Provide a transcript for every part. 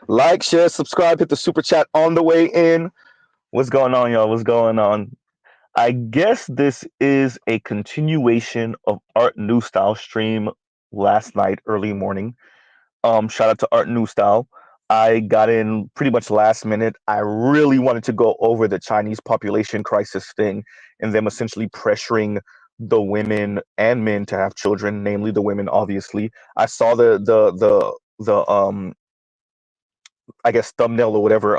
Like, share, subscribe, hit the super chat on the way in. What's going on, y'all? What's going on? I guess this is a continuation of Art New Style stream last night, early morning. Shout out to Art New Style. I got in pretty much last minute. I really wanted to go over the Chinese population crisis thing and them essentially pressuring the women and men to have children, namely the women, obviously. I saw the I guess thumbnail or whatever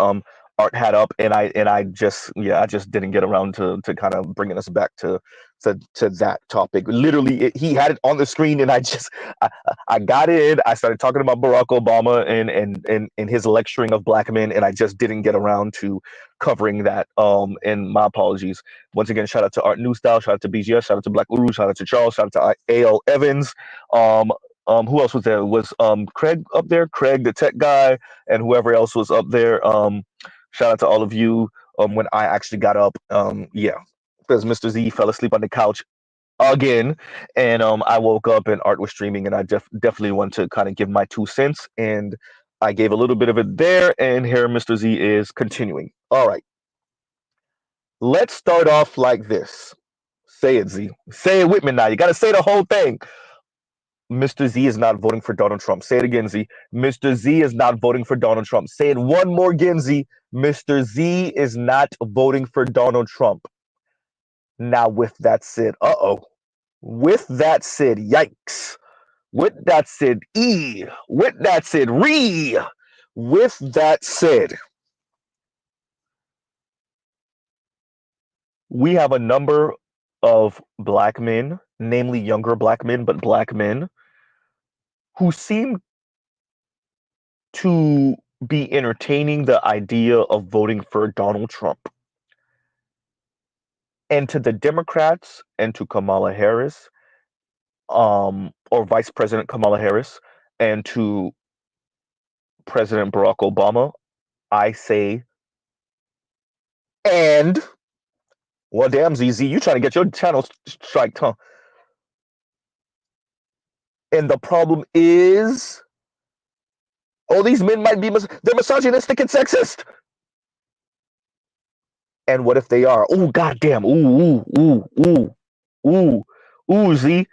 Art had up, and I just I just didn't get around to kind of bringing us back to that topic. Literally, he had it on the screen, and I, I got in. I started talking about Barack Obama and his lecturing of black men, and I just didn't get around to covering that. And my apologies once again. Shout out to Art New Style. Shout out to BGS. Shout out to Black Uru. Shout out to Charles. Shout out to AL Evans. Um, who else was there? Was Craig up there? Craig, the tech guy, and whoever else was up there. Shout out to all of you. When I actually got up, because Mr. Z fell asleep on the couch again, and I woke up and Art was streaming, and I definitely want to kind of give my 2 cents, and I gave a little bit of it there, and here Mr. Z is continuing. All right, let's start off like this. Say it, Z. Say it with me now. You got to say the whole thing. Mr. Z is not voting for Donald Trump. Say it again, Z. Mr. Z is not voting for Donald Trump. Say it one more again, Z. Mr. Z is not voting for Donald Trump. Now, with that said, with that said, yikes. With that said, with that said, with that said, we have a number of black men, namely younger black men, but black men, who seem to be entertaining the idea of voting for Donald Trump. And to the Democrats and to Kamala Harris, or Vice President Kamala Harris, and to President Barack Obama, I say, and, well, damn, ZZ, you trying to get your channel striked, huh? And the problem is, all these men might be, they're misogynistic and sexist. And what if they are? Oh, goddamn. Ooh, Z.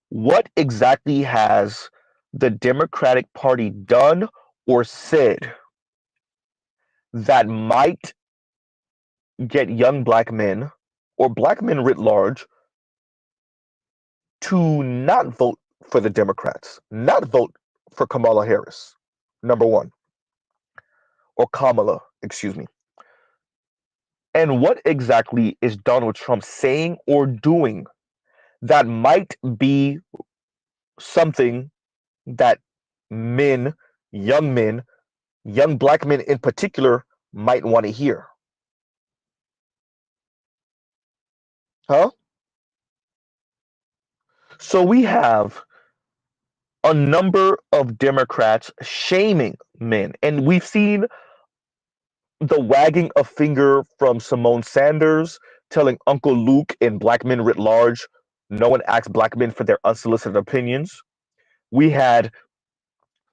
What exactly has the Democratic Party done or said that might get young black men or black men writ large to not vote for the Democrats, not vote for Kamala Harris, number one, or Kamala, excuse me. And what exactly is Donald Trump saying or doing that might be something that men, young black men in particular, might want to hear? Huh? So we have a number of Democrats shaming men, and we've seen the wagging of finger from Simone Sanders telling Uncle Luke and black men writ large, no one asks black men for their unsolicited opinions. We had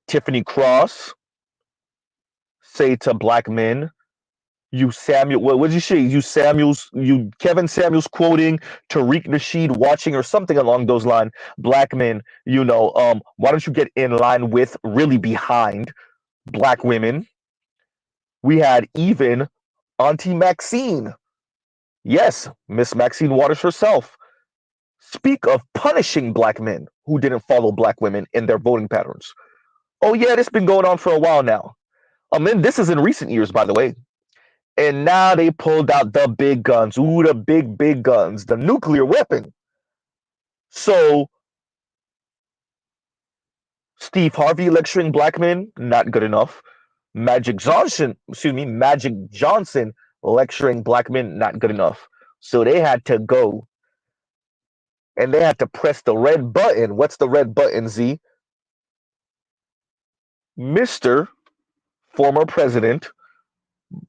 Tiffany Cross say to black men, you Samuel, what did you say? You Kevin Samuels quoting Tariq Nasheed watching or something along those lines. Black men, why don't you get in line with, really behind black women? We had even Auntie Maxine. Yes, Miss Maxine Waters herself. Speak of punishing black men who didn't follow black women in their voting patterns. Oh yeah, this has been going on for a while now. And this is in recent years, by the way. And now they pulled out the big guns. Ooh, the big guns, the nuclear weapon. So Steve Harvey lecturing black men, not good enough. Magic Johnson lecturing black men, not good enough. So they had to go and they had to press the red button. What's the red button, Z? Mr. Former President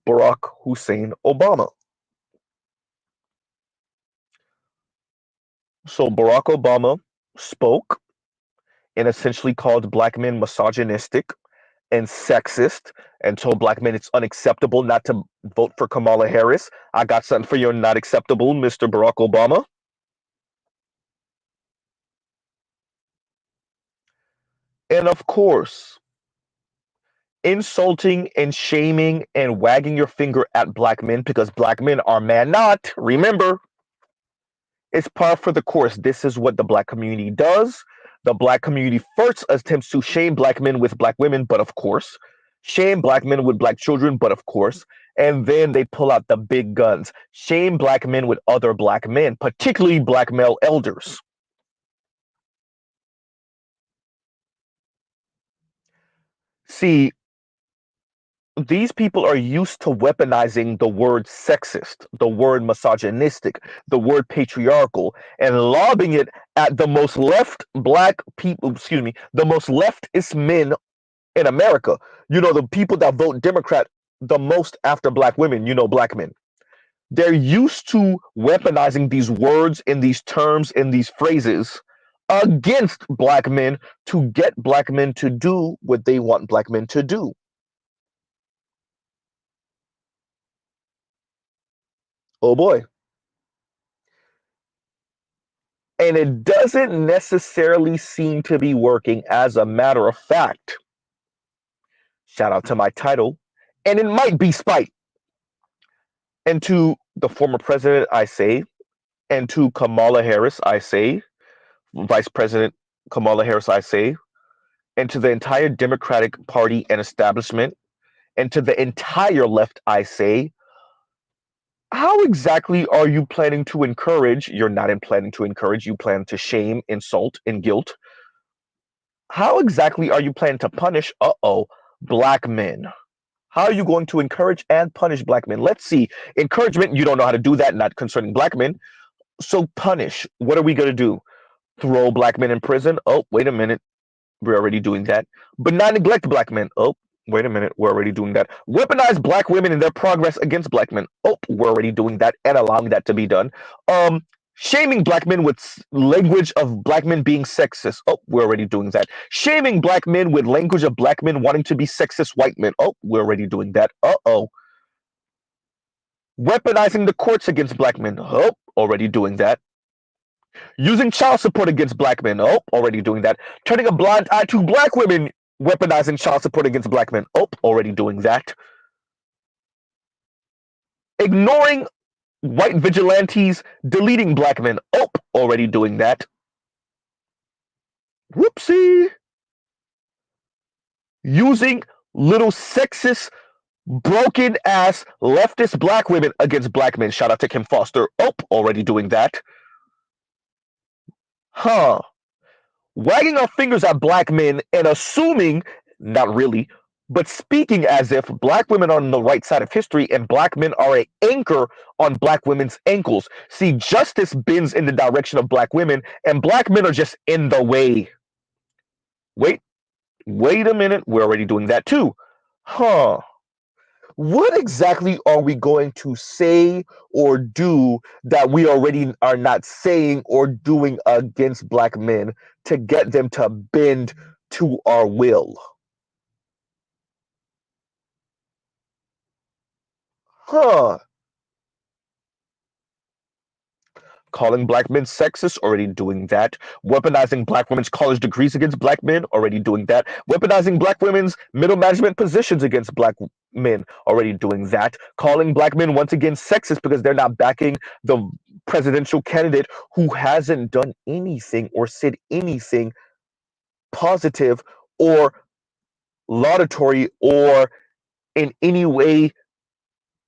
Barack Hussein Obama. So Barack Obama spoke and essentially called black men misogynistic and sexist and told black men it's unacceptable not to vote for Kamala Harris. I got something for you not acceptable, Mr. Barack Obama. And of course, insulting and shaming and wagging your finger at black men because black men are man not. Remember, it's par for the course. This is what the black community does. The black community first attempts to shame black men with black women, but of course, shame black men with black children, but of course, and then they pull out the big guns, shame black men with other black men, particularly black male elders. See, these people are used to weaponizing the word sexist, the word misogynistic, the word patriarchal, and lobbing it at the most left black people, excuse me, the most leftist men in America. You know, the people that vote Democrat the most after black women, you know, black men. They're used to weaponizing these words and these terms and these phrases against black men to get black men to do what they want black men to do. Oh boy. And it doesn't necessarily seem to be working. As a matter of fact, shout out to my title, and it might be spite. And to the former president, I say, and to Kamala Harris, I say, Vice President Kamala Harris, I say, and to the entire Democratic Party and establishment, and to the entire left, I say, how exactly are you planning to encourage? You're not in planning to encourage, you plan to shame, insult, and guilt. How exactly are you planning to punish, black men? How are you going to encourage and punish black men? Let's see. Encouragement, you don't know how to do that, not concerning black men. So punish. What are we going to do? Throw black men in prison? Oh, wait a minute. We're already doing that. But not neglect black men. Oh, wait a minute. We're already doing that. Weaponize black women and their progress against black men. Oh, we're already doing that and allowing that to be done. Shaming black men with language of black men being sexist. Oh, we're already doing that. Shaming black men with language of black men wanting to be sexist white men. Oh, we're already doing that. Weaponizing the courts against black men. Oh, already doing that. Using child support against black men. Oh, already doing that. Turning a blind eye to black women. Weaponizing child support against black men. Oh, already doing that. Ignoring white vigilantes, deleting black men. Oh, already doing that. Whoopsie. Using little sexist, broken ass leftist black women against black men. Shout out to Kim Foster. Oh, already doing that. Huh. Wagging our fingers at black men and assuming, not really, but speaking as if black women are on the right side of history and black men are an anchor on black women's ankles. See, justice bends in the direction of black women, and black men are just in the way. Wait a minute. We're already doing that too. Huh. What exactly are we going to say or do that we already are not saying or doing against black men to get them to bend to our will? Huh. Calling black men sexist, already doing that. Weaponizing black women's college degrees against black men, already doing that. Weaponizing black women's middle management positions against black men, already doing that. Calling black men once again sexist because they're not backing the presidential candidate who hasn't done anything or said anything positive or laudatory or in any way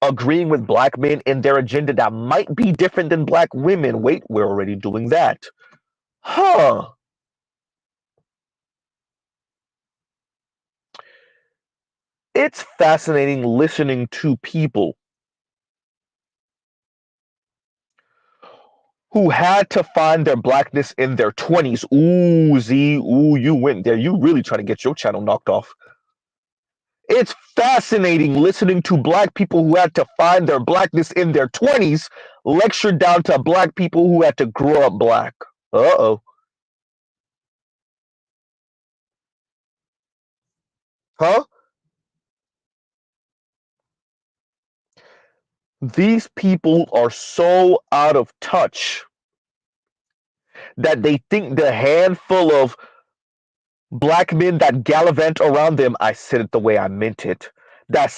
agreeing with black men in their agenda that might be different than black women. Wait, we're already doing that. Huh. It's fascinating listening to people who had to find their blackness in their 20s. Ooh, Z, ooh, you went there. You really trying to get your channel knocked off. It's fascinating listening to black people who had to find their blackness in their 20s lecture down to black people who had to grow up black. Uh-oh. Huh? These people are so out of touch that they think the handful of black men that gallivant around them, I said it the way I meant it. That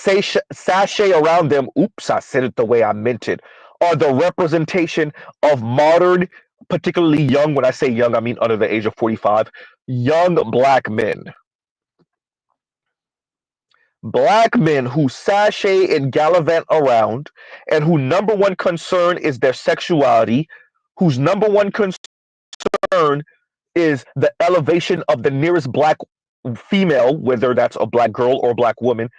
sashay around them, oops, I said it the way I meant it, are the representation of modern, particularly young, when I say young, I mean under the age of 45, young black men. Black men who sashay and gallivant around, and whose number one concern is their sexuality, whose number one concern is the elevation of the nearest black female, whether that's a black girl or a black woman.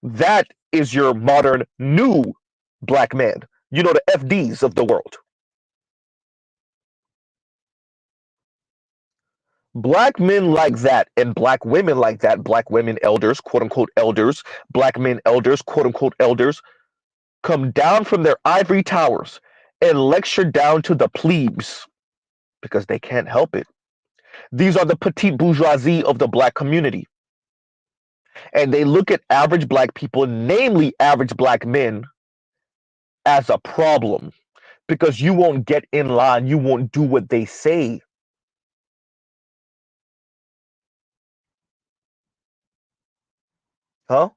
That is your modern new black man. You know, the FDs of the world. Black men like that and black women like that, black women elders, quote unquote elders, black men elders, quote unquote elders, come down from their ivory towers and lecture down to the plebes because they can't help it. These are the petite bourgeoisie of the black community. And they look at average black people, namely average black men, as a problem because you won't get in line, you won't do what they say. Huh?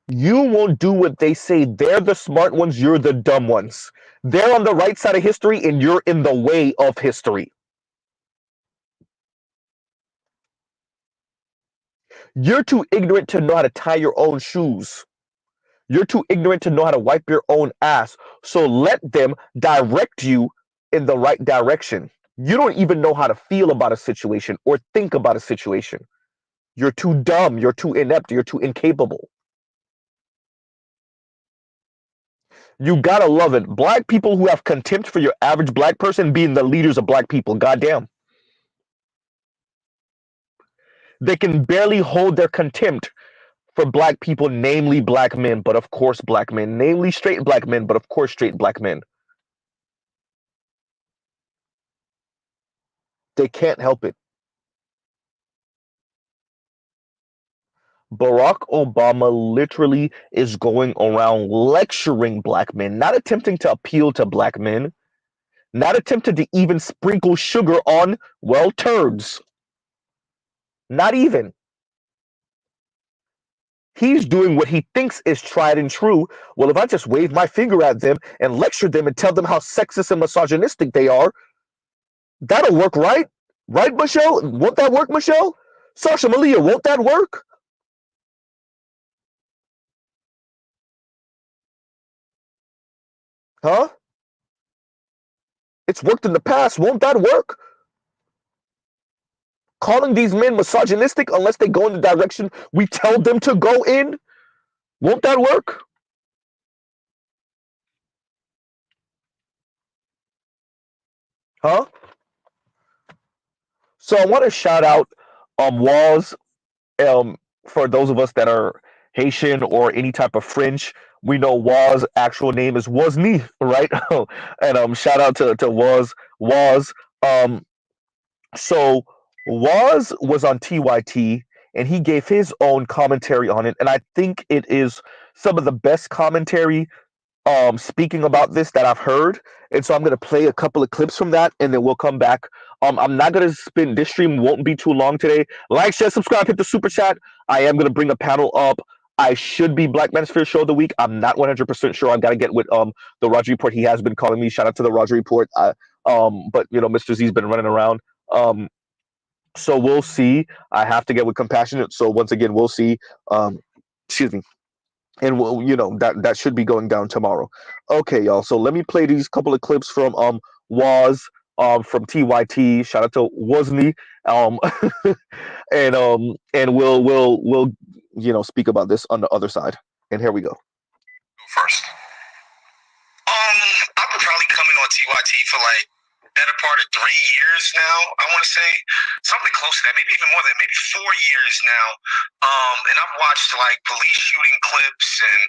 You won't do what they say. They're the smart ones, you're the dumb ones. They're on the right side of history and you're in the way of history. You're too ignorant to know how to tie your own shoes. You're too ignorant to know how to wipe your own ass. So let them direct you in the right direction. You don't even know how to feel about a situation or think about a situation. You're too dumb. You're too inept. You're too incapable. You gotta love it. Black people who have contempt for your average black person being the leaders of black people. Goddamn. They can barely hold their contempt for black people, namely black men, but of course black men, namely straight black men, but of course straight black men. They can't help it. Barack Obama literally is going around lecturing black men, not attempting to appeal to black men, not attempting to even sprinkle sugar on, well, turds. Not even. He's doing what he thinks is tried and true. Well, if I just wave my finger at them and lecture them and tell them how sexist and misogynistic they are, that'll work, right? Right, Michelle? Won't that work, Michelle? Sasha Malia, won't that work? Huh? It's worked in the past. Won't that work? Calling these men misogynistic unless they go in the direction we tell them to go in? Won't that work? Huh? So I want to shout out Waz. For those of us that are Haitian or any type of French, we know Waz' actual name is Wazni, right? And shout out to Waz. Um, so Waz was on TYT and he gave his own commentary on it, and I think it is some of the best commentary speaking about this that I've heard. And so I'm gonna play a couple of clips from that and then we'll come back. I'm not gonna spin this stream, won't be too long today. Like, share, subscribe, hit the super chat. I am gonna bring a panel up. I should be Black Manosphere Show of the Week. I'm not 100% sure. I've got to get with the Roger Report. He has been calling me. Shout out to the Roger Report. But you know, Mr. Z's been running around. Um, so we'll see. I have to get with Compassionate. So once again, we'll see. Excuse me, and we'll, you know, that should be going down tomorrow. Okay, y'all. So let me play these couple of clips from Waz from TYT. Shout out to Wozni. Um and we'll you know speak about this on the other side. And here we go. First, I've been probably coming on TYT for like better part of 3 years now, I want to say. something close to that, maybe even more than maybe 4 years now. And I've watched like police shooting clips and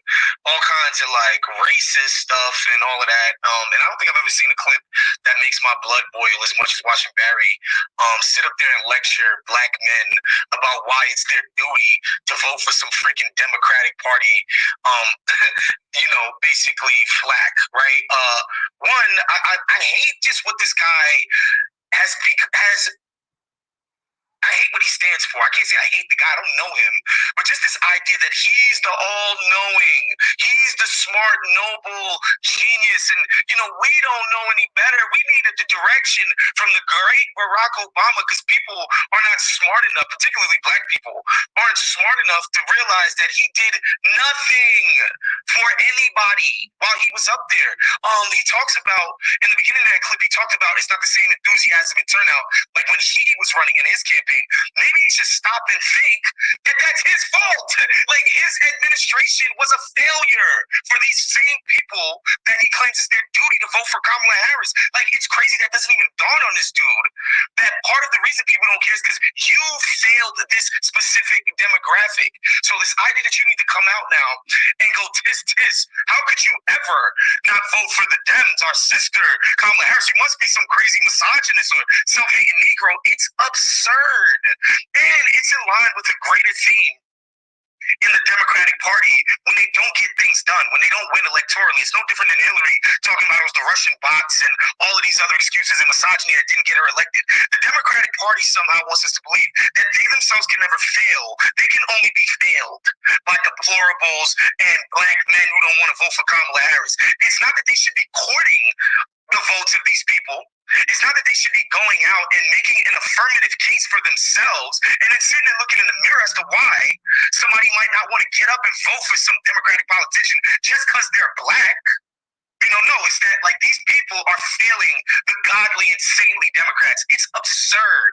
all kinds of like racist stuff and all of that. And I don't think I've ever seen a clip that makes my blood boil as much as watching Barry sit up there and lecture black men about why it's their duty to vote for some freaking Democratic Party, basically flack, right? One, I hate just what this guy has I hate what he stands for. I can't say I hate the guy. I don't know him. But just this idea that he's the all-knowing, he's the smart, noble genius. And, we don't know any better. We needed the direction from the great Barack Obama because people are not smart enough, particularly black people, aren't smart enough to realize that he did nothing for anybody while he was up there. He talks about, in the beginning of that clip, he talked about it's not the same enthusiasm and turnout like when he was running in his campaign. Maybe he should stop and think that that's his fault. Like his administration was a failure for these same people that he claims is their duty to vote for Kamala Harris. Like it's crazy that doesn't even dawn on this dude. That part of the reason people don't care is because you failed this specific demographic. So this idea that you need to come out now and go tis. How could you ever not vote for the Dems, our sister Kamala Harris? You must be some crazy misogynist or self-hating Negro. It's absurd. And it's in line with the greater theme in the Democratic Party when they don't get things done, when they don't win electorally. It's no different than Hillary talking about it was the Russian bots and all of these other excuses and misogyny that didn't get her elected. The Democratic Party somehow wants us to believe that they themselves can never fail. They can only be failed by deplorables and black men who don't want to vote for Kamala Harris. It's not that they should be courting the votes of these people. It's not that they should be going out and making an affirmative case for themselves and then sitting and looking in the mirror as to why somebody might not want to get up and vote for some Democratic politician just because they're black. No, it's that like these people are failing the godly and saintly Democrats. It's absurd.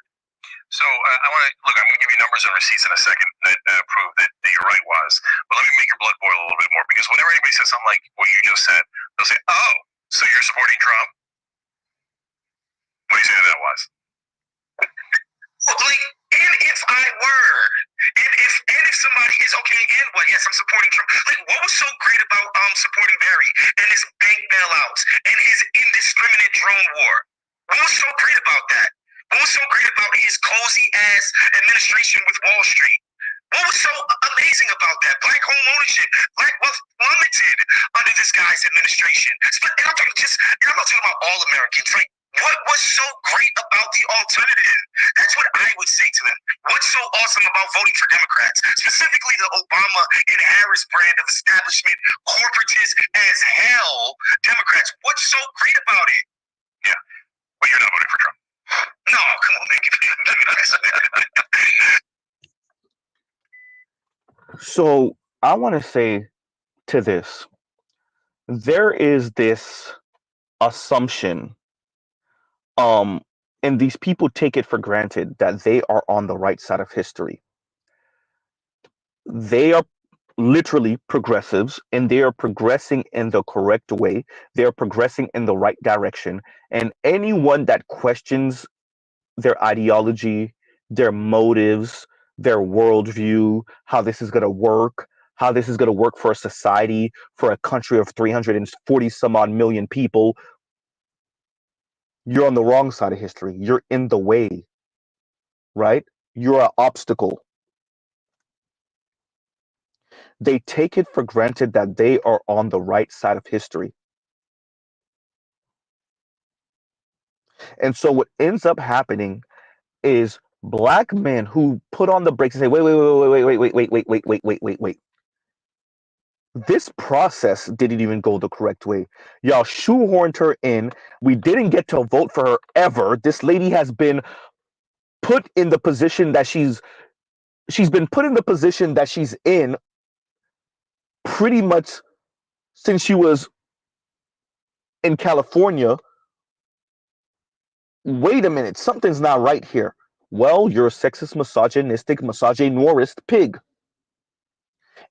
So I'm going to give you numbers and receipts in a second that prove that you're right, Waz. But let me make your blood boil a little bit more, because whenever anybody says something like what you just said, they'll say, oh, so you're supporting Trump? What do you say to that, Waz? And if I were, and if somebody is okay, and what? Yes, I'm supporting Trump. Like, what was so great about supporting Barry and his bank bailouts and his indiscriminate drone war? What was so great about that? What was so great about his cozy ass administration with Wall Street? What was so amazing about that? Black home ownership, black wealth plummeted under this guy's administration. And I'm not talking about all Americans. Like, what was so great about the alternative? That's what I would say to them. What's so awesome about voting for Democrats? Specifically the Obama and Harris brand of establishment, corporatist as hell Democrats. What's so great about it? Yeah. Well, you're not voting for Trump. No, come on, man. Give me So I want to say to this, there is this assumption, and these people take it for granted that they are on the right side of history. They are literally progressives, and they are progressing in the correct way. They are progressing in the right direction. And anyone that questions their ideology, their motives, their worldview, how this is going to work, how this is going to work for a society, for a country of 340 some odd million people, you're on the wrong side of history. You're in the way, right? You're an obstacle. They take it for granted that they are on the right side of history. And so what ends up happening is black men who put on the brakes and say, wait. This process didn't even go the correct way. Y'all shoehorned her in. We didn't get to vote for her ever. This lady has been put in the position that she's been put in the position that she's in pretty much since she was in California. Wait a minute, something's not right here. Well, you're a sexist, misogynistic, misogynorist pig.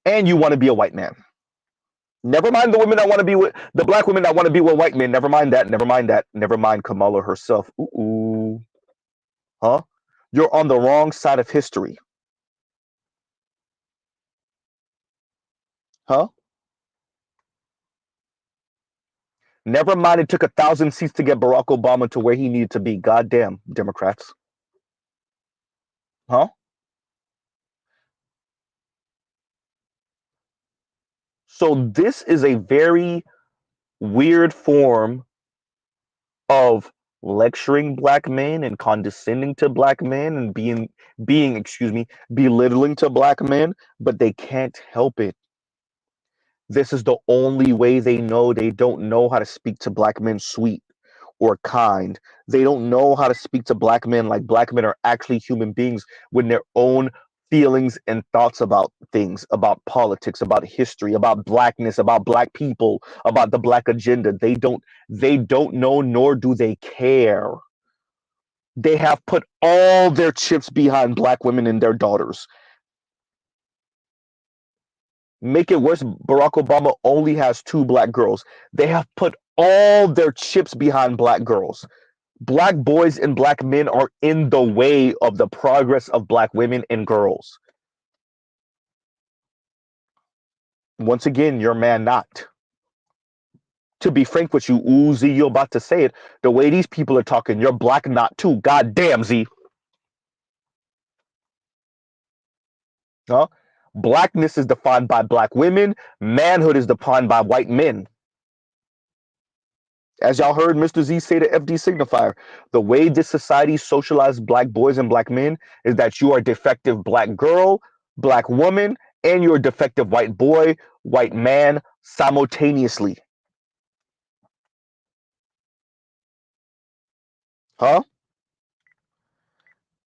And you want to be a white man. Never mind the women that want to be with the black women that want to be with white men. Never mind that. Never mind Kamala herself. Ooh. Huh? You're on the wrong side of history. Huh? Never mind, it took 1,000 seats to get Barack Obama to where he needed to be. Goddamn, Democrats. Huh? So this is a very weird form of lecturing black men and condescending to black men and excuse me, belittling to black men, but they can't help it. This is the only way they know. They don't know how to speak to black men sweet or kind. They don't know how to speak to black men like black men are actually human beings with their own feelings and thoughts about things, about politics, about history, about blackness, about black people, about the black agenda. They don't know, nor do they care. They have put all their chips behind black women and their daughters. Make it worse, Barack Obama only has two black girls. They have put all their chips behind black girls. Black boys and black men are in the way of the progress of black women and girls. Once again, you're man not. To be frank with you, ooh, Z, you're about to say it. The way these people are talking, you're black not too. God damn, Z. Huh? Blackness is defined by black women. Manhood is defined by white men. As y'all heard Mr. Z say to FD Signifier, the way this society socializes black boys and black men is that you are a defective black girl, black woman, and you're a defective white boy, white man simultaneously. Huh?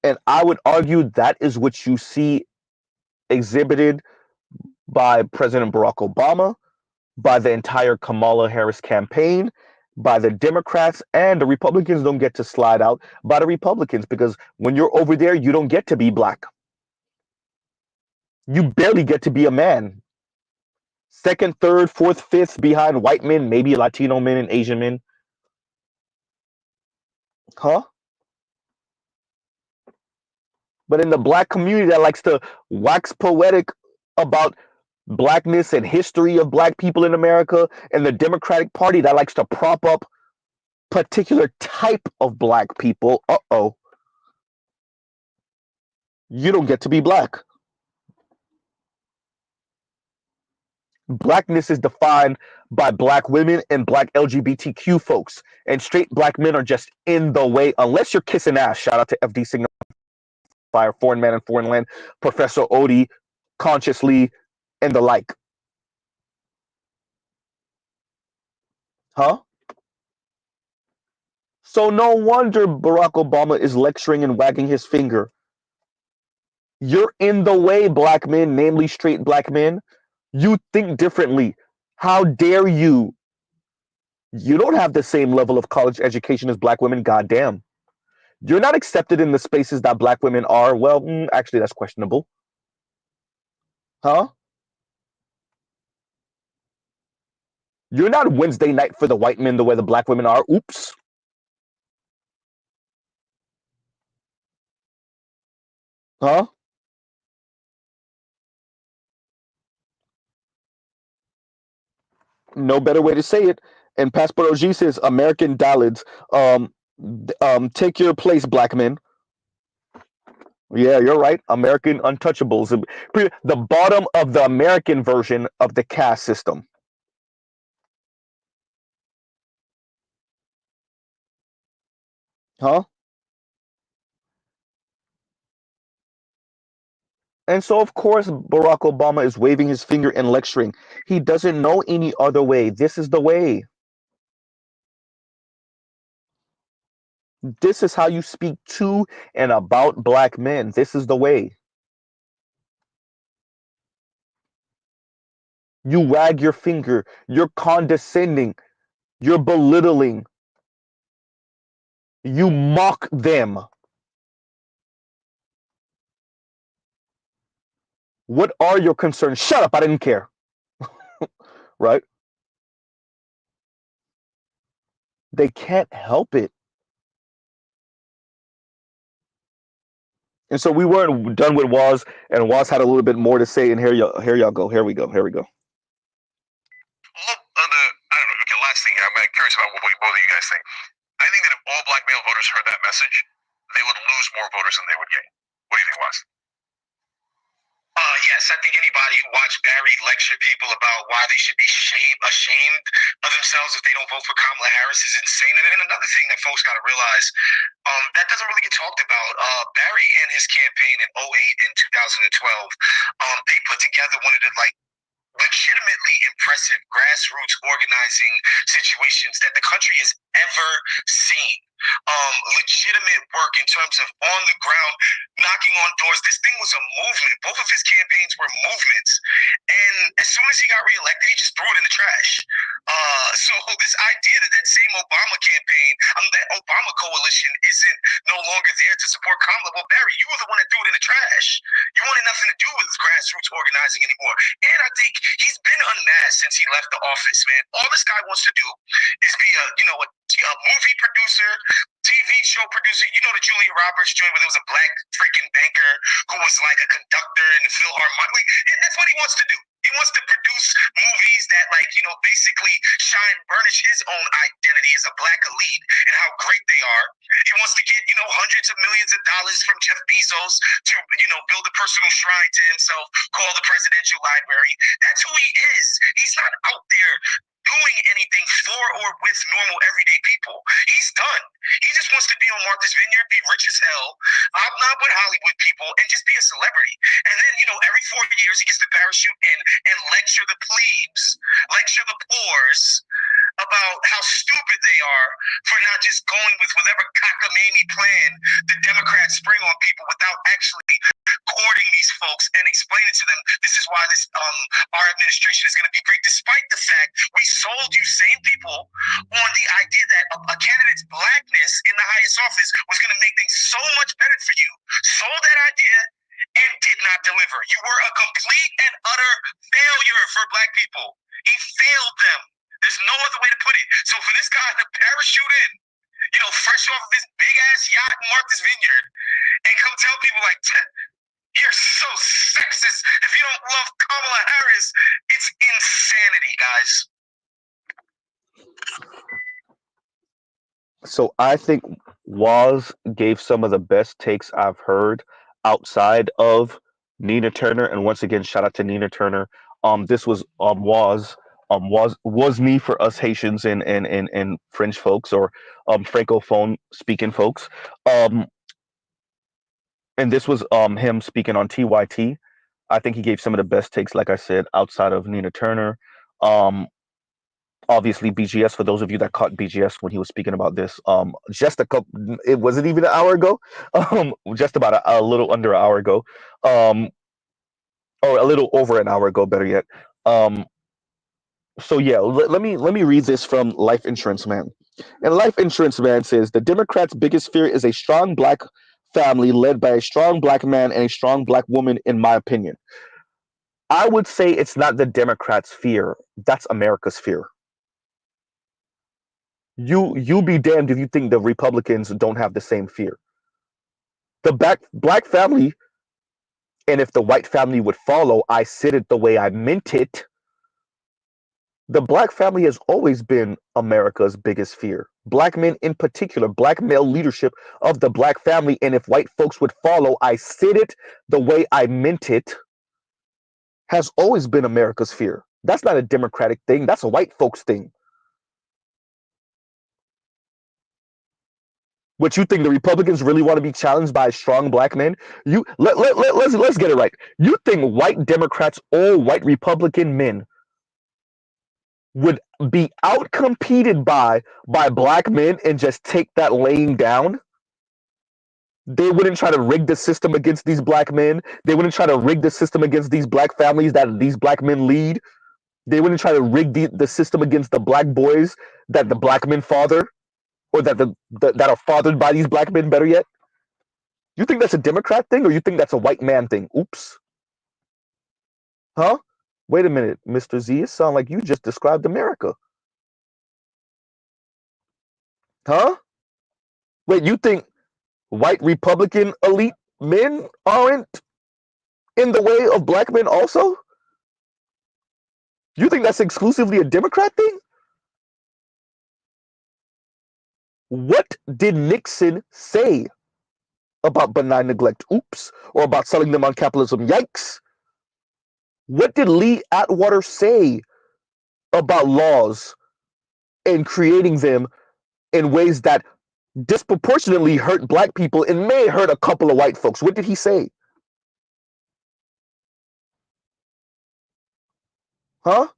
And I would argue that is what you see exhibited by President Barack Obama, by the entire Kamala Harris campaign, by the Democrats, and the Republicans don't get to slide out by the Republicans because when you're over there, you don't get to be black. You barely get to be a man. Second, third, fourth, fifth behind white men, maybe Latino men and Asian men. Huh? But in the black community that likes to wax poetic about blackness and history of black people in America, and the Democratic Party that likes to prop up particular type of black people, you don't get to be black. Blackness is defined by black women and black LGBTQ folks, and straight black men are just in the way unless you're kissing ass. Shout out to FD Signifier, Foreign Man in Foreign Land, Professor Odie, Consciously, and the like. Huh? So no wonder Barack Obama is lecturing and wagging his finger. You're in the way, black men, namely straight black men. You think differently. How dare you? You don't have the same level of college education as black women, goddamn. You're not accepted in the spaces that black women are. Well, actually, that's questionable. Huh? You're not Wednesday night for the white men the way the black women are. Oops. Huh? No better way to say it. And Passport OG says American Dalits. Take your place, black men. Yeah, you're right. American Untouchables. The bottom of the American version of the caste system. Huh? And so, of course, Barack Obama is waving his finger and lecturing. He doesn't know any other way. This is the way. This is how you speak to and about black men. This is the way. You wag your finger. You're condescending. You're belittling. You mock them. What are your concerns? Shut up. I didn't care. Right? They can't help it. And so we weren't done with Waz, and Waz had a little bit more to say. And here y'all go. Here we go. Here we go. All the I don't know. Okay, last thing here, I'm curious about what both of you guys think. I think that if all black male voters heard that message, they would lose more voters than they would gain. What do you think, Wes? Yes, I think anybody who watched Barry lecture people about why they should be ashamed of themselves if they don't vote for Kamala Harris is insane. And then another thing that folks got to realize that doesn't really get talked about. Barry and his campaign in '08 and 2012, they put together one of the legitimately impressive grassroots organizing situations that the country has ever seen. Legitimate work in terms of on the ground, knocking on doors. This thing was a movement. Both of his campaigns were movements. And as soon as he got reelected, he just threw it in the trash. So this idea that that same Obama campaign, that Obama coalition isn't no longer there to support Kamala. Well, Barry, you were the one that threw it in the trash. You wanted nothing to do with grassroots organizing anymore. And I think he's been unmasked since he left the office, man. All this guy wants to do is be a movie producer, TV show producer. You know the Julia Roberts joint where there was a black freaking banker who was like a conductor in the Philharmonic. Like, that's what he wants to do. He wants to produce movies that, basically burnish his own identity as a black elite and how great they are. He wants to get, hundreds of millions of dollars from Jeff Bezos to, build a personal shrine to himself called the Presidential Library. That's who he is. He's not out there doing anything for or with normal everyday people. He's done. He just wants to be on Martha's Vineyard, be rich as hell, hobnob with Hollywood people, and just be a celebrity. And then, every 4 years he gets to parachute in and lecture the plebes, lecture the poors about how stupid they are for not just going with whatever cockamamie plan the Democrats spring on people without actually courting these folks and explaining to them this is why our administration is going to be great, despite the fact we sold you same people on the idea that a candidate's blackness in the highest office was going to make things so much better for you. Sold that idea and did not deliver. You were a complete and utter failure for black people. He failed them. There's no other way to put it. So for this guy to parachute in, fresh off of this big ass yacht in Martha's Vineyard, and come tell people like, you're so sexist if you don't love Kamala Harris, it's insanity, guys. So I think Waz gave some of the best takes I've heard outside of Nina Turner, and once again, shout out to Nina Turner. This was was me for us Haitians and French folks or francophone speaking folks. Um, and this was him speaking on TYT. I think he gave some of the best takes, like I said, outside of Nina Turner. Um, Obviously BGS, for those of you that caught BGS when he was speaking about this, just a couple, it wasn't even an hour ago, just about a little under an hour ago, um, or a little over an hour ago, better yet. Um, so yeah, let me read this from Life Insurance Man. And Life Insurance Man says the Democrats' biggest fear is a strong black family led by a strong black man and a strong black woman, in my opinion. I would say it's not the Democrats' fear, that's America's fear. You be damned if you think the Republicans don't have the same fear. The black family, and if the white family would follow, I said it the way I meant it. The black family has always been America's biggest fear. Black men in particular, black male leadership of the black family, and if white folks would follow, I said it the way I meant it, has always been America's fear. That's not a Democratic thing, that's a white folks thing. What you think the Republicans really want to be challenged by strong black men? Let's get it right. You think white Democrats or white Republican men would be outcompeted by black men and just take that laying down? They wouldn't try to rig the system against these black men. They wouldn't try to rig the system against these black families that these black men lead. They wouldn't try to rig the system against the black boys that the black men father, or that are fathered by these black men, better yet. You think that's a Democrat thing, or you think that's a white man thing? Oops. Huh? Wait a minute, Mr. Z. It sounds like you just described America. Huh? Wait, you think white Republican elite men aren't in the way of black men also? You think that's exclusively a Democrat thing? What did Nixon say about benign neglect? Oops. Or about selling them on capitalism? Yikes. What did Lee Atwater say about laws and creating them in ways that disproportionately hurt black people and may hurt a couple of white folks? What did he say? Huh?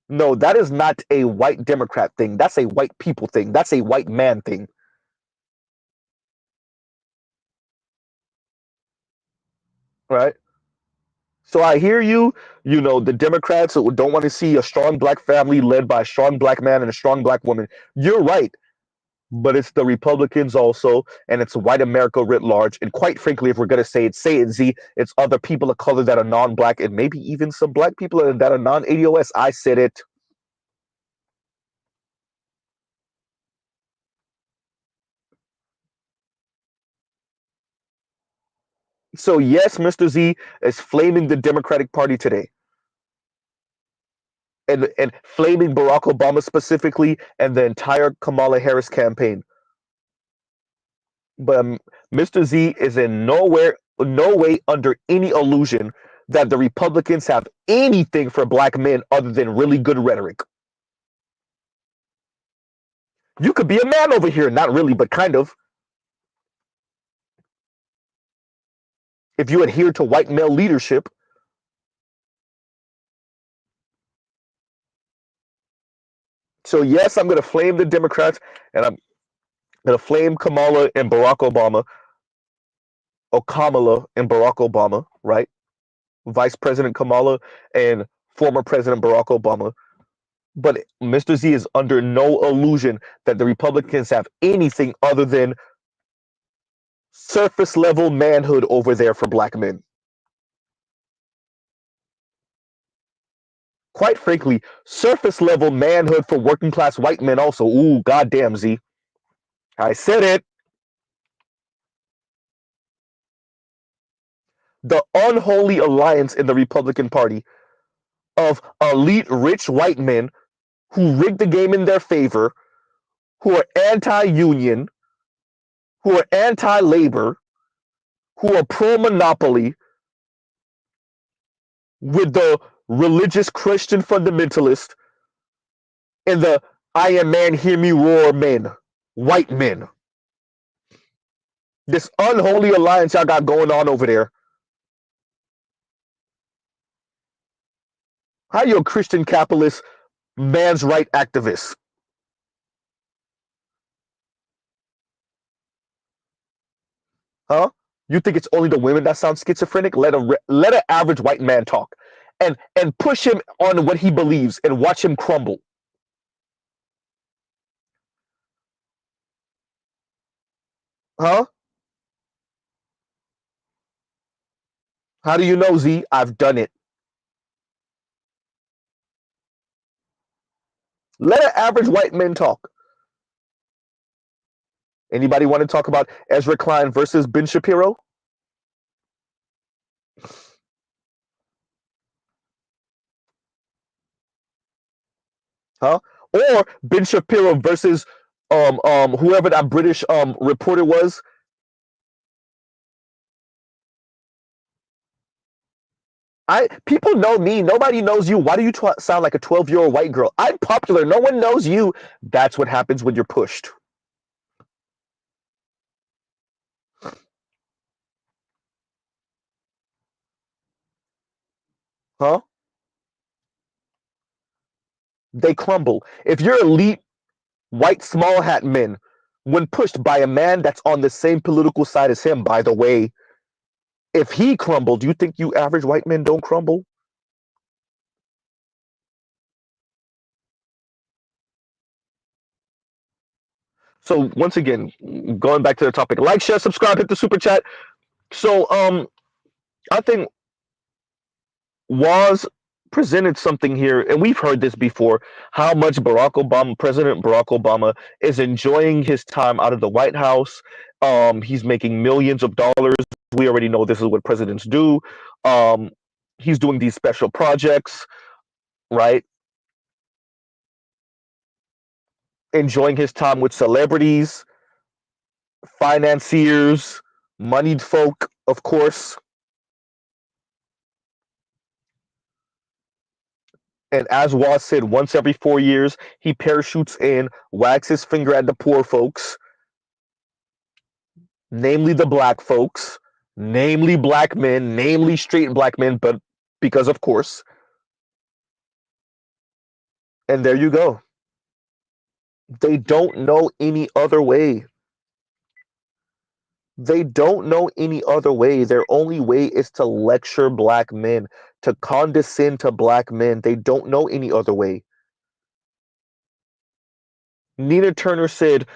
No, that is not a white Democrat thing. That's a white people thing. That's a white man thing. Right? So I hear you. You know, the Democrats don't want to see a strong black family led by a strong black man and a strong black woman. You're right. But it's the Republicans also, and it's white America writ large. And quite frankly, if we're going to say it, Z, it's other people of color that are non black, and maybe even some black people that are non ADOS. I said it. So, yes, Mr. Z is flaming the Democratic Party today. And flaming Barack Obama specifically and the entire Kamala Harris campaign. But Mr. Z is in no way under any illusion that the Republicans have anything for black men other than really good rhetoric. You could be a man over here, not really, but kind of. If you adhere to white male leadership. So yes, I'm going to flame the Democrats, and I'm going to flame Kamala and Barack Obama, or Kamala and Barack Obama, right? Vice President Kamala and former President Barack Obama. But Mr. Z is under no illusion that the Republicans have anything other than surface level manhood over there for black men. Quite frankly, surface level manhood for working class white men also. Ooh, goddamn, Z. I said it. The unholy alliance in the Republican Party of elite rich white men who rig the game in their favor, who are anti union, who are anti labor, who are pro monopoly, with the religious Christian fundamentalist and the I am man, hear me roar men, white men. This unholy alliance y'all got going on over there. How you a Christian capitalist, man's right activist? Huh? You think it's only the women that sound schizophrenic? Let an average white man talk, and push him on what he believes and watch him crumble. Huh? How do you know, Z? I've done it. Let an average white man talk. Anybody want to talk about Ezra Klein versus Ben Shapiro? Huh? Or Ben Shapiro versus whoever that British reporter was. I people know me. Nobody knows you. Why do you sound like a 12-year-old white girl? I'm popular. No one knows you. That's what happens when you're pushed. Huh? They crumble. If you're elite white small hat men, when pushed by a man that's on the same political side as him, by the way, if he crumbled, do you think you average white men don't crumble? So once again, going back to the topic, like, share, subscribe, hit the super chat. So I think was presented something here, and we've heard this before, how much President Barack Obama, is enjoying his time out of the White House. He's making millions of dollars. We already know this is what presidents do. Um, he's doing these special projects, right? Enjoying his time with celebrities, financiers, moneyed folk, of course. And as Waz said, once every 4 years, he parachutes in, wags his finger at the poor folks, namely the black folks, namely black men, namely straight black men, but because of course. And there you go. They don't know any other way. They don't know any other way. Their only way is to lecture black men, to condescend to black men. They don't know any other way. Nina Turner said,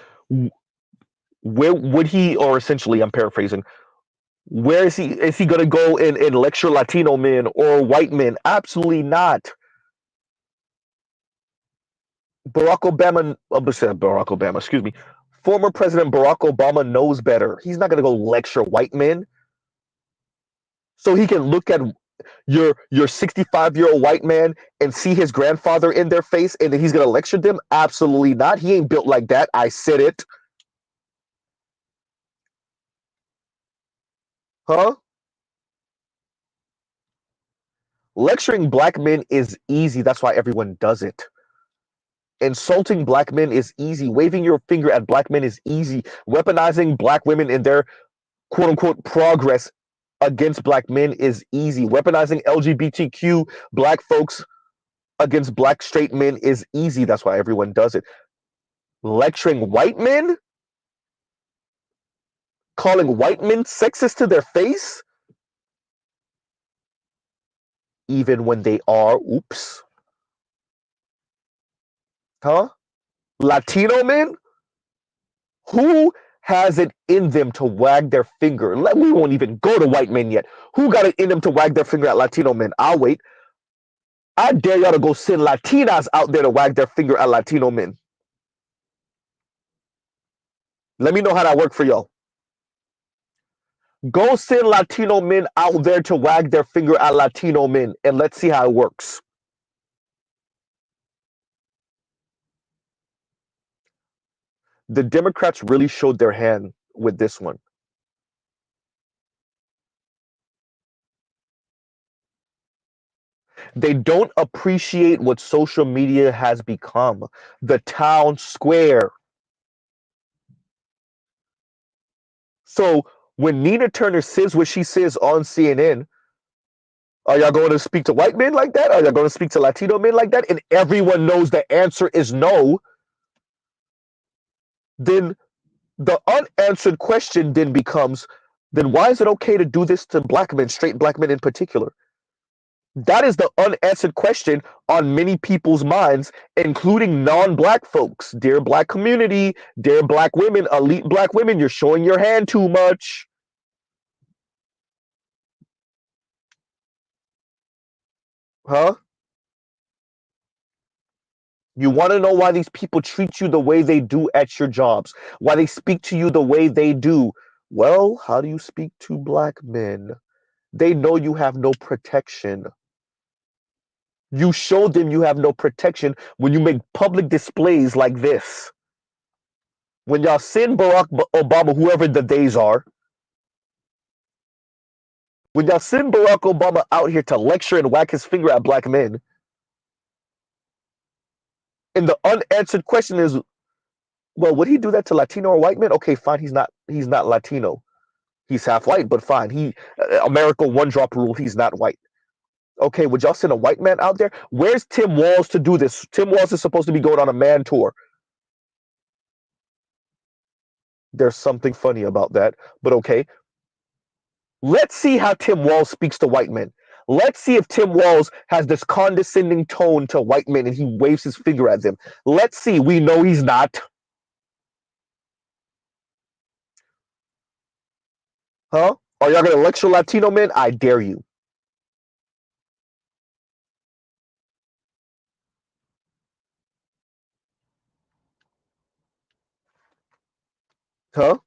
where would he, or essentially, I'm paraphrasing, where is he? Is he going to go and lecture Latino men or white men? Absolutely not. Barack Obama, excuse me, former President Barack Obama knows better. He's not going to go lecture white men. So he can look at your 65-year-old white man and see his grandfather in their face, and then he's going to lecture them? Absolutely not. He ain't built like that. I said it. Huh? Lecturing black men is easy. That's why everyone does it. Insulting black men is easy. Waving your finger at black men is easy. Weaponizing black women in their quote unquote progress against black men is easy. Weaponizing LGBTQ black folks against black straight men is easy. That's why everyone does it. Lecturing white men, calling white men sexist to their face, even when they are, oops, huh? Latino men, who has it in them to wag their finger? We won't even go to white men yet. Who got it in them to wag their finger at Latino men? I'll wait. I dare y'all to go send Latinas out there to wag their finger at Latino men. Let me know how that worked for y'all. Go send Latino men out there to wag their finger at Latino men, and let's see how it works. The Democrats really showed their hand with this one. They don't appreciate what social media has become, the town square. So when Nina Turner says what she says on CNN, are y'all going to speak to white men like that? Are y'all going to speak to Latino men like that? And everyone knows the answer is no. Then the unanswered question then becomes, then why is it okay to do this to black men, straight black men in particular? That is the unanswered question on many people's minds, including non-black folks. Dear black community, dear black women, elite black women, you're showing your hand too much. Huh? You want to know why these people treat you the way they do at your jobs? Why they speak to you the way they do? Well, how do you speak to black men? They know you have no protection. You show them you have no protection when you make public displays like this. When y'all send Barack Obama, whoever the days are, when y'all send Barack Obama out here to lecture and whack his finger at black men, and the unanswered question is, well, would he do that to Latino or white men? Okay, fine, he's not Latino. He's half white, but fine. America one drop rule, he's not white. Okay, would y'all send a white man out there? Where's Tim Walz to do this? Tim Walz is supposed to be going on a man tour. There's something funny about that, but okay. Let's see how Tim Walz speaks to white men. Let's see if Tim Walz has this condescending tone to white men and he waves his finger at them. Let's see. We know he's not. Huh? Are y'all going to lecture Latino men? I dare you. Huh?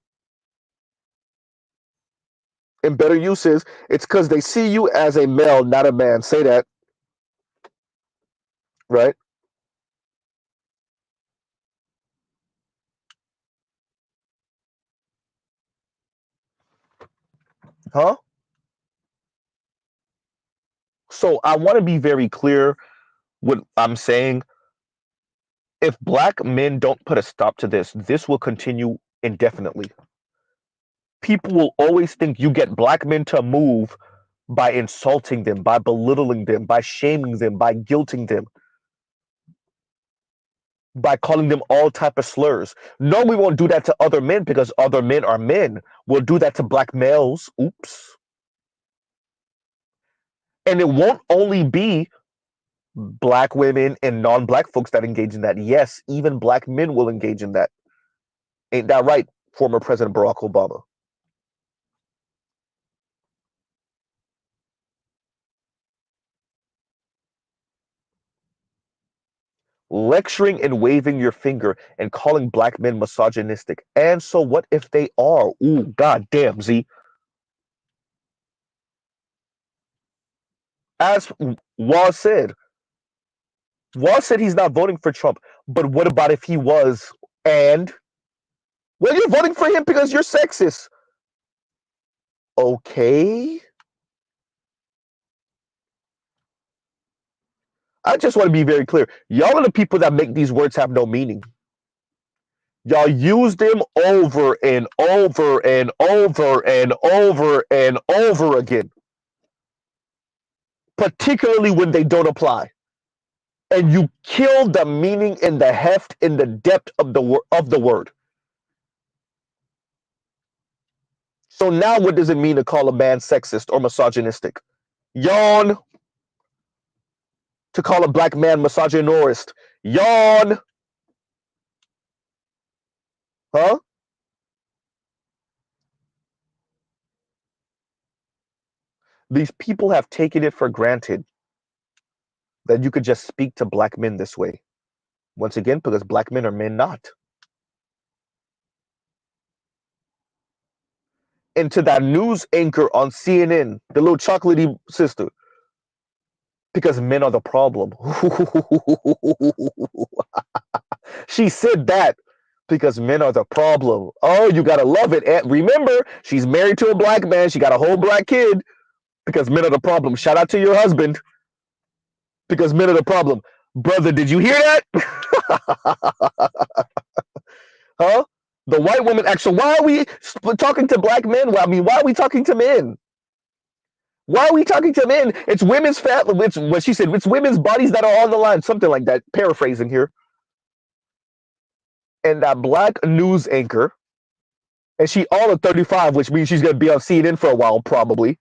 And better use is it's because they see you as a male, not a man. Say that, right? Huh? So I want to be very clear what I'm saying. If black men don't put a stop to this will continue indefinitely. People will always think you get black men to move by insulting them, by belittling them, by shaming them, by guilting them, by calling them all type of slurs. No, we won't do that to other men because other men are men. We'll do that to black males. Oops. And it won't only be black women and non-black folks that engage in that. Yes, even black men will engage in that. Ain't that right, former President Barack Obama? Lecturing and waving your finger and calling black men misogynistic. And so what if they are? Ooh, goddamn, Z. As said, Wall said he's not voting for Trump. But what about if he was? And well, you're voting for him because you're sexist. Okay. I just want to be very clear. Y'all are the people that make these words have no meaning. Y'all use them over and over and over and over and over again, particularly when they don't apply. And you kill the meaning and the heft and the depth of the word. So now what does it mean to call a man sexist or misogynistic? Yawn. To call a black man misogynist. Yawn. Huh? These people have taken it for granted that you could just speak to black men this way. Once again, because black men are men not. And to that news anchor on CNN, the little chocolatey sister, because men are the problem. She said that because men are the problem. Oh, you gotta love it. And remember, she's married to a black man. She got a whole black kid because men are the problem. Shout out to your husband because men are the problem. Brother, did you hear that? Huh? The white woman actually, why are we talking to black men? Well, I mean, why are we talking to men? Why are we talking to men? It's women's fat. It's what she said. It's women's bodies that are on the line. Something like that. Paraphrasing here. And that black news anchor, and she all of 35, which means she's gonna be on CNN for a while, probably.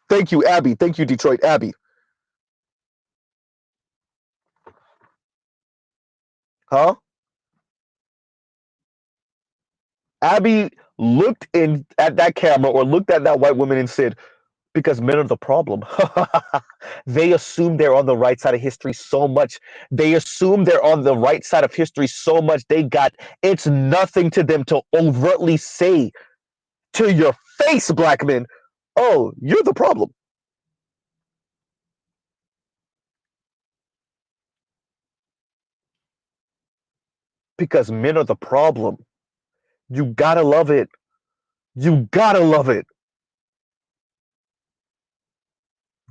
Thank you, Abby. Thank you, Detroit, Abby. Huh? Abby looked in at that camera or looked at that white woman and said, because men are the problem. They assume they're on the right side of history so much. They assume they're on the right side of history so much. It's nothing to them to overtly say to your face, black men, oh, you're the problem. Because men are the problem. You gotta love it. You gotta love it.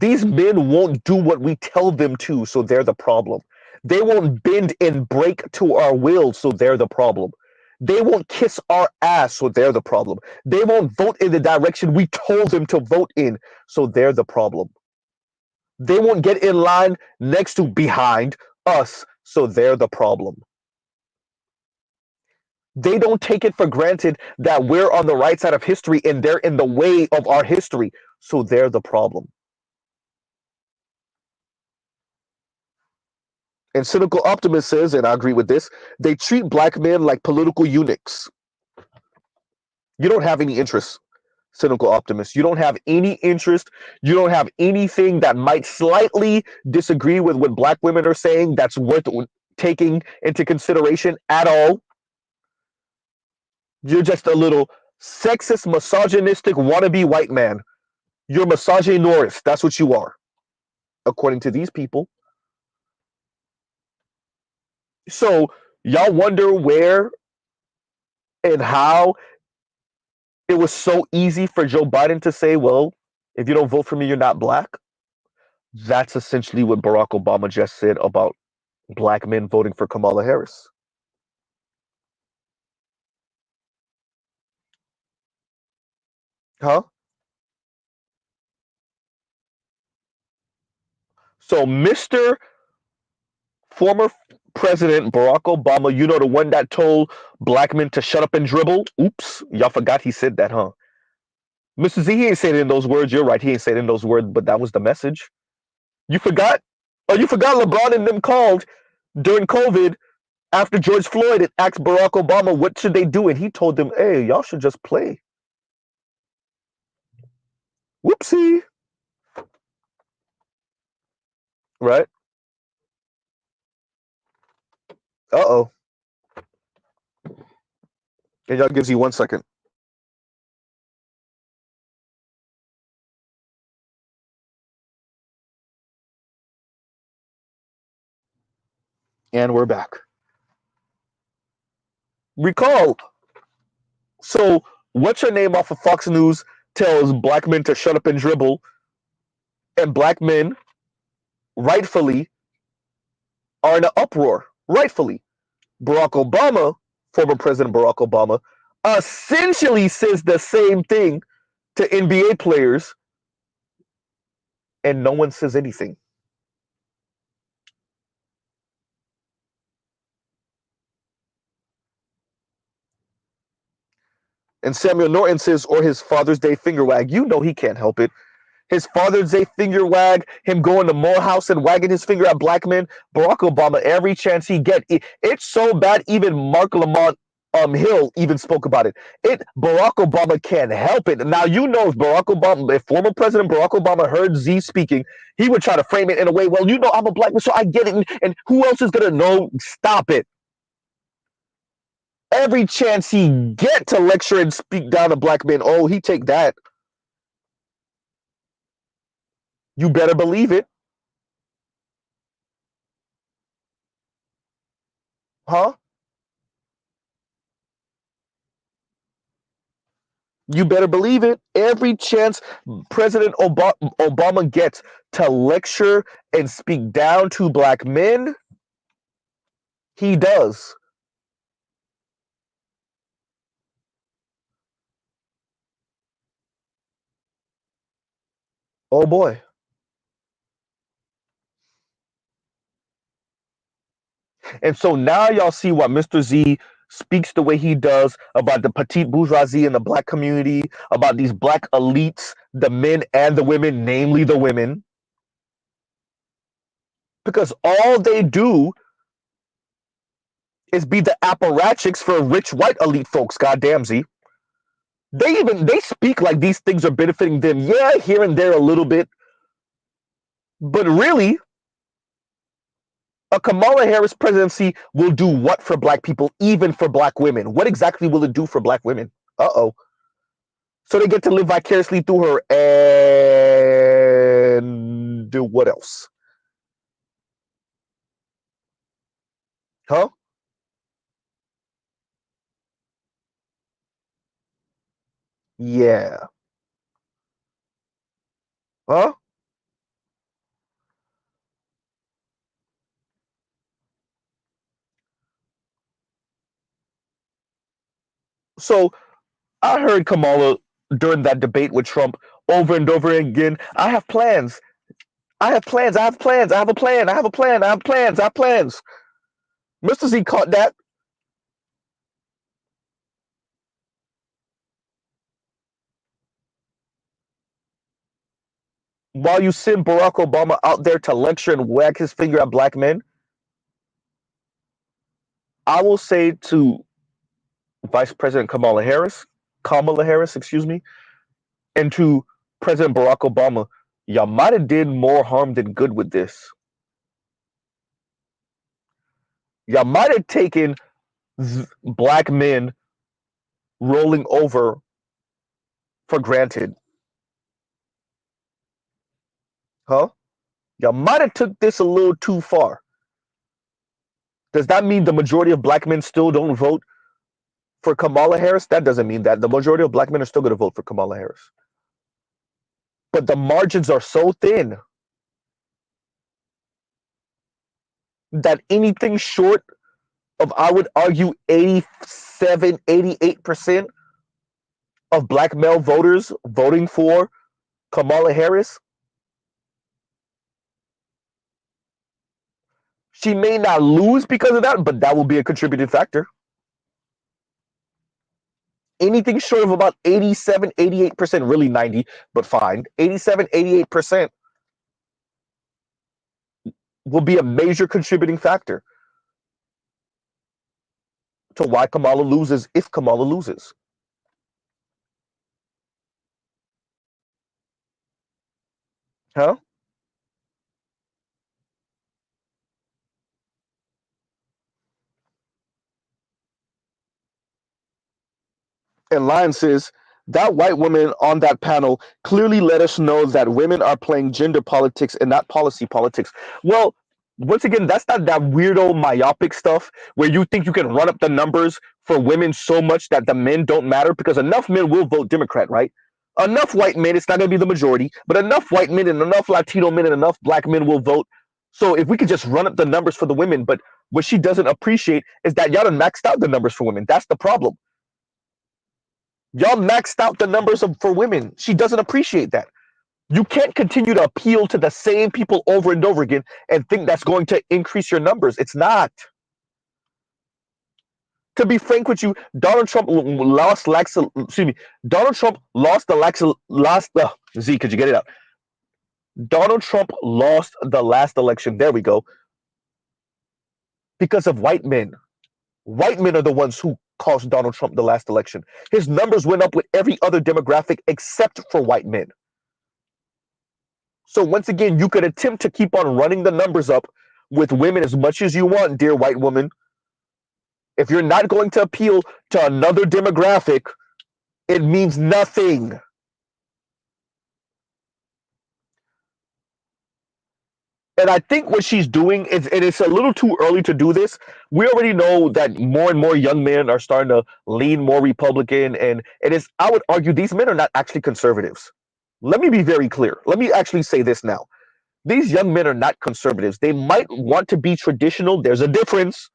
These men won't do what we tell them to, so they're the problem. They won't bend and break to our will, so they're the problem. They won't kiss our ass, so they're the problem. They won't vote in the direction we told them to vote in, so they're the problem. They won't get in line next to behind us, so they're the problem. They don't take it for granted that we're on the right side of history and they're in the way of our history, so they're the problem. And cynical optimist says, and I agree with this, they treat black men like political eunuchs. You don't have any interest, cynical optimist. You don't have any interest. You don't have anything that might slightly disagree with what black women are saying that's worth taking into consideration at all. You're just a little sexist, misogynistic, wannabe white man. You're misogynorist. That's what you are, according to these people. So y'all wonder where and how it was so easy for Joe Biden to say, well, if you don't vote for me, you're not black. That's essentially what Barack Obama just said about black men voting for Kamala Harris. Huh? So, Mr. former President Barack Obama, you know, the one that told black men to shut up and dribble? Oops, y'all forgot he said that, huh? Mr. Z, he ain't saying it in those words. You're right, he ain't saying it in those words, but that was the message. You forgot? Oh, you forgot LeBron and them called during COVID after George Floyd and asked Barack Obama what should they do, and he told them, hey, y'all should just play. Whoopsie. Right? Uh-oh. And y'all gives you 1 second. And we're back. Recall. So, what's your name off of Fox News tells black men to shut up and dribble, and black men, rightfully, are in an uproar. Rightfully. Barack Obama, former President Barack Obama, essentially says the same thing to NBA players, and no one says anything. And Samuel Norton says, or his Father's Day finger wag. You know he can't help it. His Father's Day finger wag, him going to Morehouse and wagging his finger at black men. Barack Obama, every chance he get, it's so bad. Even Mark Lamont Hill even spoke about it. Barack Obama can't help it. Now you know if Barack Obama, if former President Barack Obama heard Z speaking, he would try to frame it in a way. Well, you know I'm a black man, so I get it. And who else is gonna know? Stop it. Every chance he get to lecture and speak down to black men, oh, he take that. You better believe it, huh? You better believe it. Every chance President Obama gets to lecture and speak down to black men, he does. Oh boy. And so now y'all see why Mr. Z speaks the way he does about the petite bourgeoisie in the black community, about these black elites, the men and the women, namely the women, because all they do is be the apparatchiks for rich white elite folks. Goddamn Z. They speak like these things are benefiting them. Yeah, here and there a little bit, but really, a Kamala Harris presidency will do what for black people, even for black women? What exactly will it do for black women? Uh-oh. So they get to live vicariously through her and do what else? Huh? Yeah. Huh? So I heard Kamala during that debate with Trump over and over again. I have plans. I have plans. I have plans. I have a plan. I have a plan. I have plans. I have plans. Mr. Z caught that. While you send Barack Obama out there to lecture and wag his finger at black men, I will say to Vice President Kamala Harris, excuse me, and to President Barack Obama, y'all might have did more harm than good with this. Y'all might have taken black men rolling over for granted. Huh? Y'all might have took this a little too far. Does that mean the majority of black men still don't vote for Kamala Harris? That doesn't mean that. The majority of black men are still going to vote for Kamala Harris. But the margins are so thin that anything short of, I would argue, 87, 88% of black male voters voting for Kamala Harris, she may not lose because of that, but that will be a contributing factor. Anything short of about 87, 88%, really 90, but fine, 87, 88% will be a major contributing factor to why Kamala loses, if Kamala loses. Huh? And Lion says, that white woman on that panel clearly let us know that women are playing gender politics and not policy politics. Well, once again, that's not that weirdo myopic stuff where you think you can run up the numbers for women so much that the men don't matter, because enough men will vote Democrat, right? Enough white men, it's not going to be the majority, but enough white men and enough Latino men and enough black men will vote. So if we could just run up the numbers for the women, but what she doesn't appreciate is that y'all done maxed out the numbers for women. That's the problem. Y'all maxed out the numbers for women. She doesn't appreciate that. You can't continue to appeal to the same people over and over again and think that's going to increase your numbers. It's not. To be frank with you, Donald Trump lost excuse me. Donald Trump lost Z, could you get it out? Donald Trump lost the last election. There we go. Because of white men. White men are the ones who cost Donald Trump the last election. His numbers went up with every other demographic except for white men. So once again, you could attempt to keep on running the numbers up with women as much as you want, dear white woman. If you're not going to appeal to another demographic, it means nothing. And I think what she's doing is, and it's a little too early to do this. We already know that more and more young men are starting to lean more Republican, and it is, I would argue, these men are not actually conservatives. Let me be very clear. Let me actually say this now. These young men are not conservatives. They might want to be traditional. There's a difference,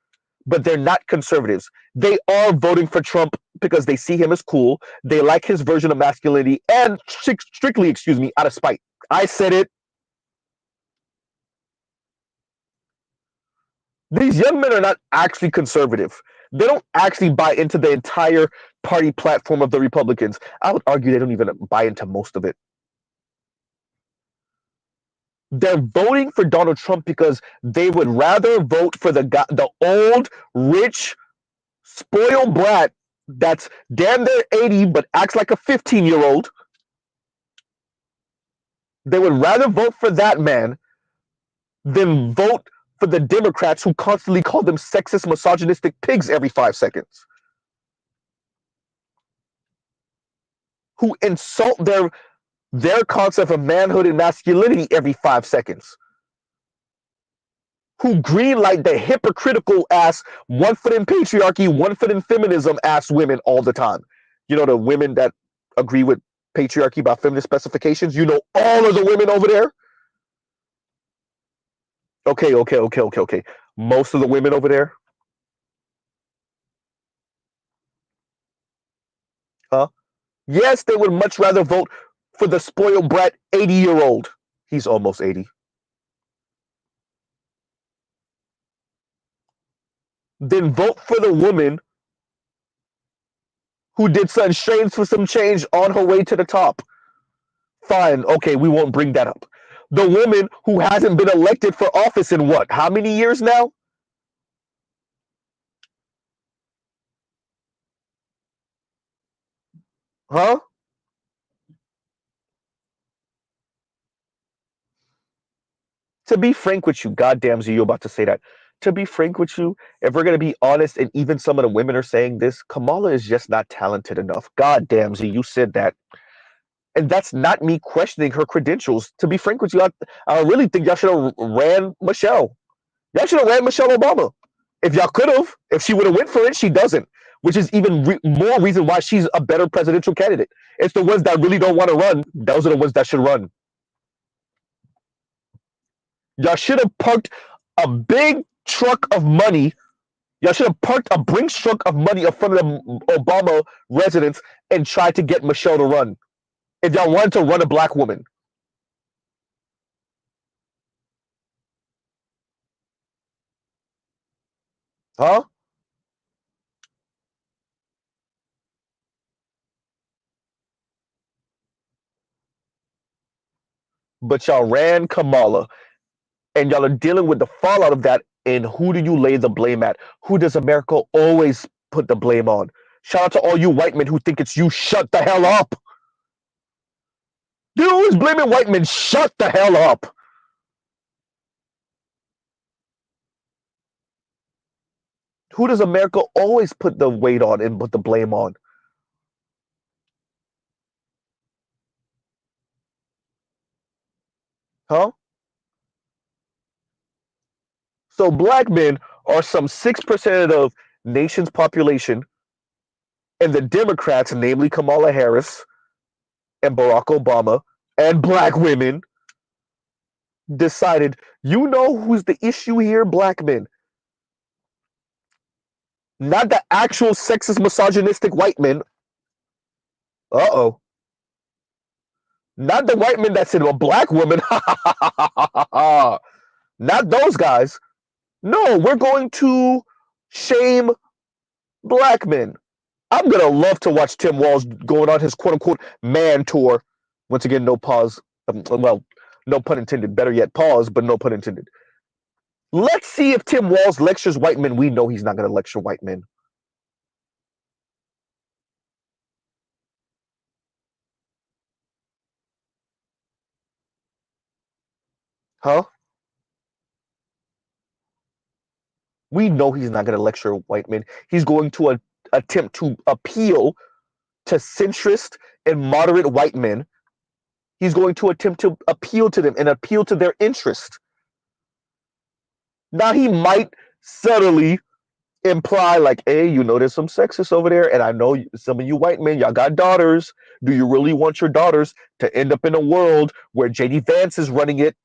but they're not conservatives. They are voting for Trump because they see him as cool. They like his version of masculinity, and strictly, excuse me, out of spite. I said it. These young men are not actually conservative. They don't actually buy into the entire party platform of the Republicans. I would argue they don't even buy into most of it. They're voting for Donald Trump because they would rather vote for the old, rich, spoiled brat that's damn near 80 but acts like a 15-year-old. They would rather vote for that man than vote for the Democrats who constantly call them sexist, misogynistic pigs every 5 seconds, who insult their concept of manhood and masculinity every 5 seconds, who greenlight the hypocritical ass 1 foot in patriarchy, 1 foot in feminism ass women all the time. You know, the women that agree with patriarchy by feminist specifications. You know, all of the women over there. Okay. Most of the women over there. Huh? Yes, they would much rather vote for the spoiled brat 80-year-old. He's almost 80. Then vote for the woman who did some strains for some change on her way to the top. Fine, okay, we won't bring that up. The woman who hasn't been elected for office in what? How many years now? Huh? To be frank with you, goddamn, Z, you're about to say that. To be frank with you, if we're gonna be honest, and even some of the women are saying this, Kamala is just not talented enough. God damn, Z, you said that. And that's not me questioning her credentials. To be frank with you, I really think y'all should have ran Michelle. Y'all should have ran Michelle Obama. If y'all could have, if she would have went for it, she doesn't. Which is even more reason why she's a better presidential candidate. It's the ones that really don't want to run. Those are the ones that should run. Y'all should have parked a big truck of money. Y'all should have parked a Brinks truck of money in front of the Obama residence and tried to get Michelle to run. If y'all wanted to run a black woman. Huh? But y'all ran Kamala. And y'all are dealing with the fallout of that. And who do you lay the blame at? Who does America always put the blame on? Shout out to all you white men who think it's you. Shut the hell up. You're always blaming white men. Shut the hell up. Who does America always put the weight on and put the blame on? Huh? So black men are some 6% of the nation's population, and the Democrats, namely Kamala Harris and Barack Obama, and black women, decided, you know who's the issue here? Black men. Not the actual sexist, misogynistic white men. Uh-oh. Not the white men that said, well, black woman. Not those guys. No, we're going to shame black men. I'm gonna love to watch Tim Walz going on his quote unquote man tour. Once again, no pause. Well, no pun intended. Better yet, pause, but no pun intended. Let's see if Tim Walz lectures white men. We know he's not gonna lecture white men. Huh? We know he's not gonna lecture white men. He's going to attempt to appeal to centrist and moderate white men. He's going to attempt to appeal to them and appeal to their interest. Now he might subtly imply like, hey, you know, there's some sexists over there, and I know some of you white men, y'all got daughters. Do you really want your daughters to end up in a world where JD Vance is running it?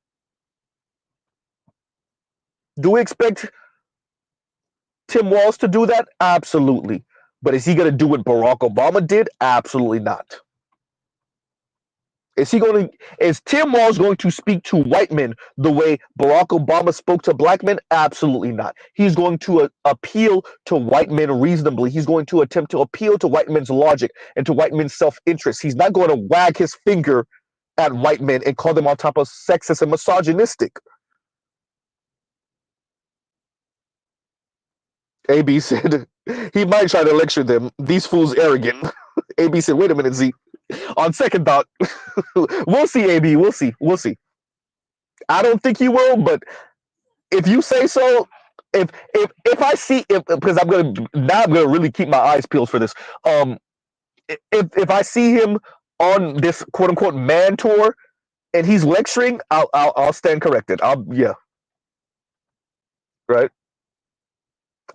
Do we expect Tim Walz to do that? Absolutely. But is he going to do what Barack Obama did? Absolutely not. Is Tim Walz going to speak to white men the way Barack Obama spoke to black men? Absolutely not. He's going to appeal to white men reasonably. He's going to attempt to appeal to white men's logic and to white men's self-interest. He's not going to wag his finger at white men and call them on top of sexist and misogynistic. AB said he might try to lecture them. These fools arrogant. AB said, wait a minute, Z. On second thought, we'll see, AB. We'll see. We'll see. I don't think he will, but if you say so, if I see if because I'm gonna really keep my eyes peeled for this. If I see him on this quote unquote man tour and he's lecturing, I'll stand corrected. Yeah, right.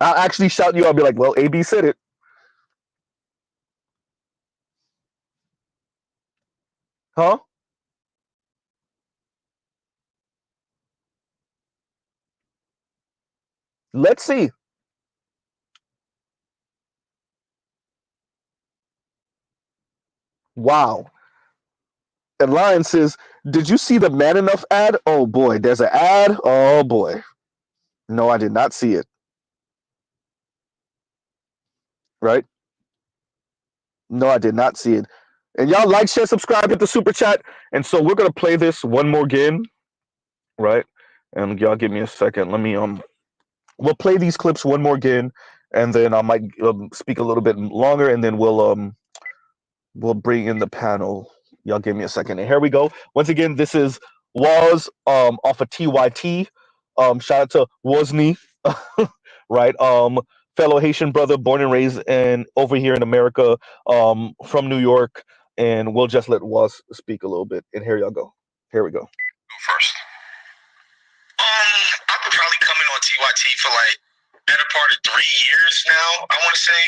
I'll actually shout you. I'll be like, well, AB said it. Huh? Let's see. Wow. And Lion says, did you see the Man Enough ad? Oh boy, there's an ad. Oh boy. No, I did not see it. Right? No, I did not see it. And y'all like, share, subscribe, hit the super chat. And so we're gonna play this one more game, right? And y'all give me a second. Let me we'll play these clips one more again, and then I might speak a little bit longer, and then we'll bring in the panel. Y'all give me a second. And here we go. Once again, this is was off of TYT. Shout out to Wozni. right? Fellow Haitian brother, born and raised in over here in America, from New York, and we'll just let Was speak a little bit. And here y'all go. Here we go. Go first. I've been probably coming on TYT for like better part of 3 years now. I want to say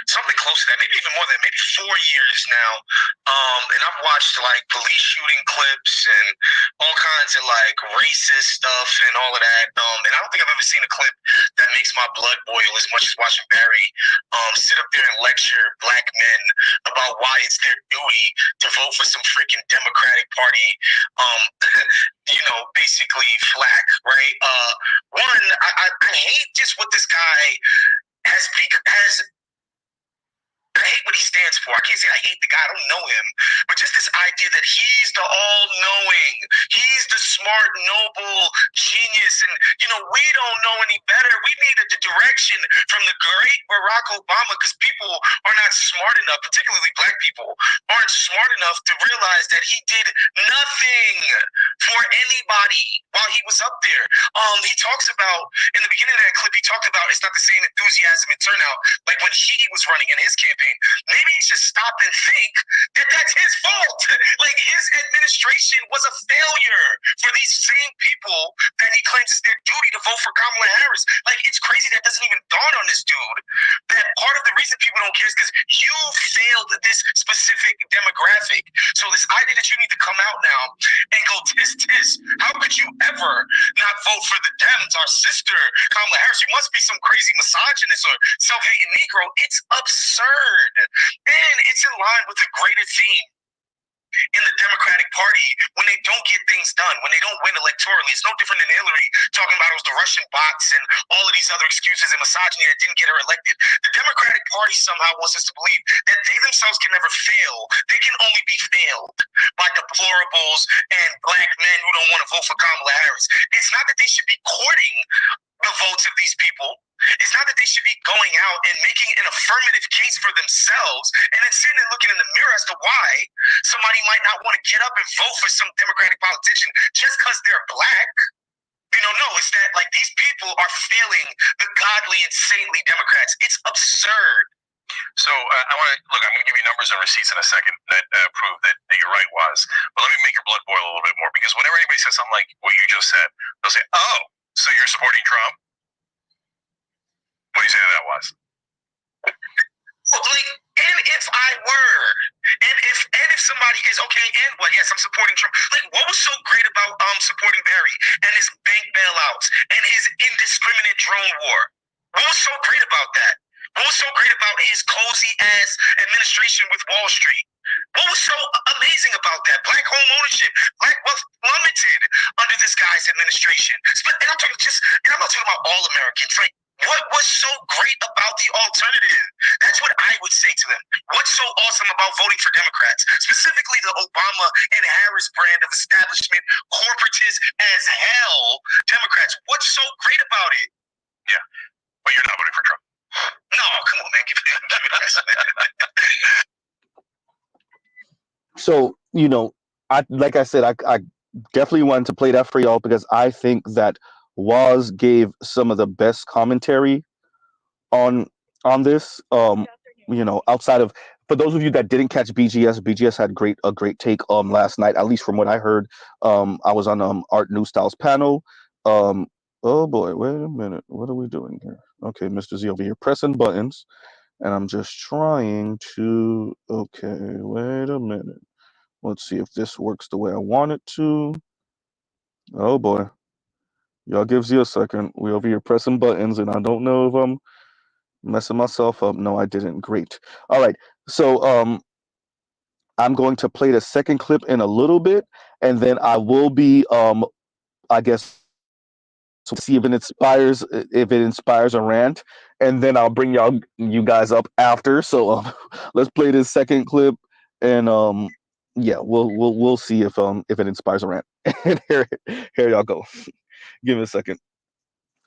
something close to that, maybe even more than that, maybe 4 years now. And I've watched like police shooting clips and all kinds of like racist stuff and all of that. And I don't think I've ever seen a clip that makes my blood boil as much as watching Barry sit up there and lecture black men about why it's their duty to vote for some freaking Democratic Party basically flack, right? One, I hate just what this guy has. I hate what he stands for. I can't say I hate the guy. I don't know him. But just this idea that he's the all-knowing, he's the smart, noble genius, and, we don't know any better. We needed the direction from the great Barack Obama because people are not smart enough, particularly black people, aren't smart enough to realize that he did nothing for anybody while he was up there. He talks about, in the beginning of that clip, he talked about it's not the same enthusiasm and turnout like when he was running in his campaign. Maybe he should stop and think that that's his fault. Like his administration was a failure for these same people that he claims it's their duty to vote for Kamala Harris. Like it's crazy that doesn't even dawn on this dude. That part of the reason people don't care is because you failed this specific demographic. So this idea that you need to come out now and go tis. How could you ever not vote for the Dems, our sister Kamala Harris? You must be some crazy misogynist or self-hating Negro. It's absurd. And it's in line with the greater theme in the Democratic Party when they don't get things done, when they don't win electorally. It's no different than Hillary talking about it was the Russian bots and all of these other excuses and misogyny that didn't get her elected. The Democratic Party somehow wants us to believe that they themselves can never fail. They can only be failed by deplorables and black men who don't want to vote for Kamala Harris. It's not that they should be courting the votes of these people. It's not that they should be going out and making an affirmative case for themselves and then sitting and looking in the mirror as to why somebody might not want to get up and vote for some Democratic politician just because they're black. No, it's that like these people are failing the godly and saintly Democrats. It's absurd. So I want to look. I'm going to give you numbers and receipts in a second that prove that you're right, Was. But let me make your blood boil a little bit more because whenever anybody says something like what you just said, they'll say, "Oh, so you're supporting Trump?" What do you say to that, Was? Like, and if I were, and if somebody is okay, and what? Yes, I'm supporting Trump. Like, what was so great about supporting Barry and his bank bailouts and his indiscriminate drone war? What was so great about that? What was so great about his cozy ass administration with Wall Street? What was so amazing about that? Black home ownership, black wealth plummeted under this guy's administration. And I'm not talking about all Americans. Like, what was so great about the alternative? That's what I would say to them. What's so awesome about voting for Democrats? Specifically the Obama and Harris brand of establishment, corporatist as hell Democrats. What's so great about it? Yeah, but you're not voting for Trump. No, come on, man. Give it that. So, like I said, I definitely wanted to play that for y'all because I think that Was gave some of the best commentary on this. Outside of, for those of you that didn't catch BGS had a great take last night, at least from what I heard. I was on Art New Styles panel. Oh boy, wait a minute, what are we doing here? Okay, Mr. Z over here pressing buttons, and I'm just trying to. Okay, wait a minute. Let's see if this works the way I want it to. Oh boy. Y'all gives you a second. We over here pressing buttons, and I don't know if I'm messing myself up. No, I didn't. Great. All right. So I'm going to play the second clip in a little bit, and then I will be I guess see if it inspires a rant, and then I'll bring you guys up after. So let's play this second clip, and yeah, we'll see if it inspires a rant. And here y'all go. Give me a second.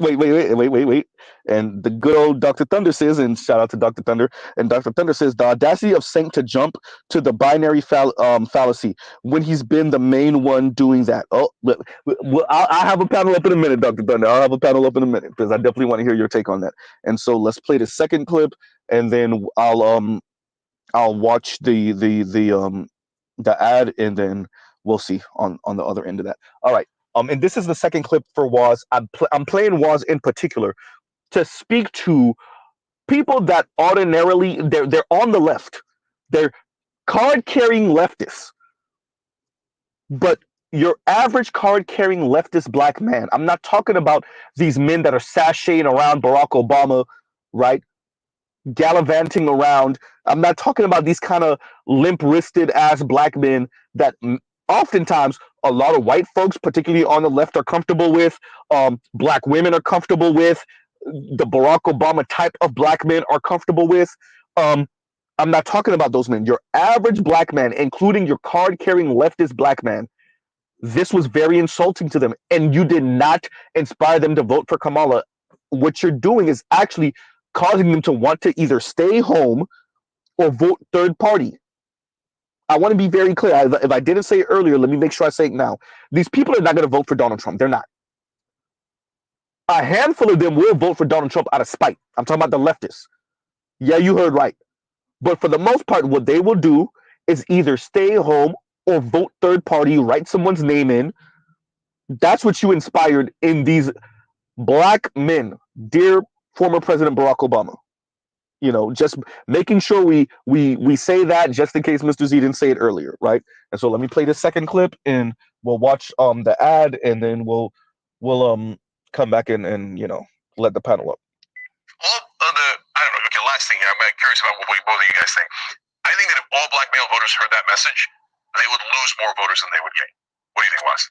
wait. And the good old Dr. Thunder says, and shout out to Dr. Thunder, and Dr. Thunder says, the audacity of Saint to jump to the binary fallacy when he's been the main one doing that. Oh, well, I'll have a panel up in a minute, Dr. Thunder. I'll have a panel up in a minute because I definitely want to hear your take on that. And so let's play the second clip, and then I'll watch the ad, and then we'll see on the other end of that. All right. And this is the second clip for Waz. I'm playing Waz in particular to speak to people that ordinarily they're on the left. They're card carrying leftists, but your average card carrying leftist black man. I'm not talking about these men that are sashaying around Barack Obama, right? Gallivanting around. I'm not talking about these kind of limp wristed ass black men that oftentimes a lot of white folks, particularly on the left, are comfortable with. Black women are comfortable with. The Barack Obama type of black men are comfortable with. Um, I'm not talking about those men. Your average black man, including your card carrying leftist black man, this was very insulting to them. And you did not inspire them to vote for Kamala. What you're doing is actually causing them to want to either stay home or vote third party. I want to be very clear. If I didn't say it earlier, let me make sure I say it now. These people are not going to vote for Donald Trump. They're not. A handful of them will vote for Donald Trump out of spite. I'm talking about the leftists. Yeah, you heard right. But for the most part, what they will do is either stay home or vote third party, write someone's name in. That's what you inspired in these black men, dear former President Barack Obama. Just making sure we say that just in case Mr. Z didn't say it earlier, right? And so let me play the second clip, and we'll watch the ad, and then we'll come back and let the panel up. All of the, I don't know. Okay, last thing here. I'm curious about what both of you guys think. I think that if all black male voters heard that message, they would lose more voters than they would gain. What do you think, Wes?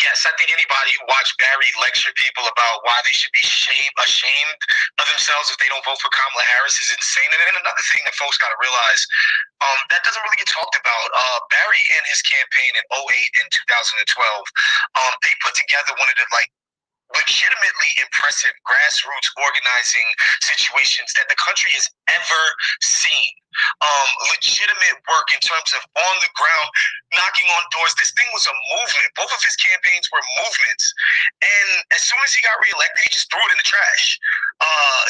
Yes, I think anybody who watched Barry lecture people about why they should be ashamed of themselves if they don't vote for Kamala Harris is insane. And then another thing that folks got to realize, that doesn't really get talked about. Barry and his campaign in 2008 and 2012, they put together one of the legitimately impressive grassroots organizing situations that the country has ever seen. Legitimate work in terms of on the ground, knocking on doors. This thing was a movement. Both of his campaigns were movements. And as soon as he got reelected, he just threw it in the trash.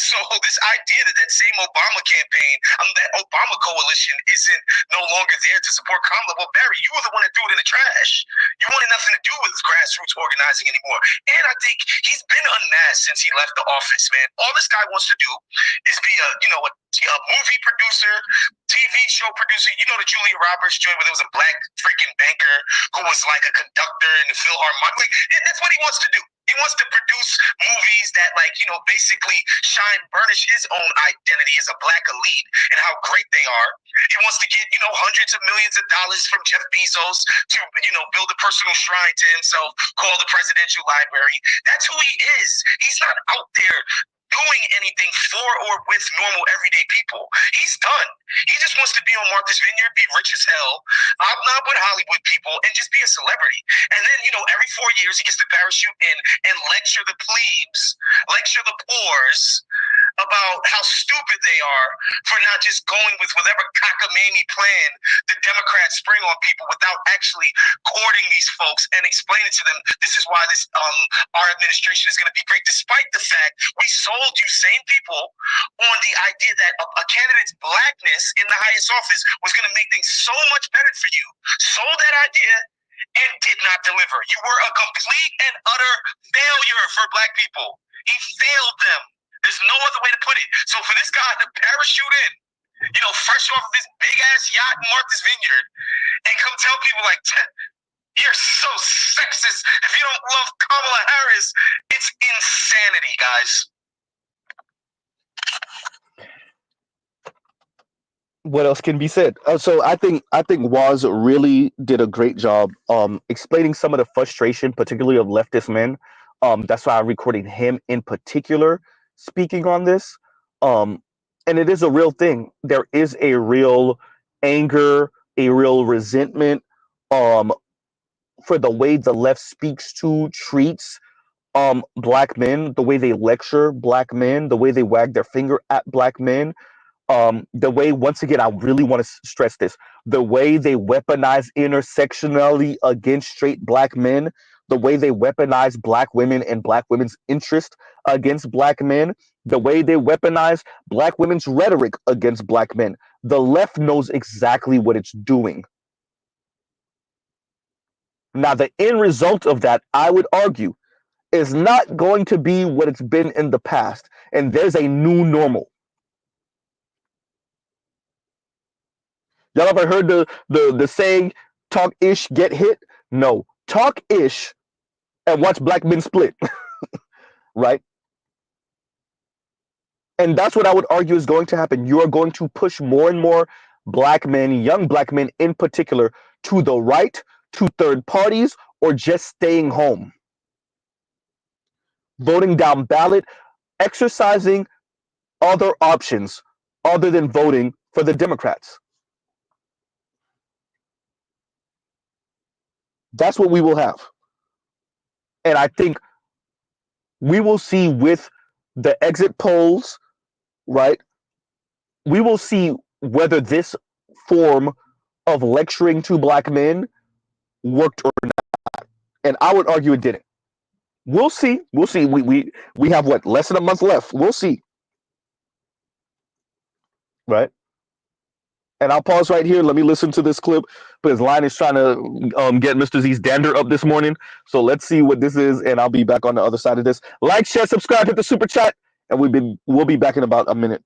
So this idea that same Obama campaign, that Obama coalition isn't no longer there to support Kamala. Well, Barry, you were the one that threw it in the trash. You wanted nothing to do with grassroots organizing anymore. And I think he's been unmasked since he left the office, man. All this guy wants to do is be a movie producer, TV show producer. You know the Julia Roberts joint where there was a black freaking banker who was like a conductor in the Philharmonic. That's what he wants to do. He wants to produce movies that basically burnish his own identity as a black elite and how great they are. He wants to get, hundreds of millions of dollars from Jeff Bezos to, build a personal shrine to himself called the Presidential Library. That's who he is. He's not out there doing anything for or with normal everyday people. He's done. He just wants to be on Martha's Vineyard, be rich as hell, hobnob with Hollywood people, and just be a celebrity. And then, every 4 years he gets to parachute in and lecture the plebes, lecture the poors about how stupid they are for not just going with whatever cockamamie plan the Democrats spring on people without actually courting these folks and explaining to them this is why our administration is going to be great, despite the fact we sold you same people on the idea that a candidate's blackness in the highest office was going to make things so much better for you. Sold that idea and did not deliver. You were a complete and utter failure for black people. He failed them. There's no other way to put it. So for this guy to parachute in, fresh off of this big ass yacht in Martha's Vineyard, and come tell people like, you're so sexist if you don't love Kamala Harris, it's insanity, guys. What else can be said? So I think Waz really did a great job explaining some of the frustration, particularly of leftist men. That's why I recorded him in particular speaking on this. And it is a real thing. There is a real anger, a real resentment for the way the left speaks to, treats black men, the way they lecture black men, the way they wag their finger at black men, the way, once again, I really want to stress this, the way they weaponize intersectionality against straight black men, the way they weaponize black women and black women's interest against black men, the way they weaponize black women's rhetoric against black men. The left knows exactly what it's doing. Now, the end result of that, I would argue, is not going to be what it's been in the past. And there's a new normal. Y'all ever heard the saying, talk ish, get hit? No. Talk ish and watch black men split, right? And that's what I would argue is going to happen. You are going to push more and more black men, young black men in particular, to the right, to third parties, or just staying home. Voting down ballot, exercising other options other than voting for the Democrats. That's what we will have. And I think we will see with the exit polls, right? We will see whether this form of lecturing to black men worked or not. And I would argue it didn't. We'll see. We'll see. We have what, less than a month left. We'll see. Right? And I'll pause right here. Let me listen to this clip because Line is trying to get Mr. Z's dander up this morning. So let's see what this is, and I'll be back on the other side of this. Like, share, subscribe, hit the super chat, and we'll be back in about a minute.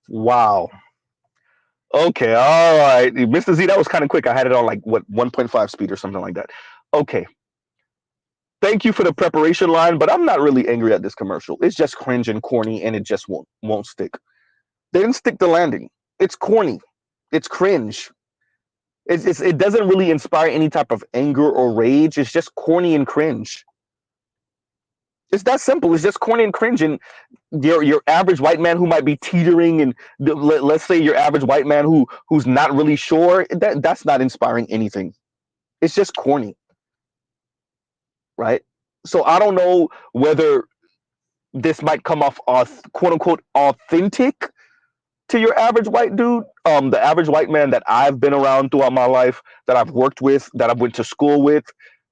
Wow. Okay, all right. Mr. Z, that was kind of quick. I had it on like what 1.5 speed or something like that. Okay. Thank you for the preparation, Line, but I'm not really angry at this commercial. It's just cringe and corny, and it just won't stick. They didn't stick the landing. It's corny. It's cringe. It doesn't really inspire any type of anger or rage. It's just corny and cringe. It's that simple. It's just corny and cringe. And your average white man who might be teetering, and let's say your average white man who's not really sure, that's not inspiring anything. It's just corny, right? So I don't know whether this might come off quote unquote authentic to your average white dude. The average white man that I've been around throughout my life, that I've worked with, that I went to school with,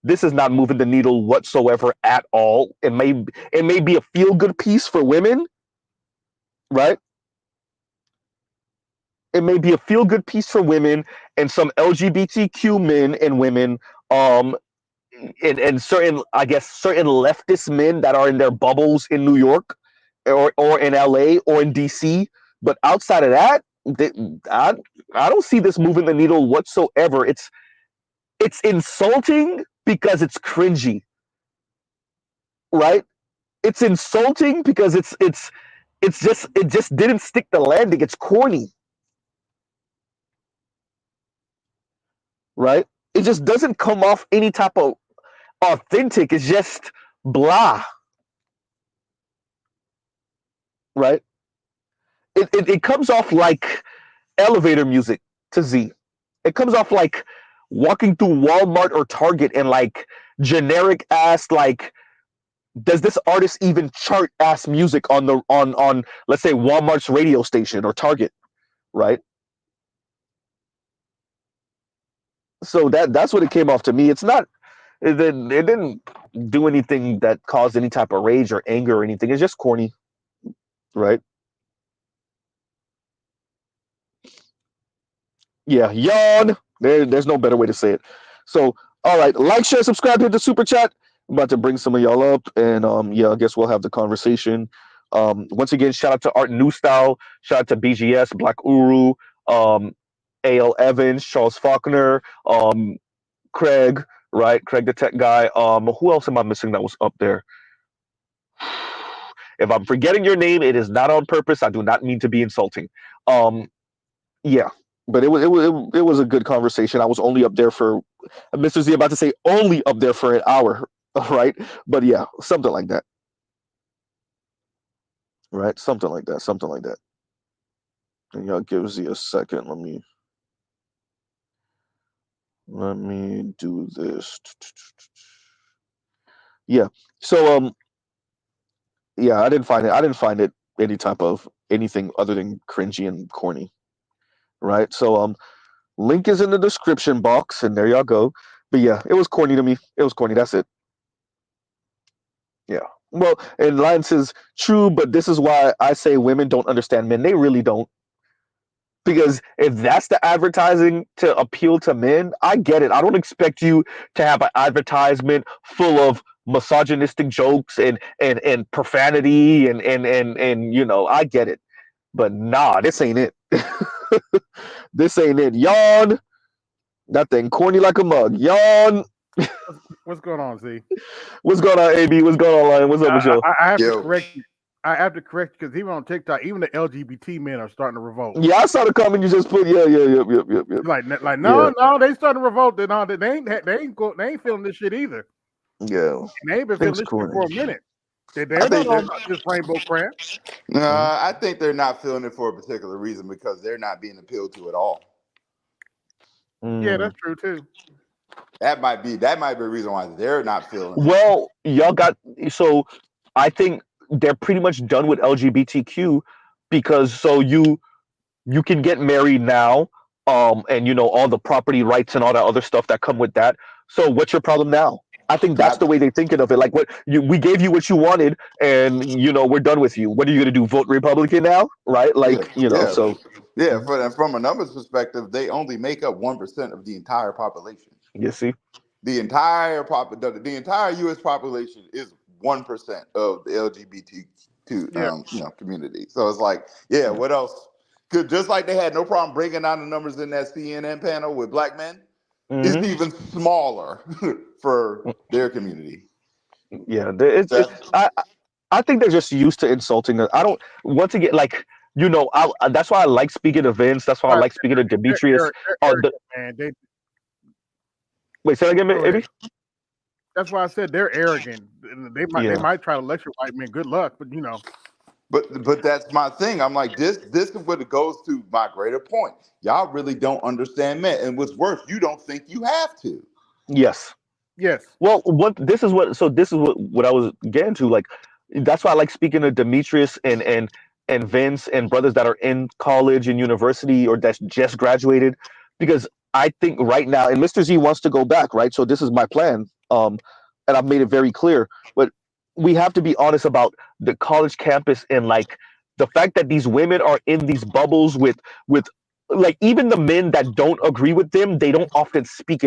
this is not moving the needle whatsoever at all. It may be a feel good piece for women, right? It may be a feel good piece for women and some LGBTQ men and women, and certain, I guess, certain leftist men that are in their bubbles in New York or in LA or in DC. But outside of that, I, I don't see this moving the needle whatsoever. It's insulting because it's cringy, right? It's insulting because it just didn't stick the landing. It's corny, right? It just doesn't come off any type of authentic. It's just blah, right? It comes off like elevator music to Z. It comes off like walking through Walmart or Target and like generic ass, like, does this artist even chart ass music on let's say Walmart's radio station or Target, right? So that's what it came off to me. It's not. It didn't do anything that caused any type of rage or anger or anything. It's just corny, right? Yeah, yawn. There's no better way to say it. So, all right, like, share, subscribe, hit the super chat. I'm about to bring some of y'all up, and yeah, I guess we'll have the conversation. Once again, shout out to Art New Style, shout out to BGS, Black Uru, um, AL Evans, Charles Faulkner, Craig, right? Craig the tech guy. Who else am I missing that was up there? If I'm forgetting your name, it is not on purpose. I do not mean to be insulting. Um, yeah, but it was a good conversation. I was only up there for Mr. Z about to say only up there for an hour, right? But yeah, something like that, right? Something like that, something like that. And y'all give Z a second. Let me do this. Yeah. So yeah, I didn't find it any type of anything other than cringy and corny, right? So link is in the description box, and there y'all go. But yeah, it was corny to me. It was corny. That's it. Yeah. Well, and Lion says, true, but this is why I say women don't understand men. They really don't. Because if that's the advertising to appeal to men, I get it. I don't expect you to have an advertisement full of misogynistic jokes and profanity and I get it. But nah, this ain't it. This ain't it. Yawn. That thing corny like a mug. Yawn. What's going on, Z? What's going on, AB? What's going on, Lion? What's up with you? I have to Yo, correct you. I have to correct you because even on TikTok, even the LGBT men are starting to revolt. Yeah, I saw the comment you just put. Yeah, yep. Like Yeah, no, they starting to revolt. They ain't feeling this shit either. yeah. And they ain't been feeling Things this shit corny. for a minute. I They're not think all they're. about this rainbow crap. Mhm. I think they're not feeling it for a particular reason because they're not being appealed to at all. Yeah, Mm. that's true too. That might be a reason why they're not feeling it. Well, y'all got so. I think they're pretty much done with LGBTQ because you can get married now, and all the property rights and all that other stuff that come with that. So what's your problem now? I think that's I, the way they're thinking of it. Like, we gave you what you wanted, and we're done with you. What are you gonna do? Vote Republican now, right? yeah, Like, yeah, so yeah. From a numbers perspective, they only make up 1% of the entire population. you see. The entire U.S. population is 1% of the LGBTQ Yeah, community. So it's like, yeah, what else? Could just like they had no problem breaking down the numbers in that CNN panel with black men, it's Hmm. even smaller for their community. Yeah, That's I think they're just used to insulting us. I don't want to get like that's why I like speaking to Vince. That's why I right. like speaking to Demetrius. They're The arrogant, man. They wait, say that again, go ahead. maybe. That's why I said they're arrogant. They Yeah. might try to lecture white men. Good luck, but but that's my thing. I'm like, this is what it goes to my greater point. Y'all really don't understand men. And what's worse, you don't think you have to. Yes. yes, Well, this is what I was getting to. Like, that's why I like speaking to Demetrius and Vince and brothers that are in college and university or that's just graduated, because I think right now, and Mr. Z wants to go back, right? So this is my plan, and I've made it very clear. But we have to be honest about the college campus and like the fact that these women are in these bubbles with like even the men that don't agree with them, they don't often speak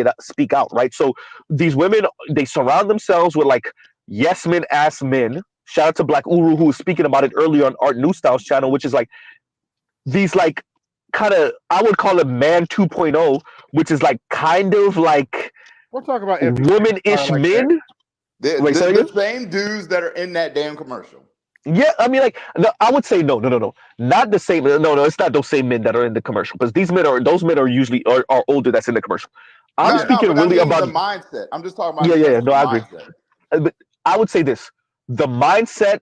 out, right? So these women, they surround themselves with like yes men ass men. Shout out to Black Uru who was speaking about it earlier on Art New Styles channel, which is like these like kind of, I would call it man 2.0, which is like kind of like we'll talk about FBK woman-ish like that. men. The, Wait, the, say again? the same dudes that are in that damn commercial. Yeah, I mean, like, no, I would say no, not the same. No, it's not those same men that are in the commercial, because those men are usually are older. That's in the commercial. I'm No, Yeah, no, speaking but I really mean the about. mindset. I'm just talking about Yeah, in yeah, terms yeah. of No, the I agree. mindset. But I would say this: the mindset,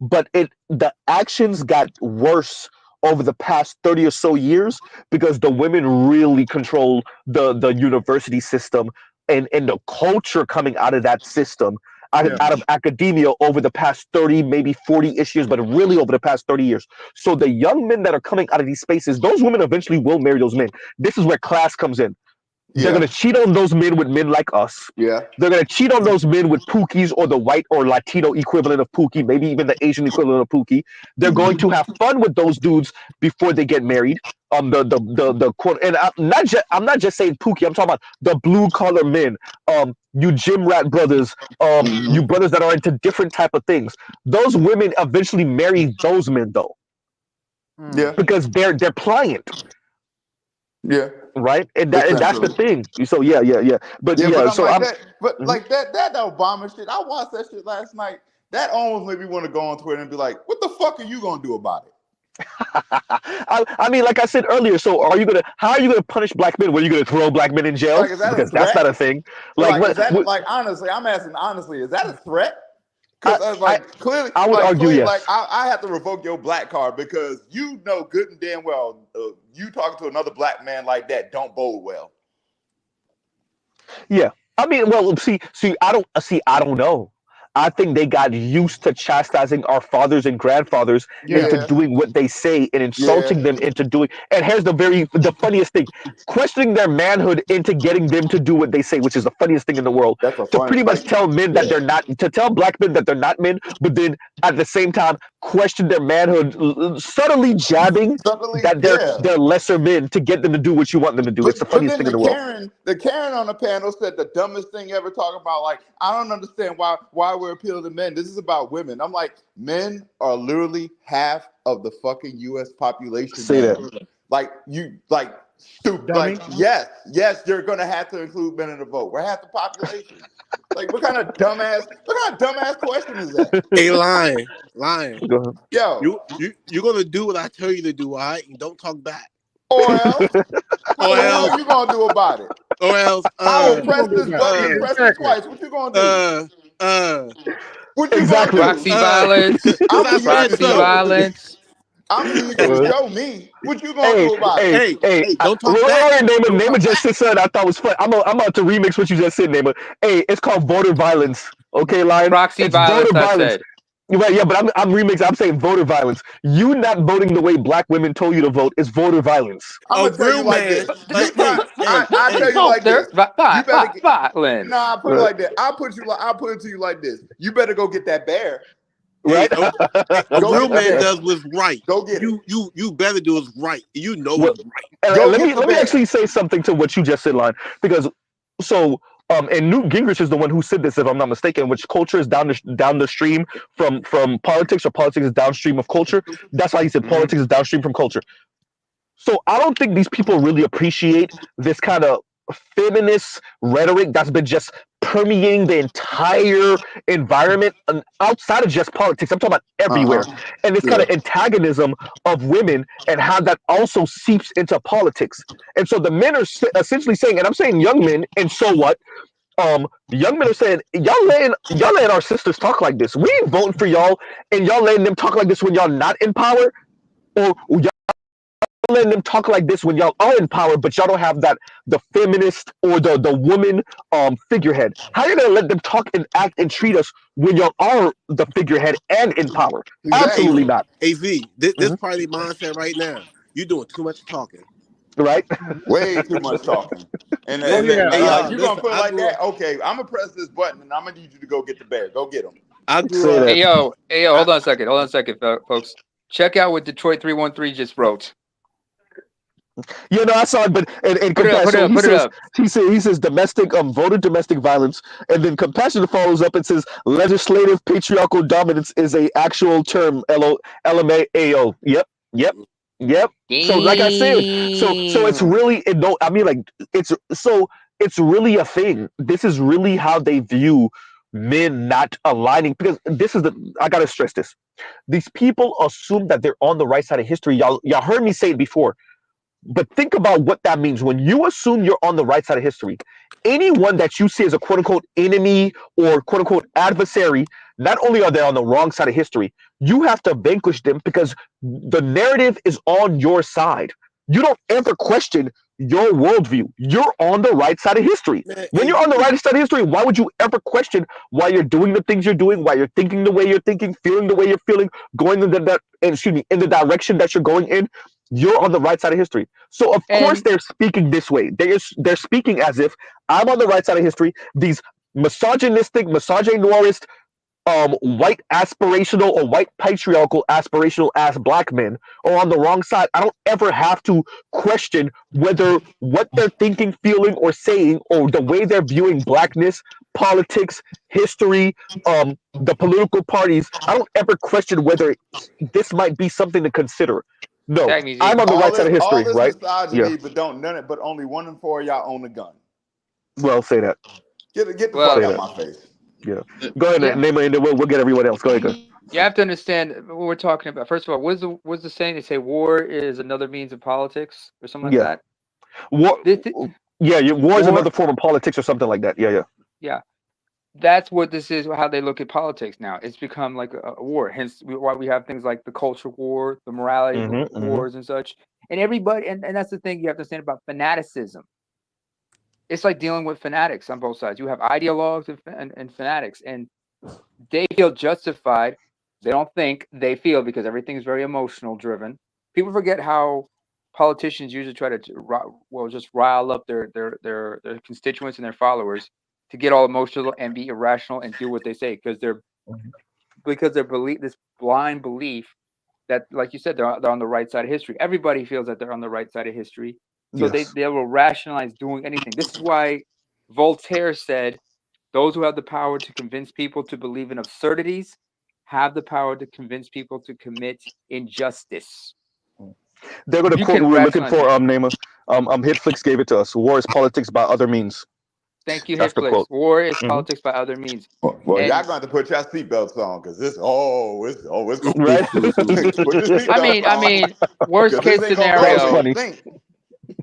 but the actions got worse over the past 30 or so years because the women really control the university system and the culture coming out of that system, yeah, out of academia over the past 30, maybe 40-ish years, but really over the past 30 years. So the young men that are coming out of these spaces, those women eventually will marry those men. This is where class comes in. They're Yeah. gonna cheat on those men with men like us. Yeah. They're gonna cheat on those men with Pookies or the white or Latino equivalent of Pookie, maybe even the Asian equivalent of Pookie. They're going to have fun with those dudes before they get married. The quote, and I'm not just saying Pookie. I'm talking about the blue collar men. You gym rat brothers. You brothers that are into different type of things. Those women eventually marry those men though, Yeah. because they're pliant. Yeah. Right, and that's the Essentially. thing. So yeah. But Yeah, but yeah, I'm so like I'm that. But like that Obama shit. I watched that shit last night. That almost made me want to go on Twitter and be like, "What the fuck are you gonna do about it?" I mean, like I said earlier. So how are you gonna punish black men? Were you gonna throw black men in jail? Like, is that a Because that's threat? not a thing. Like Like, is what? that like honestly? I'm asking honestly. Is that a threat? Because I clearly, I would argue like yes. I have to revoke your black card because you know good and damn well you talking to another black man like that don't bode well. Yeah. I mean, well, I don't know. I think they got used to chastising our fathers and grandfathers into Yeah, doing what they say and yeah, insulting them into doing. And here's the funniest thing: questioning their manhood into getting them to do what they say, which is the funniest thing in the world. that's a To fun pretty much like tell men that they're not, to tell black men that they're not men, but then at the same time question their manhood, subtly jabbing suddenly, that yeah. they're lesser men to get them to do what you want them to do. It's the But funniest then thing in the world. The Karen on the panel said the dumbest thing ever talking about like I don't understand why we're appealing to men. This is about women. I'm like, men are literally half of the fucking US population, Say that. man. Like you like stupid Dummy. like yes, you're gonna have to include men in the vote. We're half the population. Like what kind of dumbass question is that? Hey, lying. Go ahead. Yo, You're gonna do what I tell you to do, all right? And don't talk back. or else, what Or the hell else, are you gonna do about it? or else, I will What you press gonna do this about button it? and Yeah, press it exactly. twice. What you gonna do? uh, What you gonna Exactly. do? Proxy violence. I'm cause I gonna need you said to Proxy so. show me. violence. I'm gonna need you to show me what you gonna Hey, do about it. hey, hey, Hey, don't talk back. wait, Don't Nema talk just back. said something I thought was fun. I'm about to remix what you just said, Nema. Hey, it's called voter violence. Okay, Lion? Proxy It's voter violence, I violence. said. Right, yeah, but I'm remixing. I'm saying voter violence. You not voting the way black women told you to vote is voter violence. I'm A gonna tell you real like man. this. But You try. I tell you no, like there this. You better get. violence. Nah, I put it Right. like that. I'll put it to you like this. You better go get that bear. Hey, Right? a Go real get the man bear. does what's right. Go get it. You better do what's right. You know Well, it's right. and Go let get the me bear. actually say something to what you just said, Lion, because so and Newt Gingrich is the one who said this, if I'm not mistaken, which culture is down the stream from politics, or politics is downstream of culture. That's why he said Mhm. politics is downstream from culture. So I don't think these people really appreciate this kind of feminist rhetoric that's been just permeating the entire environment and outside of just politics. I'm talking about everywhere. Uh-huh. And this kind Yeah. of antagonism of women and how that also seeps into politics. And so the men are essentially saying, and I'm saying young men, and so what? The young men are saying, y'all letting our sisters talk like this. We ain't voting for y'all, and y'all letting them talk like this when y'all not in power, or y'all letting them talk like this when y'all are in power, but y'all don't have the feminist or the woman figurehead. How you gonna let them talk and act and treat us when y'all are the figurehead and in power? Hey, Absolutely Exactly. not. AV, this Mhm. part of their mindset right now. You're doing too much talking. Right? Way too much talking. And Oh Listen, yeah. hey like y'all, you gonna listen. put it I like grew up. that? Okay, I'm gonna press this button and I'm gonna need you to go get the bear. Go get him. I grew Say up. that. Hey yo, hold on a second, folks. Check out what Detroit 313 just wrote. You know, I saw it, but in Put it up, comparison, put it so up, put it up. he says domestic voter domestic violence, and then compassion follows up and says legislative patriarchal dominance is a actual term. LMAO. Yep. So like I said, so it's Damn. really it don't I mean like it's really a thing. This is really how they view men not aligning, because this is I gotta stress this. These people assume that they're on the right side of history. Y'all heard me say it before. But think about what that means. When you assume you're on the right side of history, anyone that you see as a quote unquote enemy or quote unquote adversary, not only are they on the wrong side of history, you have to vanquish them because the narrative is on your side. You don't ever question your worldview. You're on the right side of history. Man, When you're on the right side of history, why would you ever question why you're doing the things you're doing, why you're thinking the way you're thinking, feeling the way you're feeling, going in in the direction that you're going in? You're on the right side of history. So of course they're speaking this way. They're speaking as if I'm on the right side of history. These misogynistic, misogynoirist, white aspirational or white patriarchal aspirational ass black men are on the wrong side. I don't ever have to question whether what they're thinking, feeling, or saying, or the way they're viewing blackness, politics, history, the political parties. I don't ever question whether this might be something to consider. No, Tag me, Z. I'm on the right side of All history, this right? Yeah. misogyny, but don't none it. But only 1 in 4 of y'all own a gun. Well, say that. Get the Well, fuck Say out that. my face. Yeah. Go ahead Yeah. and name it, and we'll get everyone else. Go ahead, guys. You have to understand what we're talking about. First of all, what's the saying? They say war is another means of politics or something like Yeah. that. War. This, Yeah. War is war, another form of politics or something like that. Yeah. Yeah. yeah. That's what this is. How they look at politics now. It's become like a war. Hence, why we have things like the culture war, the morality wars, and such. And everybody, and that's the thing you have to understand about fanaticism. It's like dealing with fanatics on both sides. You have ideologues and fanatics, and they feel justified. They don't think, they feel, because everything is very emotional driven. People forget how politicians usually try to just rile up their constituents and their followers to get all emotional and be irrational and do what they say because they're believe this blind belief that, like you said, they're on the right side of history. Everybody feels that they're on the right side of history, so Yes. they will rationalize doing anything. This is why Voltaire said, "Those who have the power to convince people to believe in absurdities have the power to convince people to commit injustice." They're going to You quote can we were looking rationalize for. it. Namer. Hitflix gave it to us. War is politics by other means. Thank you, That's the Hitflix. quote. War is Mhm. politics by other means. Well, And y'all gonna have to put your seatbelts on because it's gonna Right. put your seatbelts I on. mean, worst 'Cause case this ain't gonna go the That's way scenario, you funny. think.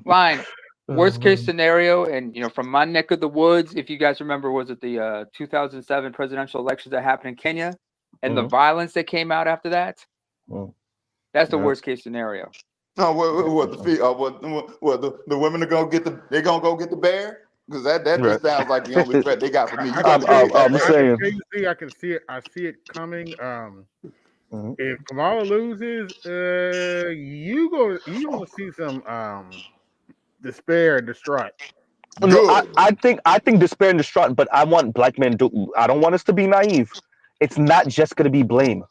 line. Worst case scenario, and from my neck of the woods, if you guys remember, was it the 2007 presidential elections that happened in Kenya, and the violence that came out after that? Mhm. That's the Yeah. worst case scenario. No, the women are gonna get they're gonna go get the bear because that Right. just sounds like the only threat they got for me. You I got can to tell go you, get that I'm bear. I can saying. tell you, see, I can see it. I see it coming. Mhm. If Kamala loses, you gonna see some despair and distraught. No, Good. I think despair and distraught, but I want black men to. I don't want us to be naive. It's not just going to be blame.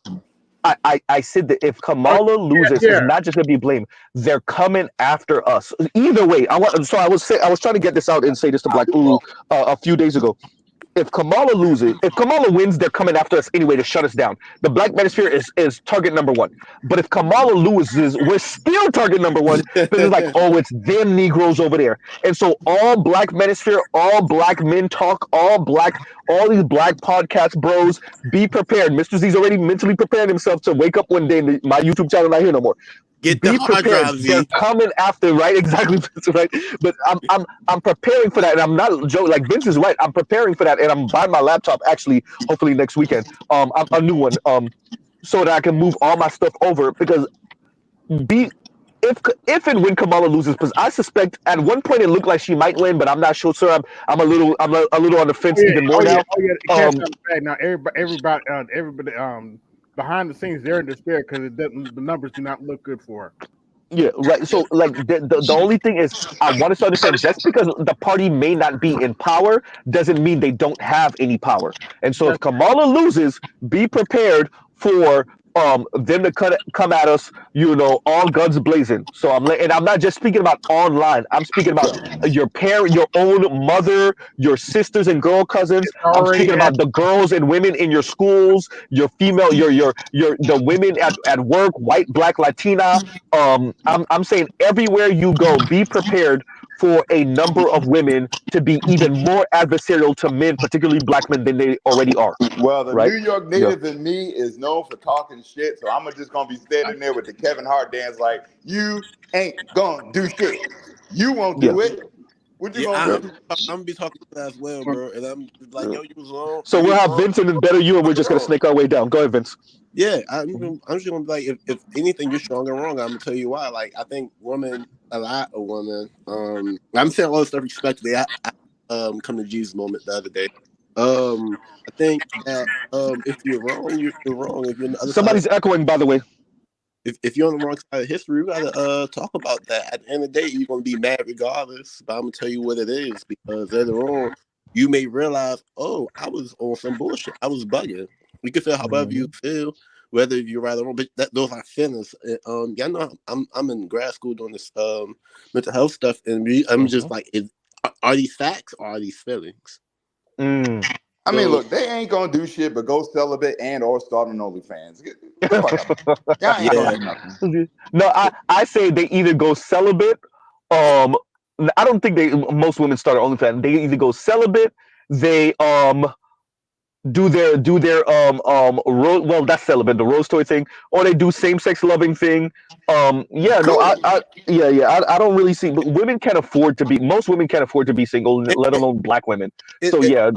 I said that if Oh, Kamala loses, yeah. it's not just going to be blame. They're coming after us. Either way, I want. So I was trying to get this out and say this to Black Ulu a few days ago. If Kamala wins, they're coming after us anyway to shut us down. The Black Manosphere is target number one. But if Kamala loses, we're still target number one because it's like, oh, it's them Negroes over there. And so all Black Manosphere, all Black men talk, all these Black podcast bros, be prepared. Mr. Z's already mentally prepared himself to wake up one day and my YouTube channel not here no more. Get the Be hard prepared. drive, They're Z. coming after, right? Exactly, right. But I'm preparing for that, and I'm not joking. Like Vince is right. I'm preparing for that, and I'm buying my laptop actually, hopefully next weekend. A new one. So that I can move all my stuff over because be if and when Kamala loses, because I suspect at one point it looked like she might win, but I'm not sure, sir. I'm a little on the fence even more now. The cat's on the bag now. Everybody, behind the scenes, they're in despair because the numbers do not look good for her. Yeah, right. So, like, the only thing is, I want us to understand just because the party may not be in power doesn't mean they don't have any power. And so, if Kamala loses, be prepared for them to come at us, all guns blazing. So and I'm not just speaking about online. I'm speaking about your parent, your own mother, your sisters and girl cousins. I'm Already speaking about the girls and women in your schools, your female, the women at work, white, black, Latina. I'm saying everywhere you go, be prepared for a number of women to be even more adversarial to men, particularly black men, than they already are. Well, the Right? New York Yeah. native in me is known for talking shit, so I'm just gonna be standing there with the Kevin Hart dance, like you ain't gonna do shit. You won't do Yeah. it. What you Yeah, gonna I'm do? gonna be talking to that as well, bro. And I'm like, yo, you was wrong. So You we'll was have wrong. Vincent and Better You, and we're just gonna snake our way down. Go ahead, Vince. Yeah, I'm just gonna be like, if anything, you're strong and wrong. I'm gonna tell you why. Like, I think a lot of women. I'm saying all this stuff respectfully. I come to Jesus moment the other day. I think that if you're wrong, you're wrong. If you're on the other Somebody's side, echoing, by the way. if you're on the wrong side of history, we gotta talk about that. At the end of the day, you're gonna be mad regardless, but I'm gonna tell you what it is, because later on you may realize, oh, I was on some bullshit. I was bugging. You can feel however you feel, whether you're right or wrong, but those are feelings. Y'all know I'm in grad school doing this mental health stuff, and I'm just like, are these facts or are these feelings? I mean, look, they ain't gonna do shit but go celibate and or start an OnlyFans. Get the fuck out. Y'all ain't gonna do nothing. No, I say they either go celibate. I don't think most women start OnlyFans. They either go celibate. They do their well, that's celibate, the rose toy thing, or they do same sex loving thing. Yeah, no, I don't really see, but women can't afford to be. Most women can't afford to be single, let alone black women. So yeah,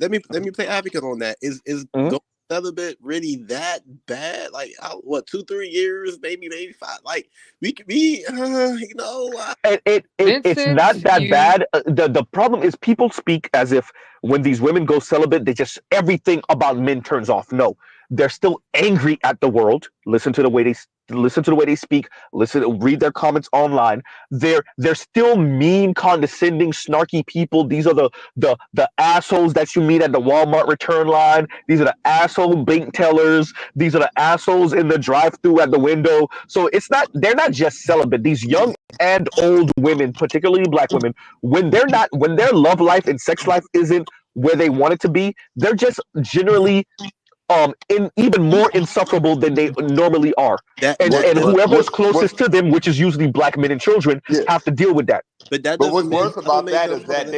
let me play advocate on that. Is going celibate really that bad? Like, what, 2-3 years, maybe 5? Like, we could be, you know. It's not that bad. The problem is people speak as if when these women go celibate, they just everything about men turns off. No, they're still angry at the world. Listen to the way they speak. Read their comments online. They're still mean, condescending, snarky people. These are the assholes that you meet at the Walmart return line. These are the asshole bank tellers. These are the assholes in the drive-through at the window. So they're not just celibate. These young and old women, particularly black women, when their love life and sex life isn't where they want it to be, they're just generally even more insufferable than they normally are. And whoever's closest to them, which is usually black men and children, have to deal with that. But what's worse about that is that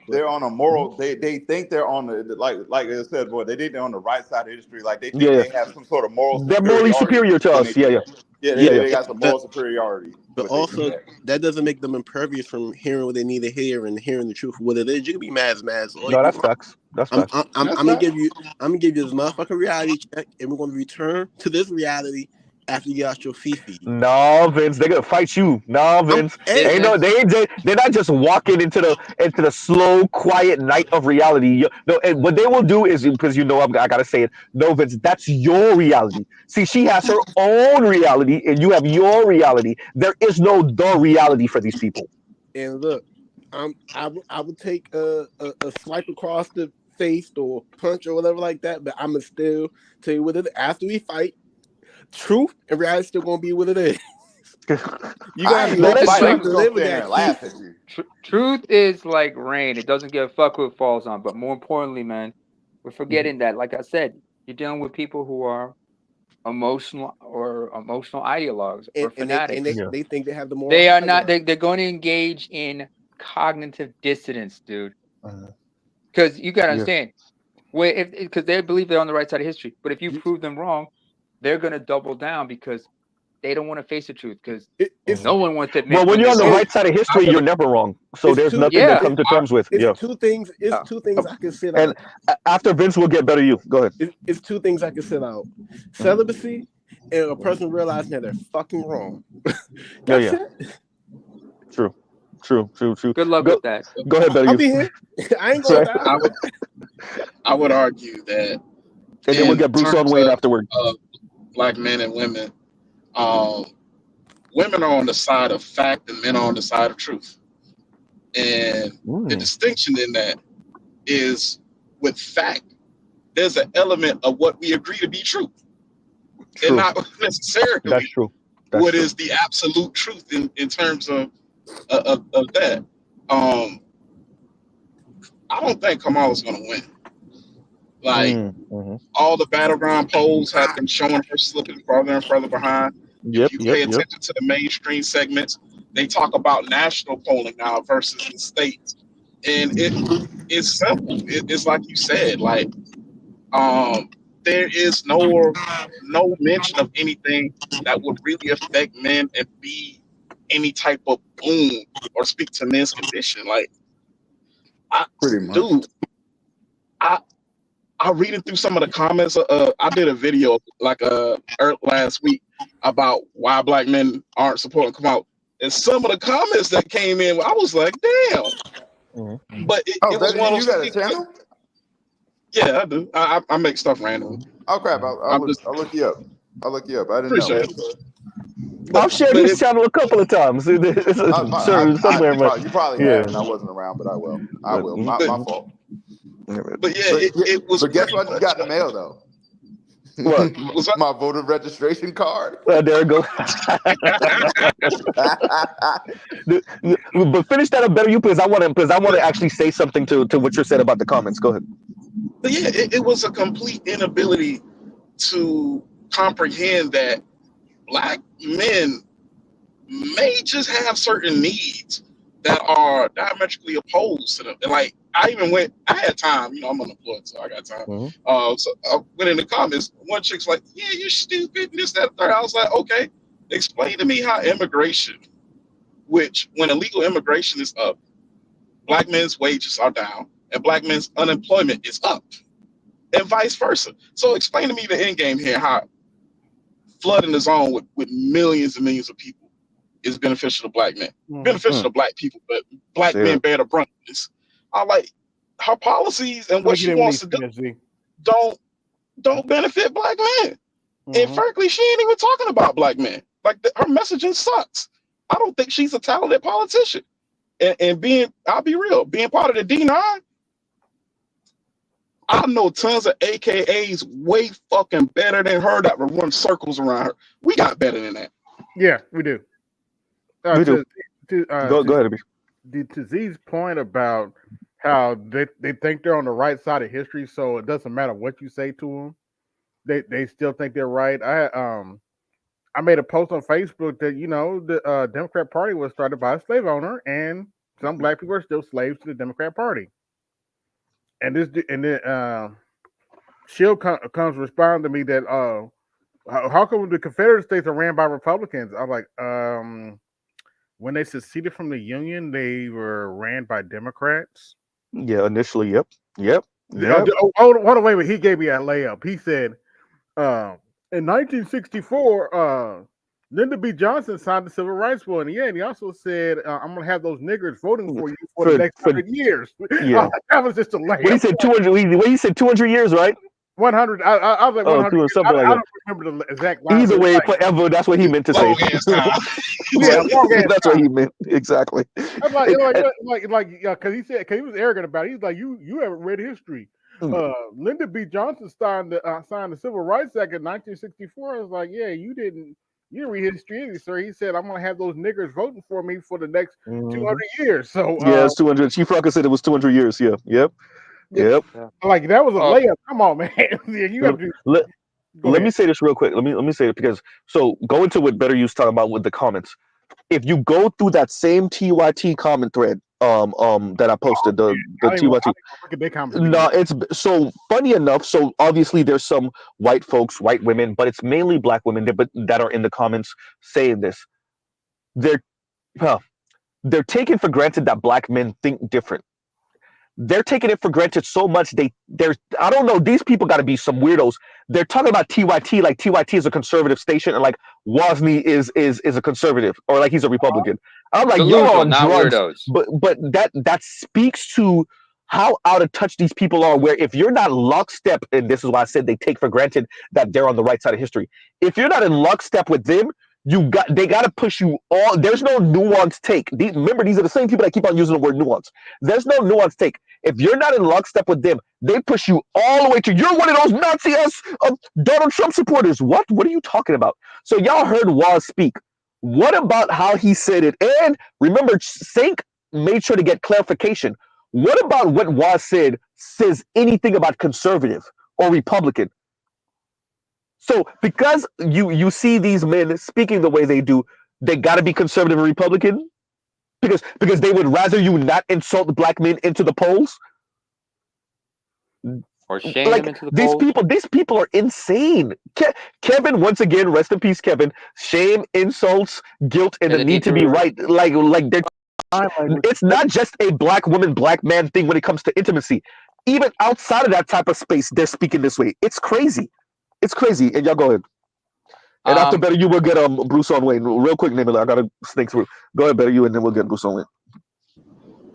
they're on a moral, they think they're on the, like I said, boy, they think they're on the right side of history. Like they think they have some sort of moral superiority. They're morally superior to us. They got some moral superiority. But also, that doesn't make them impervious from hearing what they need to hear and hearing the truth of what it is. You can be mad as mad. No, that's facts. That's facts. I'm gonna give you this motherfucking reality check, and we're gonna return to this reality after you got your Fifi. No, Vince, they're gonna fight you. No, Vince, they're not just walking into the slow, quiet night of reality. No, and what they will do is, because I gotta say it. No, Vince, that's your reality. See, she has her own reality, and you have your reality. There is no the reality for these people. And look, I would take a swipe across the face or punch or whatever like that, but I'ma still tell you what it is. After we fight, truth and reality still gonna be what it is. You gotta live with that. Laugh at you. Truth is like rain; it doesn't give a fuck who it falls on. But more importantly, man, we're forgetting that. Like I said, you're dealing with people who are emotional ideologues or fanatics. And they think they have the moral. They are not. They're going to engage in cognitive dissonance, dude. Because you gotta understand, because they believe they're on the right side of history. But if you prove them wrong, they're gonna double down because they don't want to face the truth. Because no one wants to admit. Well, when you're on the right side of history, you're never wrong. So there's nothing to come to terms with. It's two things. It's two things I can sit out. And after Vince will get better, you go ahead. It's two things I can sit out: celibacy and a person realizing that they're fucking wrong. That's it. True. Good luck with that. Go ahead, better. I'll be here. I ain't going down. I would argue that. And then we'll get Bruce on Wayne afterward. Black men and women. Women are on the side of fact and men are on the side of truth. And the distinction in that is with fact, there's an element of what we agree to be true. And not necessarily what is the absolute truth in terms of that. I don't think Kamala's going to win. Like, all the battleground polls have been showing her slipping further and further behind. If you pay attention to the mainstream segments, they talk about national polling now versus the states. And it's simple. It's like you said, like, there is no mention of anything that would really affect men and be any type of boom or speak to men's condition. Like, I read it through some of the comments. I did a video last week about why black men aren't supporting come out, and some of the comments that came in, I was like, damn. But it was one of those. You got a channel? Yeah, I do. I make stuff randomly. Oh crap! I'll look you up. I'll look you up. I didn't Appreciate know. it. I've shared his channel a couple of times. Somewhere, you probably have, and I wasn't around, but I will. My fault. But yeah, it was. But guess what? I just got in the mail though. What? My voter registration card. There it goes. But finish that up better, you, because I want to actually say something to what you said about the comments. Go ahead. But yeah, it was a complete inability to comprehend that Black men may just have certain needs that are diametrically opposed to them. And like, I had time, I'm unemployed, so I got time. So I went in the comments. One chick's like, yeah, you're stupid, and this, that, and third. I was like, okay, explain to me how immigration, which when illegal immigration is up, Black men's wages are down, and Black men's unemployment is up, and vice versa. So explain to me the end game here, how flooding the zone with millions and millions of people is beneficial to Black men. Beneficial to Black people, but Black men bear the brunt of this. I like her policies and what she wants to do don't benefit Black men. And frankly, she ain't even talking about Black men. Like her messaging sucks. I don't think she's a talented politician. And I'll be real, being part of the D9, I know tons of AKAs way fucking better than her that will run circles around her. We got better than that. Yeah, we do. We do. Go ahead, to Z's point about how they think they're on the right side of history, so it doesn't matter what you say to them, they still think they're right. I made a post on Facebook that the Democrat Party was started by a slave owner, and some Black people are still slaves to the Democrat Party. And then Shield comes respond to me that how come the Confederate States are ran by Republicans? I'm like, when they seceded from the Union, they were ran by Democrats. Yeah, initially, yep. Hold on, wait. He gave me a layup. He said, in 1964, Lyndon B. Johnson signed the Civil Rights Bill, and he also said, "I'm going to have those niggers voting for you for the next 100 years." Yeah, that was just a layup. What he said 200. He said 200 years, right? 100. I was like 100. Something like that. I don't remember the exact line. Either way, forever. That's what he meant to say. That's what he meant exactly. I'm like, because he said, because he was arrogant about it. He's like, you haven't read history. Lyndon B. Johnson signed the Civil Rights Act in 1964. I was like, yeah, you didn't read history either, sir. He said, I'm going to have those niggers voting for me for the next 200 years. So yeah, it's 200. Chief Rocker said it was 200 years. Yeah, yep. Like that was a layup. Come on, man. You have to. Let me say this real quick. Let me say it because go into what Better You's talking about with the comments. If you go through that same TYT comment thread that I posted, the TYT. No, it's so funny enough. So obviously there's some white folks, white women, but it's mainly Black women that are in the comments saying this. They're taking for granted that Black men think different. They're taking it for granted so much. I don't know. These people got to be some weirdos. They're talking about TYT like TYT is a conservative station, and like Wozni is a conservative, or like he's a Republican. I'm like, you're on drugs. Weirdos. But that speaks to how out of touch these people are. Where if you're not lockstep, and this is why I said they take for granted that they're on the right side of history. If you're not in lockstep with them, they got to push you all. There's no nuanced take. Remember, these are the same people that keep on using the word nuance. There's no nuanced take. If you're not in lockstep with them, they push you all the way to, you're one of those Nazi Donald Trump supporters. What are you talking about? So y'all heard Waz speak. What about how he said it? And remember, Sink made sure to get clarification. What about what Waz says anything about conservative or Republican? So because you see these men speaking the way they do, they got to be conservative and Republican because they would rather you not insult Black men into the polls or shame them into the polls. These people are insane. Kevin, once again, rest in peace, Kevin. Shame, insults, guilt, and the need to be right. Like they're. It's not just a Black woman, Black man thing when it comes to intimacy. Even outside of that type of space, they're speaking this way. It's crazy. It's crazy, and y'all go ahead. And after Better You, we'll get Bruce on Wayne. Real quick, Nimble, I gotta sneak through. Go ahead, Better You, and then we'll get Bruce on Wayne.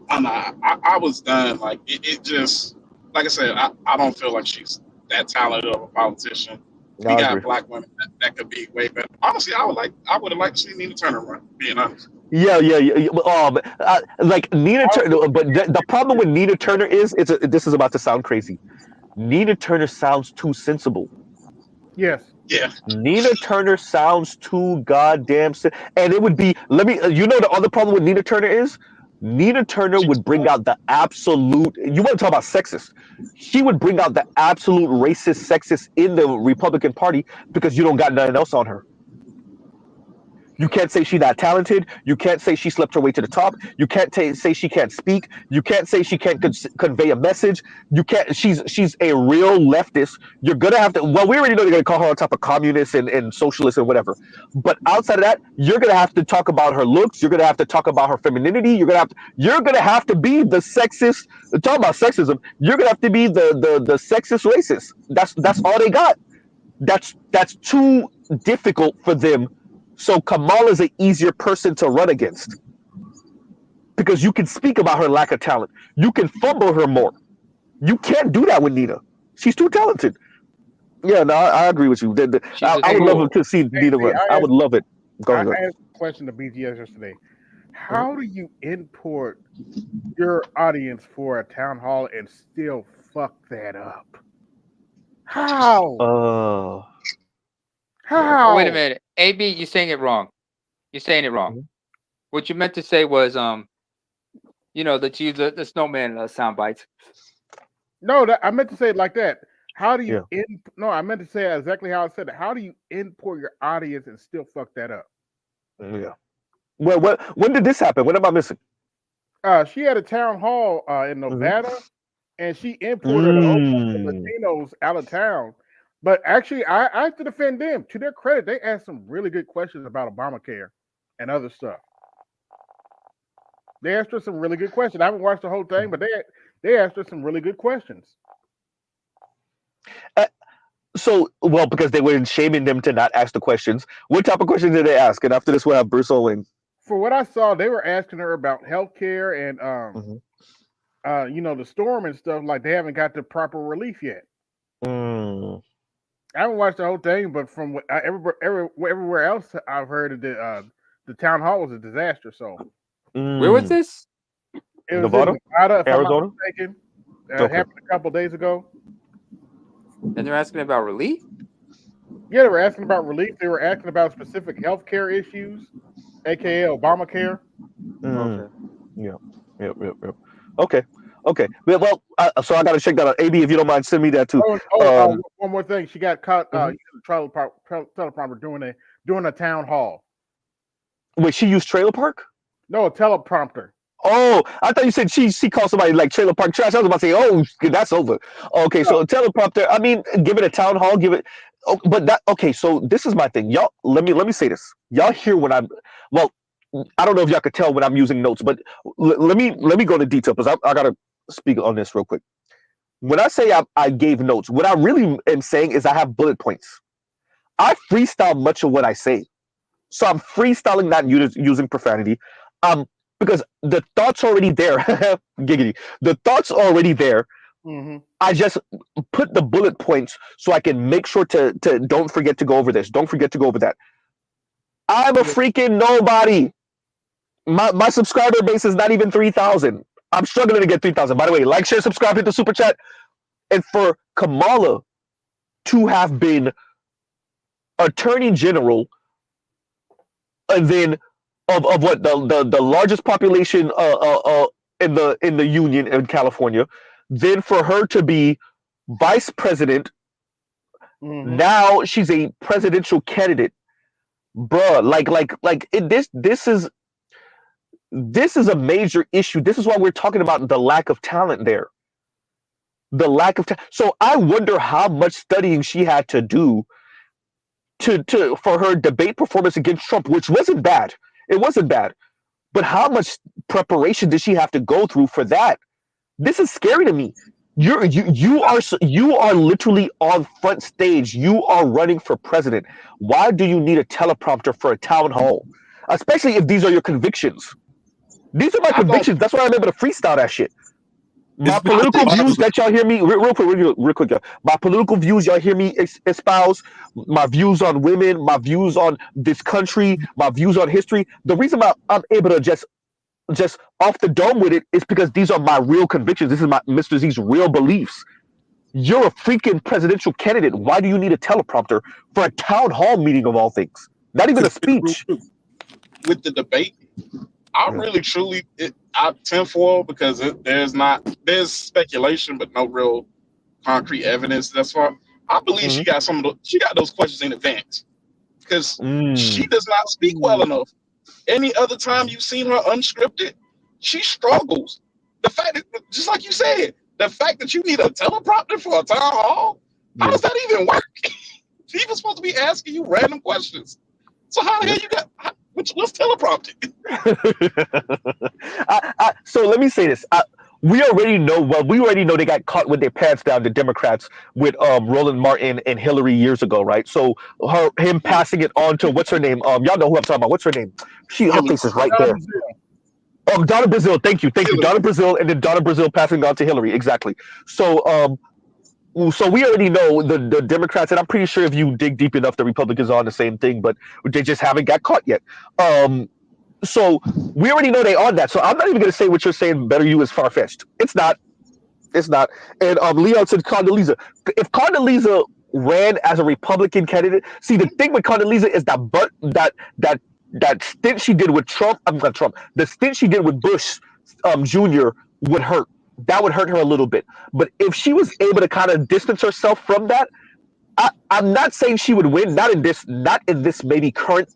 I was done. Like it just, like I said, I don't feel like she's that talented of a politician. We I got agree. black women that could be way better. Honestly, I would have liked to see Nina Turner run. Being honest. Yeah. Like Nina Turner, but the problem with Nina Turner is, this is about to sound crazy. Nina Turner sounds too sensible. Yes. Yeah. Nina Turner sounds too goddamn and it would be, the other problem with Nina Turner is, Nina Turner would bring out the absolute, you want to talk about sexist, she would bring out the absolute racist sexist in the Republican Party, because you don't got nothing else on her. You can't say she's not talented. You can't say she slept her way to the top. You can't say she can't speak. You can't say she can't convey a message. You can't. She's a real leftist. You're gonna have to. Well, we already know they're gonna call her on top of communist and socialist and whatever. But outside of that, you're gonna have to talk about her looks. You're gonna have to talk about her femininity. You're gonna have to be the sexist. Talk about sexism. You're gonna have to be the sexist racist. That's all they got. That's too difficult for them. So Kamala's an easier person to run against, because you can speak about her lack of talent. You can fumble her more. You can't do that with Nina. She's too talented. Yeah, no, I agree with you. I would love to see Nina run. I would love it. Go ahead. I asked a question to BGS yesterday. How do you import your audience for a town hall and still fuck that up? How? How? Wait a minute, AB, you're saying it wrong. You're saying it wrong. What you meant to say was, that you use the snowman sound bites. No, I meant to say it like that. How do you? No, I meant to say exactly how I said it. How do you import your audience and still fuck that up? Yeah. Well, when did this happen? When am I missing? She had a town hall in Nevada, and she imported a whole bunch of Latinos out of town. But actually, I have to defend them. To their credit, they asked some really good questions about Obamacare and other stuff. They asked her some really good questions. I haven't watched the whole thing, but they asked her some really good questions. Because they were shaming them to not ask the questions. What type of questions did they ask? And after this, we'll have Bruce Owing. For what I saw, they were asking her about healthcare and the storm and stuff. Like they haven't got the proper relief yet. I haven't watched the whole thing, but from what everywhere else I've heard, the town hall was a disaster. So, where was this? It was Nevada, in Nevada, if Arizona. I'm not mistaken. It happened a couple days ago. And they're asking about relief. Yeah, they were asking about relief. They were asking about specific healthcare issues, aka Obamacare. Okay. Yep. Okay. Well, so I got to check that out. AB, if you don't mind, send me that too. One more thing. She got caught using the teleprompter during a town hall. Wait, she used trailer park? No, a teleprompter. Oh, I thought you said she called somebody like trailer park trash. I was about to say, oh, that's over. Okay, so a teleprompter. I mean, give it a town hall. Give it. Oh, but that. Okay, so this is my thing, y'all. Let me say this. Y'all hear when I'm. Well, I don't know if y'all could tell when I'm using notes, but let me go into detail, because I gotta speak on this real quick. When I say I gave notes, what I really am saying is I have bullet points. I freestyle much of what I say, so I'm freestyling, not using profanity. Because the thought's already there. Giggity. The thought's already there. Mm-hmm. I just put the bullet points so I can make sure to don't forget to go over this. Don't forget to go over that. I'm a freaking nobody. My subscriber base is not even 3,000. I'm struggling to get 3,000. By the way, like, share, subscribe, hit the super chat. And for Kamala to have been Attorney General, and then of what the largest population in the union in California, then for her to be vice president, now she's a presidential candidate, bruh. This is a major issue. This is why we're talking about the lack of talent there. The lack of so I wonder how much studying she had to do for her debate performance against Trump, which wasn't bad. It wasn't bad. But how much preparation did she have to go through for that? This is scary to me. You are literally on front stage. You are running for president. Why do you need a teleprompter for a town hall? Especially if these are your convictions. These are my convictions. That's why I'm able to freestyle that shit. My political views that y'all hear me real quick, y'all. My political views y'all hear me espouse. My views on women, my views on this country, my views on history. The reason I'm able to just off the dome with it is because these are my real convictions. This is my Mr. Z's real beliefs. You're a freaking presidential candidate. Why do you need a teleprompter for a town hall meeting of all things? Not even a speech. With the debate, I really truly I tinfoil because there's speculation but no real concrete evidence thus far. I believe she got those questions in advance because she does not speak well enough. Any other time you've seen her unscripted, she struggles. The fact that, just like you said, the fact that you need a teleprompter for a town hall, how does that even work? She was supposed to be asking you random questions. So how the hell you got? What's teleprompting? So let me say this. We already know they got caught with their pants down, the Democrats, with Roland Martin and Hillary years ago, right? So him passing it on to what's her name? Y'all know who I'm talking about. What's her name? Her face is right there. Donna Brazile. Thank you. Donna Brazile, and then Donna Brazile passing it on to Hillary. Exactly. So we already know the Democrats, and I'm pretty sure if you dig deep enough, the Republicans are on the same thing, but they just haven't got caught yet. So we already know they on that. So I'm not even going to say what you're saying. Better you is far fetched. It's not. And Leon said Condoleezza. If Condoleezza ran as a Republican candidate, see the thing with Condoleezza is that stint she did with Trump. I'm not Trump. The stint she did with Bush Jr. would hurt. That would hurt her a little bit. But if she was able to kind of distance herself from that, I'm not saying she would win. Not in this maybe current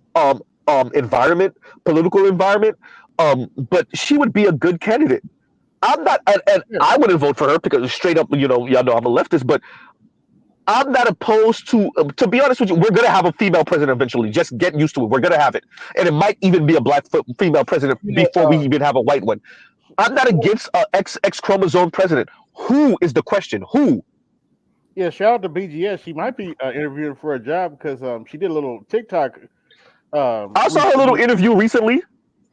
environment, political environment. But she would be a good candidate. I'm not, and I wouldn't vote for her because straight up, y'all know I'm a leftist. But I'm not opposed to be honest with you, we're gonna have a female president eventually. Just get used to it. We're gonna have it, and it might even be a black female president before we even have a white one. I'm not against X chromosome president. Who is the question? Who? Yeah, shout out to BGS. She might be interviewing for a job because she did a little TikTok. I saw her little interview recently.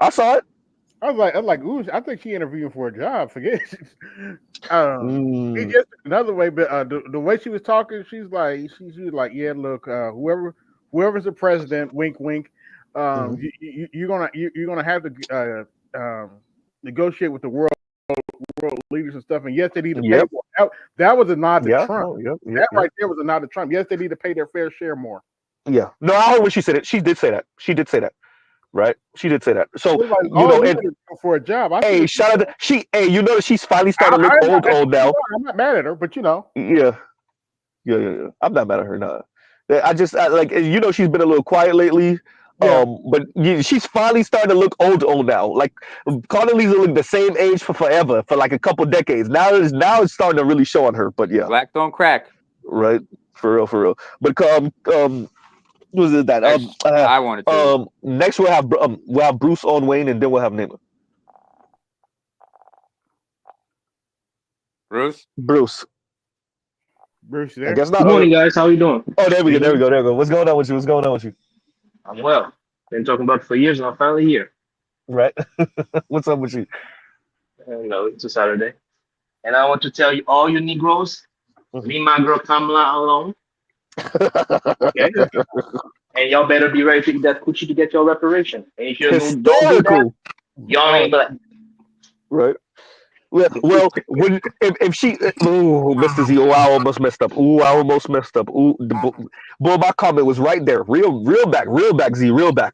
I saw it. I was like, ooh, I think she interviewing for a job. Forget it. Just another way, but the way she was talking, she was like, yeah, look, whoever's the president, wink, wink. You're gonna have to negotiate with the world leaders and stuff. And yes, they need to pay more. That was a nod to Trump. Right there was a nod to Trump. Yes, they need to pay their fair share more. Yeah. No, I heard when she said it. She did say that. Right? She did say that. So for a job. Hey, shout out to that she's finally starting to look old now. I'm not mad at her, but Yeah. I'm not mad at her now. I she's been a little quiet lately. Yeah. But she's finally starting to look old now. Like Condoleezza looked the same age for forever, for like a couple decades. Now it's starting to really show on her. But yeah, black don't crack. Right, for real. But was it that? I wanted to. Next we'll have Bruce Owen Wayne, and then we'll have Nima. Bruce. There. I guess not. Good morning, guys. How are you doing? Oh, there we go. What's going on with you? I'm well. Been talking about it for years, and I'm finally here. Right. What's up with you? No, it's a Saturday. And I want to tell you, all you Negroes, leave my girl Kamala alone. Okay? And y'all better be ready to eat that coochie to get your reparation. And if you don't do that, y'all ain't black. Right. Well, if she, Mr. Z, I almost messed up. My comment was right there. Real back, Z, real back.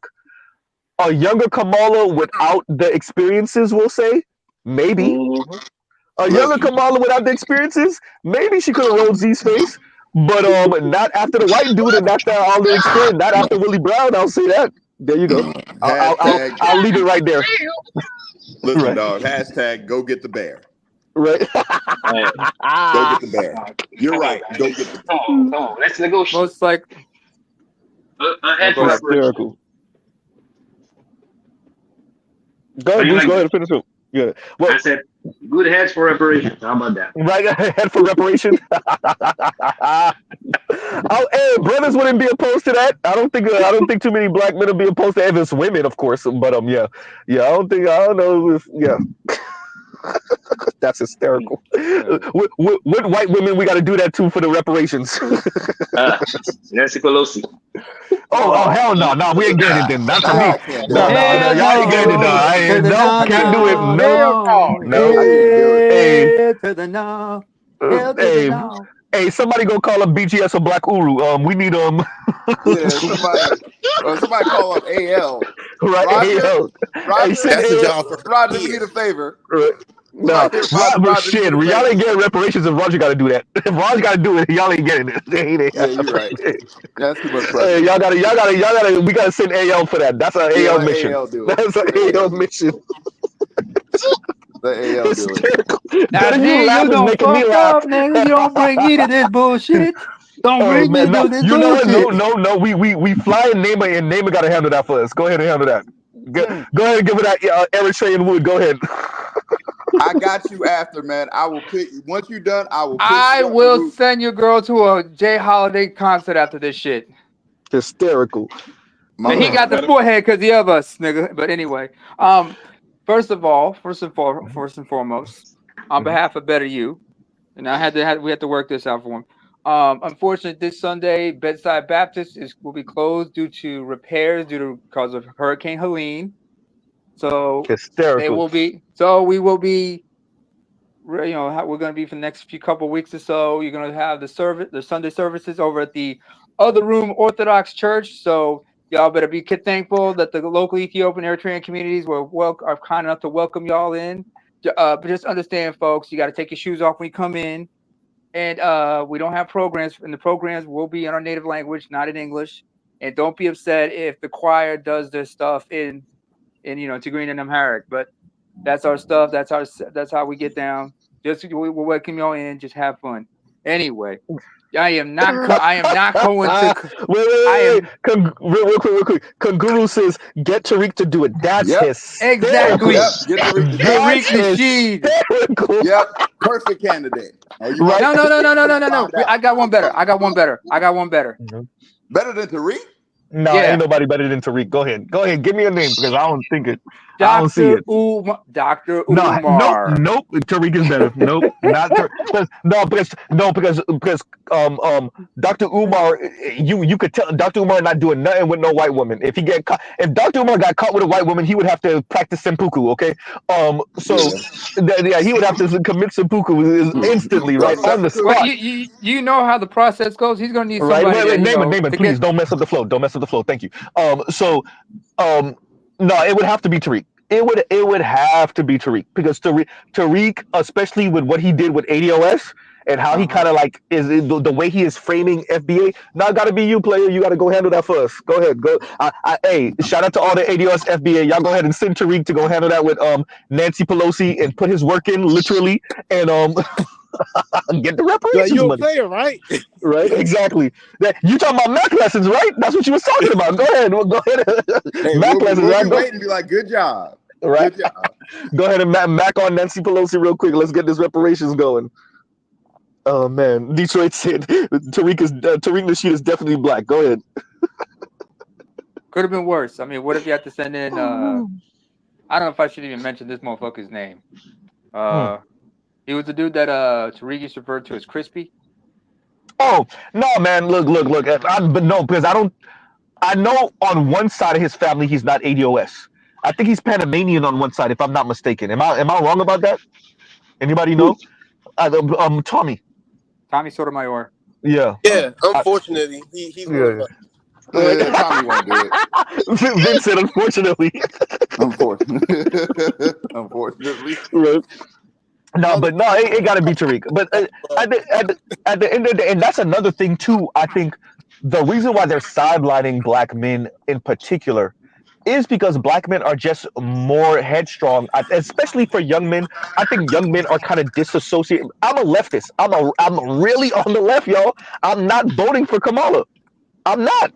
A younger Kamala without the experiences, we'll say, maybe. A younger Kamala without the experiences, maybe she could have rolled Z's face, but not after the white dude and not all the experience, not after Willie Brown. I'll say that. There you go. I'll leave it right there. Listen, dog. Hashtag go get the bear. Right. Go get the bear. You're right. Go get the bear. Come on. Let's negotiate. Most like hysterical. Go ahead, Bruce. Go ahead and finish it. Yeah. Well, I said good heads for reparations. How about that? Right, head for reparations. Hey, brothers wouldn't be opposed to that. I don't think too many black men would be opposed to it. If it's women, of course. But I don't know if That's hysterical. What white women we got to do that to for the reparations? Nancy Pelosi. Oh hell no, we ain't getting it then. Not for me. I can't do No, it. y'all ain't getting it. No, I ain't. No, can't do it. No. I can't do it. Hey, To the no. Hell to the hey, no. hey, somebody go call up BGS or Black Uru. We need Yeah, somebody call up AL. right. Roger, Hey, send That's the AL. job for her Roger, do me here. the favor. Right. No, Roger, shit. do me the Y'all favor. ain't getting reparations if Roger got to do that. If Roger got to do it, y'all ain't getting it. Yeah, you're right. That's too much Hey, pressure. y'all gotta. We gotta send AL for that. That's an Yeah, AL let mission. AL do it. That's an Let AL AL do it. mission. Let AL do it. Hysterical. Now, Getting G, you laugh you is don't making me fucked laugh. up, nigga. You don't bring me to this bullshit. Don't Oh bring me man, no. to this You know what? bullshit. No. We fly in Neymar, and Neymar gotta handle that for us. Go ahead and handle that. Go ahead and give it that Eric Trey and Wood. Go ahead. I got you after, man. I will pick you. Once you're done, I will pick I you up the will route. send your girl to a Jay Holiday concert after this shit. Hysterical. My Now, he man. got the forehead because he of us, nigga. But anyway, first and foremost, on behalf of Better You, and we had to work this out for him. Unfortunately, this Sunday, Bedside Baptist will be closed due to repairs because of Hurricane Helene. So Hysterical. we will be, we're going to be for the next couple weeks or so. You're going to have the Sunday services over at the Other Room Orthodox Church. So y'all better be thankful that the local Ethiopian Eritrean communities are kind enough to welcome y'all in. But just understand, folks, you got to take your shoes off when you come in. And we don't have programs, and the programs will be in our native language, not in English. And don't be upset if the choir does their stuff in Tigrinya and Amharic. But that's our stuff. That's how we get down. We'll welcome y'all in. Just have fun. Anyway, I am not going to. Wait. Real quick. Kanguru says, "Get Tariq to do it." That's hysterical. Exactly. Yep. Get Tariq to do That's it. hysterical. Yep. Perfect candidate. Oh, you Right? want No. I got one better. Better than Tariq? No, Yeah. ain't nobody better than Tariq. Go ahead. Give me a name because I don't think it. I don't see it. Dr. No, Umar. nope. Tariq is better. Nope, not because Dr. Umar, you could tell Dr. Umar not doing nothing with no white woman. If Dr. Umar got caught with a white woman, he would have to practice seppuku. Okay, he would have to commit seppuku instantly, right on the spot. Well, you know how the process goes. He's gonna need Right? somebody. Wait, Naaman, please don't mess up the flow. Don't mess up the flow. Thank you. No, it would have to be Tariq. It would have to be Tariq because Tariq, especially with what he did with ADOS and how he kind of like is the way he is framing FBA. Now, got to be you, player. You got to go handle that for us. Go ahead. Go. Hey, shout out to all the ADOS FBA. Y'all go ahead and send Tariq to go handle that with Nancy Pelosi and put his work in literally and get the reparations You're a money. player, right? Right, exactly. You talking about math lessons, right? That's what you was talking about. Go ahead. Go ahead. Hey, math lessons, right? We'll be waiting and be like, good job. Right. Good job. Go ahead and Mac on Nancy Pelosi real quick. Let's get this reparations going. Oh man, Detroit said Tariq Nasheed is definitely black. Go ahead. Could have been worse. I mean, what if you had to send in? I don't know if I should even mention this motherfucker's name. He was the dude that Tariq used to refer to as Crispy. Oh no, man! Look! But no, because I know on one side of his family he's not ADOS. I think he's Panamanian on one side, if I'm not mistaken. Am I wrong about that? Anybody know? Tommy. Tommy Sotomayor. Yeah. Yeah. Unfortunately, he's one of us. Tommy won't do it. Vince said, unfortunately. Unfortunately. Right. No, but no, it got to be Tariq. But at the end of the day, and that's another thing too. I think the reason why they're sidelining black men in particular is because black men are just more headstrong, especially for young men. I think young men are kind of disassociated. I'm a leftist. I'm really on the left, y'all. I'm not voting for Kamala. I'm not.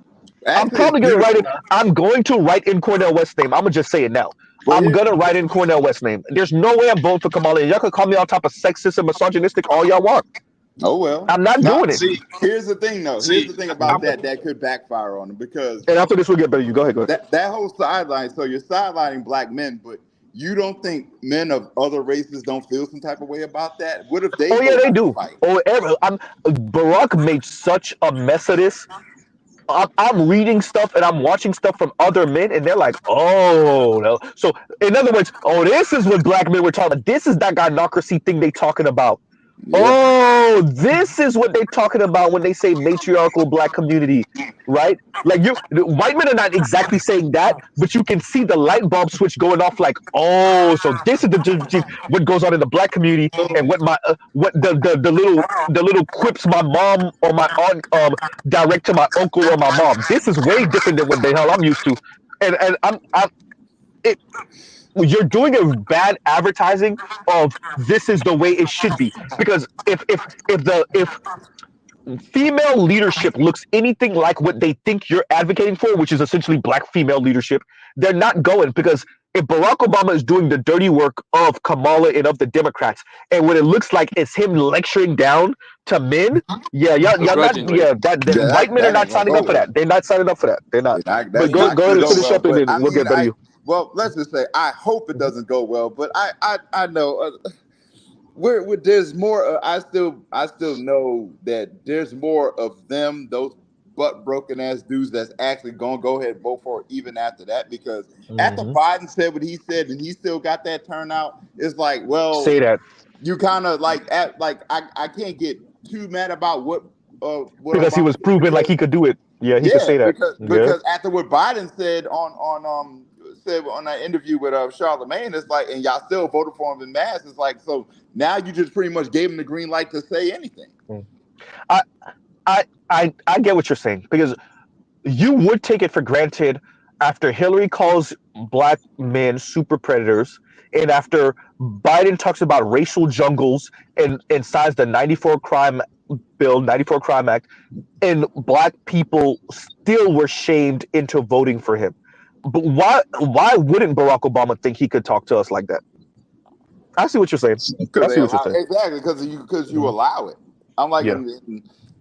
I'm probably going to write it. I'm going to write in Cornel West's name. I'm going to just say it now. I'm going to write in Cornel West's name. There's no way I'm voting for Kamala. Y'all can call me on top of sexist and misogynistic all y'all want. Oh, well. I'm not doing it. Here's the thing, though. Here's the thing about that could backfire on them because... And after this, we'll get better. You go ahead. That whole sideline, so you're sidelining black men, but you don't think men of other races don't feel some type of way about that? What if they Oh yeah, vote they out the do. fight? Barack made such a mess of this. I'm reading stuff and I'm watching stuff from other men, and they're like, "Oh, no." So in other words, oh, this is what black men were talking about. This is that gynocracy thing they talking about. Yeah. Oh, this is what they're talking about when they say matriarchal black community, right? Like white men are not exactly saying that, but you can see the light bulb switch going off. Like, oh, so this is the difference between what goes on in the black community and what the little quips my mom or my aunt direct to my uncle or my mom. This is way different than what the hell I'm used to, and I'm it. You're doing a bad advertising of this is the way it should be, because if female leadership looks anything like what they think you're advocating for, which is essentially black female leadership, they're not going. Because if Barack Obama is doing the dirty work of Kamala and of the Democrats, and what it looks like is him lecturing down to men, y'all not, white men are That not ain't gonna signing go up for well. that. They're not signing up for that. They're not. But That's go not ahead gonna and go finish well. up, and But then I we'll mean, get better to you. well, let's just say I hope it doesn't go well. But I know there's more. I still know that there's more of them, those butt broken ass dudes that's actually gonna go ahead and vote for it even after that. Because after Mm-hmm. Biden said what he said and he still got that turnout, it's like, well, Say that. you kind of I can't get too mad about what Because he Obama was did, proving like because he could do it. Yeah, he could yeah, say that. Yeah. because after what Biden said on that interview with Charlemagne, it's like, and y'all still voted for him in mass. It's like, so now you just pretty much gave him the green light to say anything. I I get what you're saying, because you would take it for granted after Hillary calls black men super predators, and after Biden talks about racial jungles and signs the 94 Crime Act, and black people still were shamed into voting for him. But why wouldn't Barack Obama think he could talk to us like that? I see what you're saying. Because I they see what you're allow, saying. exactly, because you allow it. I'm like, Yeah.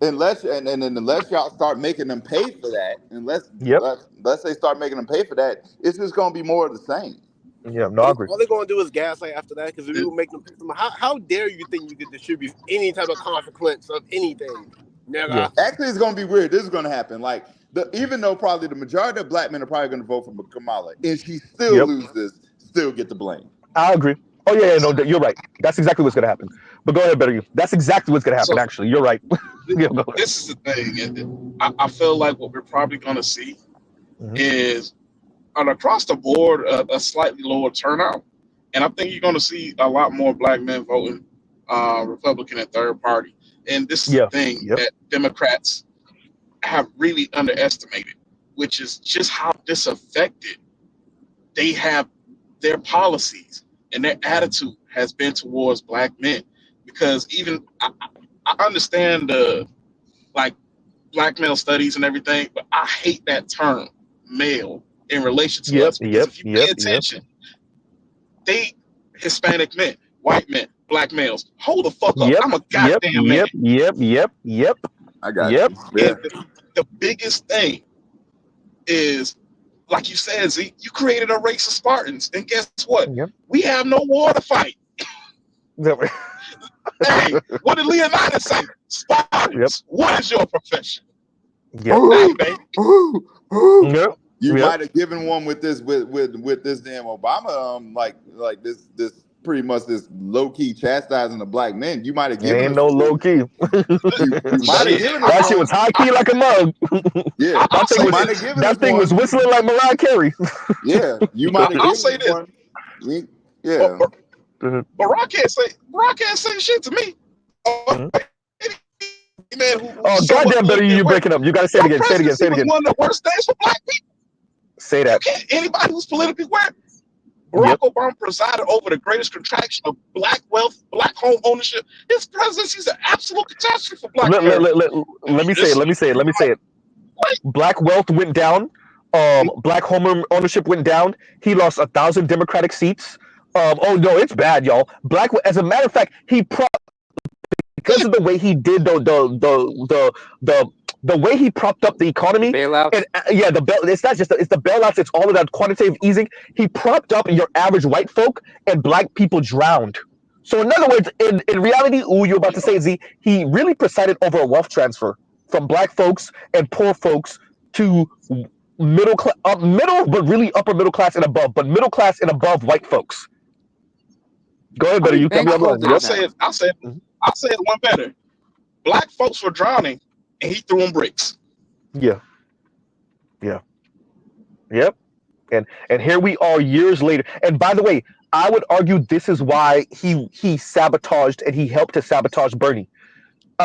unless y'all start making them pay for that, Yep. unless they start making them pay for that, it's just gonna be more of the same. Yeah. No, I agree. All they're going to do is gaslight after that, because if you make them pay for them, how dare you think you could distribute any type of consequence of anything? Nigga. Yeah. Actually, it's gonna be weird. This is gonna happen. Like even though probably the majority of black men are probably gonna vote for Kamala, and she still Yep. loses, still get the blame. I agree. Oh yeah, no, you're right. That's exactly what's gonna happen. But go ahead, better you. That's exactly what's gonna happen. So Actually, you're right. Yeah, go ahead. this is the thing, and I feel like what we're probably going to see is across the board a slightly lower turnout, and I think you're going to see a lot more black men voting Republican and third party. And this is the thing that Democrats have really underestimated, which is just how disaffected they have their policies and their attitude has been towards black men. Because even I understand the like black male studies and everything, but I hate that term male in relation to us, because if you pay attention, they Hispanic men, white men, black males, hold the fuck up. I'm a goddamn man. Yep. I got you. Yeah. And the biggest thing is, like you said, Z, you created a race of Spartans, and guess what? We have no war to fight. Hey, what did Leonidas say? Spartans, what is your profession? Hey, baby. You might have given one with this with this damn Obama like this pretty much this low key chastising of black men. You might have given ain't no low key. You might have given that shit was high key like a mug. Yeah, that thing was whistling like Mariah Carey. Yeah, you might have given this one. Yeah. Barack can't say shit to me. Man, goddamn, better you breaking up. You gotta say it again. Say it again. One of the worst days for black people. Say that. Anybody who's politically aware, Barack Obama presided over the greatest contraction of black wealth, black home ownership. His presidency is an absolute catastrophe for black people. Let me say it. Black wealth went down. Black home ownership went down. He lost 1,000 Democratic seats. Oh no, it's bad, y'all. As a matter of fact, because of the way he did the the way he propped up the economy, bailouts. and it's not just it's the bailouts. It's all of that quantitative easing. He propped up your average white folk, and black people drowned. So in other words, in reality, you're about to say, Z, he really presided over a wealth transfer from black folks and poor folks to middle class, middle, but really upper middle class and above, but middle class and above white folks. Go ahead, better. You tell me I'm wrong. I'll say it one better. Black folks were drowning, and he threw them bricks. Yeah. Yep. And here we are years later. And by the way, I would argue this is why he sabotaged and he helped to sabotage Bernie.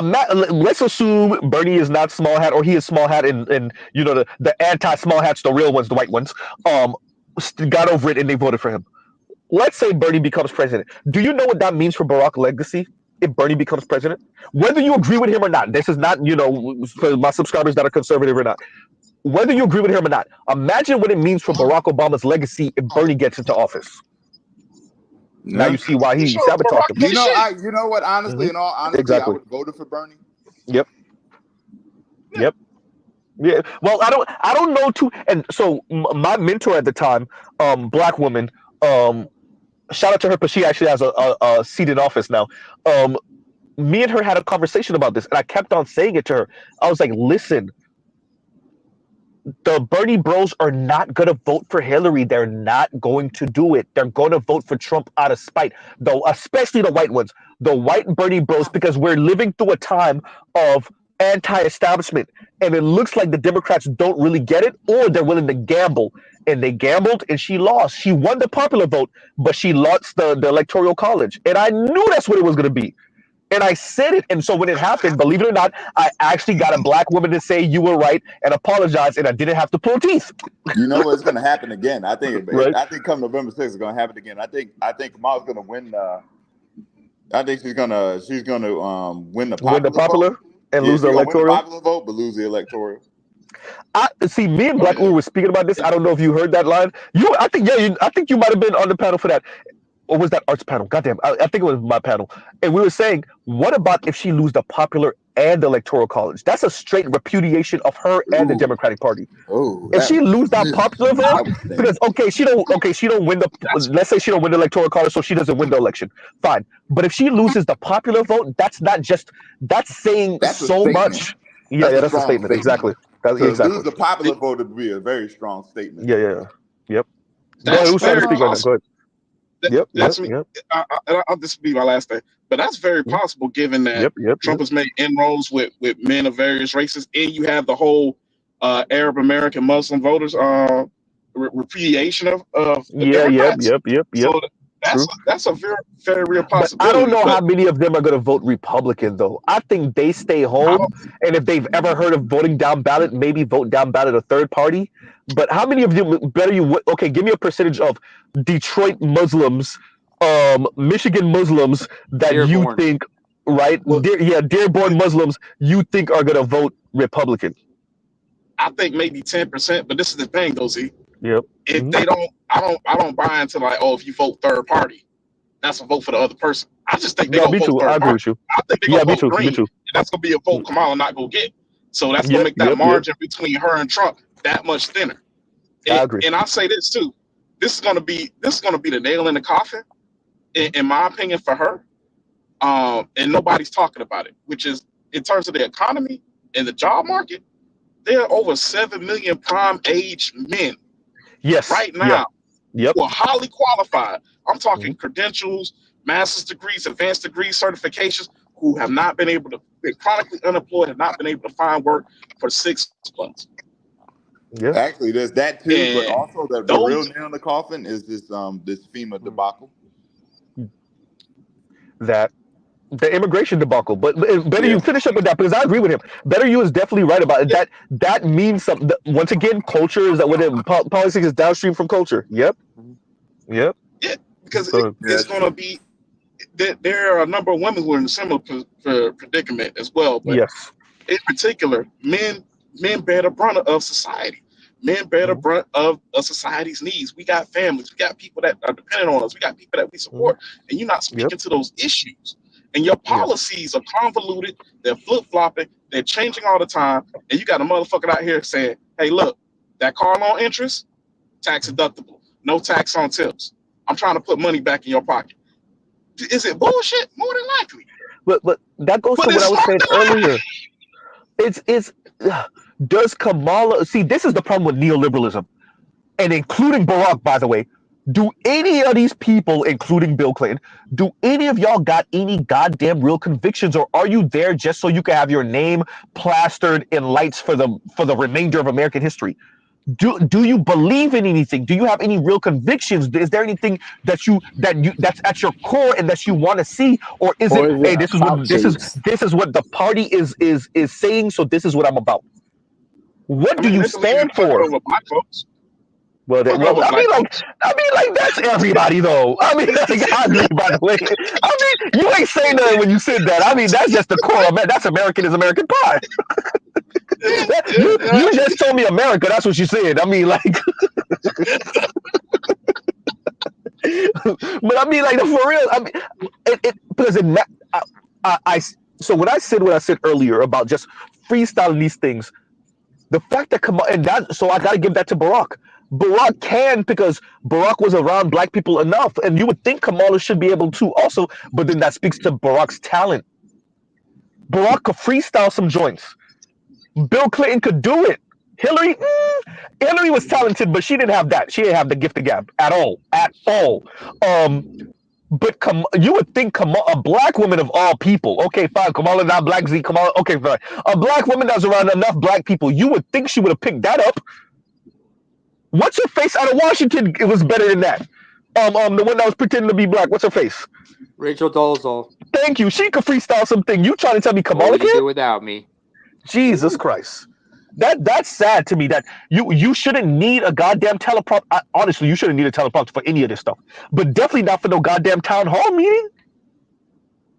Let's assume Bernie is not small hat, or he is small hat, and the anti small hats, the real ones, the white ones, got over it and they voted for him. Let's say Bernie becomes president. Do you know what that means for Barack's legacy if Bernie becomes president? Whether you agree with him or not, this is not, for my subscribers that are conservative or not. Whether you agree with him or not, imagine what it means for Barack Obama's legacy if Bernie gets into office. Yeah. Now you see why he sabotaged him. You know what? Honestly, in all honesty, I would vote for Bernie. Yep. Yeah. Well, I don't know too. And so my mentor at the time, black woman, shout out to her, but she actually has a seat in office now. Me and her had a conversation about this, and I kept on saying it to her. I was like, listen, the Bernie bros are not going to vote for Hillary. They're not going to do it. They're going to vote for Trump out of spite, though, especially the white ones, the white Bernie bros, because we're living through a time of anti-establishment, and it looks like the Democrats don't really get it, or they're willing to gamble. And they gambled, and she lost. She won the popular vote, but she lost the electoral college. And I knew that's what it was going to be. And I said it. And so when it happened, believe it or not, I actually got a black woman to say you were right and apologize, and I didn't have to pull teeth. You know what's going to happen again? I think come November 6th, it's going to happen again. I think Kamala's going to win. I think she's going to win the popular vote. And lose the electoral. Win the popular vote, but lose the electoral. I see. Me and Black Uber were speaking about this. I don't know if you heard that line. I think you might have been on the panel for that. Or was that Art's panel? Goddamn, I think it was my panel. And we were saying, what about if she lose the popular and the electoral college? That's a straight repudiation of her and the Democratic Party. If she lose that popular vote, because she don't win the. Let's say she don't win the electoral college, so she doesn't win the election. Fine, but if she loses the popular vote, that's saying so much. Yeah, that's a statement. Exactly. Exactly. Lose the popular vote would be a very strong statement. Yeah. Yep. That's very possible. Go ahead. This will be my last thing, but that's very possible given that Trump has made inroads with men of various races, and you have the whole Arab American Muslim voters repudiation of the Democrats. So that's a very, very real possibility. But I don't know how many of them are going to vote Republican, though. I think they stay home, and if they've ever heard of voting down ballot, maybe vote down ballot a third party. But how many of them give me a percentage of Detroit Muslims, Michigan Muslims that you think, right? Dearborn Muslims you think are going to vote Republican. I think maybe 10%, but this is the thing, though, Z. Yep. If they don't, I don't buy into if you vote third party, that's a vote for the other person. I just think they're going to vote third party. I agree with you. I think they're going to vote green, and that's going to be a vote Kamala not going to get. So that's going to make that margin between her and Trump that much thinner. I agree. And I say this too. This is going to be the nail in the coffin, in my opinion, for her. And nobody's talking about it, which is in terms of the economy and the job market. There are over 7 million prime age men. Yes. Right now. Yep. Who are highly qualified. I'm talking credentials, master's degrees, advanced degrees, certifications, who have not been able to be chronically unemployed, have not been able to find work for 6 months. Yeah. Actually, there's that too, and but also the real nail in the coffin is this FEMA debacle. The immigration debacle, but better you finish up with that, because I agree with him. Better you is definitely right about it. That means something. Once again, culture is that politics is downstream from culture. Yep. Yeah, because it's going to be. There are a number of women who are in a similar predicament as well. But in particular, men bear the brunt of society. Men bear the brunt of society's needs. We got families. We got people that are dependent on us. We got people that we support, and you're not speaking to those issues. And your policies are convoluted. They're flip-flopping. They're changing all the time, and you got a motherfucker out here saying, "Hey, look, that car loan interest, tax deductible, no tax on tips. I'm trying to put money back in your pocket." Is it bullshit? More than likely. But that goes But to what it's I was smart saying to lie. earlier. It's does Kamala see? This is the problem with neoliberalism, and including Barack, by the way. Do any of these people, including Bill Clinton, do any of y'all got any goddamn real convictions, or are you there just so you can have your name plastered in lights for the remainder of American history? Do you believe in anything? Do you have any real convictions? Is there anything that's at your core and that you want to see, or is it, Or is it hey, a this is what clout chase? this is what the party is saying, so this is what I'm about? What I do mean, you they believe in stand fucking for? over black folks. Well, Fucking over black folks. I mean, like that's everybody though. I mean, like, I agree. By the way, I mean, you ain't saying nothing when you said that. I mean, that's just the core of it. That's American is American pie. You just told me America. That's what you said. I mean, like, but I mean, like, for real. I mean, because so when I said what I said earlier about just freestyling these things, the fact that so I got to give that to Barack. Barack can, because Barack was around black people enough, and you would think Kamala should be able to also, but then that speaks to Barack's talent. Barack could freestyle some joints. Bill Clinton could do it. Hillary was talented, but she didn't have that. She didn't have the gift of gab at all, at all. But you would think a black woman of all people, okay, fine, Kamala not black, Z, Kamala, okay, fine. A black woman that's around enough black people, you would think she would have picked that up. What's her face out of Washington? It was better than that. The one that was pretending to be black. What's her face? Rachel Dolezal. Thank you. She could freestyle something. You trying to tell me Kamala What would you can't? do without me? Jesus Christ. That's sad to me. That you shouldn't need a goddamn teleprompter. Honestly, you shouldn't need a teleprompter for any of this stuff. But definitely not for no goddamn town hall meeting.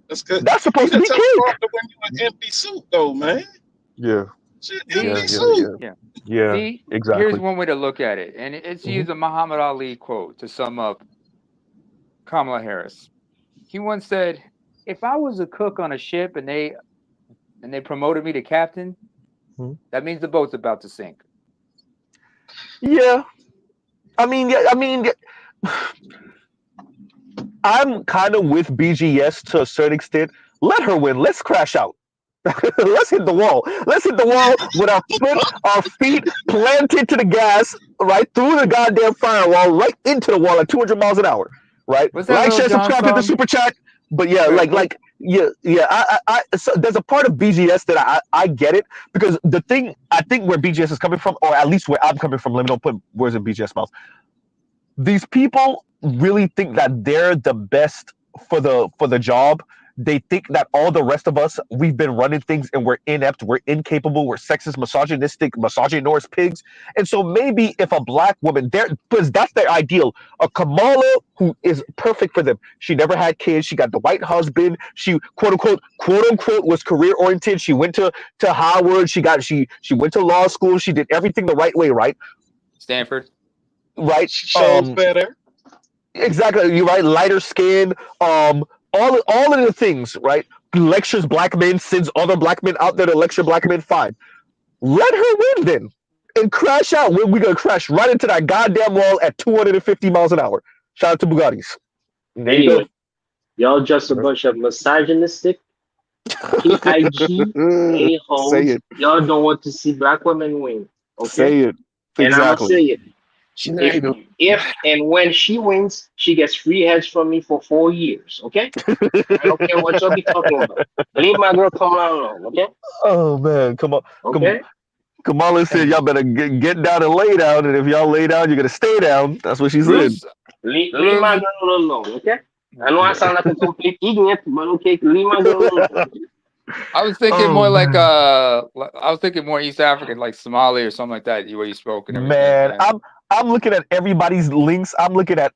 That's good. That's supposed to be cake. When you an empty suit, though, man. Yeah. Yeah. See, exactly. Here's one way to look at it, and it's use a Muhammad Ali quote to sum up Kamala Harris. He once said, "If I was a cook on a ship and they promoted me to captain, that means the boat's about to sink." Yeah. I mean, I'm kind of with BGS to a certain extent. Let her win. Let's crash out. Let's hit the wall. Let's hit the wall with our feet planted to the gas, right through the goddamn firewall, right into the wall at 200 miles an hour, right? Like, share, subscribe, hit the super chat. But yeah, so there's a part of BGS that I get it, because the thing I think where BGS is coming from, or at least where I'm coming from, let me don't put words in BGS mouth. These people really think that they're the best for the job. They think that all the rest of us, we've been running things and we're inept, we're incapable, we're sexist, misogynistic, misogynist pigs. And so maybe if a black woman, because that's their ideal, a Kamala who is perfect for them. She never had kids. She got the white husband. She quote unquote was career oriented. She went to Howard. She went to law school. She did everything the right way, right? Stanford. Right. Shows better. Exactly. You're right. Lighter skin. All of the things, right? Lectures black men, sends other black men out there to lecture black men. Fine. Let her win then, and crash out. We're gonna crash right into that goddamn wall at 250 miles an hour. Shout out to Bugattis. Anyway, y'all just a bunch of misogynistic, PIG, a-holes. Y'all don't want to see black women win. Okay? Say it. Exactly. And I'm gonna say it. If and when she wins, she gets free heads from me for 4 years. Okay? I don't care what y'all be talking about. Leave my girl Kamala alone. Okay? Oh man, come on. Okay. Kamala said y'all better get down and lay down, and if y'all lay down, you're gonna stay down. That's what she said. Leave my girl alone. Okay? I know I sound like a complete idiot, but okay, leave my girl alone. I was thinking more like I was thinking more East African, like Somalia or something like that. Where you spoke and everything. Man, I'm looking at everybody's links. I'm looking at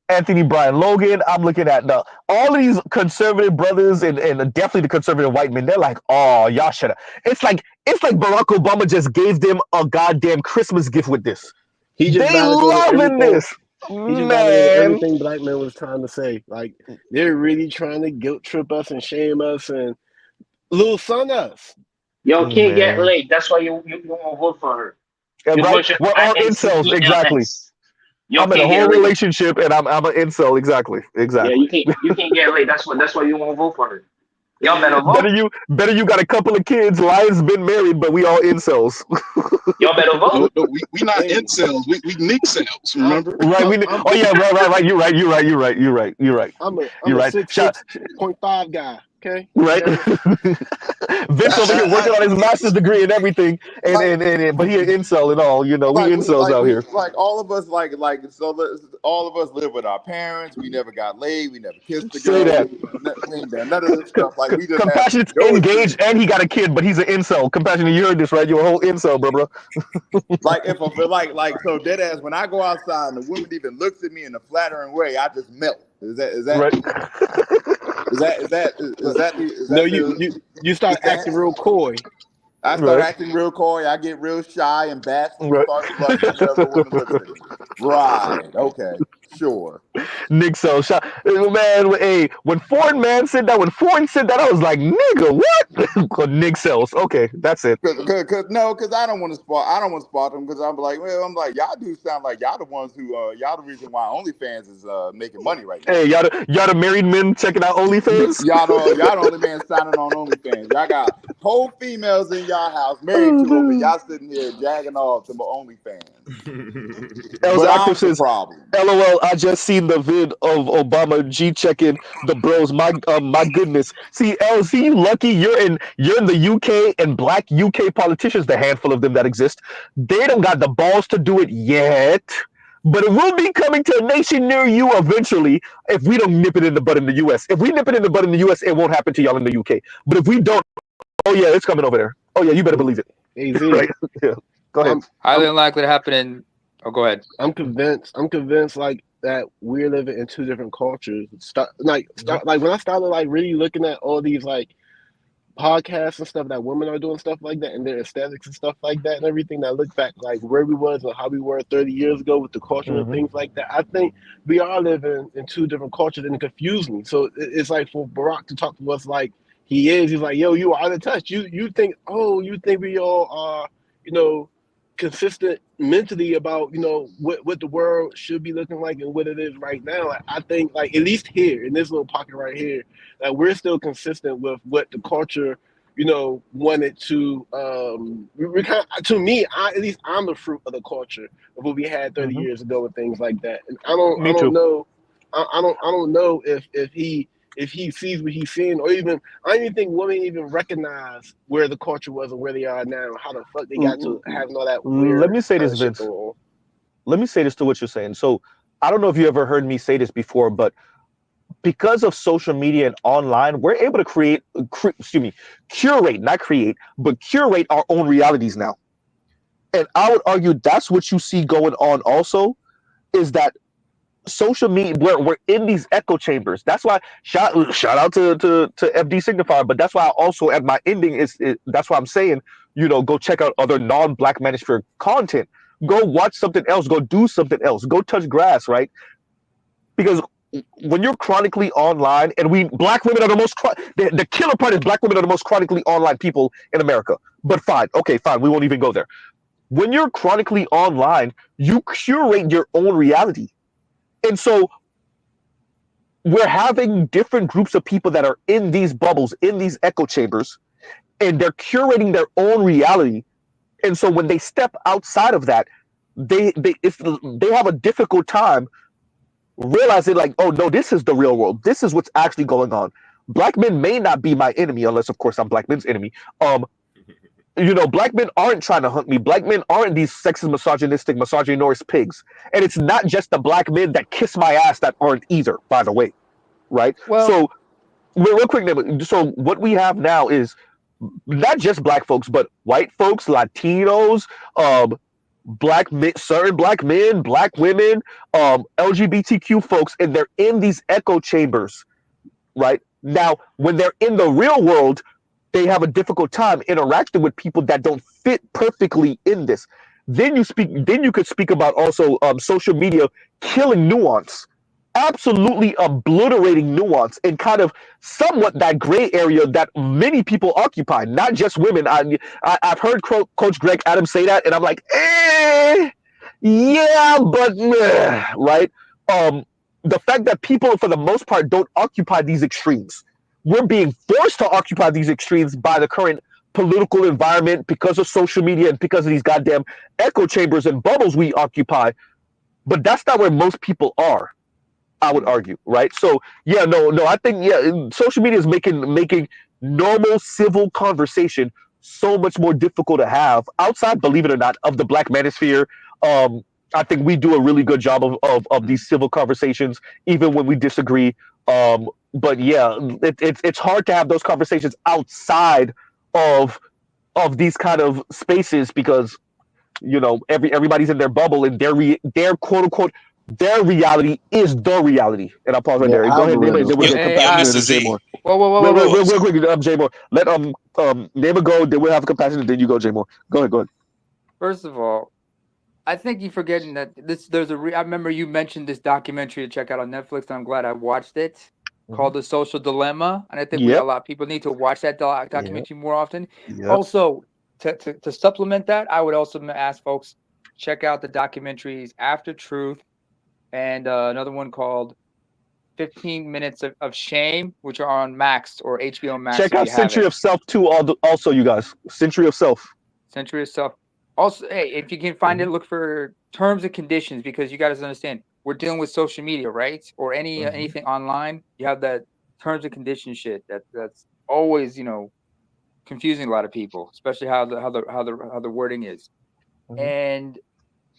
Anthony Brian Logan. I'm looking at all of these conservative brothers and definitely the conservative white men. They're like, oh, y'all should have. It's like Barack Obama just gave them a goddamn Christmas gift with this. He just they loving this. He just validated everything black men was trying to say. Like, they're really trying to guilt trip us and shame us and little son us. Yo, can't get Man. laid. That's why you won't vote for her. Yeah, You right? bunch of We're all incels. Exactly. INCELS. Yo, I'm in a can't whole get laid. relationship and I'm an incel. Exactly. Yeah, Exactly. you can't get laid. That's why you won't vote for her. Y'all better vote. Better you got a couple of kids. Lion's been married, but we all incels. Y'all better vote. No, we not Hey, incels. We nick cells. I'm Remember? Right? I'm We. I'm Oh yeah. Right. You're right. You're right. I'm You're a right. 6'6.5" guy. Okay, you Right. heard it. Vince over here working on his master's degree and everything, like, but he an incel and all. You know, we like incels out here. all of us all of us live with our parents. We never got laid. We never kissed a Say girl. that. We ain't done none of this stuff. Like we just have Compassionate's no engaged experience. and he got a kid, but he's an incel. Compassionate, you heard this, right? You're a whole incel, bro. Like if I feel like so dead ass when I go outside and the woman even looks at me in a flattering way, I just melt. Is that Right. is that is that is But that the is no, that the you start acting stance? real coy. I start Right. acting real coy. I get real shy and bashful and Right. start blushing because a woman looks at me. Right. Okay. Sure. Nick so shot. Man, hey, when Foreign said that, I was like, nigga, what? Nick sells. Okay, that's it. Cause I don't want to spot. I don't want to spot them because I'm like, y'all do sound like y'all the ones who y'all the reason why OnlyFans is making money right now. Hey, y'all the married men checking out OnlyFans? Y'all the only man signing on OnlyFans. Y'all got whole females in y'all house married Oh, to them, and no. y'all sitting here jagging off to OnlyFans. Els But Active I'm the says, problem. LOL, I just seen the vid of Obama G checking the bros. My goodness. See, Els, see, you lucky you're in the UK, and black UK politicians, the handful of them that exist, they don't got the balls to do it yet. But it will be coming to a nation near you eventually if we don't nip it in the bud in the US. If we nip it in the bud in the US, it won't happen to y'all in the UK. But if we don't, oh yeah, it's coming over there. Oh yeah, you better believe it. AZ, Right? Yeah. Go ahead. Highly unlikely to happen in. Oh, go ahead. I'm convinced like that we're living in two different cultures. Like when I started like really looking at all these like podcasts and stuff that women are doing stuff like that and their aesthetics and stuff like that and everything, that look back like where we was and how we were 30 years ago with the culture and things like that. I think we are living in two different cultures and it confused me. So it's like for Barack to talk to us like he's like, yo, you are out of touch. You think we all are, consistent mentally about, what the world should be looking like and what it is right now. I think like at least here in this little pocket right here, that we're still consistent with what the culture, wanted to. To me, at least I'm the fruit of the culture of what we had 30 years ago and things like that. And I don't know if he sees what he's seeing, or even I don't even think women even recognize where the culture was and where they are now, how the fuck they got to having all that weird Let me say kind this, of shit Vince. going on. Let me say this to what you're saying. So I don't know if you ever heard me say this before, but because of social media and online, we're able to curate, not create, but curate our own realities now. And I would argue that's what you see going on also, is that social media, we're in these echo chambers. That's why shout out to FD Signifier, but that's why I also at my ending that's why I'm saying, go check out other non-black manosphere content. Go watch something else, go do something else, go touch grass, right? Because when you're chronically online, and black women are the killer part is black women are the most chronically online people in America. But fine, we won't even go there. When you're chronically online, you curate your own reality. And so we're having different groups of people that are in these bubbles, in these echo chambers, and they're curating their own reality. And so when they step outside of that, they have a difficult time realizing like, oh no, this is the real world. This is what's actually going on. Black men may not be my enemy, unless of course I'm black men's enemy. Black men aren't trying to hunt me. Black men aren't these sexist, misogynistic, misogynorous pigs. And it's not just the black men that kiss my ass that aren't either, by the way. Right? Well, So real quick, so what we have now is not just black folks, but white folks, Latinos, certain black men, black women, LGBTQ folks, and they're in these echo chambers, right? Now, when they're in the real world, they have a difficult time interacting with people that don't fit perfectly in this. Then you could speak about also social media killing nuance absolutely obliterating nuance and kind of somewhat that gray area that many people occupy, not just women. I've heard Coach Greg Adams say that, and I'm like, yeah, but right. The fact that people, for the most part, don't occupy these extremes. We're being forced to occupy these extremes by the current political environment because of social media and because of these goddamn echo chambers and bubbles we occupy. But that's not where most people are, I would argue, right? So yeah, no, I think social media is making normal civil conversation so much more difficult to have outside, believe it or not, of the Black manosphere. I think we do a really good job of these civil conversations, even when we disagree. But yeah, it's hard to have those conversations outside of these kind of spaces because everybody's in their bubble and their quote unquote their reality is the reality. And I'll pause right there. Go ahead, name it. Then we'll get compassionate and Jay Moore. Real quick, Jay Moore. Let name it go. Then we'll have compassion and then you go, Jay Moore. Go ahead. First of all, I think you're forgetting that I remember you mentioned this documentary to check out on Netflix, and I'm glad I watched it, called The Social Dilemma. And I think a lot of people need to watch that documentary more often. Yep. Also, to supplement that, I would also ask folks, check out the documentaries After Truth and another one called 15 Minutes of Shame, which are on Max or HBO Max. Check out Century of Self too, also, you guys. Century of Self. Century of Self. Also, hey, if you can find it, look for terms and conditions, because you guys understand we're dealing with social media, right? Or anything online. You have that terms and conditions shit that's always confusing a lot of people, especially how the wording is. And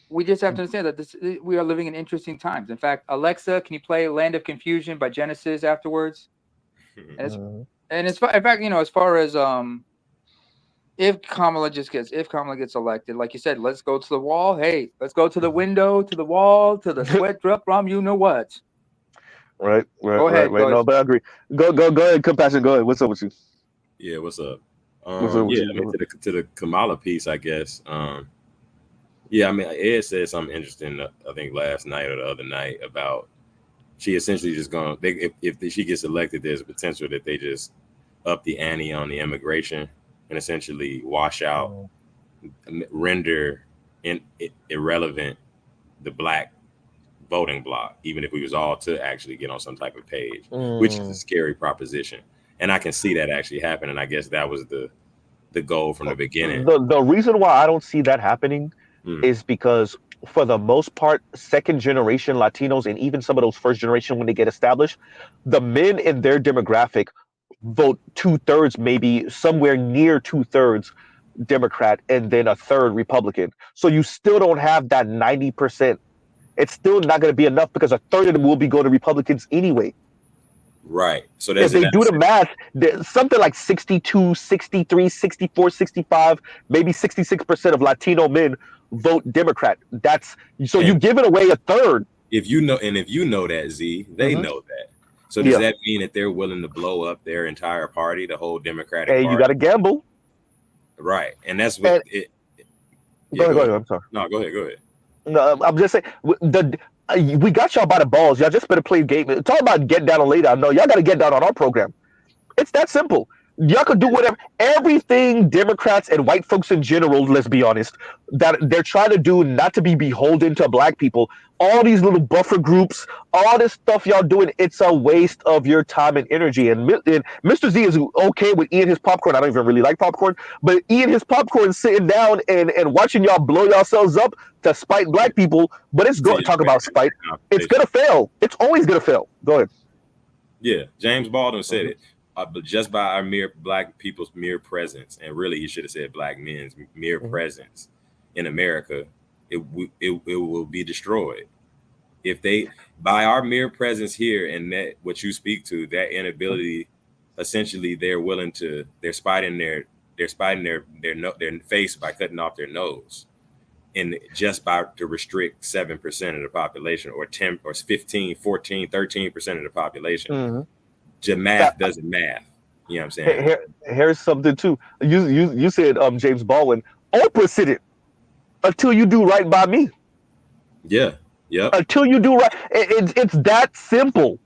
we just have to understand that we are living in interesting times. In fact, Alexa, can you play "Land of Confusion" by Genesis afterwards? And in fact, as far as if Kamala gets elected, like you said, let's go to the wall. Hey, let's go to the window, to the wall, to the sweat drop from you know what. Right. Go ahead. No, but I agree. Go ahead, Compassion. Go ahead. What's up with you? Yeah, what's up? To the Kamala piece, I guess. Ed said something interesting, I think last night or the other night, about she essentially just going, if she gets elected, there's a potential that they just up the ante on the immigration and essentially wash out, render irrelevant the Black voting block, even if we was all to actually get on some type of page, which is a scary proposition. And I can see that actually happen. And I guess that was the goal from the beginning. The reason why I don't see that happening is because, for the most part, second generation Latinos and even some of those first generation, when they get established, the men in their demographic vote 2/3, maybe somewhere near 2/3 Democrat and then a third Republican. So you still don't have that 90%. It's still not going to be enough because a third of them will be going to Republicans anyway. Right. So if they do the math, something like 62, 63, 64, 65, maybe 66% of Latino men vote Democrat. You give it away a third. If you know that, Z, they know that. So does that mean that they're willing to blow up their entire party, the whole Democratic party? Hey, you got to gamble. Right. And that's what go ahead. I'm sorry. No, go ahead. No, I'm just saying, we got y'all by the balls. Y'all just better play the game. Talk about get down on lay down. No, y'all got to get down on our program. It's that simple. Y'all could do whatever. Everything Democrats and white folks in general, let's be honest, that they're trying to do, not to be beholden to Black people. All these little buffer groups, all this stuff y'all doing, it's a waste of your time and energy. And Mr. Z is okay with eating his popcorn. I don't even really like popcorn, but eating his popcorn, sitting down and watching y'all blow yourselves up to spite Black people. But it's going to talk about spite. It's going to fail. It's always going to fail. Go ahead. Yeah, James Baldwin said it. But just by our Black people's mere presence, and really he should have said Black men's mere presence in America, it will be destroyed. If they, by our mere presence here, and that what you speak to, that inability, essentially they're spiting their face by cutting off their nose, and just to restrict 7% of the population, or 10 or 15, 14, 13% of the population. Math doesn't math. You know what I'm saying? Here's something too. You said James Baldwin. Oprah said it. Until you do right by me. Yeah. Yep. Until you do right, it's that simple.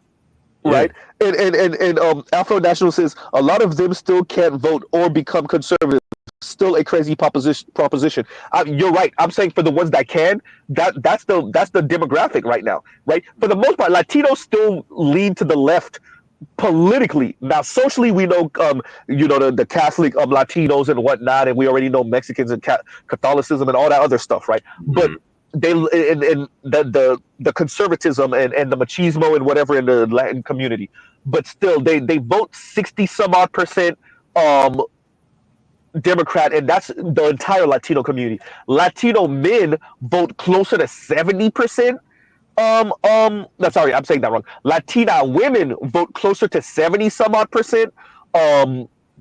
Right, and Afro National says a lot of them still can't vote or become conservative. Still a crazy proposition. You're right. I'm saying for the ones that can, that's the demographic right now. Right, for the most part, Latinos still lean to the left politically. Now, socially, we know, the Catholic Latinos and whatnot, and we already know Mexicans and Catholicism and all that other stuff, right? But they and the conservatism and the machismo and whatever in the Latin community, but still they vote 60 some odd percent Democrat, and that's the entire Latino community. Latino men vote closer to 70%. Sorry, I'm saying that wrong. Latina women vote closer to 70 some odd percent.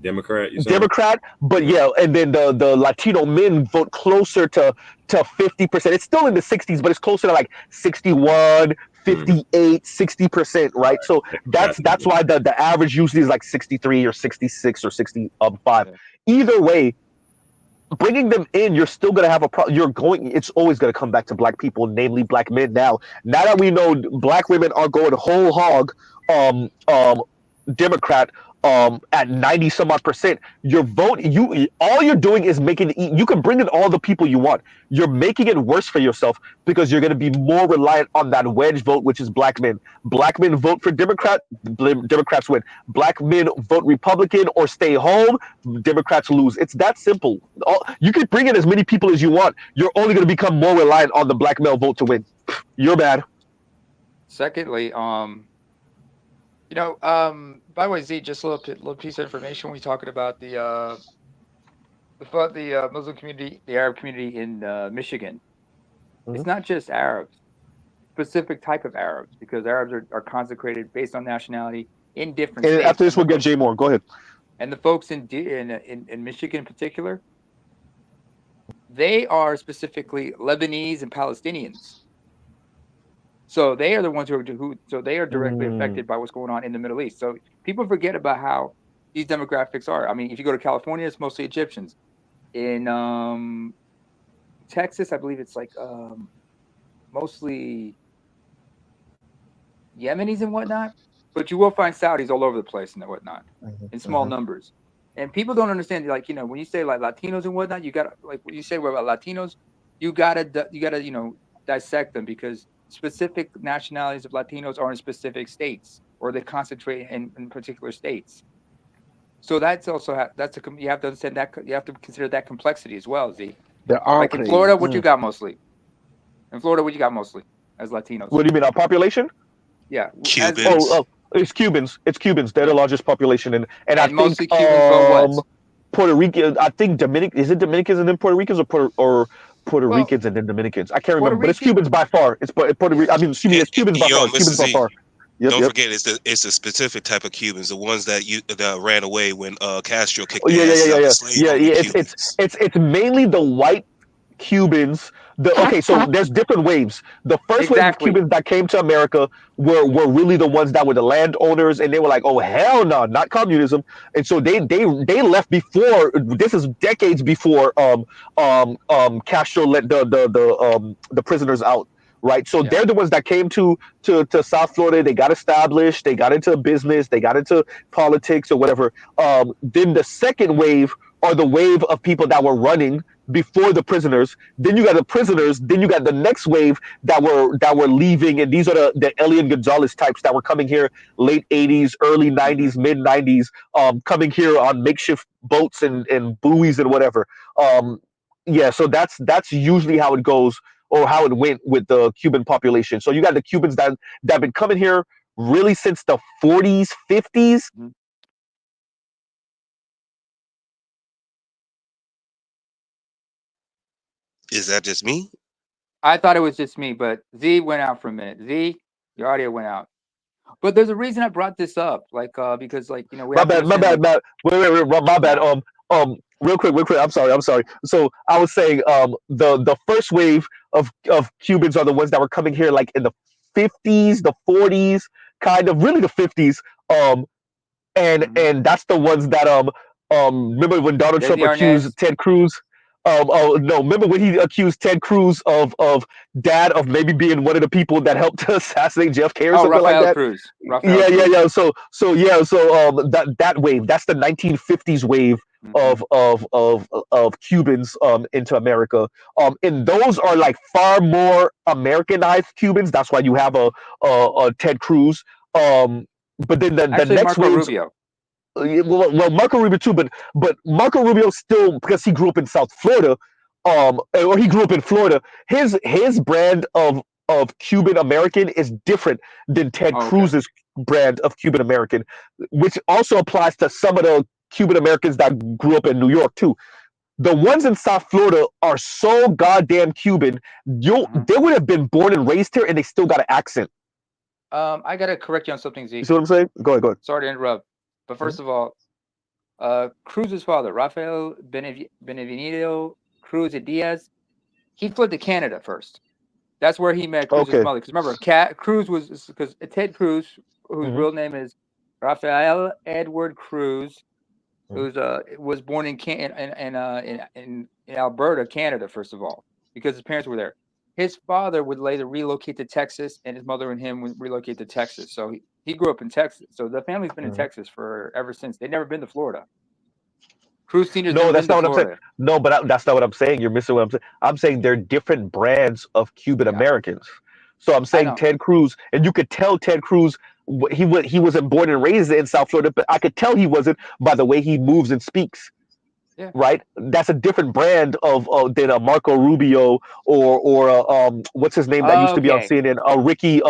Democrat, but yeah, and then the Latino men vote closer to 50%. It's still in the 60s, but it's closer to like 61, 58, 60%, right? So that's why the average usually is like 63 or 66 or 65. Either way, bringing them in, you're still going to have a problem. It's always going to come back to black people, namely black men. Now that we know black women are going whole hog, Democrat, at 90 some odd percent, your vote, all you're doing is making you can bring in all the people you want. You're making it worse for yourself because you're going to be more reliant on that wedge vote, which is black men. Black men vote for Democrat, Democrats win. Black men vote Republican or stay home, Democrats lose. It's that simple. You can bring in as many people as you want. You're only going to become more reliant on the black male vote to win. You're bad. Secondly, by the way, Z, just a little piece of information. We're talking about the Muslim community, the Arab community in Michigan. Mm-hmm. It's not just Arabs, specific type of Arabs, because Arabs are consecrated based on nationality in different states. After this, we'll get Jay Moore. Go ahead. And the folks in Michigan in particular, they are specifically Lebanese and Palestinians. So they are the ones so they are directly affected by what's going on in the Middle East. So people forget about how these demographics are. I mean, if you go to California, it's mostly Egyptians. In Texas, I believe it's like mostly Yemenis and whatnot. But you will find Saudis all over the place and whatnot in small numbers. And people don't understand, like, when you say like Latinos and whatnot, you gotta, like, when you say about Latinos, you gotta dissect them, because specific nationalities of Latinos are in specific states, or they concentrate in particular states. So that's also you have to understand that, you have to consider that complexity as well, Z. Like in Florida, what you got mostly? In Florida, what you got mostly as Latinos? What do you mean, our population? Yeah, Cubans. It's Cubans. It's Cubans. They're the largest population, and I think mostly Cubans vote what? Puerto Rican. I think Is it Dominicans and then Puerto Ricans, or Puerto Ricans and then Dominicans? I can't remember, but it's Cubans by far. It's Puerto Rican. I mean, excuse me, it's Cubans by far. Cubans by far. Don't forget, it's a specific type of Cubans, the ones that ran away when Castro kicked their ass. It's mainly the white Cubans. So there's different waves. The first wave of Cubans that came to America were really the ones that were the landowners, and they were like, oh hell no, not communism. And so they left before. This is decades before Castro let the prisoners out. Right, so they're the ones that came to South Florida. They got established. They got into business. They got into politics or whatever. Then the second wave are the wave of people that were running before the prisoners. Then you got the prisoners. Then you got the next wave that were leaving, and these are the Elian Gonzalez types that were coming here late 80s, early 90s, mid 90s, coming here on makeshift boats and buoys and whatever. So that's usually how it goes, or how it went with the Cuban population. So you got the Cubans that have been coming here really since the 40s, 50s. Is that just me? I thought it was just me, but Z went out for a minute. Z, your audio went out. But there's a reason I brought this up, like because like my bad. Wait, my bad. Real quick. I'm sorry. So I was saying, the first wave of Cubans are the ones that were coming here like in the 50s, the 40s, kind of, really the 50s. And that's the ones that remember when Donald Trump accused Ted Cruz Oh no! Remember when he accused Ted Cruz of dad of maybe being one of the people that helped to assassinate JFK or Oh, something like Rafael that? Cruz. Rafael Yeah, yeah, Cruz. yeah. That wave, that's the 1950s wave Mhm. of Cubans into America. And those are like far more Americanized Cubans. That's why you have a Ted Cruz. But then the Actually, next Marco waves, Rubio. well, Marco Rubio too, but Marco Rubio still, because he grew up in South Florida, or he grew up in Florida. His brand of Cuban American is different than Ted Oh, okay. Cruz's brand of Cuban American, which also applies to some of the Cuban Americans that grew up in New York too. The ones in South Florida are so goddamn Cuban. Mhm. They would have been born and raised here, and they still got an accent. I gotta correct you on something, You Zeke. see what I'm saying? Go ahead, go ahead. Sorry to interrupt, but Mhm. first of all, Cruz's father, Rafael Benevenido Cruz Diaz, he fled to Canada first. That's where he met Cruz's Okay. mother. Because remember, Cruz was because Ted Cruz, whose Hmm. real name is Rafael Edward Cruz, Hmm. who's was born in Alberta, Canada, first of all, because his parents were there. His father would later relocate to Texas, and his mother and him would relocate to Texas. So he grew up in Texas. So the family's been in Hmm. Texas for ever since. They've never been to Florida. Cruz Senior's No, never been that's to not what I'm saying. Florida. No, but that's not what I'm saying. You're missing what I'm saying. I'm saying they're different brands of Cuban Yeah, Americans. So I'm I saying know. Ted Cruz, and you could tell Ted Cruz he wasn't born and raised in South Florida, but I could tell he wasn't by the way he moves and speaks. Yeah. Right, that's a different brand of than a Marco Rubio or what's his name that used to be on Okay. CNN? Ricky.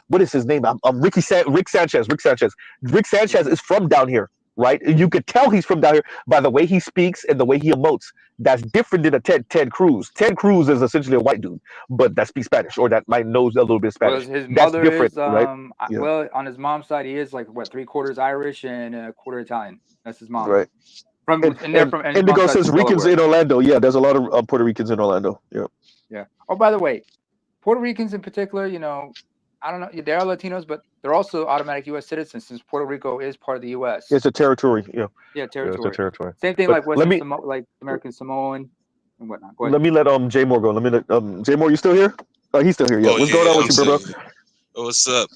What is his name? Rick Sanchez. Rick Sanchez. Rick Sanchez is from down here, right? You could tell he's from down here by the way he speaks and the way he emotes. That's different than a Ted Cruz. Ted Cruz is essentially a white dude, but that speaks Spanish or that might knows a little bit of Well, Spanish. his That's mother different, is right? Yeah, well, on his mom's side he is like what, 3/4 Irish and a quarter Italian. That's his mom. right. And they're from, and his mom's Indigo side's says from Ricans Delaware. in Orlando. Yeah, there's a lot of Puerto Ricans in Orlando. Yeah. Yeah. Oh, by the way, Puerto Ricans in particular, I don't know, they are Latinos, but they're also automatic U.S. citizens since Puerto Rico is part of the U.S. It's a territory. Yeah. Yeah, Yeah, it's a territory. territory. Same thing But like like American Samoan and whatnot. Go ahead. let me let Jay Moore go. Let me let Jay Moore. You still here? Oh, he's still here. Yeah. Oh What's going yeah, on with I'm you, bro? still here. What's up?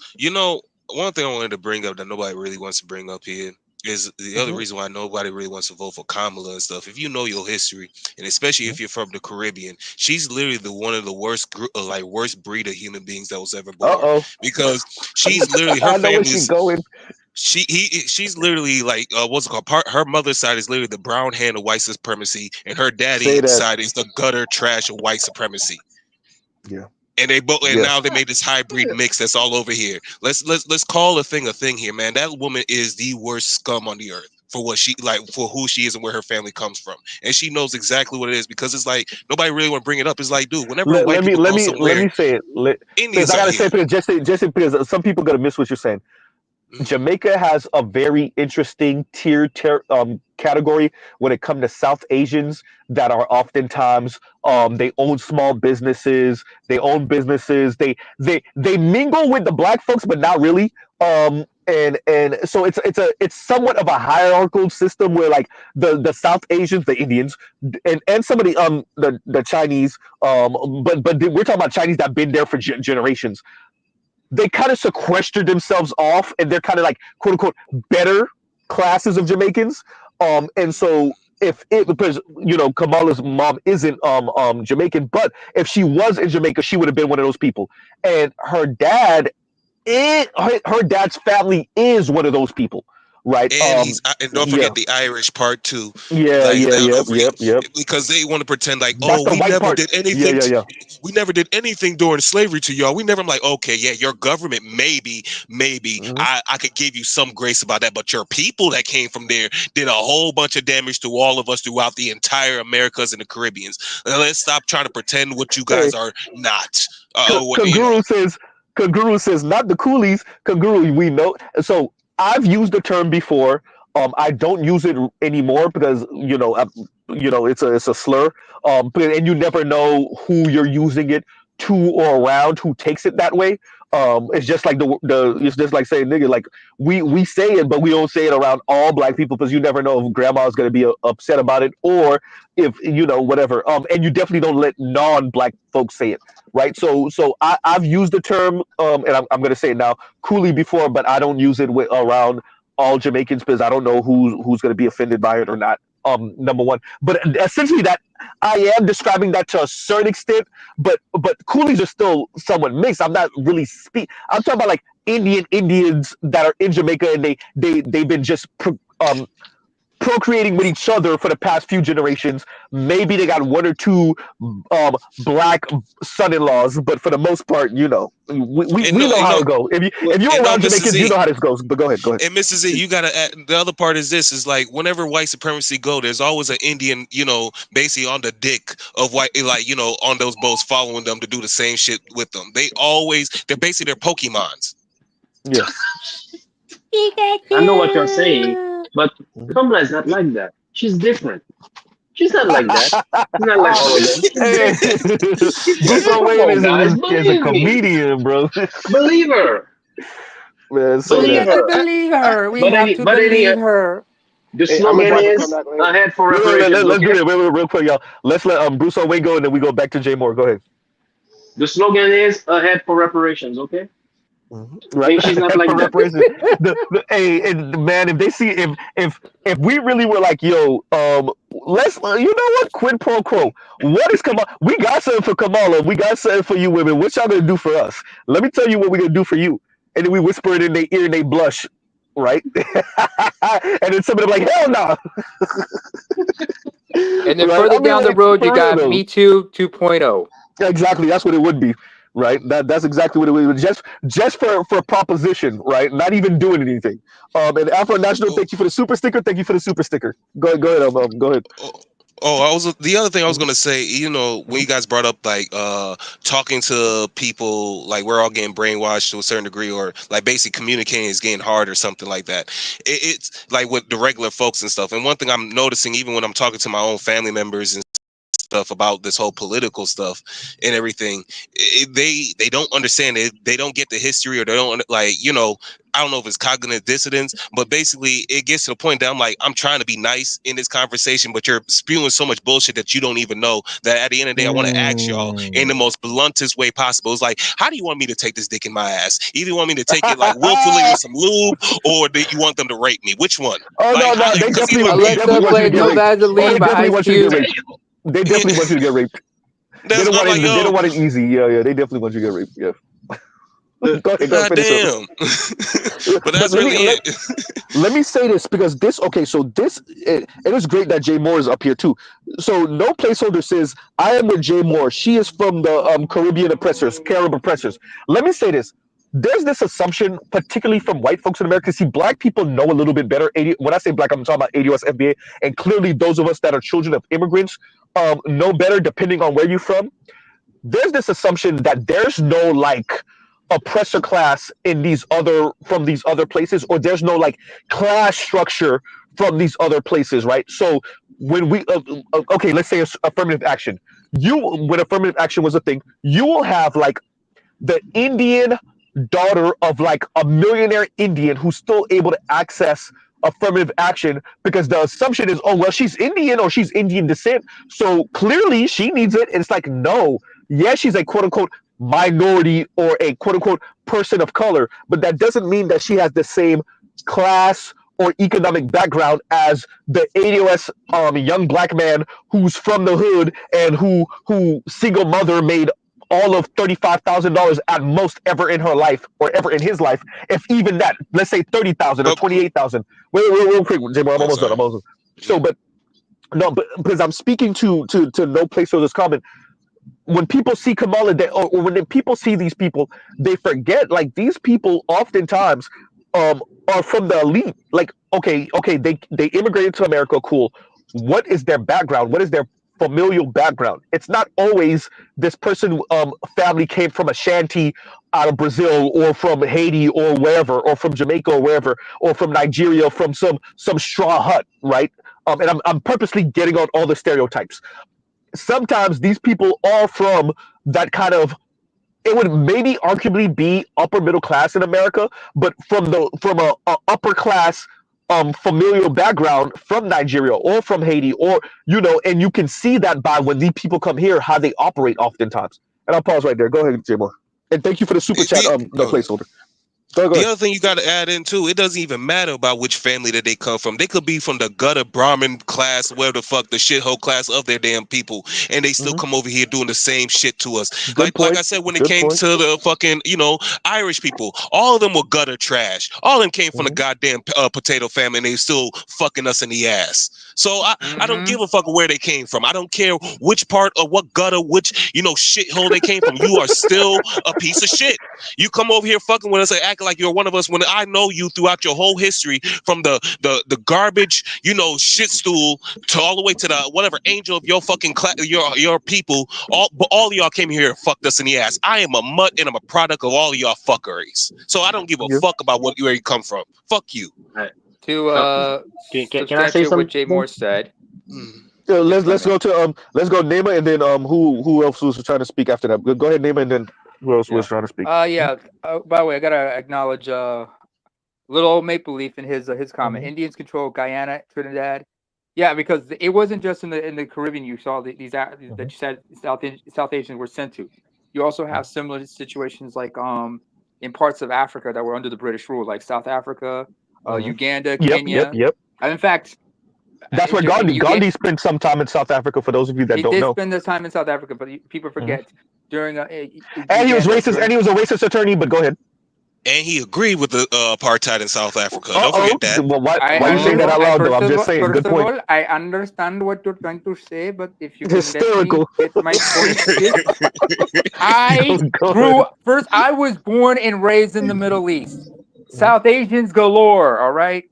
One thing I wanted to bring up that nobody really wants to bring up here is the other Hmm. reason why nobody really wants to vote for Kamala and stuff. If you know your history, and especially if you're from the Caribbean, she's literally one of the worst worst breed of human beings that was ever Uh born. oh. Because she's literally her I know where family she's is going. she's literally like what's it called? Her mother's side is literally the brown hand of white supremacy, and her Say daddy's that. side is the gutter trash of white supremacy. Yeah. And they both, and Yeah. now they made this hybrid mix that's all over here. Let's call a thing here, man. That woman is the worst scum on the earth for what she like, for who she is and where her family comes from, and she knows exactly what it is, because it's like nobody really want to bring it up. It's like, dude, whenever Let, white let me people let go me let somewhere, me say it. Because Indians I are gotta say here. it because just because some people gonna miss what you're saying. Mhm. Jamaica has a very interesting category when it comes to South Asians that are oftentimes they own small businesses, they mingle with the black folks, but not really. And so it's somewhat of a hierarchical system where like the South Asians, the Indians, and some of the Chinese, but we're talking about Chinese that been there for generations. They kind of sequestered themselves off, and they're kind of like quote unquote better classes of Jamaicans. And so if it, because Kamala's mom isn't Jamaican, but if she was in Jamaica, she would have been one of those people. And her dad's family is one of those people, right? And and don't Yeah, forget the Irish part too. yeah, Like yeah, that, yep, don't forget, yep, yep. because they want to pretend like, That's oh, the white part. Yeah, yeah, yeah. we never did anything during slavery to y'all. We never. I'm like, okay, yeah, your government maybe Hmm. I could give you some grace about that, but your people that came from there did a whole bunch of damage to all of us throughout the entire Americas and the Caribbeans. Let's stop trying to pretend what you Hey, guys are not. Kanguru says, not the coolies. Kanguru, we know. So I've used the term before. I don't use it anymore because it's a slur. And you never know who you're using it to or around who takes it that way. It's just like it's just like saying nigga. Like we say it, but we don't say it around all black people because you never know if grandma's gonna be upset about it or if whatever. And you definitely don't let non-black folks say it, right? So I've used the term and I'm gonna say it now, coolie before, but I don't use it around all Jamaicans because I don't know who's gonna be offended by it or not. Number one, but essentially that I am describing that to a certain extent, but coolies are still somewhat mixed. I'm not really I'm talking about like Indians that are in Jamaica and they've been just procreating with each other for the past few generations. Maybe they got one or two black son-in-laws, but for the most part, we know how it goes. If you're around Jamaicans, you know how this goes. But go ahead. And Mrs. Z, you gotta add, the other part is this is like whenever white supremacy go, there's always an Indian, basically on the dick of white, like on those boats following them to do the same shit with them. They're basically their Pokemons. Yeah. I know what you're saying, but Kamala's not like that. She's different. She's not like that. She's not like all of them. She's Bruce Wayne is a Believe me. comedian, bro. Believe her. Man, Believe her. Believe her. We But have to believe her. The slogan is ahead for reparations. Let's do it real quick, y'all. Let's let Bruce Wayne go, and then we go back to Jay Moore. Go ahead. The slogan is ahead for reparations. Okay. Right. And she's not like that. Man, if they see if we really were like, yo, let's what, quid pro quo. What is Kamala? We got something for Kamala. We got something for you women. What y'all gonna do for us? Let me tell you what we're gonna do for you. And then we whisper it in their ear and they blush, right? And then somebody like, hell no. And then further down the road, you got Me Too 2.0. Exactly, that's what it would be. Right, that's exactly what it was. Just for proposition, right? Not even doing anything. And Afro National, thank you for the super sticker. Thank you for the super sticker. Go ahead. Go ahead. The other thing I was gonna say, when you guys brought up like talking to people, like we're all getting brainwashed to a certain degree, or like basically communicating is getting hard or something like that. It's like with the regular folks and stuff. And one thing I'm noticing, even when I'm talking to my own family members and stuff about this whole political stuff and everything, they don't understand it. They don't get the history, or they don't I don't know if it's cognitive dissonance, but basically it gets to the point that I'm like, I'm trying to be nice in this conversation, but you're spewing so much bullshit that you don't even know, that at the end of the day, I want to ask y'all in the most bluntest way possible. It's like, how do you want me to take this dick in my ass? Either you want me to take it like willfully with some lube, or do you want them to rape me? Which one? Oh, no, they definitely want you to get raped. They definitely want you to get raped. They don't want it easy. Yeah. They definitely want you to get raped. Yeah. Go ahead, damn. But that's really it. Let me say this, because it is great that Jay Moore is up here too. So no placeholder says, I am with Jay Moore. She is from the Carib oppressors. Let me say this. There's this assumption, particularly from white folks in America. See, black people know a little bit better. When I say black, I'm talking about ADOS, FBA, and clearly those of us that are children of immigrants know better, depending on where you're from. There's this assumption that there's no like oppressor class from these other places, or there's no like class structure from these other places, right? So when we let's say affirmative action. When affirmative action was a thing, you will have like the Indian daughter of like a millionaire Indian who's still able to access affirmative action, because the assumption is, oh well, she's Indian or she's Indian descent, so clearly she needs it. And it's like, no, yes, she's a quote unquote minority or a quote unquote person of color, but that doesn't mean that she has the same class or economic background as the ADOS young black man who's from the hood and who single mother made all of $35,000 at most ever in her life, or ever in his life, if even that. Let's say 30,000 or 28,000. Wait, real quick, Jim. I'm almost done. So, but because I'm speaking to no place for this comment. When people see Kamala, or when people see these people, they forget like these people oftentimes are from the elite. Like, okay, they immigrated to America, cool. What is their background? What is their familial background? It's not always this person family came from a shanty out of Brazil, or from Haiti, or wherever, or from Jamaica, or wherever, or from Nigeria, from some straw hut, right? And I'm purposely getting on all the stereotypes. Sometimes these people are from that kind of it would maybe arguably be upper middle class in America, but from a upper class familial background from Nigeria or from Haiti, or and you can see that by when these people come here, how they operate oftentimes. And I'll pause right there. Go ahead, J Moore. And thank you for the super chat, the placeholder. Go The ahead. other thing you got to add in too, it doesn't even matter about which family that they come from. They could be from the gutter Brahmin class, where the fuck the shithole class of their damn people, and they still come over here doing the same shit to us. Good Like point. I said, when it Good came point. to the fucking Irish people, all of them were gutter trash. All of them came from the goddamn potato famine, and they still fucking us in the ass. So I don't give a fuck where they came from. I don't care which part of what gutter, which shithole they came from. You are still a piece of shit. You come over here fucking with us and acting like you're one of us when I know you throughout your whole history, from the garbage, shit stool, to all the way to the whatever angel of your fucking your people. All of y'all came here and fucked us in the ass. I am a mutt and I'm a product of all of y'all fuckeries. So I don't give a fuck about where you come from. Fuck you. To can I say substantiate what Jay something? Moore said. Let's go to let's go Nema, and then who else was trying to speak after that? Go ahead, Nema, and then who else was trying to speak? By the way, I gotta acknowledge Little Old Maple Leaf in his comment. Indians control Guyana, Trinidad. Yeah, because it wasn't just in the Caribbean. You saw these that you said South Asians were sent to. You also have similar situations like in parts of Africa that were under the British rule, like South Africa, Uganda, Kenya. Yep. And in fact, that's where Gandhi spent some time in South Africa. For those of you that don't know, he did spend the time in South Africa, but people forget during and he was racist, and he was a racist attorney. But go ahead. And he agreed with the apartheid in South Africa. Don't forget that. Well, why you saying that out loud, though? I'm just saying. Good point. All, I understand what you're trying to say, but if you can hysterical. Let me get my point. I was born and raised in the Middle East. South Asians galore. All right.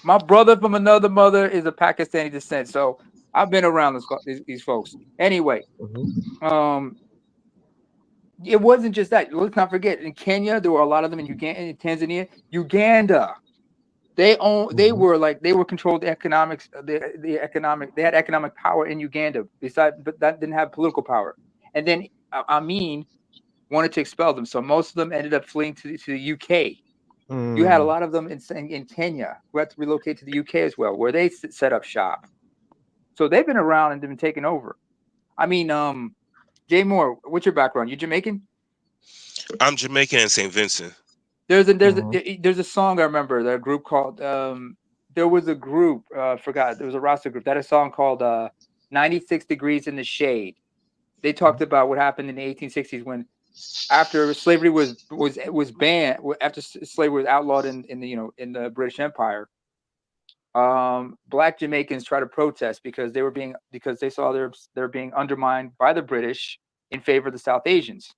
My brother from another mother is of Pakistani descent, so I've been around these folks. Anyway, it wasn't just that. Let's not forget, in Kenya, there were a lot of them. In Uganda, in Tanzania, Uganda, they were controlled economics. They had economic power in Uganda. But that didn't have political power. And then Amin wanted to expel them, so most of them ended up fleeing to the UK. You had a lot of them in Kenya who had to relocate to the UK as well, where they set up shop. So they've been around and been taken over. I mean, Jay Moore, what's your background? You Jamaican? I'm Jamaican and St. Vincent. There's a song I remember. That group called there was a group forgot. There was a Rasta group that had a song called 96 Degrees in the Shade. They talked about what happened in the 1860s when after slavery was banned, after slavery was outlawed in the British Empire. Black Jamaicans tried to protest because they saw they're being undermined by the British in favor of the South Asians.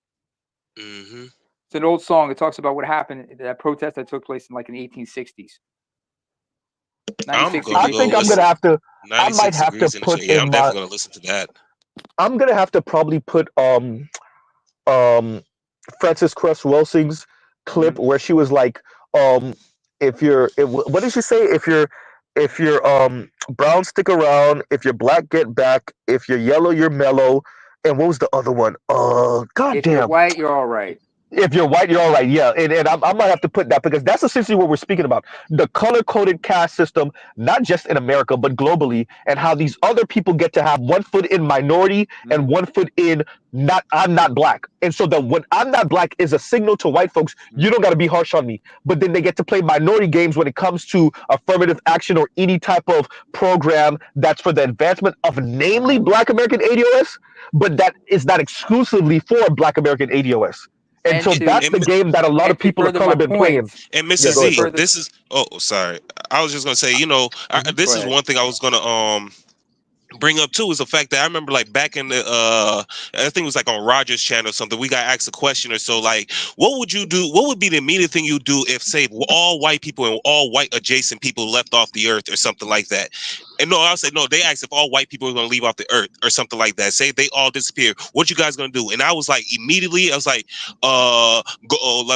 It's an old song. It talks about what happened, that protest that took place in the 1860s. I think I'm gonna have to. I might have to put in I'm definitely gonna listen to that. I'm gonna have to probably put Frances Cress Welsing's clip where she was like, what did she say? If you're brown, stick around. If you're black, get back. If you're yellow, you're mellow. And what was the other one? Goddamn. If you're white, you're all right. If you're white, you're all right. Yeah, and I might have to put that because that's essentially what we're speaking about. The color-coded caste system, not just in America, but globally, and how these other people get to have one foot in minority and one foot in I'm not black. And so when I'm not black is a signal to white folks, you don't got to be harsh on me. But then they get to play minority games when it comes to affirmative action or any type of program that's for the advancement of namely Black American ADOS, but that is not exclusively for Black American ADOS. And so that's the game that a lot of people of color have been playing. And Mrs. Z, this is sorry. I was just gonna say, this is one thing I was gonna bring up too, is the fact that I remember back in the I think it was on Rogers channel or something, we got asked a question or so, what would you do? What would be the immediate thing you do if, say, all white people and all white adjacent people left off the earth or something like that? And no, I'll say no. They asked if all white people were going to leave off the earth or something like that. Say they all disappear. What you guys going to do? And I was immediately, I was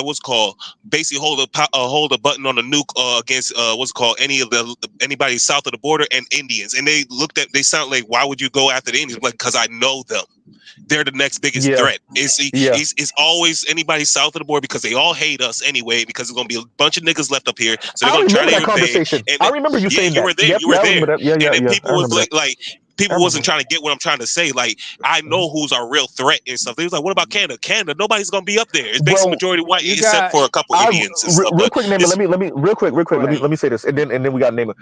what's called, basically hold a button on the nuke against anybody south of the border and Indians. And they trying like, why would you go after the Indians? Like, because I know them. They're the next biggest threat. It's always anybody south of the border because they all hate us anyway, because there's gonna be a bunch of niggas left up here. So they're gonna try to that invade. conversation. And I remember you saying you that. were there. Yep, You were I there. remember that. Yeah, and then people I was remember like people wasn't trying to get what I'm trying to say. Like, I know who's our real threat and stuff. They was like, what about Canada? Canada, nobody's gonna be up there. It's basically majority white, except for a couple Indians and stuff. Real quick, Naaman, let me real quick. Let me say this, and then we got Naaman.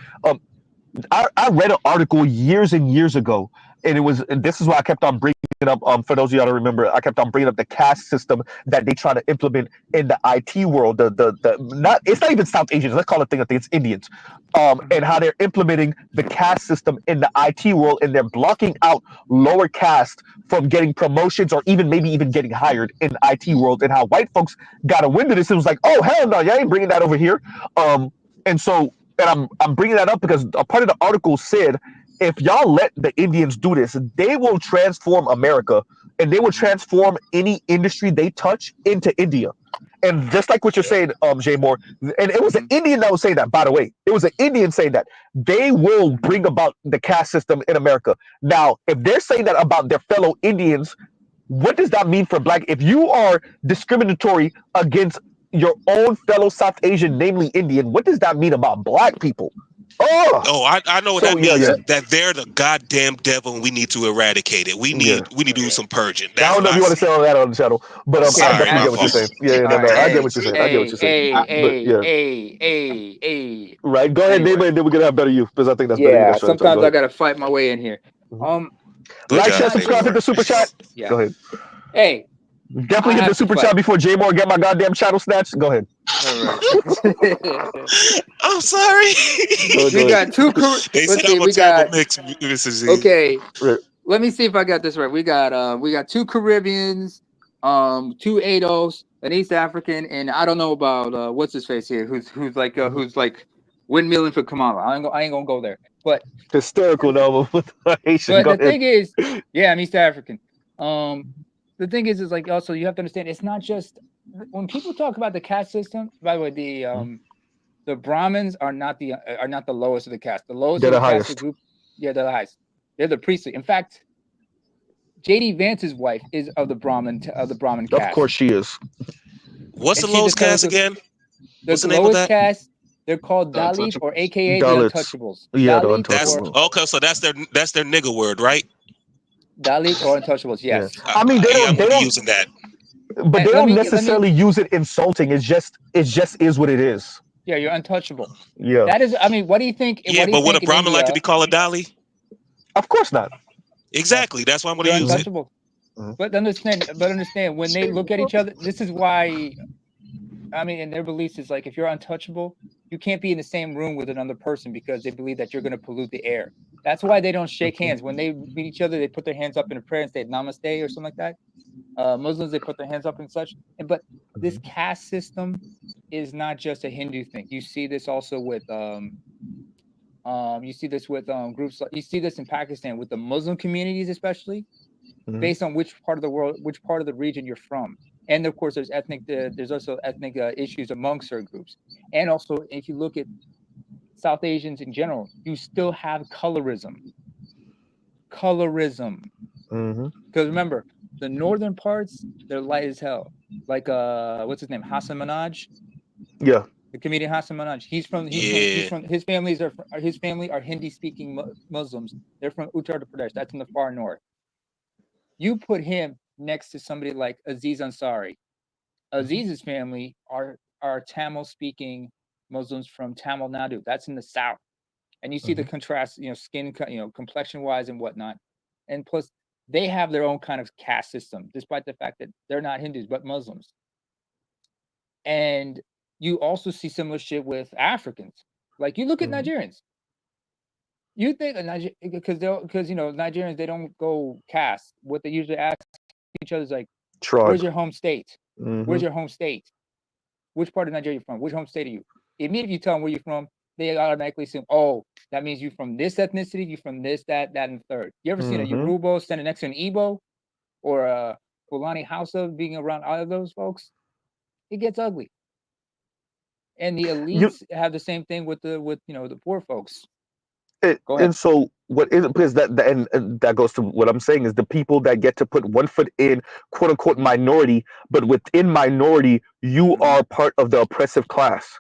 I read an article years and years ago, and this is why I kept on bringing it up. For those of y'all to remember, I kept on bringing up the caste system that they try to implement in the IT world. It's not even South Asians. Let's call it it's Indians. And how they're implementing the caste system in the IT world, and they're blocking out lower caste from getting promotions or maybe even getting hired in the IT world, and how white folks got a wind of this. It was like, oh hell no, y'all ain't bringing that over here. And so. And I'm bringing that up because a part of the article said, if y'all let the Indians do this, they will transform America, and they will transform any industry they touch into India. And just like what you're saying, Jay Moore, and it was an Indian that was saying that, by the way. It was an Indian saying that they will bring about the caste system in America. Now, if they're saying that about their fellow Indians, what does that mean for black? If you are discriminatory against your own fellow South Asian, namely Indian, what does that mean about black people? I know what that means. That they're the goddamn devil, and we need to eradicate it. We need to do some purging. I don't know if you want to say all that on the channel, but I definitely get what you're saying. I get what you're saying. I get what you're saying. Right, go ahead, Naaman, and then we're gonna have better you, because I think that's better. Yeah, sometimes I gotta fight my way in here. Like, share, subscribe, hit the super chat. Yeah. Go ahead. Hey, definitely hit the super chat before J Moore get my goddamn channel snatched. Go ahead. All right. I'm sorry. We got two. Okay. Right. Let me see if I got this right. We got two Caribbeans, two Ados, an East African, and I don't know about what's his face here, who's like windmilling for Kamala. I ain't gonna go there. But hysterical though with Haitian. But the thing is, yeah, I'm East African. The thing is like also you have to understand it's not just when people talk about the caste system. By the way, the Brahmins are not the lowest of the caste. The lowest they're of the highest. caste group. Yeah, they're the highest. They're the priestly. In fact, JD Vance's wife is of the Brahmin caste. Of course, she is. What's the lowest caste again? The lowest caste. They're called Dalit, or AKA the Untouchables. Yeah, the Untouchables. Okay, so that's their nigga word, right? Dalit or Untouchables, yes. Yeah. I mean, they don't using that, but they don't necessarily use it insulting. It just is what it is. Yeah, you're untouchable. Yeah, that is. I mean, what do you think? Yeah, but would a Brahmin like to be called a Dali? Of course not. Exactly. That's why I'm going to use untouchable. it. But understand when they look at each other. This is why. I mean, in their beliefs, is like if you're untouchable, you can't be in the same room with another person because they believe that you're going to pollute the air. That's why they don't shake hands. When they meet each other, they put their hands up in a prayer and say Namaste or something like that. Muslims, they put their hands up and such. But this caste system is not just a Hindu thing. You see this also with groups. You see this in Pakistan with the Muslim communities, especially based on which part of the world, which part of the region you're from. And of course, there's also ethnic issues among certain groups. And also, if you look at South Asians in general, you still have colorism. Because remember, the northern parts, they're light as hell. Like what's his name? Hassan Minhaj. Yeah. The comedian Hassan Minhaj. He's from his family are Hindi speaking Muslims. They're from Uttar Pradesh. That's in the far north. You put him next to somebody like Aziz Ansari. Aziz's family are Tamil speaking Muslims from Tamil Nadu. That's in the south. And you see the contrast, skin, complexion wise and whatnot. And plus they have their own kind of caste system, despite the fact that they're not Hindus, but Muslims. And you also see similar shit with Africans. Like you look at Nigerians. You think because Nigerians, they don't go caste. What they usually ask each other is like, tribe. Where's your home state? Where's your home state? Which part of Nigeria you're from? Which home state are you? Immediately if you tell them where you're from, they automatically assume, oh, that means you're from this ethnicity, you're from this, that, and the third. You ever seen a Yoruba standing next to an Igbo or a Fulani Hausa being around all of those folks? It gets ugly. And the elites have the same thing with the poor folks. Go ahead. And so what is because and that goes to what I'm saying is the people that get to put one foot in quote unquote minority, but within minority you are part of the oppressive class.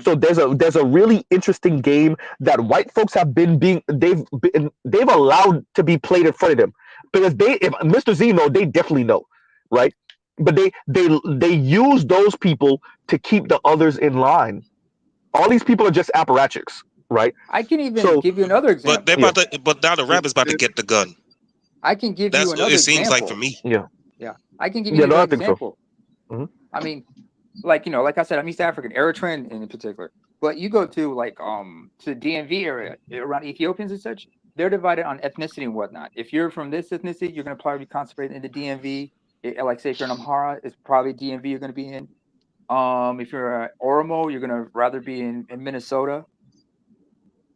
So there's a really interesting game that white folks have they've allowed to be played in front of them because if Mr. Z know, they definitely know, right? But they use those people to keep the others in line. All these people are just apparatchiks, right? I can even give you another example. But they're about to, but now the rapper's about to get the gun. I can give That's you another what it seems example. like for me. Yeah. I can give you another example. So. I mean, like I said, I'm East African, Eritrean in particular. But you go to to the DMV area around Ethiopians and such, they're divided on ethnicity and whatnot. If you're from this ethnicity, you're going to probably be concentrated in the DMV. Like say if you're an Amhara, it's probably DMV you're going to be in. If you're an Oromo, you're going to rather be in Minnesota.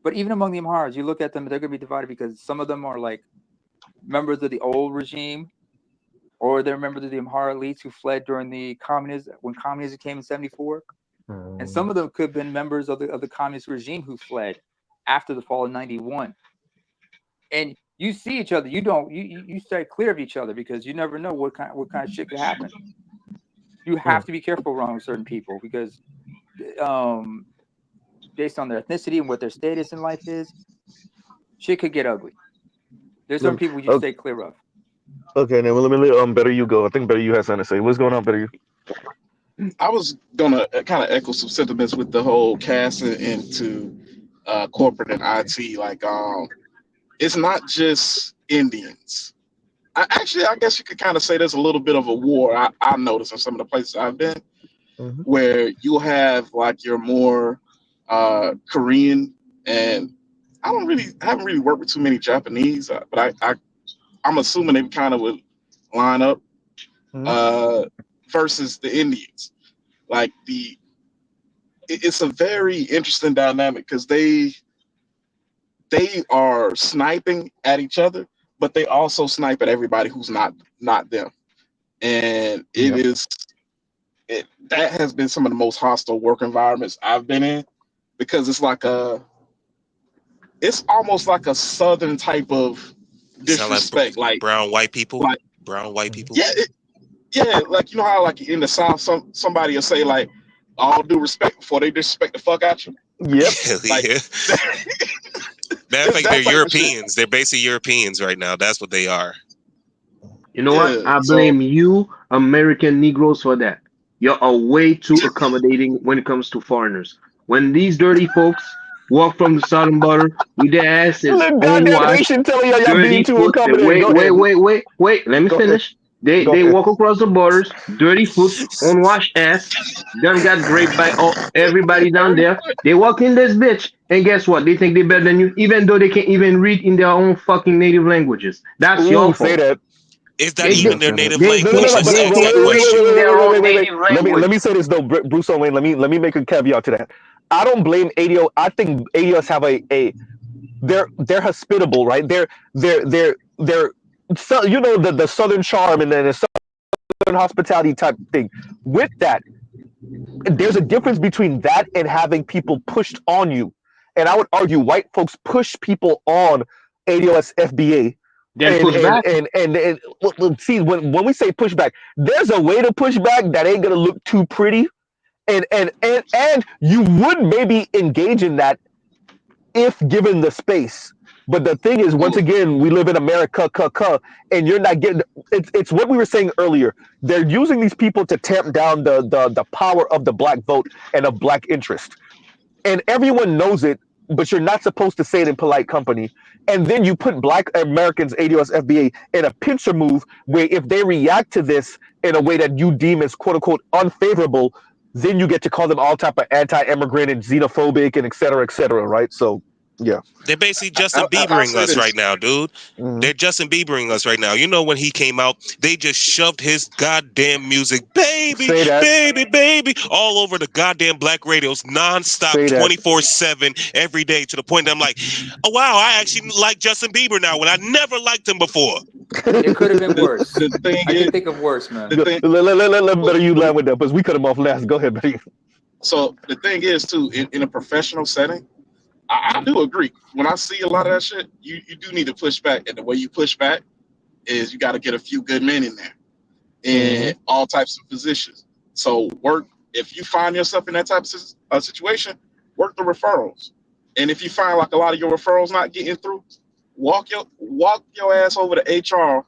But even among the Amharas, you look at them, they're going to be divided because some of them are like members of the old regime, or they're members of the Amhara elites who fled during the when communism came in '74. And some of them could have been members of the communist regime who fled after the fall of '91. And you see each other, you stay clear of each other because you never know what kind of shit could happen. You have to be careful around certain people because based on their ethnicity and what their status in life is, shit could get ugly. There's some people you stay clear of. Okay, now let me let Better You go. I think Better You has something to say. What's going on, Better You? I was gonna kind of echo some sentiments with the whole casting into corporate and IT. Like, it's not just Indians. I guess you could kind of say there's a little bit of a war. I noticed in some of the places I've been, where you have like your more Korean, and I haven't really worked with too many Japanese, but I'm assuming they kind of would line up versus the Indians. Like it's a very interesting dynamic because they are sniping at each other, but they also snipe at everybody who's not them. And that has been some of the most hostile work environments I've been in because it's almost like a Southern type of disrespect, like brown white people, Yeah, like you know how like in the South, somebody will say like, "All due respect" before they disrespect the fuck out you. Yep. Like, Matter of fact, they're Europeans. They're basically Europeans right now. That's what they are. You know what? I blame you, American Negroes, for that. You are way too accommodating when it comes to foreigners. When these dirty folks walk from the southern border with their asses unwashed, dirty foot. Wait. Let me finish. They walk across the borders, dirty foot, unwashed ass, done got raped by everybody down there. They walk in this bitch, and guess what? They think they're better than you, even though they can't even read in their own fucking native languages. That's your fault. Say that. Is that even their native language? Let me say this though, Bruce Wayne. Let me make a caveat to that. I don't blame ADO. I think ADOs have they're hospitable, right? They're so, you know, the Southern charm and then the Southern hospitality type thing. With that, there's a difference between that and having people pushed on you. And I would argue white folks push people on ADOS FBA. Then push back. And see, when we say pushback, there's a way to push back that ain't gonna look too pretty. And you would maybe engage in that if given the space. But the thing is, once again, we live in America, and you're not getting. It's what we were saying earlier. They're using these people to tamp down the power of the black vote and of black interest, and everyone knows it. But you're not supposed to say it in polite company. And then you put Black Americans, ADOS, FBA, in a pincer move where if they react to this in a way that you deem as quote unquote unfavorable, then you get to call them all type of anti-immigrant and xenophobic and et cetera, right? So. Yeah, they're basically Justin Biebering us right now, dude. They're Justin Biebering us right now. You know, when he came out, they just shoved his goddamn music, baby, all over the goddamn black radios, nonstop, 24/7, every day, to the point that I'm like, oh wow, I actually like Justin Bieber now when I never liked him before. It could have been worse. I can think of worse, man. Let Better You land with that, because we cut him off last. Go ahead, Better You. So the thing is, too, in a professional setting, I do agree. When I see a lot of that shit, you do need to push back, and the way you push back is you got to get a few good men in there in all types of positions. So work if you find yourself in that type of situation, work the referrals. And if you find like a lot of your referrals not getting through, walk your ass over to HR,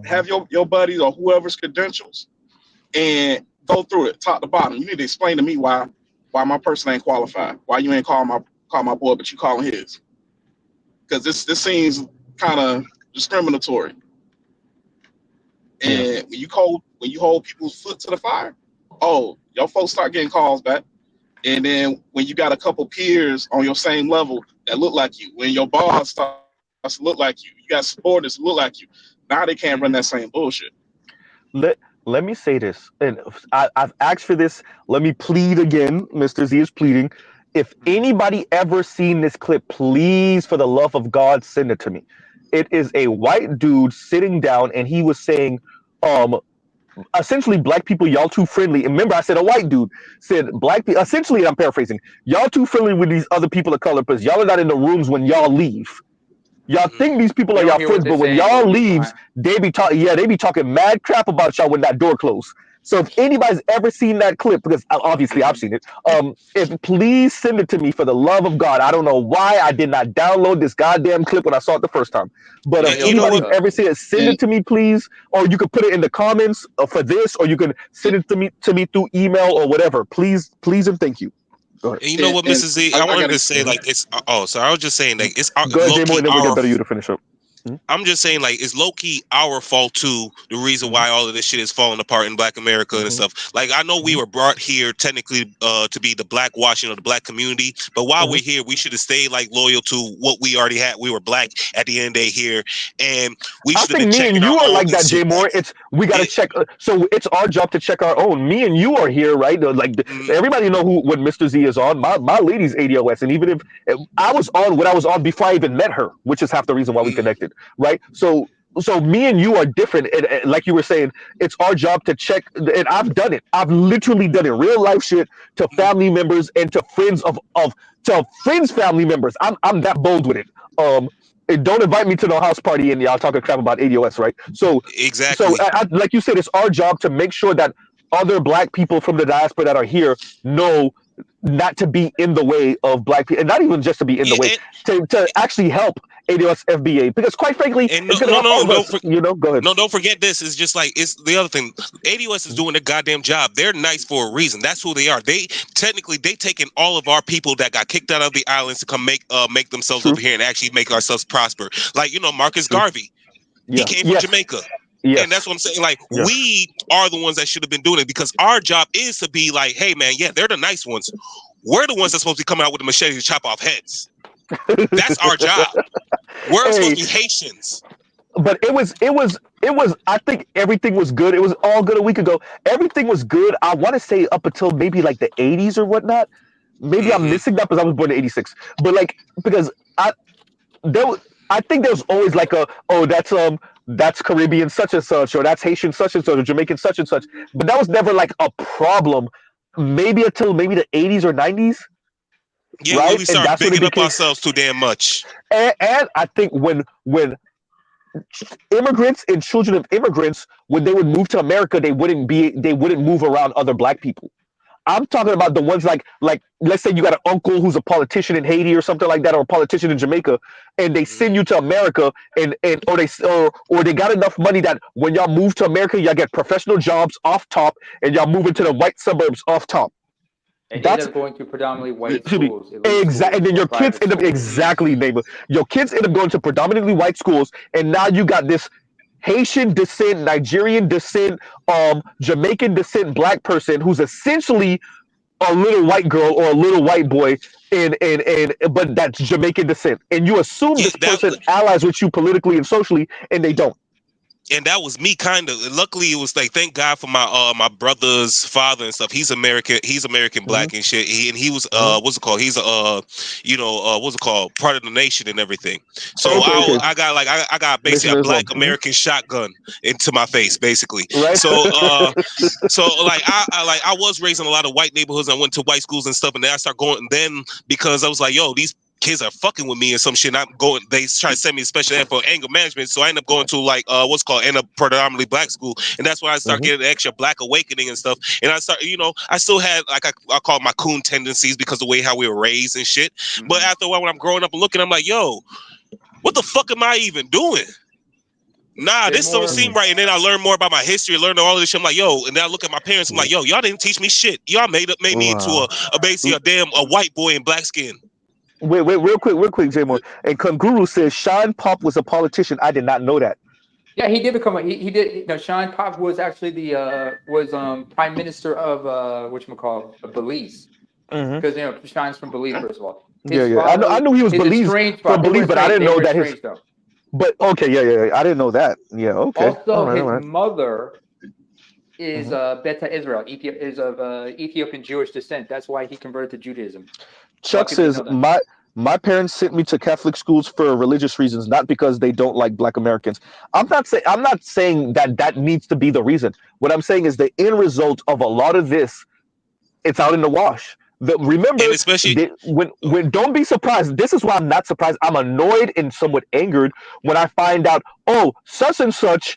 have your buddies or whoever's credentials, and go through it top to bottom. You need to explain to me why my person ain't qualified. Why you ain't call my boy, but you calling his? Because this seems kind of discriminatory. And when you hold people's foot to the fire, oh, your folks start getting calls back. And then when you got a couple peers on your same level that look like you, when your boss starts to look like you got supporters that look like you, now they can't run that same bullshit. Let me say this, and I've asked for this. Let me plead again. Mr. Z is pleading. If anybody ever seen this clip, please, for the love of God, send it to me. It is a white dude sitting down, and he was saying, essentially, black people, y'all too friendly. And remember, I said a white dude said black people. Essentially, I'm paraphrasing. Y'all too friendly with these other people of color because y'all are not in the rooms when y'all leave. Y'all think these people are y'all friends, but when y'all leaves, they be talking mad crap about y'all when that door closed. So if anybody's ever seen that clip, because obviously I've seen it, please send it to me for the love of God. I don't know why I did not download this goddamn clip when I saw it the first time. But if anybody's ever seen it, send it to me, please. Or you could put it in the comments for this, or you can send it to me through email or whatever. Please, and thank you. And you know what, Mrs. Z, I wanted to say like it's. Oh, so I was just saying like it's low key and then we get better you to finish up. I'm just saying, like, it's low-key our fault, too, the reason why all of this shit is falling apart in Black America and stuff. Like, I know we were brought here, technically, to be the black washing of the black community, but while we're here, we should have stayed, like, loyal to what we already had. We were black at the end of the day here, and we should have been checking me and you our are own like that, Jay Moore. We got to check. So it's our job to check our own. Me and you are here, right? Like, everybody know when Mr. Z is on. My lady's ADOS, and even if I was on when I was on before I even met her, which is half the reason why we connected. Right, so me and you are different, and like you were saying, it's our job to check. And I've done it. I've literally done it, real life shit, to family members and to friends to friends' family members. I'm that bold with it. And don't invite me to no house party and y'all talking crap about ADOS, right? So exactly. So like you said, it's our job to make sure that other black people from the diaspora that are here know not to be in the way of black people, and not even just to be in the way, to actually help ADOS FBA, because quite frankly, it's going to help all of us. Go ahead. No, don't forget this. It's just like, it's the other thing. ADOS is doing their goddamn job. They're nice for a reason. That's who they are. They taking all of our people that got kicked out of the islands to come make themselves over here and actually make ourselves prosper. Like, Marcus Garvey. He came from Jamaica. Yes. And that's what I'm saying. Like, we are the ones that should have been doing it, because our job is to be like, hey, man, they're the nice ones. We're the ones that's supposed to be coming out with a machete to chop off heads. That's our job. We're supposed to be Haitians. But it was. I think everything was good. It was all good a week ago. Everything was good. I want to say up until maybe like the 80s or whatnot. Maybe I'm missing that because I was born in '86. But like, because I think there was always like that's Caribbean such and such, or that's Haitian such and such, or Jamaican such and such. But that was never like a problem. Maybe until maybe the 80s or 90s. Yeah, right? When we start bigging up ourselves too damn much. And I think when immigrants and children of immigrants, when they would move to America, they wouldn't move around other black people. I'm talking about the ones like let's say you got an uncle who's a politician in Haiti or something like that, or a politician in Jamaica, and they send you to America, or they got enough money that when y'all move to America, y'all get professional jobs off top, and y'all move into the white suburbs off top. And end up going to predominantly white schools. Exactly. And then your kids end up your kids end up going to predominantly white schools, and now you got this Haitian descent, Nigerian descent, Jamaican descent black person who's essentially a little white girl or a little white boy, but that's Jamaican descent, and you assume this person allies with you politically and socially, and they don't. And that was me, kind of. Luckily, it was like, thank God for my brother's father and stuff. He's American black and shit. He was what's it called? He's what's it called? Part of the nation and everything. So I got basically a black American shotgun into my face, basically. Right. So I was raised in a lot of white neighborhoods. I went to white schools and stuff, and then I started going. And then because I was like, yo, these kids are fucking with me and some shit. And I'm going. They try to send me special ed for anger management, so I end up going to like what's called in a predominantly black school, and that's where I start getting extra black awakening and stuff. And I start, I still had like I call it my coon tendencies because of the way how we were raised and shit. But after a while, when I'm growing up and looking, I'm like, yo, what the fuck am I even doing? Nah, this don't seem right. And then I learn more about my history, learn all of this shit. I'm like, yo, and then I look at my parents. I'm like, yo, y'all didn't teach me shit. Y'all made me into basically a white boy in black skin. Wait, real quick, J-Mo. And Kunguru says Sean Pop was a politician. I did not know that. Yeah, he did become he did. Sean Pop was actually the prime minister of whatchamacallit, Belize. Because Sean's from Belize, first of all. I knew he was Belize from Belize, but I didn't know that his. Though. But okay, yeah, I didn't know that. Yeah, okay. Also, his mother is Beta Israel, is of Ethiopian Jewish descent. That's why he converted to Judaism. Chuck says my parents sent me to Catholic schools for religious reasons, not because they don't like Black Americans. I'm not saying that needs to be the reason. What I'm saying is the end result of a lot of this, it's out in the wash. Remember, and especially when don't be surprised. This is why I'm not surprised. I'm annoyed and somewhat angered when I find out, such and such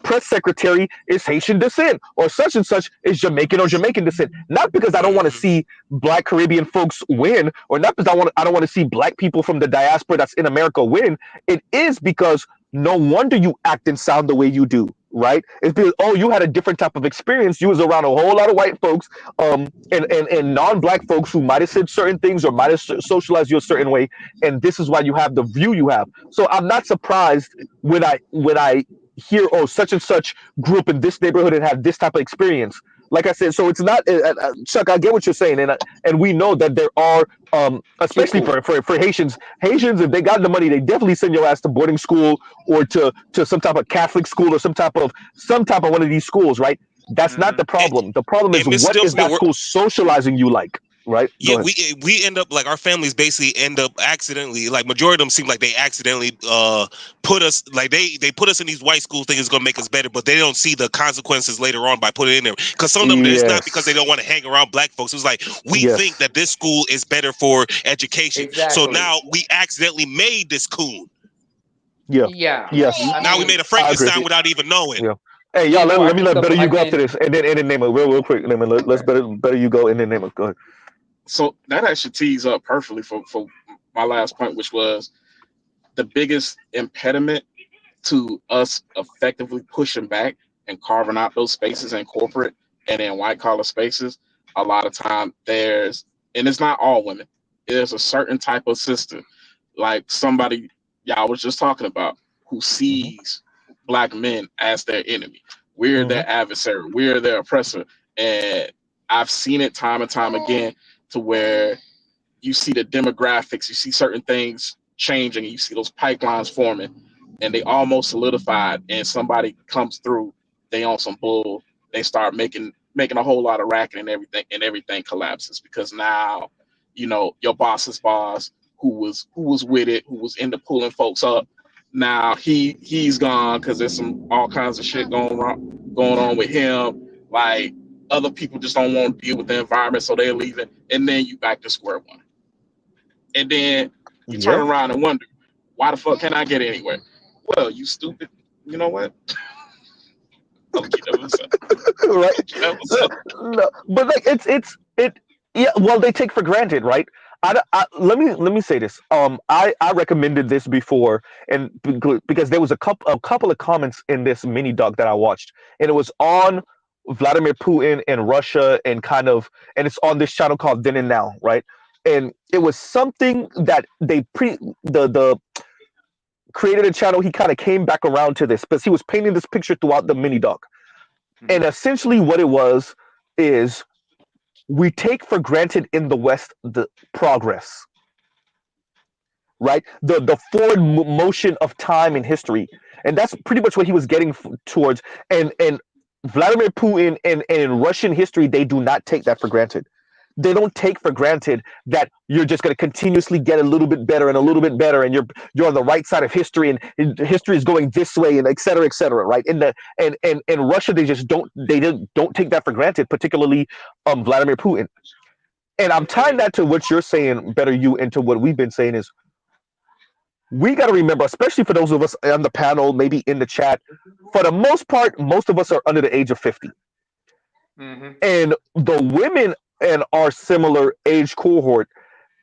press secretary is Haitian descent, or such and such is Jamaican or Jamaican descent. Not because I don't want to see Black Caribbean folks win, or not because I don't want to see Black people from the diaspora that's in America win. It is because no wonder you act and sound the way you do. Right? It's because you had a different type of experience. You was around a whole lot of white folks, and non-Black folks who might have said certain things or might have socialized you a certain way, and this is why you have the view you have. So I'm not surprised when I hear such and such grew up in this neighborhood and had this type of experience. Like I said, so it's not Chuck. I get what you're saying, and we know that there are, especially for Haitians, if they got the money, they definitely send your ass to boarding school or to some type of Catholic school or some type of one of these schools, right? That's not the problem. The problem is what is that school socializing you like? Right? Yeah, we end up like our families basically end up accidentally, like majority of them seem like they accidentally put us like they put us in these white schools thinking it's gonna make us better, but they don't see the consequences later on by putting it in there. Because some of them it's not because they don't want to hang around Black folks. It's like we think that this school is better for education. Exactly. So now we accidentally made this coon. Yeah. Yes. Now we made a Frankenstein without even knowing. Yeah. Hey, y'all, let me let Better you go after this, and then name it real quick. Let's better you go, and then name it. Go ahead. So that actually tees up perfectly for my last point, which was the biggest impediment to us effectively pushing back and carving out those spaces in corporate and in white collar spaces. A lot of time and it's not all women. There's a certain type of sister, like somebody y'all was just talking about, who sees Black men as their enemy. We're their adversary. We're their oppressor. And I've seen it time and time again, to where you see the demographics, you see certain things changing, you see those pipelines forming, and they almost solidified, and somebody comes through, they on some bull, they start making a whole lot of racket, and everything collapses, because now, your boss's boss, who was with it, who was into pulling folks up, now he's gone because there's all kinds of shit going on with him. Like, other people just don't want to deal with the environment, so they're leaving, and then you back to square one. And then you turn around and wonder, why the fuck can't I get anywhere? Well, you stupid. You know what? Right? No, but like it's yeah. Well, they take for granted, right? Let me say this. I recommended this before, and because there was a couple of comments in this mini doc that I watched, and it was on Vladimir Putin and Russia, and it's on this channel called Then and Now, right? And it was something that the created a channel. He kind of came back around to this, because he was painting this picture throughout the mini doc, and essentially what it was is, we take for granted in the West the progress, right? The forward motion of time in history, and that's pretty much what he was getting towards. And Vladimir Putin and in Russian history, they do not take that for granted. They don't take for granted that you're just going to continuously get a little bit better and a little bit better, and you're on the right side of history, and history is going this way, and et cetera, right? In Russia, they just don't take that for granted, particularly Vladimir Putin. And I'm tying that to what you're saying, Better You, into what we've been saying is we got to remember, especially for those of us on the panel, maybe in the chat, for the most part, most of us are under the age of 50. And the women in our similar age cohort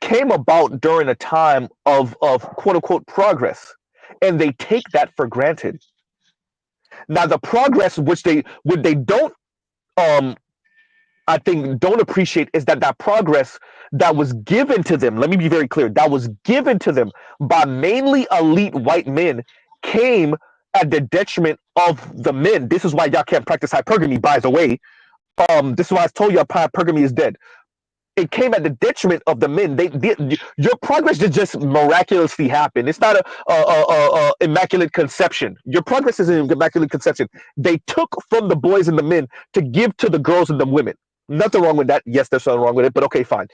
came about during a time of quote unquote progress. And they take that for granted. Now, the progress which they don't I think don't appreciate is that progress that was given to them, let me be very clear, that was given to them by mainly elite white men came at the detriment of the men. This is why y'all can't practice hypergamy, by the way. This is why I told you hypergamy is dead. It came at the detriment of the men. Your progress did just miraculously happen. It's not a immaculate conception. Your progress is an immaculate conception. They took from the boys and the men to give to the girls and the women. Nothing wrong with that. Yes, there's something wrong with it, but okay, fine.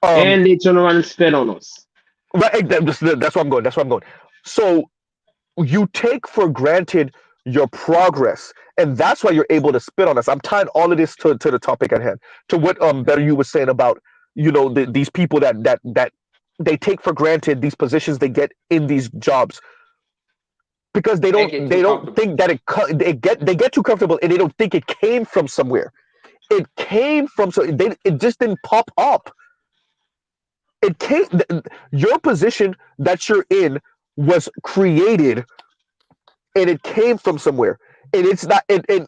And they turn around and spit on us. Right, that's where I'm going. That's where I'm going. So you take for granted your progress, and that's why you're able to spit on us. I'm tying all of this to the topic at hand, to what Better You was saying about these people that they take for granted these positions they get in these jobs because they don't think that they get too comfortable, and they don't think it came from somewhere. It came from it just didn't pop up. It came. Your position that you're in was created, and it came from somewhere. And it's not. And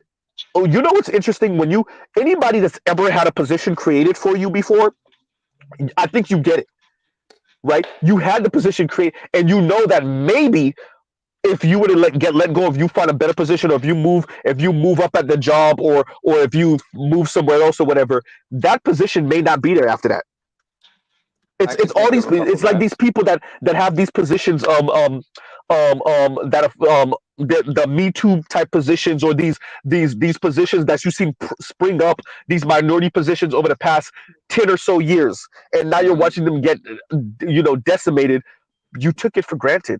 you know what's interesting? When anybody that's ever had a position created for you before, I think you get it, right? You had the position created, and you know that maybe if you were to let go, if you find a better position, or if you move up at the job, or if you move somewhere else or whatever, that position may not be there after that. It's all these. It's like these people that have these positions. That the Me Too type positions, or these positions that you see spring up, these minority positions over the past 10 or so years, and now you're watching them get decimated. You took it for granted.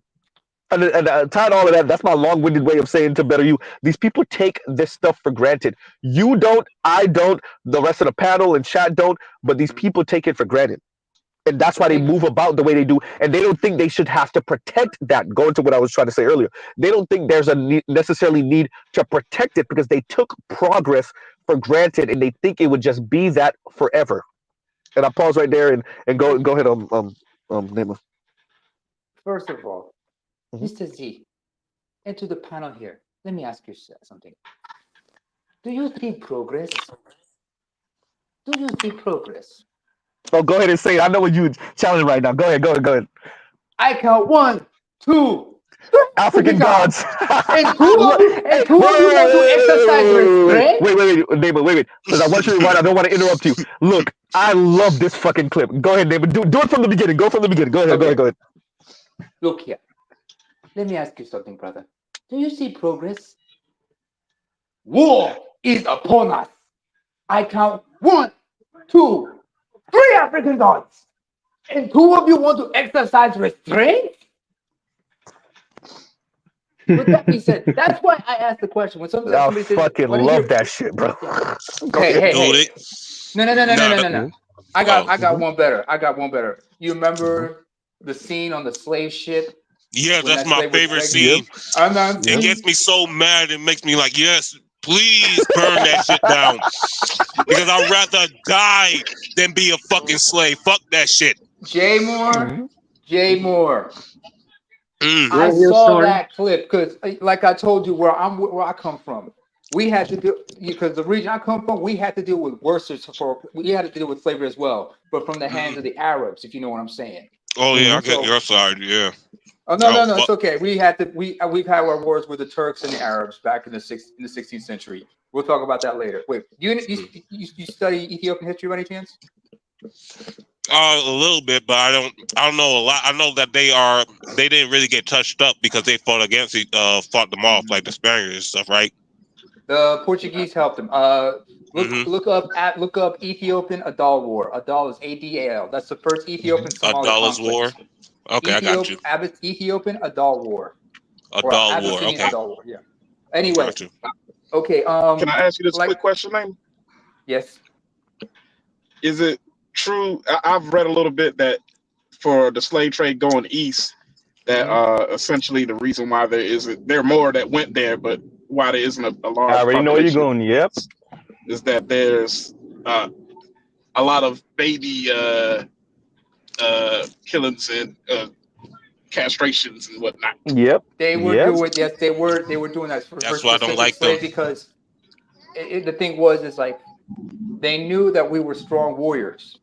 And tied all of that, that's my long-winded way of saying to Better You, these people take this stuff for granted. You don't, I don't, the rest of the panel and chat don't, but these people take it for granted. And that's why they move about the way they do. And they don't think they should have to protect that. Going to what I was trying to say earlier. They don't think there's a necessarily need to protect it because they took progress for granted, and they think it would just be that forever. And I pause right there and go ahead Nema. First of all, Mr. Z, and to the panel here, let me ask you something. Do you see progress? Do you see progress? Oh, go ahead and say it. I know what you challenge right now. Go ahead. I count 1, 2, 3. African gods. And two of you want to exercise restraint? Wait. Because I want you to rewind. I don't want to interrupt you. Look, I love this fucking clip. Go ahead, David. Do it from the beginning. Go from the beginning. Go ahead. Look here. Let me ask you something, brother. Do you see progress? War is upon us. I count 1, 2, 3 African gods. And 2 of you want to exercise restraint? With that being said, that's why I asked the question. When somebody says, fucking love that shit, bro. Hey. No. I got one better. You remember the scene on the slave ship? Yeah, that's my favorite scene. It gets me so mad. It makes me like, yes, please burn that shit down. Because I'd rather die than be a fucking slave. Fuck that shit. Jay Moore. I saw that clip because, like I told you, where I come from, we had to do, because the region I come from, we had to deal with we had to deal with slavery as well, but from the hands of the Arabs, if you know what I'm saying. Oh yeah, I get your side. Yeah. Oh no, it's okay. We've had our wars with the Turks and the Arabs back in the 16th century. We'll talk about that later. Wait, you study Ethiopian history by any chance? A little bit, but I don't know a lot. I know that they didn't really get touched up because they fought them off like the Spaniards and stuff, right? The Portuguese helped them. Look up Ethiopian Adal War. Adal is ADAL. That's the first Ethiopian Somali Adal's conflict. War. Okay, I got you. Ethiopian Adal War. Adal War. Okay. Adal War. Yeah. Anyway. Okay. Can I ask you this quick question, name? Yes. Is it true. I've read a little bit that for the slave trade going east, that essentially the reason why there are more that went there, but why there isn't a I large already know where you're population going. Yep. is that there's a lot of baby killings and castrations and whatnot. Yep. They were Yep. doing they were doing that for That's why I don't specific like them. slaves because the thing is like they knew that we were strong warriors,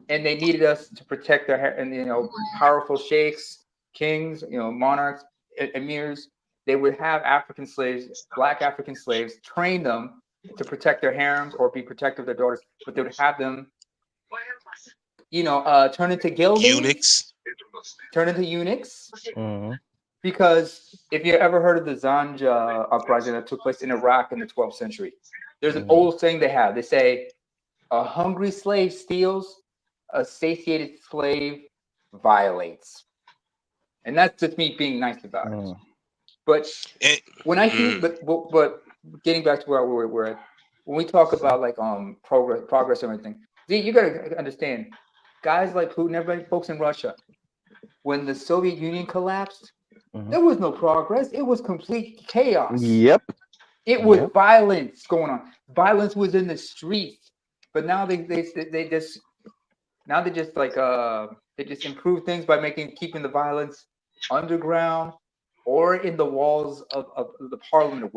and they needed us to protect their and powerful sheikhs, kings, monarchs, emirs. They would have African slaves, black African slaves, train them to protect their harems or be protective of their daughters, but they would have them, turn into geldings, turn into eunuchs. Because if you ever heard of the Zanja uprising that took place in Iraq in the 12th century, there's an old saying they have. They say, a hungry slave steals, a satiated slave violates. And that's just me being nice about it. But when I hear, but getting back to where we're at, when we talk about like progress and everything, you gotta understand, guys like Putin, everybody, folks in Russia, when the Soviet Union collapsed, there was no progress. It was complete chaos. Yep. It was violence going on. Violence was in the streets. But now they just improve things by keeping the violence underground or in the walls of the parliament.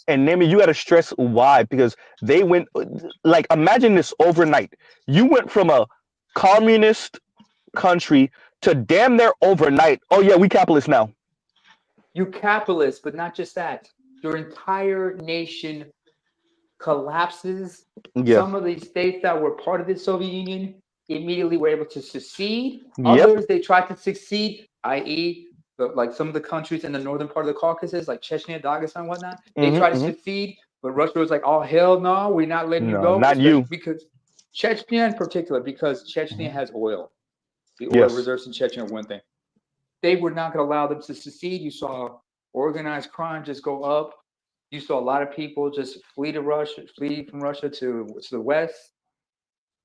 And Nami, you got to stress why, because they went, like, imagine this overnight. You went from a communist country to damn near overnight. Oh yeah, we capitalist now. You capitalist, but not just that. Your entire nation collapses. Yeah. Some of these states that were part of the Soviet Union immediately were able to secede. Others, they tried to succeed, i.e., like some of the countries in the northern part of the Caucasus, like Chechnya, Dagestan, whatnot. They tried to succeed, but Russia was like, "Oh hell no, we're not letting you go." Not you. Because Chechnya in particular, because Chechnya has oil. The oil reserves in Chechnya are one thing. They were not going to allow them to secede. You saw organized crime just go up. You saw a lot of people just flee from Russia to the west.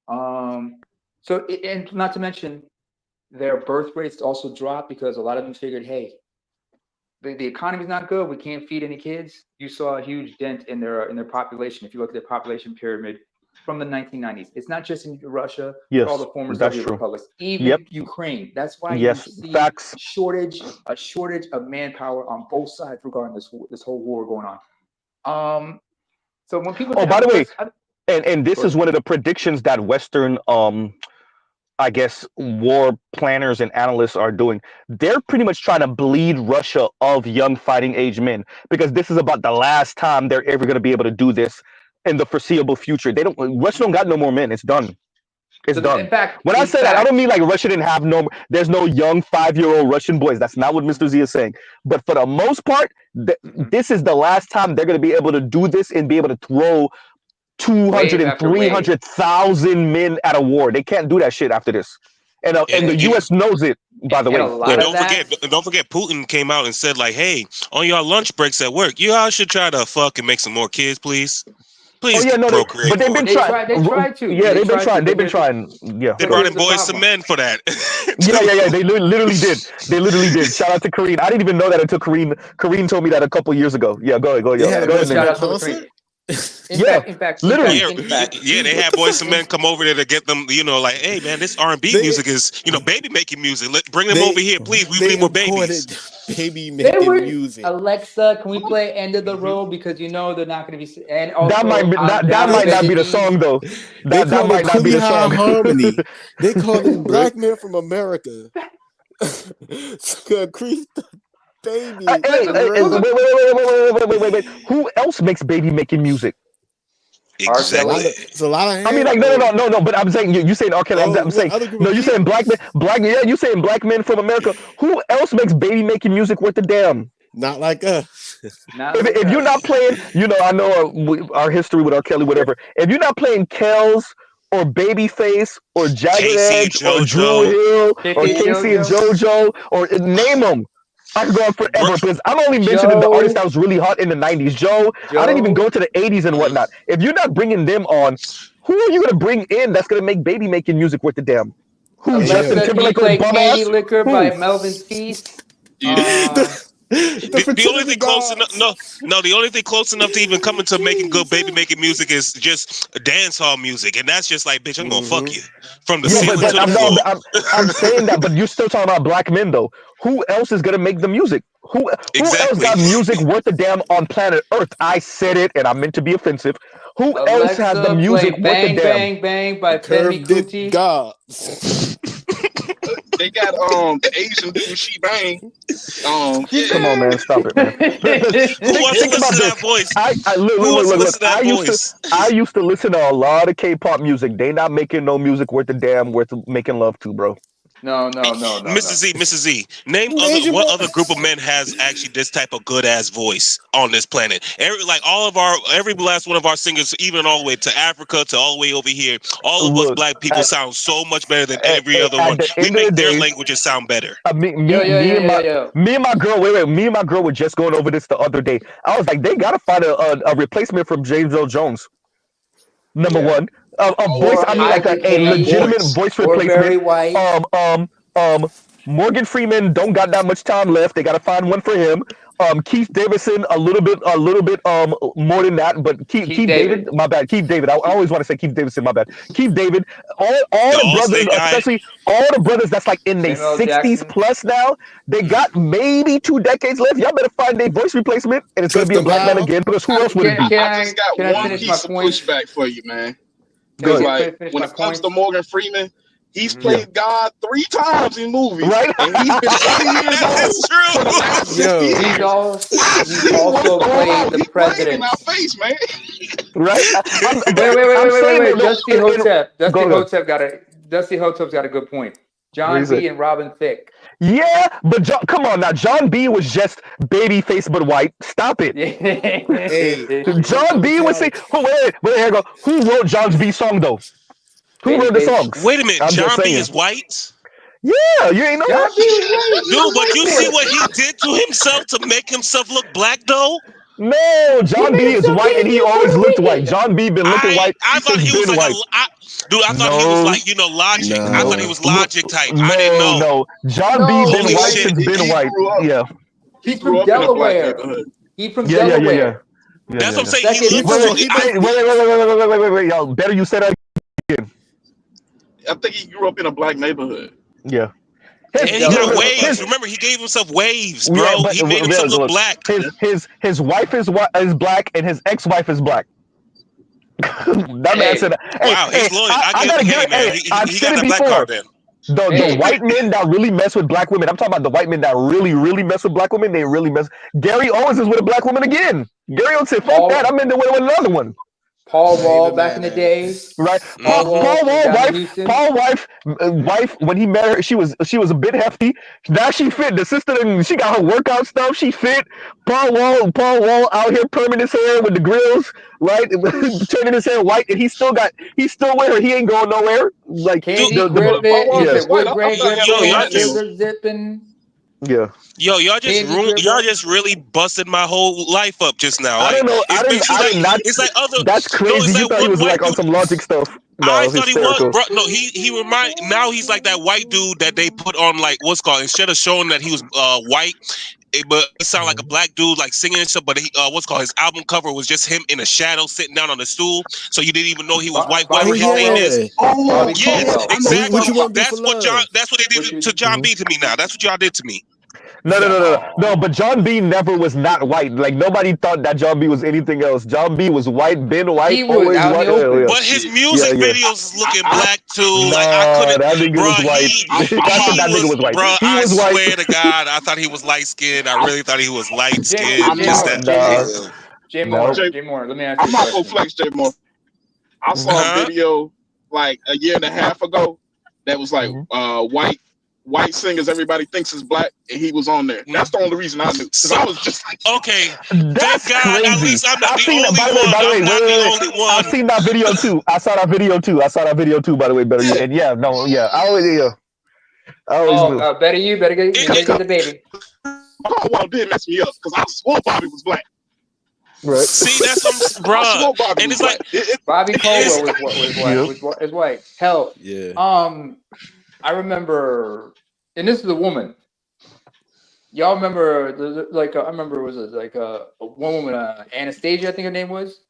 So, and not to mention, their birth rates also dropped because a lot of them figured, hey, the economy's not good. We can't feed any kids. You saw a huge dent in their population. If you look at their population pyramid from the 1990s, it's not just in Russia, but all the former Soviet republics, even Ukraine. That's why you see a shortage of manpower on both sides regarding this whole war going on. So when people, by the way, and this is one of the predictions that Western I guess war planners and analysts are doing. They're pretty much trying to bleed Russia of young fighting age men, because this is about the last time they're ever going to be able to do this in the foreseeable future. Russia don't got no more men. It's done. It's done. In fact, when I say that, I don't mean like Russia didn't have there's no young 5-year-old Russian boys. That's not what Mr. Z is saying. But for the most part, this is the last time they're going to be able to do this and be able to throw 200 and 300,000 men at a war. They can't do that shit after this. And the U.S. knows it, by the way. Don't forget, Putin came out and said, like, hey, on your lunch breaks at work, you all should try to fucking make some more kids, please. Please procreate. But they've been trying. They tried to. Yeah, they've been trying. They've been trying. Yeah. They brought in Boys to Men for that. Yeah. They literally did. They literally did. Shout out to Kareen. I didn't even know that until Kareen told me that a couple years ago. Yeah, go ahead. Shout out to Kareen. In fact, literally. They had Boys to Men come over there to get them, like, hey man, this R&B music is, baby making music. Bring them over here, please. We need more babies. Baby making music. Alexa, can we play "End of the Road"? Because they're not going to be. And also, that might not be the song though. That might not be the song. Harmony. They call it Black Men from America. Creep. Baby. Wait. Who else makes baby making music? Exactly. It's a lot of. I mean, like, no. But I'm saying you saying R. Kelly. I'm saying no. You saying black men. Yeah, you saying black men from America. Who else makes baby making music worth the damn? Not like us. If you're not playing, I know our history with R. Kelly, whatever. If you're not playing Kells or Babyface or Jagged Edge or Drew Hill or Casey and JoJo or name them. I could go on forever because I'm only mentioning the artists that was really hot in the 90s. Joe, I didn't even go to the 80s and whatnot. If you're not bringing them on, who are you going to bring in that's going to make baby making music worth the damn? Who, Justin Alexa, can you Timberlake or play bum Candy ass? Liquor Who? by Melvin's Feast? The only thing close enough, the only thing close enough to even coming to making good baby making music is just dance hall music, and that's just like, bitch, I'm gonna fuck you from the ceiling to the floor. I'm saying that, but you're still talking about black men though. Who else is gonna make the music? Who else got music worth a damn on planet Earth? I said it, and I meant to be offensive. Who else has the music worth a Bang damn? Bang Bang by Femi Kuti. God. They got the Asian dude She Bang. Come on, man, stop it, man. Who wants to listen to that voice? Look. I used to listen to a lot of K-pop music. They not making no music worth a damn worth making love to, bro. No. Mrs. Z, name what other group of men has actually this type of good ass voice on this planet? Every last one of our singers, even all the way to Africa to all the way over here, all of us black people sound so much better than every other one. We make their languages sound better. Me and my girl. Me and my girl were just going over this the other day. I was like, they gotta find a replacement from James Earl Jones. Number one. A voice, I mean, like a legitimate voice replacement. Very white. Morgan Freeman don't got that much time left. They got to find one for him. Keith Davidson, a little bit more than that, but Keith David, my bad. Keith David. I always want to say Keith Davidson, my bad. Keith David. All the brothers, especially all the brothers that's like in their 60s plus now, they got maybe 2 decades left. Y'all better find a voice replacement, and it's gonna be a black man again. Because who else would it be? I just got one piece of pushback for you, man. Because like when it comes to Morgan Freeman, he's played God 3 times in movies, right? And he's been 80 years old. That's true. He's also played the president. In our face, man. Right? Wait. Dusty Hotep's got a good point. John B. and Robin Thicke. Yeah, but come on now. John B was just baby face but white. Stop it. John B was saying, wait, here go. Who wrote John B's song though? Who wrote the songs? Wait a minute, John B is white? Yeah, you ain't know that? Dude, but you see what he did to himself to make himself look black though? No, John B is white and he always looked white. John B been looking white. I thought he was like I thought he was like, Logic. I thought he was Logic type. I didn't know. No, John B been white since been white. Yeah. He's from Delaware. He's from Delaware. Yeah. That's what I'm saying. Wait, y'all. Better you say that again. I think he grew up in a black neighborhood. Yeah. And he got waves. Remember, he gave himself waves, bro. Yeah, he made himself look black. His wife is black and his ex-wife is black. That man said, wow, he's loyal. I gotta get it, man. He got that black card then. The white men that really mess with black women, I'm talking about the white men that really mess with black women, they really mess. Gary Owens is with a black woman again. Gary Owens said, fuck that, I'm in there with another one. Paul Wall back in the day, right? Paul Wall wife. When he met her, she was a bit hefty. Now she fit. The sister, she got her workout stuff. She fit. Paul Wall out here perming his hair with the grills, right? Turning his hair white, and he's still with her. He ain't going nowhere. Like Candy zipping. Yeah. Yo, y'all just really busted my whole life up just now. I don't know. It's like other. That's crazy. You thought he was like on some Logic stuff. No, I thought he was, bro. No, he remind. Now he's like that white dude that they put on like what's called instead of showing that he was white, but he sounded like a black dude like singing and stuff. But he his album cover was just him in a shadow sitting down on a stool, so you didn't even know he was white. Whatever his name is. Oh, yes, exactly. That's what they did to John B to me. Now that's what y'all did to me. No, but John B never was not white. Like nobody thought that John B was anything else. John B was white, been white, always white. But his music videos is looking black too. Like I couldn't. That nigga was white. That nigga was white. Bro, I swear to God, I thought he was light skinned. I really thought he was light skinned. Jay Moore, let me ask you. I'm not gonna flex Jay Moore. I saw a video like a year and a half ago that was like white singers everybody thinks is black, and he was on there. That's the only reason I knew. Because I was just like, okay, that's thank God, crazy. at least I'm not the only one. I've seen that video too. I saw that video too. By the way, better you. And I always knew. Better get the baby. Well, did mess me up because I swore Bobby was black. Right. See, that's some bro. And it's like Bobby Caldwell was white. Hell, yeah. I remember, and this is a woman. Y'all remember, I remember it was like one woman, Anastasia, I think her name was.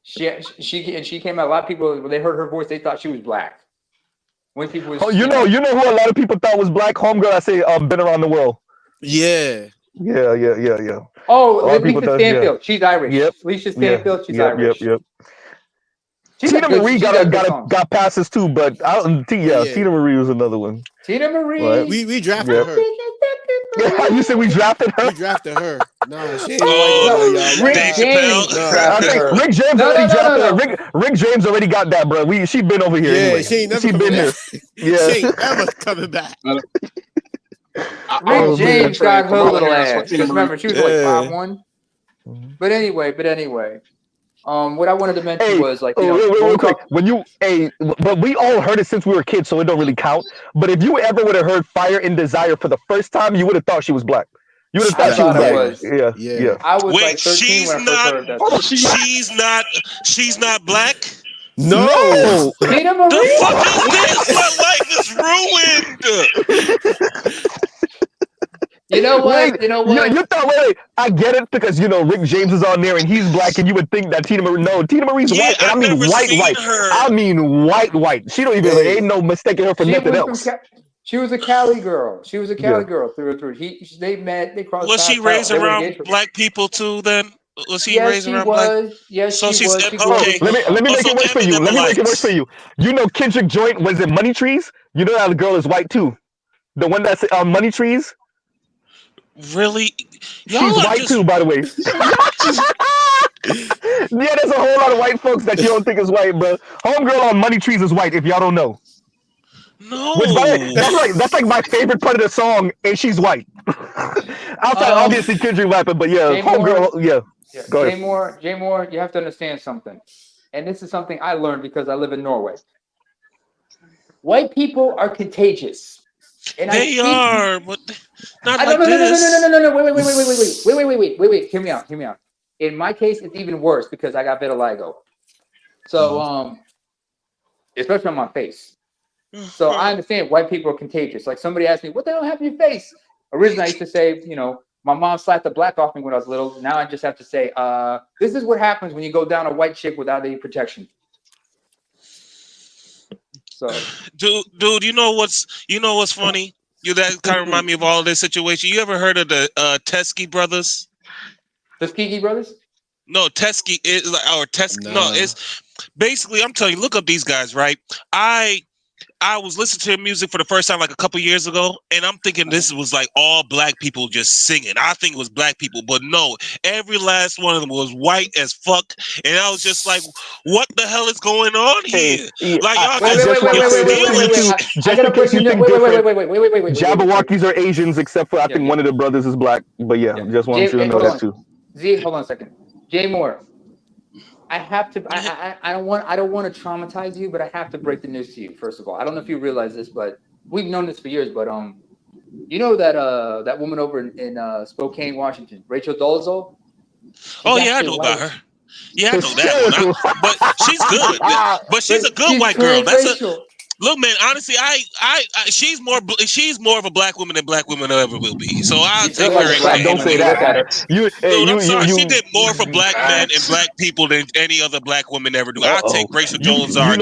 She came out. A lot of people, when they heard her voice, they thought she was black. When people was, you know who a lot of people thought was black? Homegirl, I say, been around the world. Yeah. Oh, Lisa Stanfield. She's Irish. Yep. Lisa Stanfield. She's Irish. Yep. She's Tina Marie got passes too, but Tina Marie was another one. Tina Marie. Right. We drafted her. You said we drafted her? We drafted her. No, she ain't Rick James. I think Rick James already drafted her. Rick James already got that, bro. She been over here anyway. She ain't never been here. Yeah. She ain't ever coming back. Rick James got her little ass. Because remember, she was like 5'1". But anyway. What I wanted to mention was like, real quick. But we all heard it since we were kids, so it don't really count. But if you ever would have heard "Fire and Desire" for the first time, you would have thought she was black. You would have thought she was black. Yeah. I was like 13 when I first heard that. She's not black. No. Tina Marie. The fuck is this? My life is ruined. You know what? You thought, wait, I get it because Rick James is on there and he's black, and you would think that Tina Marie. No, Tina Marie's white, and I mean white. I mean white. She don't even ain't no mistaking her for nothing else. She was a Cali girl. She was a Cali girl through and through. They met. They crossed. Was she raised around black people too? Then was she raised around black? Yes, so she she's was. okay. Let me make it work for you. Let me make it work for you. You know Kendrick Joint was in Money Trees. You know that the girl is white too. The one that's on Money Trees. Really? She's white too, by the way. Yeah, there's a whole lot of white folks that you don't think is white, bro. Homegirl on Money Trees is white, if y'all don't know. No. That's like my favorite part of the song, and she's white. Outside, obviously, Kendrick rapping, but yeah, homegirl, yeah. Go ahead. Jay Moore, you have to understand something. And this is something I learned because I live in Norway. White people are contagious. And they are, but not like this. No. Wait. Hear me out. In my case, it's even worse because I got vitiligo. So, especially on my face. So I understand white people are contagious. Like somebody asked me, "What the hell happened to your face?" Originally, I used to say, my mom slapped the black off me when I was little. Now I just have to say, this is what happens when you go down a white chick without any protection. So, dude, you know what's funny? That kind of remind me of all this situation. You ever heard of the Teskey brothers? Tuskegee brothers? No, Teskey is or Teskey. No, it's basically, I'm telling you, look up these guys, right? I was listening to their music for the first time like a couple years ago, and I'm thinking this was like all black people just singing. I think it was black people, but no, every last one of them was white as fuck, and I was just like, "What the hell is going on here?" Like y'all wait. Jabberwockies are Asians, except for I think one of the brothers is black. But just want you to know that too. Z, hold on a second. Jay Moore. I have to. I don't want to traumatize you, but I have to break the news to you. First of all, I don't know if you realize this, but we've known this for years. But you know that woman over in Spokane, Washington, Rachel Dolezal. Oh yeah, I know about her. Yeah, I know that one. But she's good. But she's a good white girl. Look, man. Honestly, she's more of a black woman than black women ever will be. So I'll take her. Don't say that. I'm sorry. She did more for black men and black people than any other black woman ever do. I'll take Rachel Dolezal every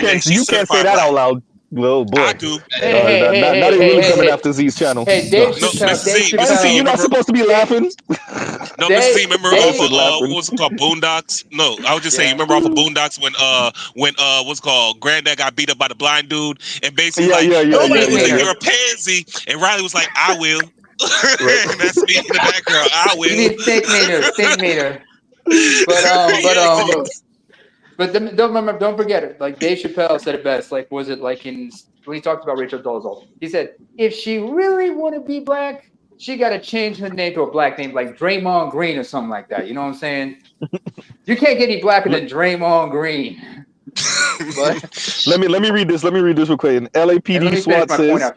day. You can't say that out loud. Little boy. I do. Not really coming after Z's channel. Hey, Dave Chappelle. You're not supposed to be laughing. No, Mr. Z, remember what's it called? Boondocks? No, I was just saying, remember off of Boondocks when what's it called? Granddad got beat up by the blind dude, and basically nobody was like, "You're a pansy," and Riley was like, "I will." And that's me in the background. I will. You need stick meter. But don't forget it. Like Dave Chappelle said it best. Like, was it like when he talked about Rachel Dolezal? He said, if she really want to be black, she got to change her name to a black name like Draymond Green or something like that. You know what I'm saying? You can't get any blacker than Draymond Green. But let me read this. Let me read this real quick. An LAPD SWAT says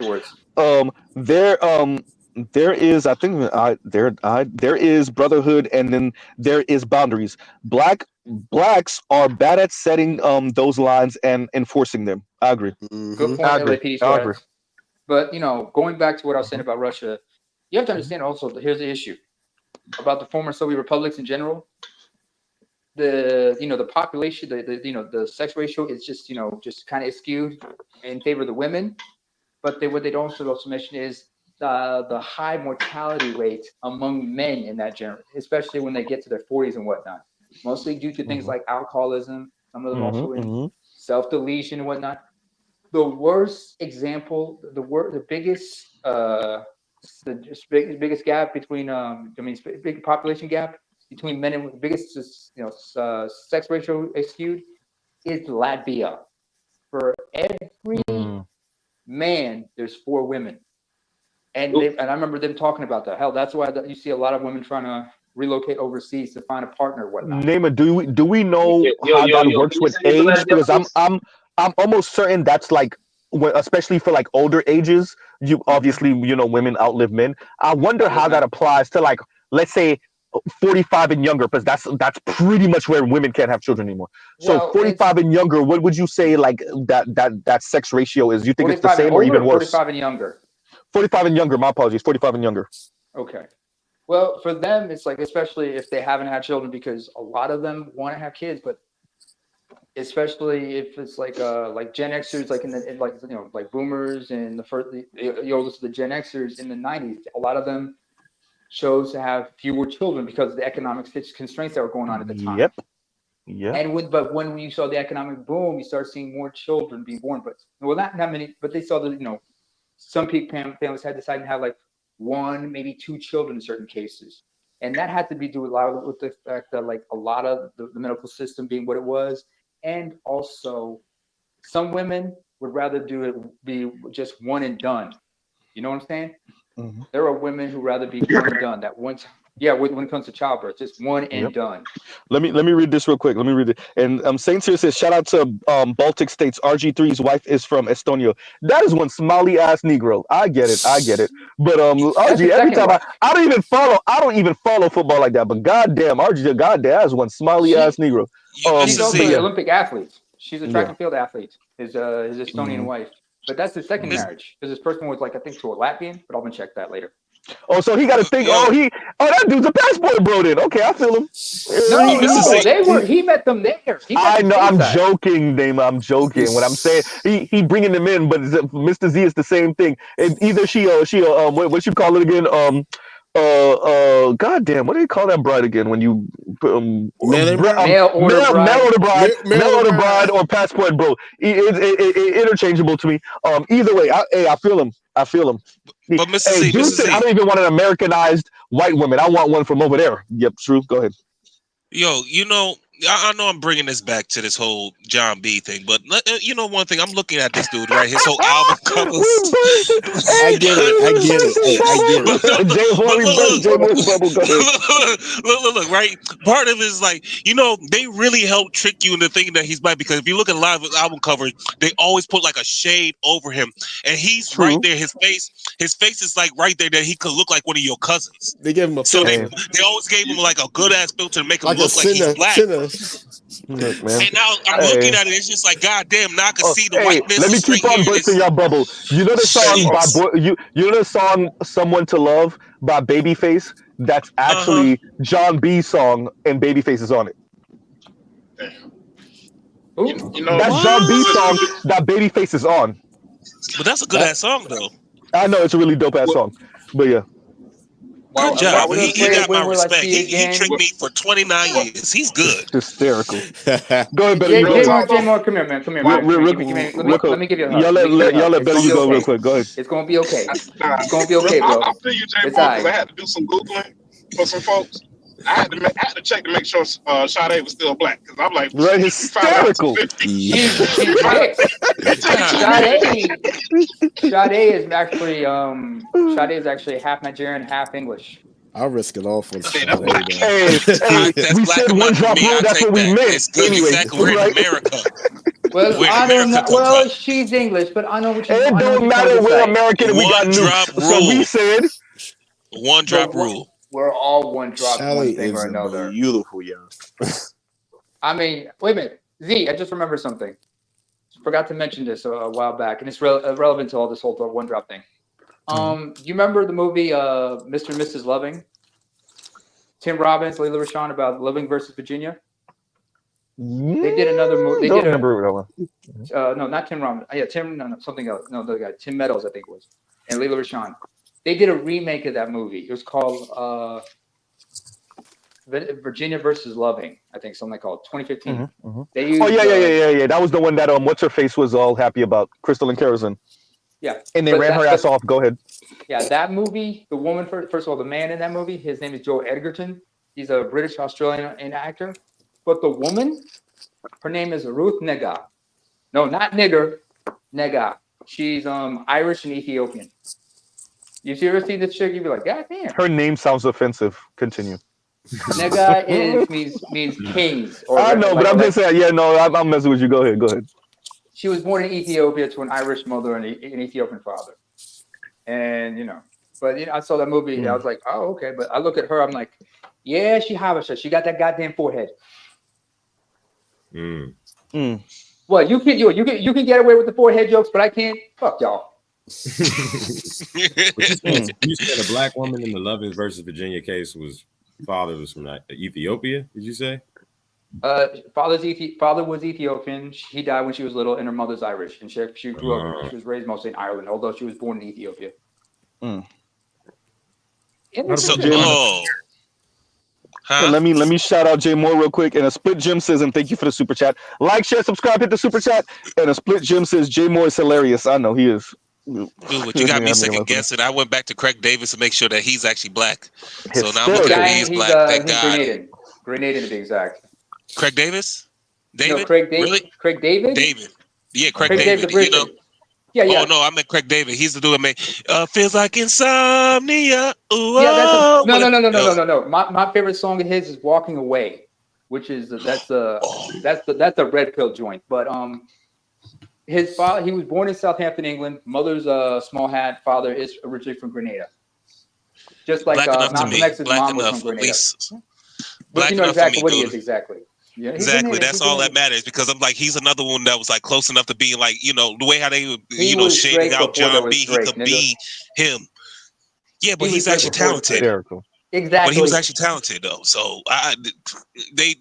there is, I think, there is brotherhood, and then there is boundaries. Blacks are bad at setting those lines and enforcing them. I agree. Good I point, agree. LAPD I agree. squads. But going back to what I was saying about Russia, you have to understand also. Here's the issue about the former Soviet republics in general. The population, the sex ratio is just kind of skewed in favor of the women. But what they don't also mention is the high mortality rate among men in that generation, especially when they get to their 40s and whatnot. Mostly due to things like alcoholism. Some of them also in self-deletion and whatnot. The worst example, the biggest, biggest gap between, big population gap between men and biggest, sex ratio skewed is Latvia. For every man, there's 4 women, and I remember them talking about that. Hell, that's why you see a lot of women trying to relocate overseas to find a partner or whatnot. Nema, do we know how that works with age? Because I'm almost certain that's like, especially for like older ages. You obviously women outlive men. I wonder how that applies to, like, let's say 45 and younger, because that's pretty much where women can't have children anymore. So 45 and younger, what would you say like that sex ratio is? You think it's the same or even worse? 45 and younger. 45 and younger. My apologies. 45 and younger. Okay. Well, for them, it's like, especially if they haven't had children, because a lot of them want to have kids, but especially if it's like Gen Xers, like boomers and the oldest of the Gen Xers in the 90s, a lot of them chose to have fewer children because of the economic constraints that were going on at the time. Yep. Yeah. And but when you saw the economic boom, you start seeing more children being born, but not many. But they saw that some families had decided to have like 1, maybe 2 children in certain cases, and that had to be due a lot with the fact that like a lot of the medical system being what it was, and also some women would rather be just one and done. You know what I'm saying? There are women who rather be one and done. That once, when it comes to childbirth, just one and done. Let me read this real quick. Let me read it. And Saints here says, shout out to Baltic States. RG3's wife is from Estonia. That is one smiley ass Negro. I get it. But RG, every time I don't even follow football like that. But goddamn, RG, that is one smiley ass Negro. She's also an Olympic athlete. She's a track and field athlete. His Estonian wife. But that's his second marriage. Because his first one was I think to a Latvian, but I'm gonna check that later. Oh, so he got to think. That dude's a passport bro then. Okay, I feel him. No, he met them there. I know. I'm joking, Nema. I'm joking. What I'm saying, he bringing them in, but Mr. Z is the same thing. Either she what you call it again? Goddamn, what do you call that bride again? When you mail order bride or passport bro. Interchangeable to me. Either way, I feel him. But Mr. Z, dude said, I don't even want an Americanized white woman. I want one from over there. Yep, true. Go ahead. Yo, I know I'm bringing this back to this whole John B thing, but one thing, I'm looking at this dude, right? His whole album covers. I get it. Look, right? Part of it is like, they really help trick you into thinking that he's black, because if you look at a lot of his album covers, they always put like a shade over him, and he's right there. His face is like right there that he could look like one of your cousins. They gave him a filter. They always gave him like a good ass filter to make him like look like he's black. Look, man. And now I'm looking at it, it's just like, goddamn, now I can see the whiteness. Let me keep on bursting your bubble. You know the song you know the song "Someone to Love" by Babyface? That's actually John B's song, and Babyface is on it. That's John B's song that Babyface is on. But that's a good ass song, though. I know, it's a really dope ass song, but yeah. Good job. He got my respect. He tricked me for 29 years. He's good. Hysterical. Go ahead, Betty. J More, come here, man. Come here, man. Let me give you a hug. Y'all let Betty go real quick. Go ahead. It's gonna be okay. It's gonna be okay, bro. I feel you, J More, because I had to do some Googling for some folks. I had to check to make sure Sade was still black, because I'm like, right, hysterical. She's Sade is actually half Nigerian, half English. I'll risk it all for the we said one drop rule. That's what we meant. It's good. Anyway, exactly. We're in America. Well, I don't know. Well, she's English, but I know what you. It don't matter where American we got nukes. So we said One drop rule. We're all one drop, Sally one thing is or another. Beautiful, y'all. I mean, wait a minute. Z, I just remembered something. Forgot to mention this a while back, and it's relevant to all this whole one drop thing. You remember the movie Mr. and Mrs. Loving? Tim Robbins, Layla Rashawn about Loving versus Virginia. They did another movie. They did remember that one. No, not Tim Robbins. Yeah, Tim. No, something else. No, the guy Tim Meadows, I think it was, and Layla Rashawn. They did a remake of that movie. It was called Virginia versus Loving. I think something called 2015. They used, yeah. That was the one that what's her face was all happy about, Crystal and Kerosene. Yeah, and they ran her ass off. Go ahead. Yeah, that movie. The woman, first of all, the man in that movie, his name is Joe Edgerton. He's a British Australian actor. But the woman, her name is Ruth Negga. No, not nigger, Negga. She's Irish and Ethiopian. You ever see this chick? You'd be like, God damn. Her name sounds offensive. Continue. Negga means kings. Or I know, but I'm just saying. Yeah, no, I'm messing with you. Go ahead. She was born in Ethiopia to an Irish mother and an Ethiopian father. And but I saw that movie. I was like, oh, okay. But I look at her. I'm like, yeah, she Habesha. She got that goddamn forehead. Well, you can get away with the forehead jokes, but I can't. Fuck y'all. You said a black woman in the Loving versus Virginia case father was from Ethiopia. Did you say? Father was Ethiopian. He died when she was little, and her mother's Irish, and she grew up. She was raised mostly in Ireland, although she was born in Ethiopia. So let me shout out Jay Moore real quick. And a split Jim says, and thank you for the super chat. Like, share, subscribe, hit the super chat. And a split Jim says, Jay Moore is hilarious. I know he is. Dude, but you got me second guessing. I went back to Craig Davis to make sure that he's actually black. So now I'm looking at he's black. Thank God. Grenadian to be exact. Craig Davis? David? No, Craig David. Really? Craig David? David. Yeah, Craig David. Yeah. Oh no, I meant Craig David. He's the dude that made feels like insomnia. Ooh, yeah, no. My favorite song of his is "Walking Away," which is that's a red pill joint. But his father, he was born in Southampton, England. Mother's small hat. Father is originally from Grenada. Just like Malcolm X's mom was from Grenada. But you know exactly what he is exactly. Yeah, exactly. That's all that matters because I'm like, he's another one that was like close enough to be like, the way how they, shading out John B. He could be him. Yeah, but he's actually talented. Exactly. But he was actually talented though. So they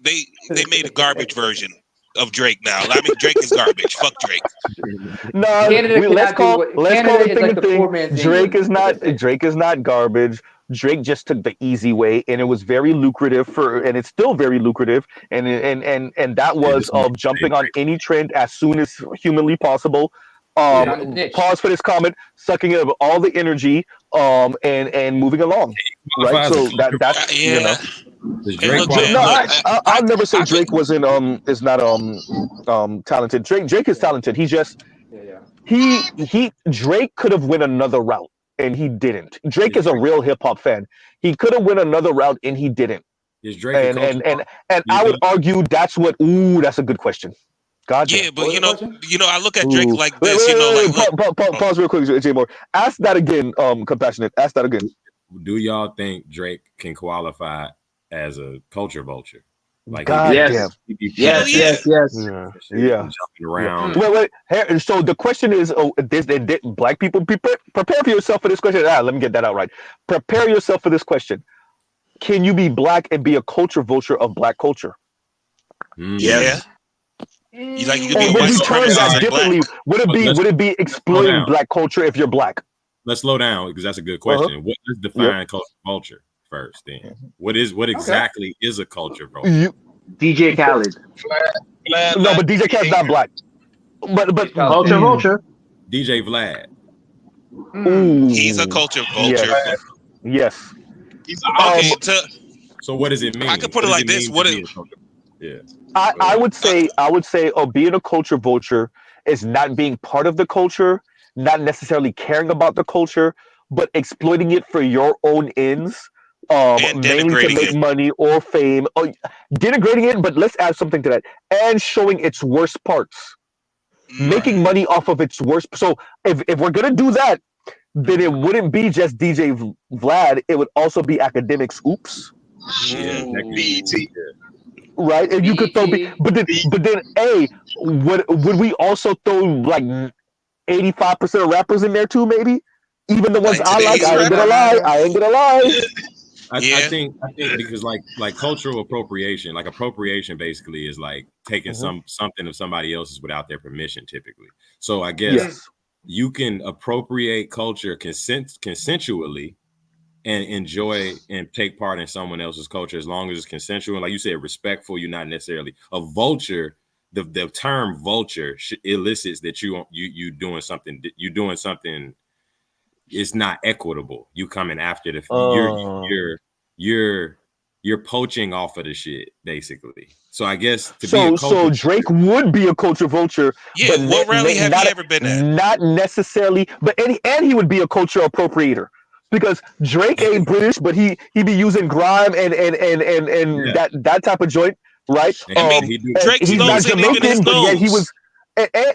made a garbage version of Drake now. I mean, Drake is garbage. Fuck Drake. No, let's call it thing. Drake is not garbage. Drake just took the easy way, and it was very lucrative and it's still very lucrative. And that was of jumping on any trend as soon as humanly possible. Pause for this comment, sucking up all the energy, and moving along. Right. So that's I'll never say Drake wasn't is not talented. Drake is talented. He just Drake could have went another route. And he didn't. Drake is a real hip hop fan. He could have went another route, and he didn't. Is Drake and I would argue that's what. Ooh, that's a good question. God. Yeah, but I look at Drake like this. Pause real quick, Jay Moore. Ask that again. Compassionate. Ask that again. Do y'all think Drake can qualify as a culture vulture? Like yes. Jumping around. Wait. So the question is, black people, prepare for yourself for this question. Let me get that out right. Prepare yourself for this question. Can you be black and be a culture vulture of black culture? Yeah. You could be a white supremacist differently. Would it be exploiting black culture if you're black? Let's slow down because that's a good question. What does define culture vulture? First, then what exactly is a culture vulture? DJ Khaled. No, but DJ Khaled's not black. But culture vulture. DJ Vlad. Ooh, he's a culture vulture. Yes. So what does it mean? I could put it like this. I would say being a culture vulture is not being part of the culture, not necessarily caring about the culture, but exploiting it for your own ends. Mainly to make money or fame, denigrating it, but let's add something to that, and showing its worst parts, making money off of its worst. So if we're gonna do that, then it wouldn't be just DJ Vlad. It would also be Academics Oops. Yeah, BET. Right, and you could throw, but then, would we also throw like 85% of rappers in there too? Maybe even the ones Like I like. today's I ain't gonna lie. I ain't gonna lie. I think because like cultural appropriation, like appropriation basically is like taking something of somebody else's without their permission, typically. So I guess you can appropriate culture consensually and enjoy and take part in someone else's culture as long as it's consensual. Like you said, respectful. You're not necessarily a vulture. The term vulture elicits that you doing something. You're doing something. It's not equitable. You coming after you're poaching off of the shit basically. So I guess so Drake would be a culture vulture. Yeah, but what rally have you ever been at? Not necessarily, but and he would be a culture appropriator because Drake ain't British, but he be using grime and that type of joint, right? Drake's he's not nose ain't even his Jamaican, but yet he nose. was.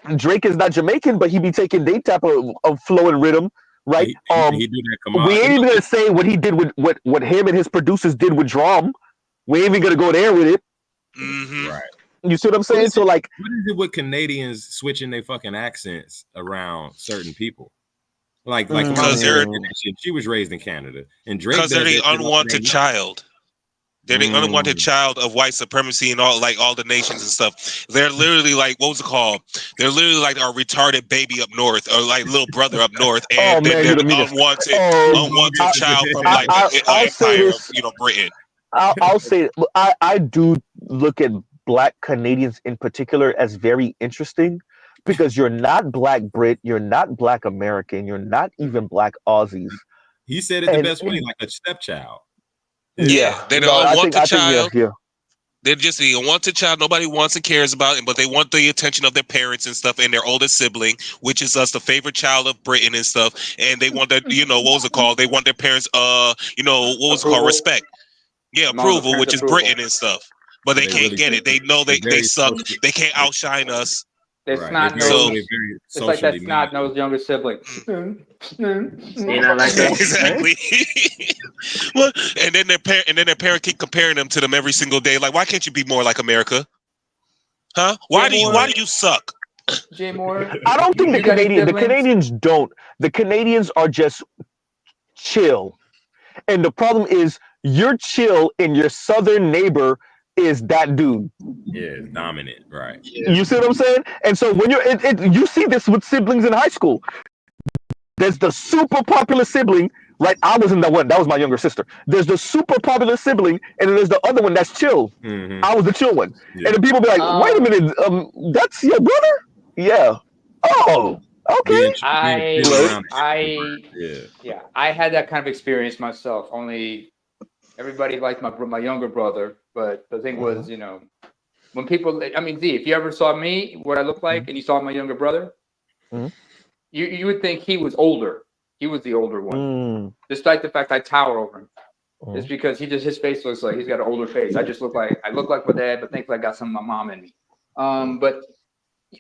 And Drake is not Jamaican, but he be taking they type of flow and rhythm. Right. He do that. We ain't even gonna say what he did with what him and his producers did with drum. We ain't even gonna go there with it. Right. You see what I'm saying? So like, what is it with Canadians switching their fucking accents around certain people? Like because she was raised in Canada, and Drake because they're the unwanted child. They're the unwanted child of white supremacy and all the nations and stuff. They're literally like, what was it called? They're literally like our retarded baby up north, or like little brother up north, and they're the unwanted child from like the empire of Britain. I'll say I do look at Black Canadians in particular as very interesting because you're not Black Brit, you're not Black American, you're not even Black Aussies. He said it the best way, like a stepchild. Yeah, they're the unwanted child. They're just the unwanted child nobody wants and cares about, but they want the attention of their parents and stuff, and their oldest sibling, which is us, the favorite child of Britain and stuff. And they want that, what was it called? They want their parents, what was it called? Respect. Yeah, approval, which is Britain and stuff. But they can't get it. They know they suck. They can't outshine us. It's not it's like that snot-nosed younger sibling. Like that. Exactly. Well, and then their parent keep comparing them to them every single day. Like, why can't you be more like America? Huh? Why do you suck? Jay Moore. I don't think the Canadians don't. The Canadians are just chill. And the problem is you're chill and your southern neighbor is that dude. Yeah, dominant, right? You see what I'm saying? And so when you see this with siblings in high school. There's the super popular sibling, right? I wasn't that one. That was my younger sister. There's the super popular sibling, and then there's the other one that's chill. I was the chill one. And then people be like, wait a minute, that's your brother? Yeah. Oh, okay. I had that kind of experience myself. Only everybody liked my younger brother, but the thing was, when people, I mean, Z, if you ever saw me, what I look like, and you saw my younger brother, you would think he was older. He was the older one, despite the fact I tower over him. It's because his face looks like he's got an older face. I look like my dad, but thankfully I got some of my mom in me. But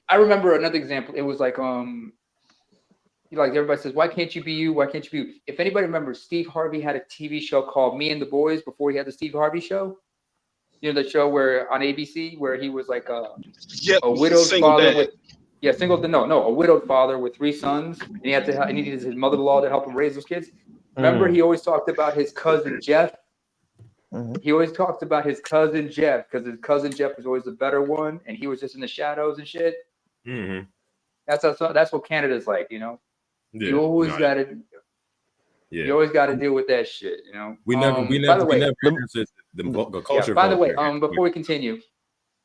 I remember another example. It was like everybody says, why can't you be you? Why can't you be you? If anybody remembers, Steve Harvey had a TV show called Me and the Boys before he had the Steve Harvey show. You know, the show where on ABC where he was like a widowed father with a widowed father with 3 sons, and he needed his mother-in-law to help him raise those kids. Remember, he always talked about his cousin Jeff. He always talked about his cousin Jeff because his cousin Jeff was always the better one, and he was just in the shadows and shit. That's what Canada's like, Yeah. You always gotta. Yeah. You always got to deal with that shit, We never the culture. By the way, before we continue,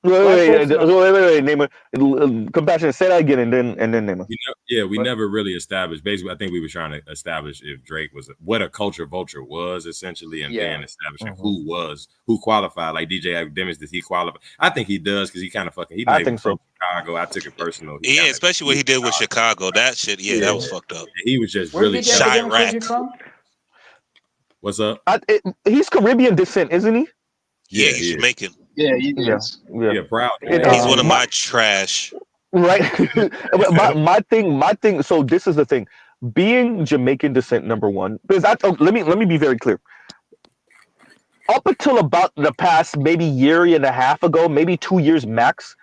wait, name it. Compassion. Say that again, and then name it. We never really established. Basically, I think we were trying to establish if Drake was what a culture vulture was essentially, and then establishing who qualified. Like DJ Academics, does he qualify? I think he does because he kind of fucking. I think so. Chicago, I took it personal. Especially what he did with Chicago. That shit, that was fucked up. He was just really Chirac. What's up? He's Caribbean descent, isn't he? Yeah, he's Jamaican. Yeah, he is. Yeah, proud. He's one of my trash. Right. my thing. So this is the thing. being Jamaican descent, number one, because let me be very clear. Up until about the past maybe year and a half ago, maybe 2 years max,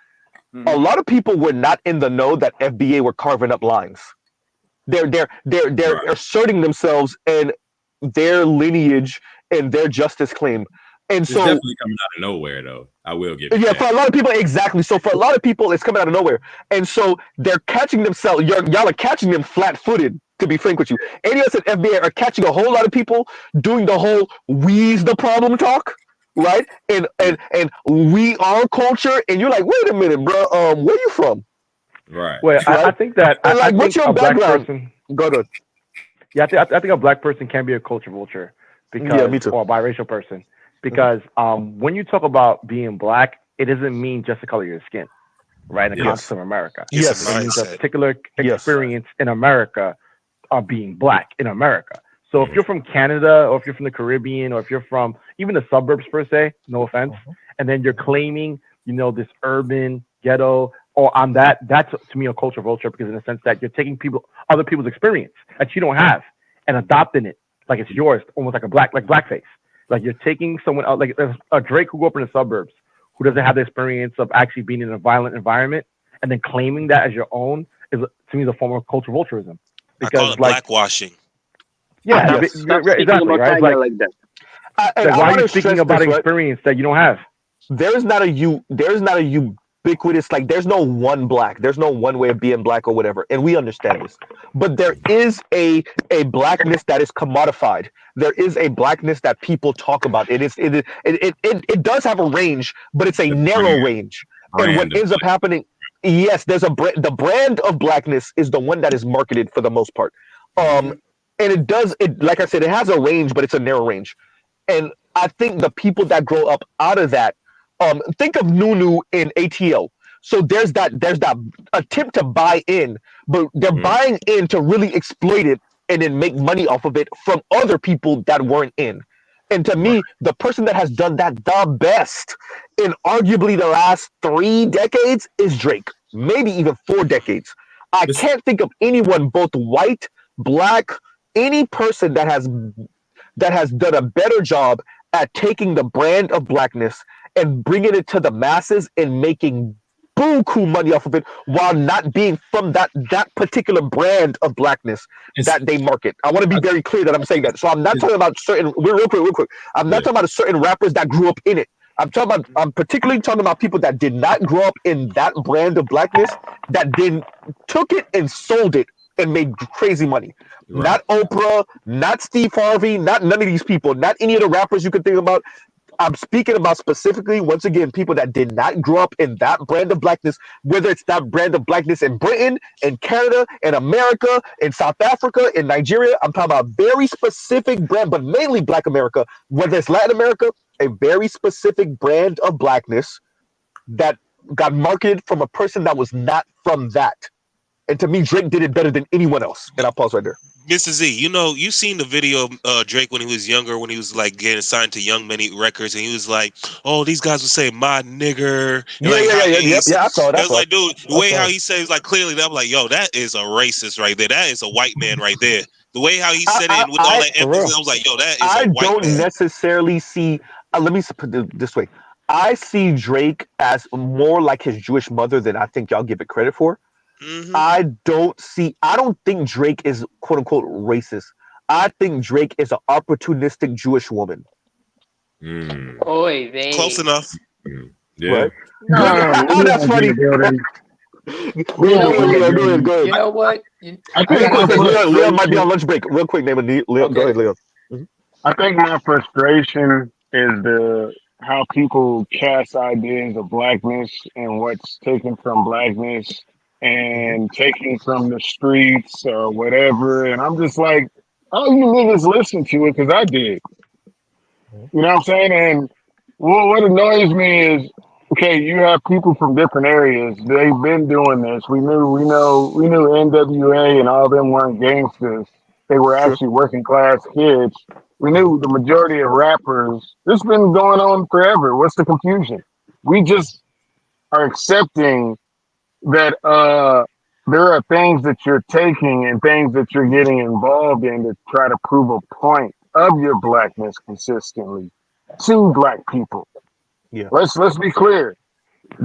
a lot of people were not in the know that FBA were carving up lines. They're asserting themselves and their lineage and their justice claim. And it's so definitely coming out of nowhere, though. I will give you yeah, that. for a lot of people, exactly. So for a lot of people, it's coming out of nowhere, and so they're catching themselves. Y'all are catching them flat-footed. To be frank with you, any of us at FBA are catching a whole lot of people doing the whole "we's the problem" talk, right? And we are culture, and you're like, wait a minute, bro. Where you from? Right. Well, I Right? think that And I like, what's think your a black background? person. Go to. Yeah, I think a black person can be a culture vulture Yeah, me too. or a biracial person because when you talk about being black, it doesn't mean just the color of your skin, right? In the context of America, It's Yes. a it means a mindset. particular Yes. experience in America of being black in America. So if you're from Canada or if you're from the Caribbean or if you're from even the suburbs per se, no offense, and then you're claiming, this urban ghetto or on that's to me a culture vulture because in the sense that you're taking other people's experience that you don't have and adopting it like it's yours, almost like blackface. Like you're taking someone else, like a Drake who grew up in the suburbs who doesn't have the experience of actually being in a violent environment and then claiming that as your own is to me the form of culture vulturism. I call Because it blackwashing. yeah, Yes. Stop speaking exactly, about right? It's Tiger like that. And I why are want you to speaking stress about this, an right? experience that you don't have? There's not a ubiquitous, like there's no one black, there's no one way of being black or whatever, and we understand this, but there is a blackness that is commodified. There is a blackness that people talk about. It does have a range, but it's a The narrow range. And what brand of ends up happening, yes, there's the brand of blackness is the one that is marketed for the most part. And it like I said, it has a range, but it's a narrow range. And I think the people that grow up out of that, think of Nunu in ATL. So there's that attempt to buy in, but they're buying in to really exploit it and then make money off of it from other people that weren't in. And to me, the person that has done that the best in arguably the last 3 decades is Drake, maybe even 4 decades. I This- can't think of anyone, both white, black, any person that has done a better job at taking the brand of blackness and bringing it to the masses and making buku money off of it while not being from that particular brand of blackness It's- that they market. I want to be very clear that I'm saying that. So I'm not talking about certain real quick. I'm not talking about certain rappers that grew up in it. I'm particularly talking about people that did not grow up in that brand of blackness that then took it and sold it and made crazy money. Right. Not Oprah, not Steve Harvey, not none of these people, not any of the rappers you could think about. I'm speaking about specifically, once again, people that did not grow up in that brand of blackness, whether it's that brand of blackness in Britain, in Canada, in America, in South Africa, in Nigeria. I'm talking about a very specific brand, but mainly Black America, whether it's Latin America, a very specific brand of blackness that got marketed from a person that was not from that. And to me, Drake did it better than anyone else. And I'll pause right there. Mr. Z, you've seen the video of Drake when he was younger, when he was like getting signed to Young Money Records, and he was like, "Oh, these guys would say my nigger." And Yeah. I saw it. I was like, dude, the way how he says like clearly, I'm like, yo, that is a racist right there. That is a white man right there. The way how he said it with all that emphasis, I was like, yo, that is a white don't man. necessarily see. Let me put it this way. I see Drake as more like his Jewish mother than I think y'all give it credit for. I don't think Drake is quote unquote racist. I think Drake is an opportunistic Jewish woman. Oy vey. Close enough. Yeah. Right? That's funny. Go ahead. You know what? I think gotta say- Leon might be on lunch break. Real quick, name of Leon. Go ahead, Leon. I think my frustration is how people cast ideas of blackness and what's taken from blackness and taken from the streets or whatever. And I'm just like, oh, you niggas listen to it because I did. You know what I'm saying? And what annoys me is, okay, you have people from different areas. They've been doing this. We knew NWA and all them weren't gangsters. They were actually working class kids. We knew the majority of rappers. This has been going on forever. What's the confusion? We just are accepting that there are things that you're taking and things that you're getting involved in to try to prove a point of your blackness consistently to black people. Yeah. Let's be clear.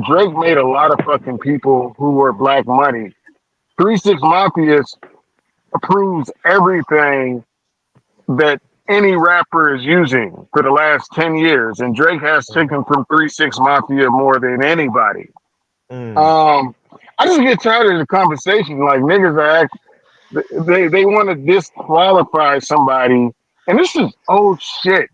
Drake made a lot of fucking people who were black money. 3 6 Mafia approves everything that any rapper is using for the last 10 years, and Drake has taken from 3 6 Mafia more than anybody. I just get tired of the conversation. Like niggas are they want to disqualify somebody, and this is old shit.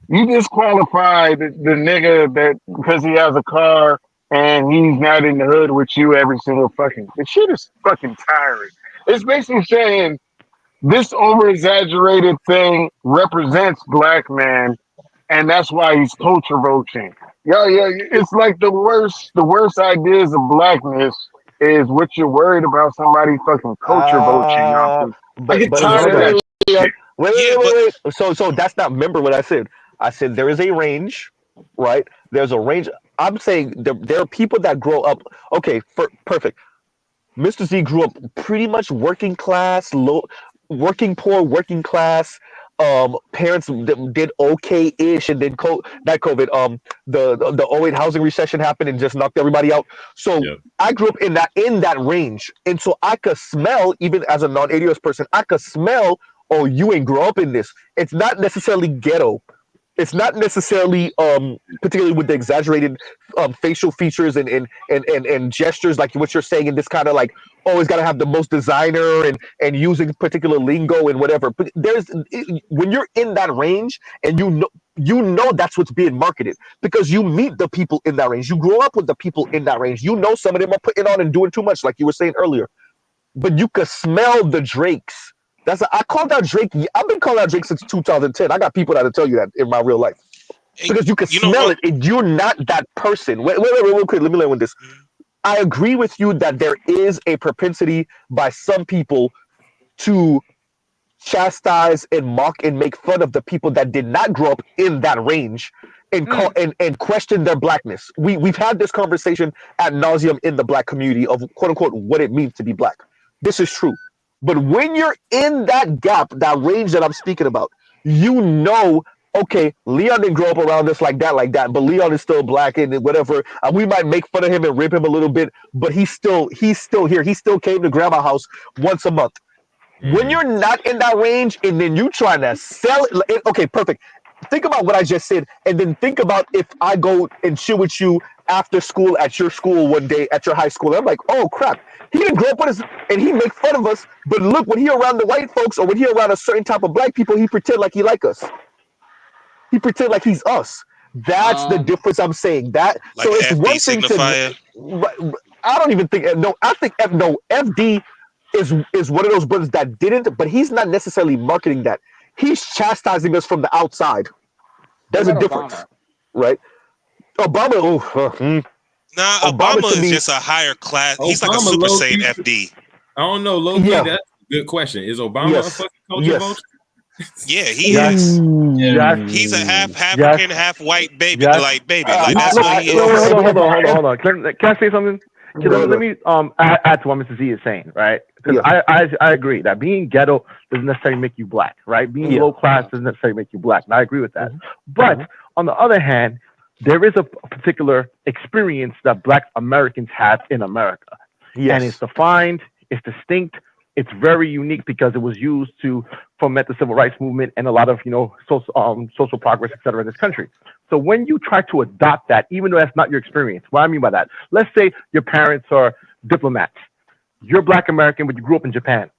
You disqualify the nigga that because he has a car and he's not in the hood with you every single fucking. The shit is fucking tiring. It's basically saying this over exaggerated thing represents black man, and that's why he's culture voting. Yeah, it's like the worst. The worst ideas of blackness is what you're worried about somebody fucking culture voting off of. I get But tired of that shit. wait. So that's not. Remember what I said. I said there is a range, right? There's a range. I'm saying there are people that grow up. Okay, perfect. Mr. Z grew up pretty much working class, working poor, working class. Parents did okay-ish, and then not COVID. The 08 housing recession happened and just knocked everybody out. So I grew up in that range, and so I could smell, even as a non-ADOS person, I could smell. Oh, you ain't grow up in this. It's not necessarily ghetto. It's not necessarily particularly with the exaggerated facial features and gestures like what you're saying, and this kind of like always got to have the most designer and using particular lingo and whatever. But when you're in that range and you know that's what's being marketed because you meet the people in that range. You grow up with the people in that range. You know some of them are putting on and doing too much, like you were saying earlier. But you could smell the Drakes. I called out Drake. I've been calling out Drake since 2010. I got people that'll tell you that in my real life because you can smell it. And you're not that person. Wait, real quick. Let me land with this. I agree with you that there is a propensity by some people to chastise and mock and make fun of the people that did not grow up in that range and call and question their blackness. We've had this conversation ad nauseum in the black community of quote unquote what it means to be black. This is true. But when you're in that gap, that range that I'm speaking about, you know, okay, Leon didn't grow up around us like that, but Leon is still black and whatever. We might make fun of him and rip him a little bit, but he's still here. He still came to grandma's house once a month. When you're not in that range and then you trying to sell it, okay, perfect. Think about what I just said, and then think about if I go and chill with you after school at your school one day at your high school. I'm like, oh crap, he didn't grow up with us, and he make fun of us. But look, when he around the white folks or when he around a certain type of black people, he pretend like he like us. He pretend like he's us. That's the difference. I'm saying that. Like so it's FD one thing signifier. to. I don't even think no. I think FD is one of those brothers that didn't, but he's not necessarily marketing that. He's chastising us from the outside. There's a difference, right? Obama, Nah, Obama is just a higher class. He's like a Super Saiyan FD. I don't know, low key. That's a good question. Is Obama a fucking culture vulture? Yeah, he is. He's a half African, half white baby. Like that's what he is. Hold on. Can I say something? Let me add to what Mr. Z is saying, right? Because I agree that being ghetto doesn't necessarily make you black, right? Being low class doesn't necessarily make you black, and I agree with that. But on the other hand, there is a particular experience that Black Americans have in America, and it's defined, it's distinct, it's very unique because it was used to foment the civil rights movement and a lot of social progress, et cetera, in this country. So when you try to adopt that, even though that's not your experience, what I mean by that, let's say your parents are diplomats, you're Black American, but you grew up in Japan.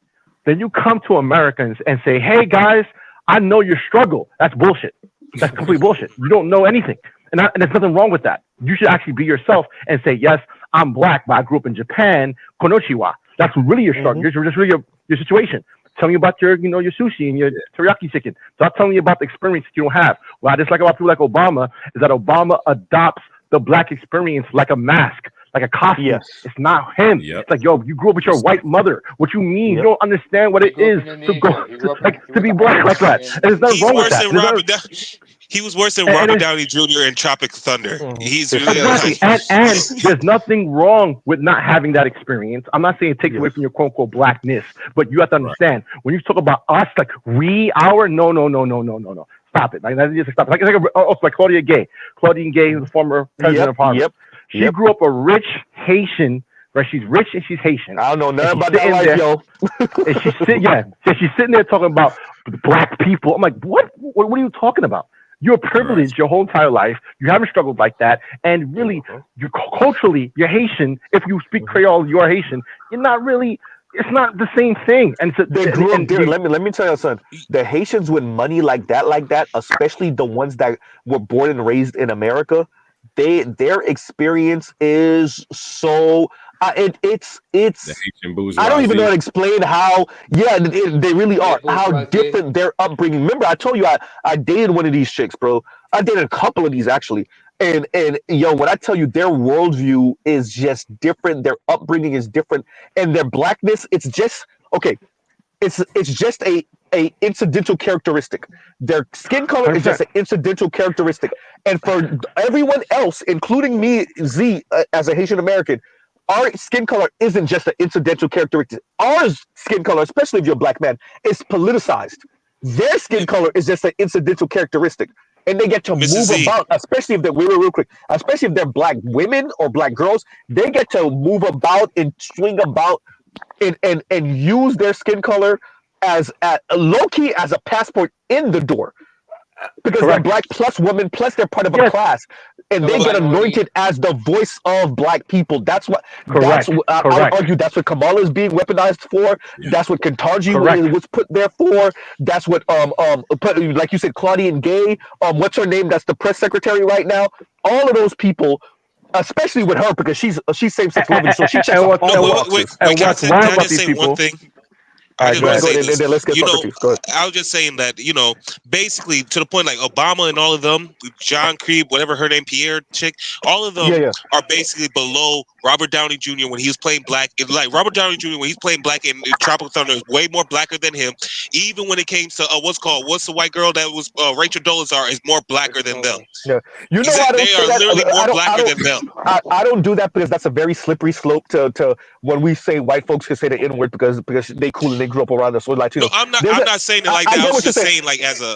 Then you come to Americans and say, hey guys, I know your struggle. That's bullshit. That's complete bullshit. You don't know anything. And there's nothing wrong with that. You should actually be yourself and say, yes, I'm Black, but I grew up in Japan. Konnichiwa. That's really your struggle. You're just really your situation. Tell me about your sushi and your teriyaki chicken. Stop telling me about the experience that you don't have. What I dislike about people like Obama is that Obama adopts the Black experience like a mask, like a costume. Yes. It's not him. Yep. It's like, yo, you grew up with your white mother. What you mean? You don't understand what it is to go to be black like that. And there's nothing He's wrong with worse that. than Robert Downey. He was worse than Robert Downey Jr. in Tropic Thunder. He's really exactly, like, and there's nothing wrong with not having that experience. I'm not saying it takes away from your quote unquote blackness, but you have to understand when you talk about us, like no. Stop it. Like, just stop it. Like Claudia Gay. Claudia Gay, who's the former president of Harvard. She grew up a rich Haitian, right? She's rich and she's Haitian. I don't know nothing about that life, yo. And she's sitting there talking about black people. I'm like, what are you talking about? You're privileged your whole entire life. You haven't struggled like that. And really, you're culturally, you're Haitian. If you speak Creole, you are Haitian. You're not really, it's not the same thing. And so they grew up there. Let me tell you, son. The Haitians with money like that, especially the ones that were born and raised in America, their experience is so it's the Haitian bourgeoisie. I don't even know how to explain how they really are, how different their upbringing. Remember, I told you I dated one of these chicks, bro. I dated a couple of these actually. And yo, when I tell you their worldview is just different, their upbringing is different, and their blackness, it's just okay. It's just a incidental characteristic. Their skin color is just an incidental characteristic. And for everyone else, including me, Z, as a Haitian American, our skin color isn't just an incidental characteristic. Our skin color, especially if you're a black man, is politicized. Their skin color is just an incidental characteristic. And they get to move about, especially if they're real quick, especially if they're black women or black girls, they get to move about and swing about and use their skin color as low-key as a passport in the door. Because they're black plus woman plus they're part of a class, and they get anointed as the voice of black people. That's what. I would argue that's what Kamala is being weaponized for. That's what Kentarji was put there for. That's what like you said, Claudia Gay. What's her name? That's the press secretary right now. All of those people. Especially with her, because she's same-sex loving, so she checks off all the boxes. And what's wrong can I about just these say people? one thing? I just want to say this. Let's get Socrates. Go ahead. I was just saying that, basically to the point, like Obama and all of them, John Creed, whatever her name, Pierre chick, all of them are basically below Robert Downey Jr. when he was playing black. Like Robert Downey Jr. when he's playing black in Tropical Thunder is way more blacker than him. Even when it came to what's the white girl that was Rachel Dolezal is more blacker than them. Yeah, you know why they are literally more blacker than them. I don't do that because that's a very slippery slope to when we say white folks can say the N-word because they cool and they grew up around us. So like, no, I'm not saying it like that. I was just saying like as a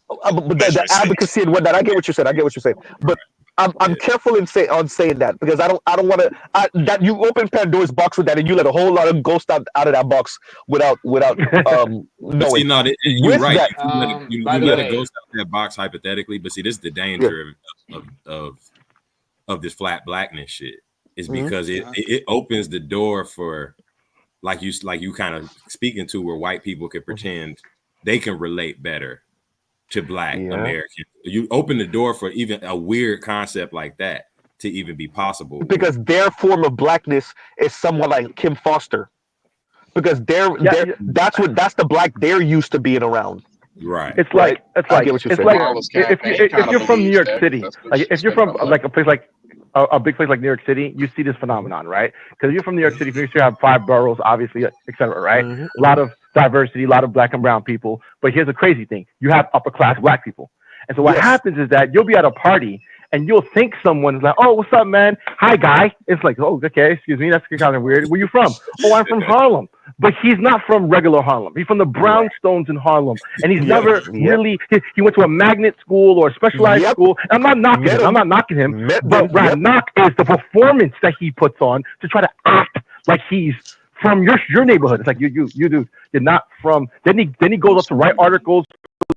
but the advocacy and whatnot. I get what you're saying. But I'm careful in saying that because I don't want to that you open Pandora's box with that and you let a whole lot of ghosts out of that box without knowing. See, no, you're right. That, you let a ghost out of that box hypothetically, but see, this is the danger of this flat blackness shit. Is because it opens the door for like you kind of speaking to where white people can pretend they can relate better to black Americans. You open the door for even a weird concept like that to even be possible. Because their form of blackness is someone like Kim Foster. Because that's the black they're used to being around. Right. It's like if you're from New York City, like if you're from like a place like a big place like New York City, you see this phenomenon, right? Because you're from New York City, you have 5 boroughs, obviously, etc., right? A lot of diversity, a lot of black and brown people. But here's the crazy thing: you have upper class black people, and so what happens is that you'll be at a party and you'll think someone's like, "Oh, what's up, man? Hi, guy." It's like, "Oh, okay, excuse me, that's kind of weird. Where you from?" "Oh, I'm from Harlem." But he's not from regular Harlem. He's from the brownstones in Harlem, and he's never really. He went to a magnet school or a specialized school. I'm not knocking him. I'm not knocking him. But what I knock is the performance that he puts on to try to act like he's from your neighborhood. It's like you dude, you're not from. Then he goes up to write articles.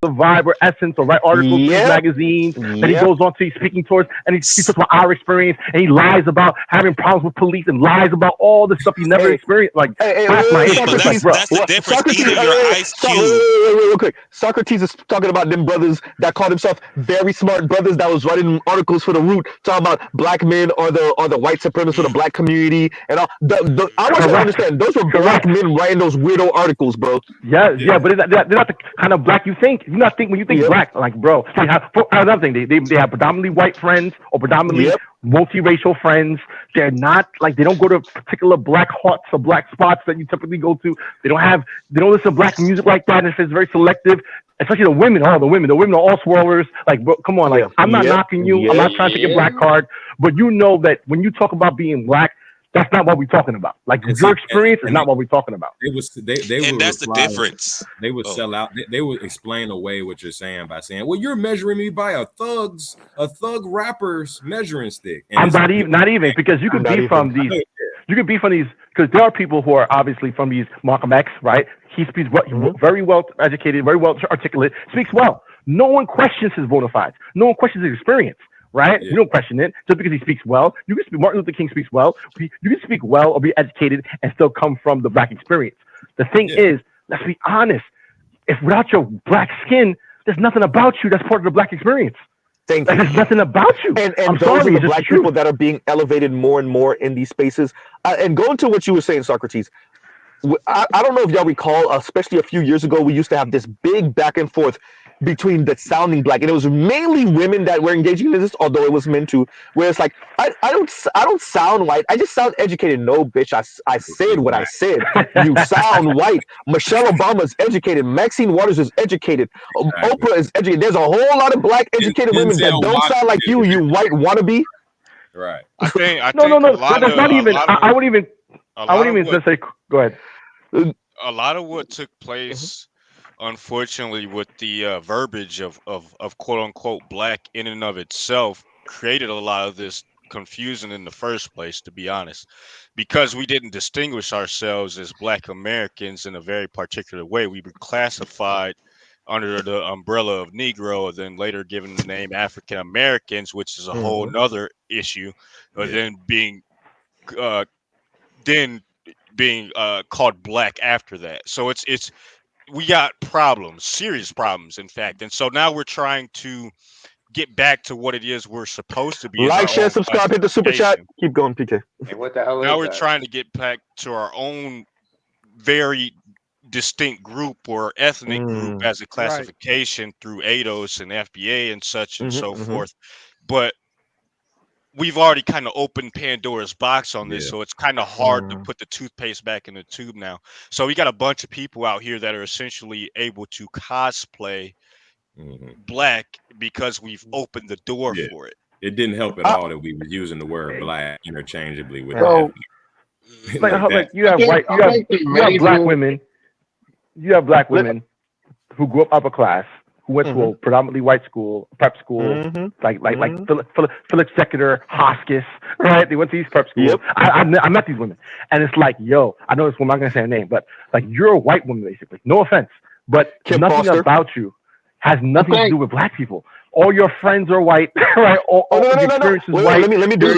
The Vibe or Essence or write articles for these magazines. Then he goes on to speaking tours and he talks about our experience and he lies about having problems with police and lies about all the stuff he never experienced. Like that's the difference. Either you're Ice Cube. Real quick. Socrates is talking about them brothers that called himself very smart brothers that was writing articles for the Root, talking about black men or the white supremacists for the black community and all. I want you to understand those were black men writing those weirdo articles, bro. Yeah, but they're not the kind of black you think. when you think black, like bro, another thing, they have predominantly white friends or predominantly multiracial friends. They're not like they don't go to particular black huts or black spots that you typically go to. They don't listen to black music like that. And it's very selective. Especially the women, the women are all swirlers. Like, bro, come on, like I'm not knocking you. I'm not trying to take your black card, but you know that when you talk about being black, that's not what we're talking about. Like your experience is not what we're talking about. They and would that's reply, the difference. They would sell out. They would explain away what you're saying by saying, "Well, you're measuring me by a thug rapper's measuring stick." And I'm not even because you could be from these. You could be from these because there are people who are obviously from these Malcolm X, right? He speaks very well educated, very well articulate, speaks well. No one questions his bona fides. No one questions his experience. Right? You don't question it just because he speaks well. You can speak. Martin Luther King speaks well. You can speak well or be educated and still come from the black experience. The thing is, let's be honest. If without your black skin, there's nothing about you that's part of the black experience. Thank you. There's nothing about you. And those are the black people that are being elevated more and more in these spaces. And going to what you were saying, Socrates. I don't know if y'all recall, especially a few years ago, we used to have this big back and forth between the sounding black, and it was mainly women that were engaging in this, although it was men too. Where it's like, I don't sound white. I just sound educated. No, bitch, I said what I said. You sound white. Michelle Obama is educated. Maxine Waters is educated. Oprah is educated. There's a whole lot of black educated women that don't sound like you white wannabe. Right. I think no. That's not even. I wouldn't even just say. Go ahead. A lot of what took place, unfortunately, with the verbiage of quote unquote black in and of itself, created a lot of this confusion in the first place, to be honest, because we didn't distinguish ourselves as Black Americans in a very particular way. We were classified under the umbrella of Negro, then later given the name African Americans, which is a whole nother issue, but then being called black after that. So it's we got problems, serious problems, in fact. And so now we're trying to get back to what it is we're supposed to be. Like, share, subscribe, hit the super chat. Keep going, PK. And what the hell now is we're that? trying to get back to our own very distinct group or ethnic group as a classification through ADOS and FBA and such and so forth. But we've already kind of opened Pandora's box on this, so it's kind of hard to put the toothpaste back in the tube now. So we got a bunch of people out here that are essentially able to cosplay black because we've opened the door for it. It didn't help at all that we were using the word black interchangeably with like you have black women. You have black women who grew up upper class, who went to a predominantly white school, prep school, like Phillips Exeter, Hotchkiss, right? They went to these prep schools. I met these women, and it's like, yo, I know this woman, I'm not gonna say her name, but like you're a white woman basically. No offense, but nothing about you has nothing to do with black people. All your friends are white, right? All your experience is white. Let me do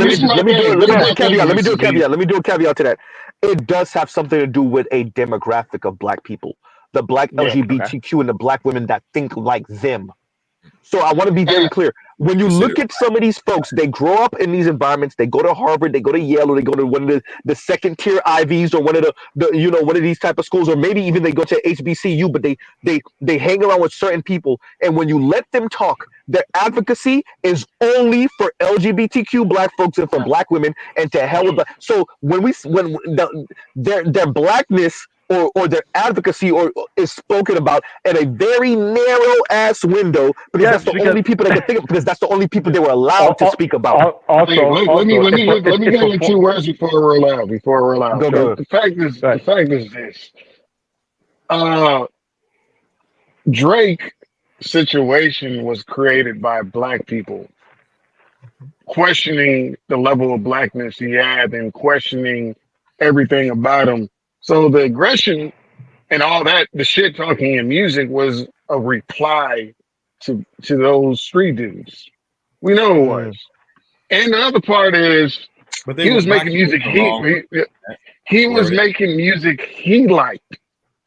a caveat to that. It does have something to do with a demographic of black people, the black LGBTQ and the black women that think like them. So I want to be very clear. When you look at some of these folks, they grow up in these environments. They go to Harvard, they go to Yale, or they go to one of the second tier Ivies, or one of one of these type of schools, or maybe even they go to HBCU. But they hang around with certain people, and when you let them talk, their advocacy is only for LGBTQ black folks and for black women, and to hell with black. So when their blackness or their advocacy is spoken about in a very narrow ass window, because that's the only people they can think of, because that's the only people they were allowed to speak about. Let me go in 2 words before we're allowed. Go. The fact is this. Drake situation was created by black people questioning the level of blackness he had and questioning everything about him. So the aggression and all that, the shit talking in music was a reply to those street dudes. We know it was. And the other part is he was making music he was making music he liked.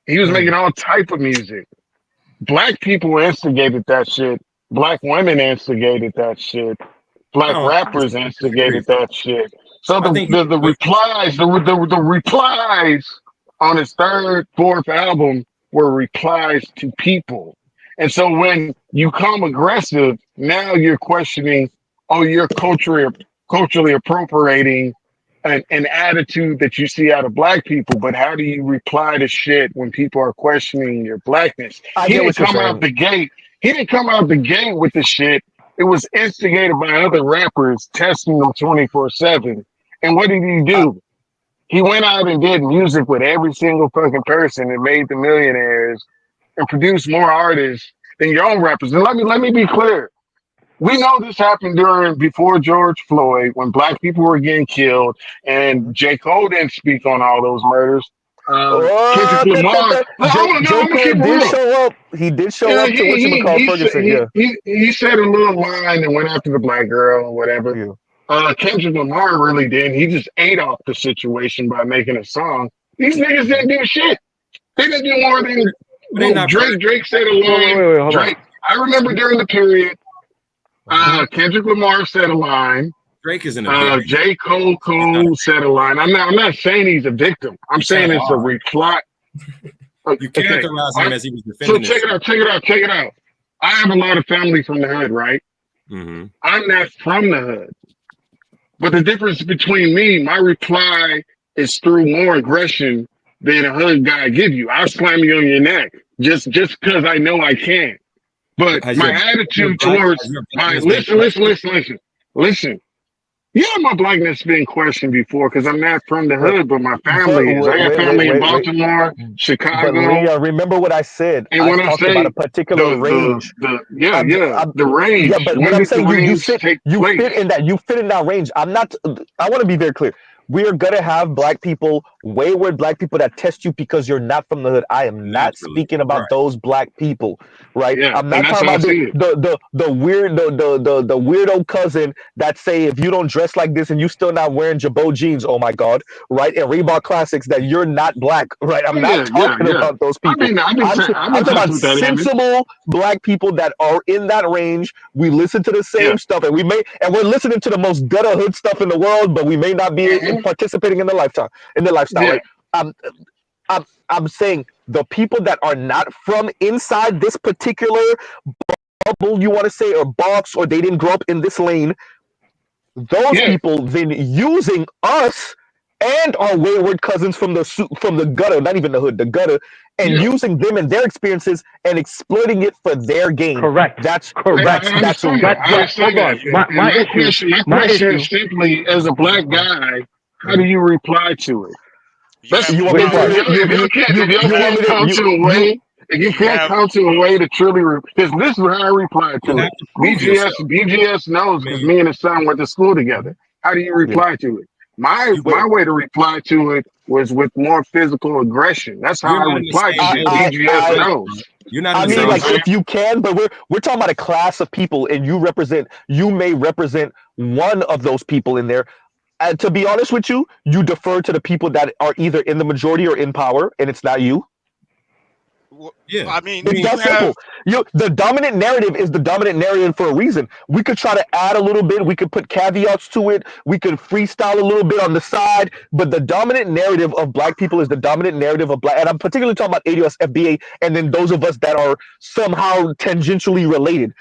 He was making all type of music. Black people instigated that shit. Black women instigated that shit. Black rappers instigated that shit. So the replies on his third, fourth album were replies to people. And so when you come aggressive, now you're questioning, oh, you're culturally appropriating an attitude that you see out of black people. But how do you reply to shit when people are questioning your blackness? I He get didn't what you're come out saying. the gate. He didn't come out the gate with the shit. It was instigated by other rappers testing them 24/7. And what did he do? He went out and did music with every single fucking person and made the millionaires and produced more artists than your own rappers. And let me be clear. We know this happened before George Floyd when black people were getting killed and J. Cole didn't speak on all those murders. Kendrick Lamar. No, I'm J. gonna Cole keep it did real. show up. He did show Yeah, up to Ferguson. Yeah. he said a little line and went after the black girl or whatever. Yeah. Kendrick Lamar really did. He just ate off the situation by making a song. These niggas didn't do shit. They didn't do more than They not Drake. Drake said a line. Wait, hold on. Drake. I remember during the period, Kendrick Lamar said a line. Drake is in a very J. Cole said a line. I'm not saying he's a victim. I'm saying it's a reply. You characterize him as he was So defending check it out. I have a lot of family from the hood, right? Mm-hmm. I'm not from the hood. But the difference between me, my reply is through more aggression than a hood guy give you. I'll slam you on your neck just because I know I can. But my attitude towards listen. Yeah, my blackness been questioned before because I'm not from the hood, but my family is. I got family in Baltimore, Chicago. But Leah, remember what I said. And I when I talked say about a particular range. the range. Yeah, but when what I'm did the saying, you range fit take you place? fit in that. You fit in that range. I want to be very clear. We are gonna have black people, wayward black people that test you because you're not from the hood. I am not speaking about those black people, right? Yeah, I'm not talking about the weirdo cousin that say if you don't dress like this and you still not wearing Jabot jeans, oh my god, right? And Reebok Classics that you're not black, right? I'm not talking about those people. I'm talking about sensible black people that are in that range. We listen to the same stuff, and we're listening to the most gutter hood stuff in the world, but we may not be participating in the lifestyle, right? I'm saying the people that are not from inside this particular bubble, you want to say, or box, or they didn't grow up in this lane, those people then using us and our wayward cousins from the gutter, not even the hood, the gutter, and using them and their experiences and exploiting it for their gain. Correct. That's correct. That's hold on. My question is simply, as a black guy, how do you reply to it? If you can't come to a way to truly, because this is how I reply to it. BGS knows because me and his son went to school together. How do you reply to it? My way to reply to it was with more physical aggression. That's how I reply to shit. BGS knows. You're not. I mean, like if you can, but we're talking about a class of people, and you may represent one of those people in there. And to be honest with you, you defer to the people that are either in the majority or in power, and it's not you. Yeah, I mean, it's that simple. The dominant narrative is the dominant narrative for a reason. We could try to add a little bit. We could put caveats to it. We could freestyle a little bit on the side. But the dominant narrative of black people is the dominant narrative of black. And I'm particularly talking about ADOS, FBA, and then those of us that are somehow tangentially related.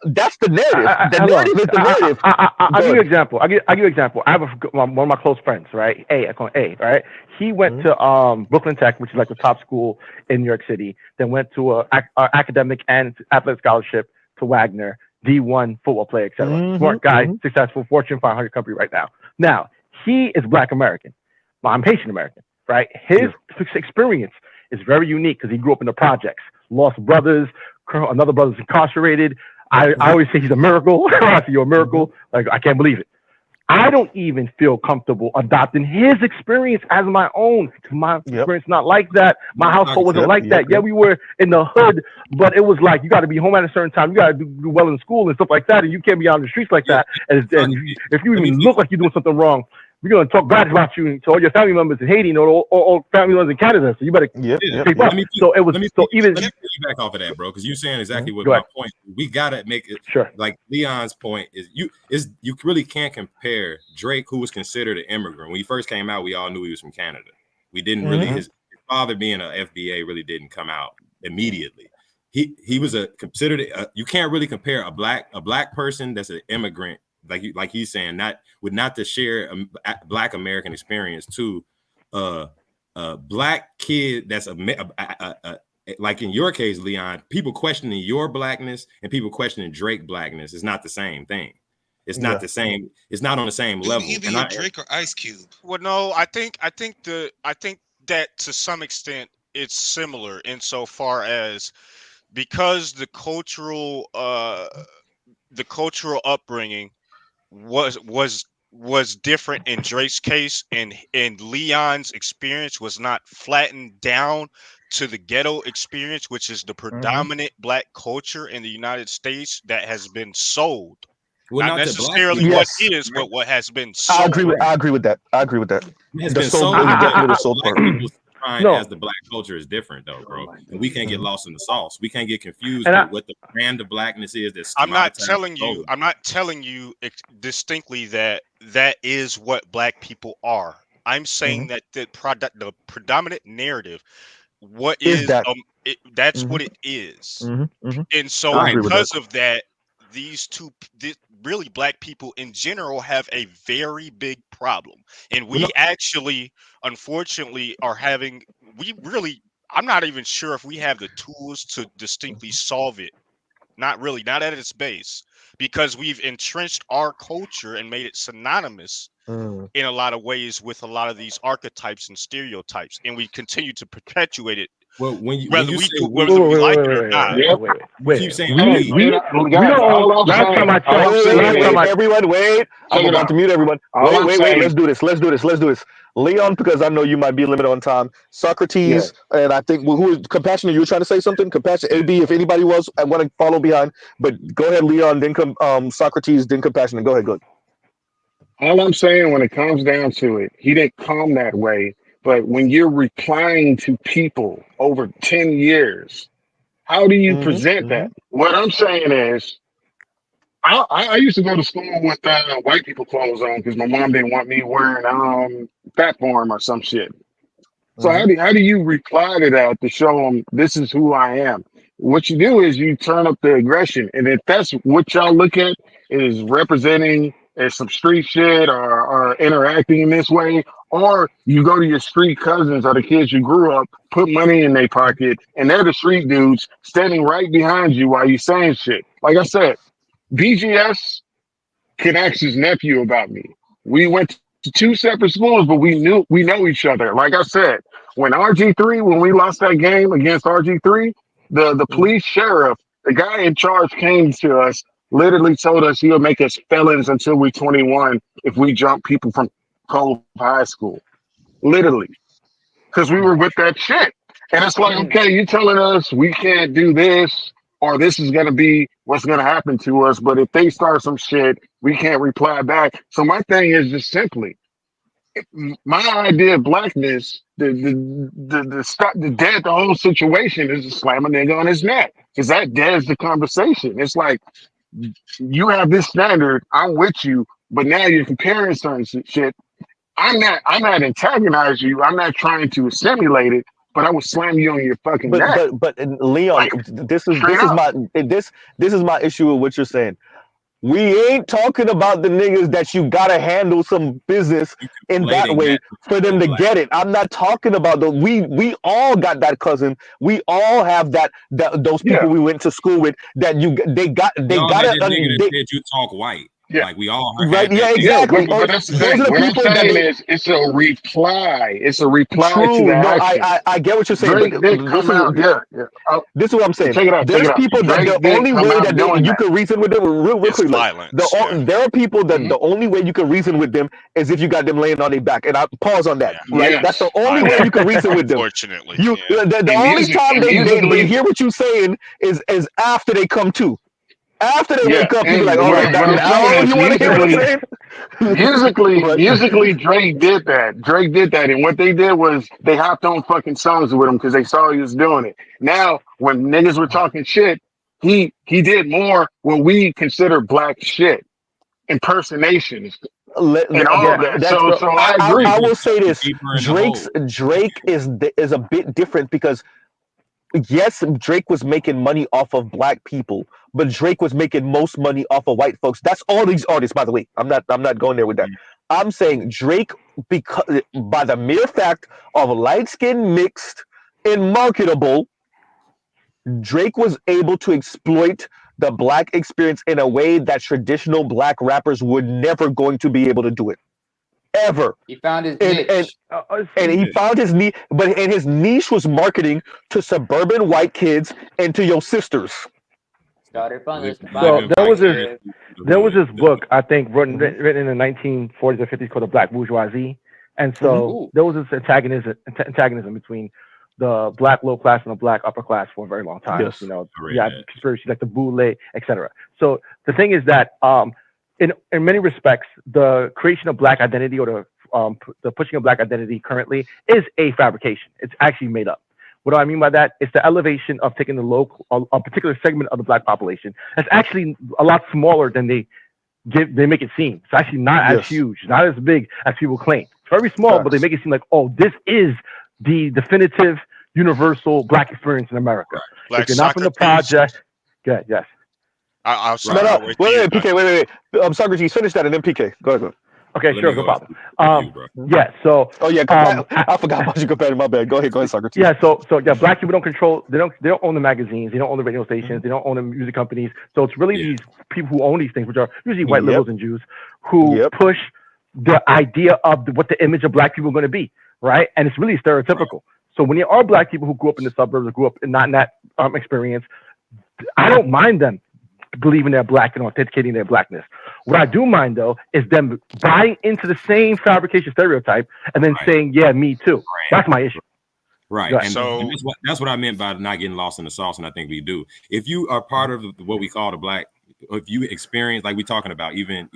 That's the narrative. The narrative is the narrative. I'll give you an example. I'll give you an example. I have one of my close friends, right? I call him A, right? He went to Brooklyn Tech, which is like the top school in New York City. Then went to a academic and athletic scholarship to Wagner, D1 football player, etc. Smart guy, successful, Fortune 500 company right now. Now, he is Black American. I'm Haitian American, right? His experience is very unique because he grew up in the projects, lost brothers, another brother's incarcerated. I always say he's a miracle. I say you're a miracle. Like, I can't believe it. I don't even feel comfortable adopting his experience as my own. My experience not like that. My household wasn't like that. Yeah, we were in the hood, but it was like you got to be home at a certain time. You got to do well in school and stuff like that, and you can't be on the streets like that. And if you even look like you're doing something wrong, we're gonna talk bad about you to all your family members in Haiti and all family members in Canada. So you better keep up. So it was let me back off of that, bro, because you're saying exactly what my point. We gotta make it like Leon's point is you really can't compare Drake, who was considered an immigrant when he first came out. We all knew he was from Canada. We didn't really his father being an FBA really didn't come out immediately. he was considered. You can't really compare a black person that's an immigrant, like he's saying, not to share a Black American experience to a black kid that's like in your case, Leon. People questioning your blackness and people questioning Drake blackness is not the same thing. It's not the same. It's not on the same level. Either you're Drake or Ice Cube. Well, no, I think that to some extent it's similar insofar as because the cultural upbringing was different in Drake's case, and Leon's experience was not flattened down to the ghetto experience, which is the predominant Black culture in the United States that has been sold. Well, not necessarily what is, but what has been sold. I agree with that. It's The been soul sold. part is definitely the soul Black part. people's define as the Black culture is different, though, bro. And we can't get lost in the sauce. We can't get confused with what the brand of blackness is. That's I'm not telling you distinctly that is what Black people are. I'm saying that the predominant narrative, what is that? That's what it is. And so because of that, really Black people in general have a very big problem, and we actually, unfortunately, I'm not even sure if we have the tools to distinctly solve it. Not at its base, because we've entrenched our culture and made it synonymous in a lot of ways with a lot of these archetypes and stereotypes, and we continue to perpetuate it. Well, whether we like it or not. Keep saying last time I checked, everyone, wait. I'm about to mute everyone. Wait. Let's do this. Leon, because I know you might be limited on time. Socrates, and I think who is Compassionate? You were trying to say something? Compassionate. AB, if anybody was, I want to follow behind. But go ahead, Leon. Then come Socrates. Then Compassionate. Go ahead. All I'm saying, when it comes down to it, he didn't come that way. But when you're replying to people over 10 years, how do you present that? What I'm saying is, I used to go to school with white people clothes on because my mom didn't want me wearing fat form or some shit. So how do you reply to that to show them this is who I am? What you do is you turn up the aggression, and if that's what y'all look at is representing as some street shit or interacting in this way, or you go to your street cousins or the kids you grew up, put money in their pocket, and they're the street dudes standing right behind you while you saying shit. Like I said, BGS can ask his nephew about me. We went to two separate schools, but we know each other. Like I said, when we lost that game against RG3, the police sheriff, the guy in charge, came to us, literally told us he'll make us felons until we're 21 if we jump people from Cove High School. Literally. Because we were with that shit. And it's like, okay, you're telling us we can't do this, or this is going to be what's going to happen to us. But if they start some shit, we can't reply back. So my thing is just simply, my idea of blackness, the dead the whole situation is to slam a nigga on his neck. Because that deads the conversation. It's like, you have this standard, I'm with you, but now you're comparing certain shit. I'm not antagonizing you. I'm not trying to assimilate it, but I will slam you on your fucking neck. But Leon, like, this is my issue with what you're saying. We ain't talking about the niggas that you gotta handle some business in that way for them to get it. I'm not talking about the we all got that cousin. We all have those people we went to school with that they gotta you talk white. Yeah. Like we all right. Yeah, exactly. Yeah, but that's the thing. What I'm saying is, it's a reply. It's a reply to the action. I get what you're saying. Drake but this is what I'm saying. There's people that the only way that you can reason with them real quickly. There are people that the only way you can reason with them is if you got them laying on their back. And I pause on that. Yeah. Right? Yes. That's the only way you can reason with them. Unfortunately, the only time they hear what you're saying is after they come to. After they wake up, people like, oh, now you want to hear what I'm saying? Musically, Drake did that. And what they did was they hopped on fucking songs with him because they saw he was doing it. Now, when niggas were talking shit, he did more what we consider black shit. Impersonations. And all that. So I agree. I will say this. Drake is a bit different because yes, Drake was making money off of black people, but Drake was making most money off of white folks. That's all these artists, by the way. I'm not going there with that. I'm saying Drake, because by the mere fact of light skin mixed and marketable, Drake was able to exploit the black experience in a way that traditional black rappers were never going to be able to do it. Ever. He found his And niche. and he found his niche, and his niche was marketing to suburban white kids and to your sisters. Started from the So there was this bottom. book I think written in the 1940s or 50s called The Black Bourgeoisie, and so there was this antagonism between the black low class and the black upper class for a very long time. Yes. You know, I read yeah, that. conspiracy like the boule, etc. So the thing is that in many respects, the creation of black identity or the pushing of black identity currently is a fabrication. It's actually made up. What do I mean by that? It's the elevation of taking a particular segment of the black population that's actually a lot smaller than they make it seem. It's actually not as huge, not as big as people claim. It's very small, but they make it seem like, oh, this is the definitive universal black experience in America. Like if you're not from the Socrates. project, good, yes. I'll No, wait wait, PK, wait. Socrates, finish that, and then PK. Go ahead. Okay, Let sure, me no go problem. Yeah, so Oh yeah, I forgot about you compared. My bad. Go ahead, Socrates. yeah, so yeah, black people don't control. They don't own the magazines. They don't own the radio stations. They don't own the music companies. So it's really these people who own these things, which are usually white liberals and Jews, who push the idea of what the image of black people are going to be, right? And it's really stereotypical. So when there are black people who grew up in the suburbs or grew up not in that experience, I don't mind them believing they're black and authenticating their blackness. What I do mind though is them buying into the same fabrication stereotype and then saying, "Yeah, me too." That's my issue. Right, Right. and, So- and that's what I meant by not getting lost in the sauce, and I think we do. If you are part of what we call the black, if you experience, like we're talking about, even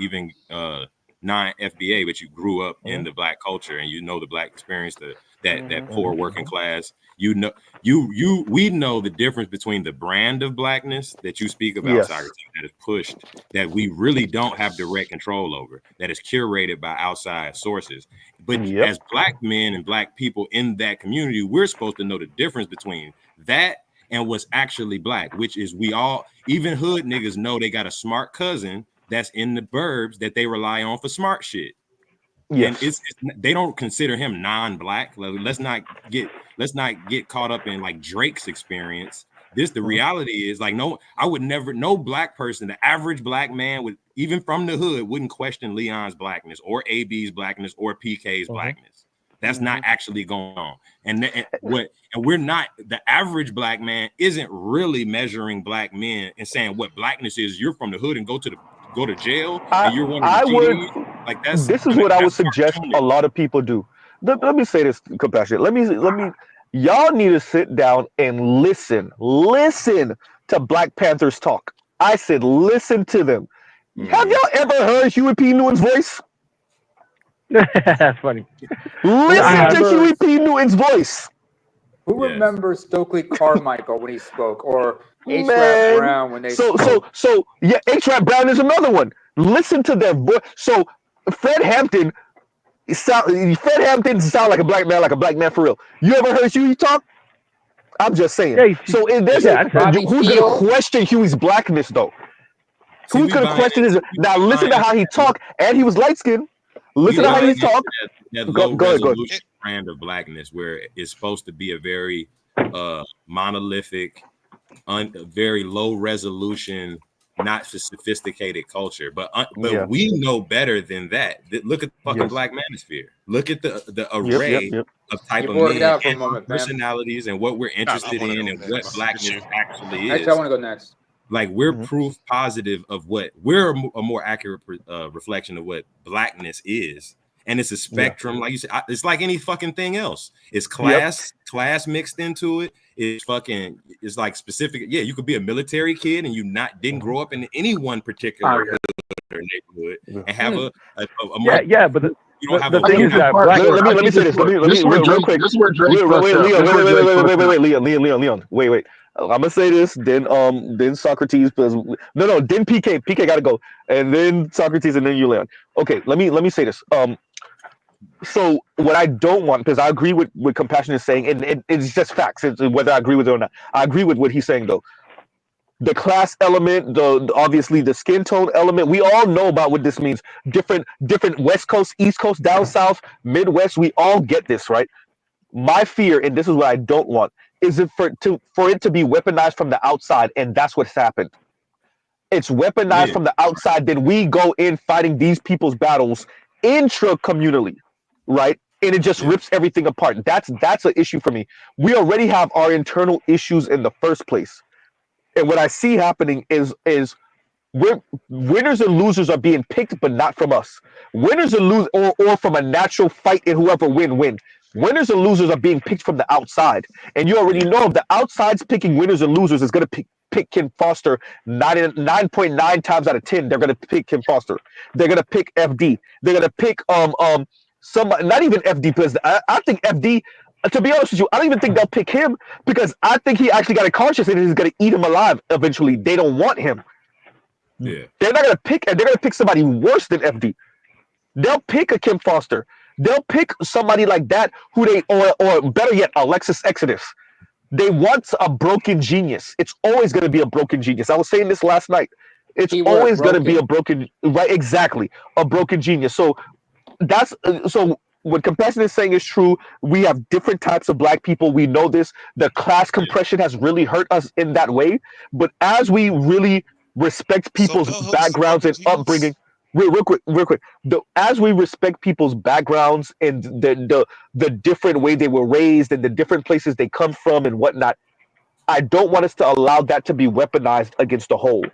non-FBA, but you grew up in the black culture and you know the black experience, that poor working class, we know the difference between the brand of blackness that you speak about, Socrates, that is pushed, that we really don't have direct control over, that is curated by outside sources. But as black men and black people in that community, we're supposed to know the difference between that and what's actually black, which is we all, even hood niggas know they got a smart cousin that's in the burbs that they rely on for smart shit. And they don't consider him non-black. Like, let's not get caught up in like Drake's experience. The reality is like, no black person, the average black man would, even from the hood, wouldn't question Leon's blackness or AB's blackness or PK's blackness. That's not actually going on. And we're not, the average black man isn't really measuring black men and saying what blackness is. You're from the hood and go to jail and you're one of the GDs. Like This is what I would suggest a lot of people do. Let me say this, compassionate. Let me. Y'all need to sit down and listen to Black Panthers talk. I said listen to them. Have y'all ever heard Huey P. Newton's voice? That's funny. Listen to Huey P. Newton's voice. Who remembers Stokely Carmichael when he spoke, or H-Rap Brown when they spoke? So yeah, H-Rap Brown is another one. Listen to their voice. So Fred Hampton sound like a black man for real. You ever heard Huey talk? I'm just saying. So who's gonna question Huey's blackness though? Who's gonna question his? Now listen to how he talk, and he was light skinned. Listen to how he talk. That Go ahead. brand of blackness where it's supposed to be a very monolithic, very low resolution, not sophisticated culture. But we know better than that. Look at the fucking Black Manosphere. Look at the array of type of men and personalities and what we're interested in and what blackness actually is. Actually, I want to go next. Like we're proof positive of what we're a more accurate reflection of what blackness is. And it's a spectrum, like you said, it's like any fucking thing else. It's class mixed into it. It's like specific. Yeah, you could be a military kid and you didn't grow up in any one particular hood or neighborhood and have a more. Yeah, but the thing is that let me say this. Real quick. Leon. Wait. I'm gonna say this, then Socrates, because then PK gotta go, and then Socrates, and then you, Leon. Okay, let me say this. So what I don't want, because I agree with what Compassion is saying, and it's just facts. It's whether I agree with it or not. I agree with what he's saying though. The class element, obviously the skin tone element. We all know about what this means. Different West Coast, East Coast, down South, Midwest. We all get this, right? My fear, and this is what I don't want, is for it to be weaponized from the outside, and that's what's happened. It's weaponized Yeah. from the outside. Then we go in fighting these people's battles intra-communally, right? And it just rips everything apart. That's an issue for me. We already have our internal issues in the first place, and what I see happening is we're winners and losers are being picked, but not from us. Winners and lose or from a natural fight, and whoever win. Winners and losers are being picked from the outside, and you already know if the outside's picking winners and losers is going to pick Kim Foster 9.9 times out of 10. They're going to pick Kim Foster. They're going to pick FD. They're going to pick some, not even FD, because I think FD. To be honest with you, I don't even think they'll pick him because I think he actually got a conscience and he's going to eat him alive eventually. They don't want him. Yeah. They're not going to pick, and they're going to pick somebody worse than FD. They'll pick a Kim Foster. They'll pick somebody like that who they, or better yet, Alexis Exodus. They want a broken genius. It's always going to be a broken genius. I was saying this last night. It's always going to be a broken, right? Exactly, a broken genius. So that's so. What Compassion is saying is true. We have different types of black people. We know this. The class compression has really hurt us in that way. But as we really respect people's backgrounds and upbringing, real quick. As we respect people's backgrounds and the different way they were raised and the different places they come from and whatnot, I don't want us to allow that to be weaponized against the whole.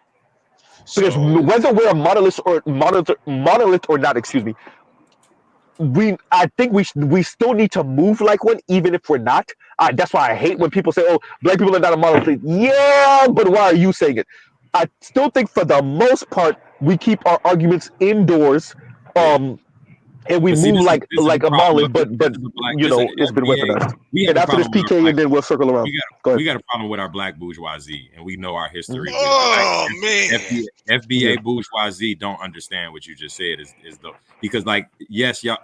Because whether we're a monolith or not, excuse me, I think we still need to move like one, even if we're not. That's why I hate when people say, "Oh, black people are not a monolith." Yeah, but why are you saying it? I still think for the most part we keep our arguments indoors, and we But see, move this like is the a problem. monolith. But you Listen, know, it's been FBA, weaponized. we have And a after this problem with our PK, black. and then we'll circle around. Go ahead. We got a problem with our black bourgeoisie, and we know our history. Oh man, FBA bourgeoisie don't understand what you just said is because like yes, y'all.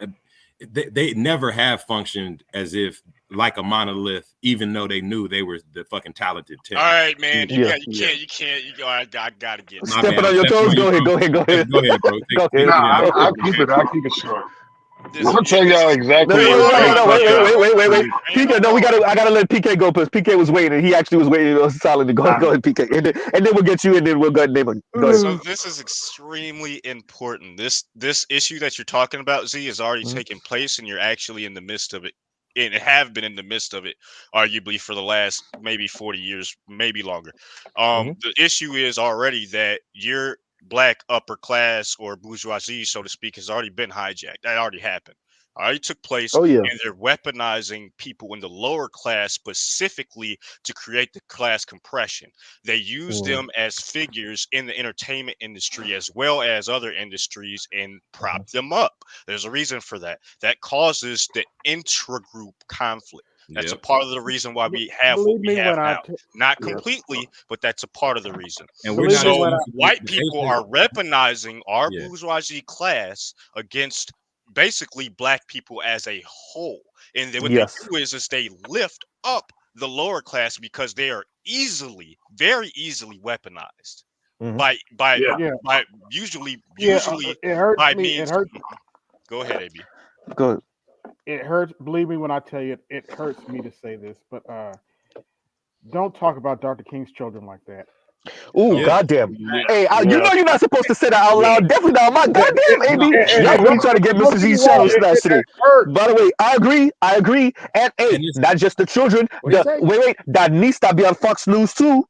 They never have functioned as if like a monolith, even though they knew they were the fucking talented 10. All right, man. You can't. I gotta get Stepping on your toes. Go ahead, bro. Go ahead. Nah, I'll keep it short. I'm gonna tell y'all exactly No, wait. Ain't PK, no, I gotta let PK go because PK was waiting. He actually was waiting. It was solid. Go ahead, PK, and then we'll get you, and then we'll go ahead and go ahead. So this is extremely important. This issue that you're talking about, Z, is already taking place, and you're actually in the midst of it, and have been in the midst of it, arguably for the last maybe 40 years, maybe longer. The issue is already that your black upper class or bourgeoisie, so to speak, has already been hijacked. That already happened. Already took place, and they're weaponizing people in the lower class specifically to create the class compression. They use them as figures in the entertainment industry as well as other industries and prop them up. There's a reason for that. That causes the intra-group conflict. That's a part of the reason why we have what we have now. Not completely, but that's a part of the reason. And we're not white people are weaponizing our bourgeoisie class against basically black people as a whole. And then what they do is they lift up the lower class because they are very easily weaponized by usually it hurts by me. means. It hurts. Go ahead, AB. Go ahead. It hurts. Believe me when I tell you, it hurts me to say this, but don't talk about Dr. King's children like that. Ooh, goddamn! Hey, you know you're not supposed to say that out loud. Definitely not. My goddamn, AB. Y'all really trying to get Mr. Z's shadow snatched today. By the way, I agree. And hey, not just the children. Wait, that needs to be on Fox News too.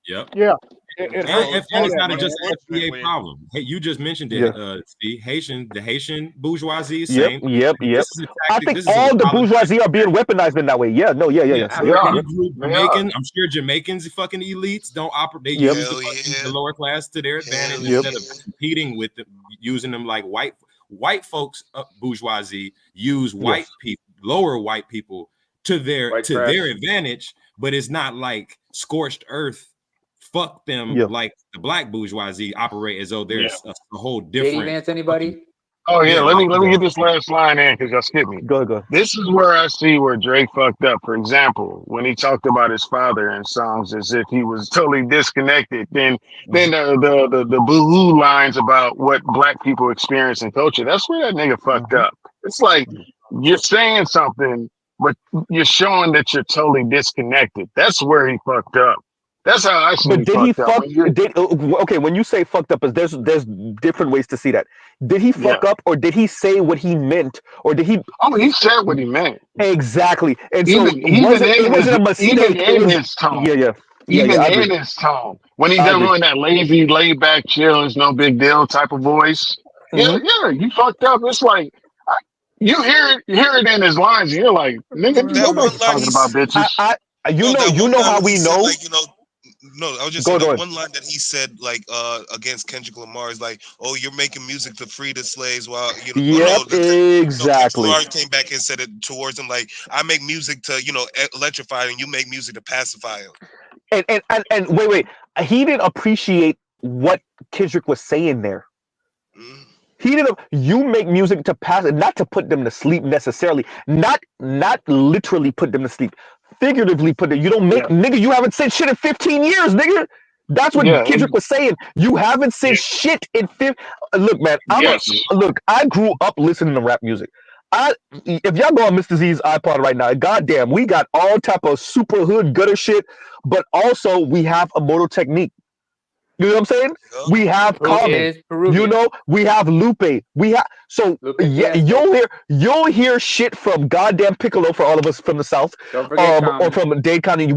Yep. Yeah. And it's not just an FBA problem. Hey, you just mentioned it, Steve. The Haitian bourgeoisie. Same. Yep. I think all the bourgeoisie are being weaponized in that way. Yeah. Jamaican. I'm sure Jamaicans, fucking elites, don't operate. They use the lower class to their advantage instead of competing with them, using them like white folks. Bourgeoisie use white people, lower white people to their advantage, but it's not like scorched earth. Fuck them like the black bourgeoisie operate as though there's a whole different. Vance, anybody? Oh yeah, Yeah, let me like get this last line in because y'all skipped me. Go ahead, go ahead. This is where I see where Drake fucked up. For example, when he talked about his father in songs as if he was totally disconnected, then the boohoo lines about what black people experience in culture. That's where that nigga fucked up. It's like you're saying something, but you're showing that you're totally disconnected. That's where he fucked up. That's how I see But he did he fucked up. fuck? When you're, Okay, when you say fucked up, is there's different ways to see that. Did he yeah. fuck up, or did he say what he meant, or did he? Oh, he said what he meant. Exactly, and so Even even in it his wasn't a even mistake. It in was his tone. yeah. Even I agree. in his tone. When he's I agree. doing that lazy, laid back, chill, it's no big deal type of voice. Yeah, yeah, you fucked up. It's like you hear it in his lines, and you're like, nigga, That nobody's one line talking about bitches. You no, know, that you one know line how when he we said know. like, no, I was just Go saying that ahead. one line that he said like against Kendrick Lamar is like, "Oh, you're making music to free the slaves," while Yep, no, Kendrick exactly. Lamar came back and said it towards him like, "I make music to electrify, and you make music to pacify him." And wait, he didn't appreciate what Kendrick was saying there. He didn't. You make music to pass, not to put them to sleep necessarily. Not literally put them to sleep. Figuratively put them. You don't make nigga. You haven't said shit in 15 years, nigga. That's what Yeah, Kendrick was saying. You haven't said shit in 15. Look, man. yes. Look. I grew up listening to rap music. If y'all go on Mr. Z's iPod right now, goddamn, we got all type of super hood gutter shit, but also we have a Motor Technique. You know what I'm saying? We have Who Common. is Peruvian? You know, we have Lupe. We have Lupe yeah. Fiasco. You'll hear shit from goddamn Piccolo for all of us from the South, Don't forget or Common. from Dade County.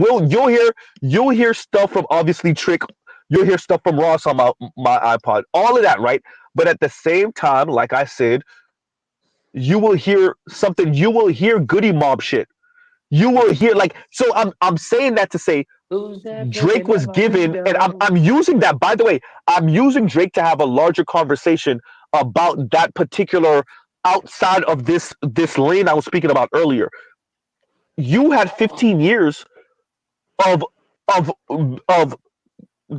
You'll hear stuff from obviously Trick. You'll hear stuff from Ross on my iPod. All of that, right? But at the same time, like I said, you will hear something. You will hear Goody Mob shit. You will hear so. I'm saying that to say Who's that Drake breaking was at my given, and window? I'm using that. By the way, I'm using Drake to have a larger conversation about that particular outside of this lane I was speaking about earlier. You had 15 years of of of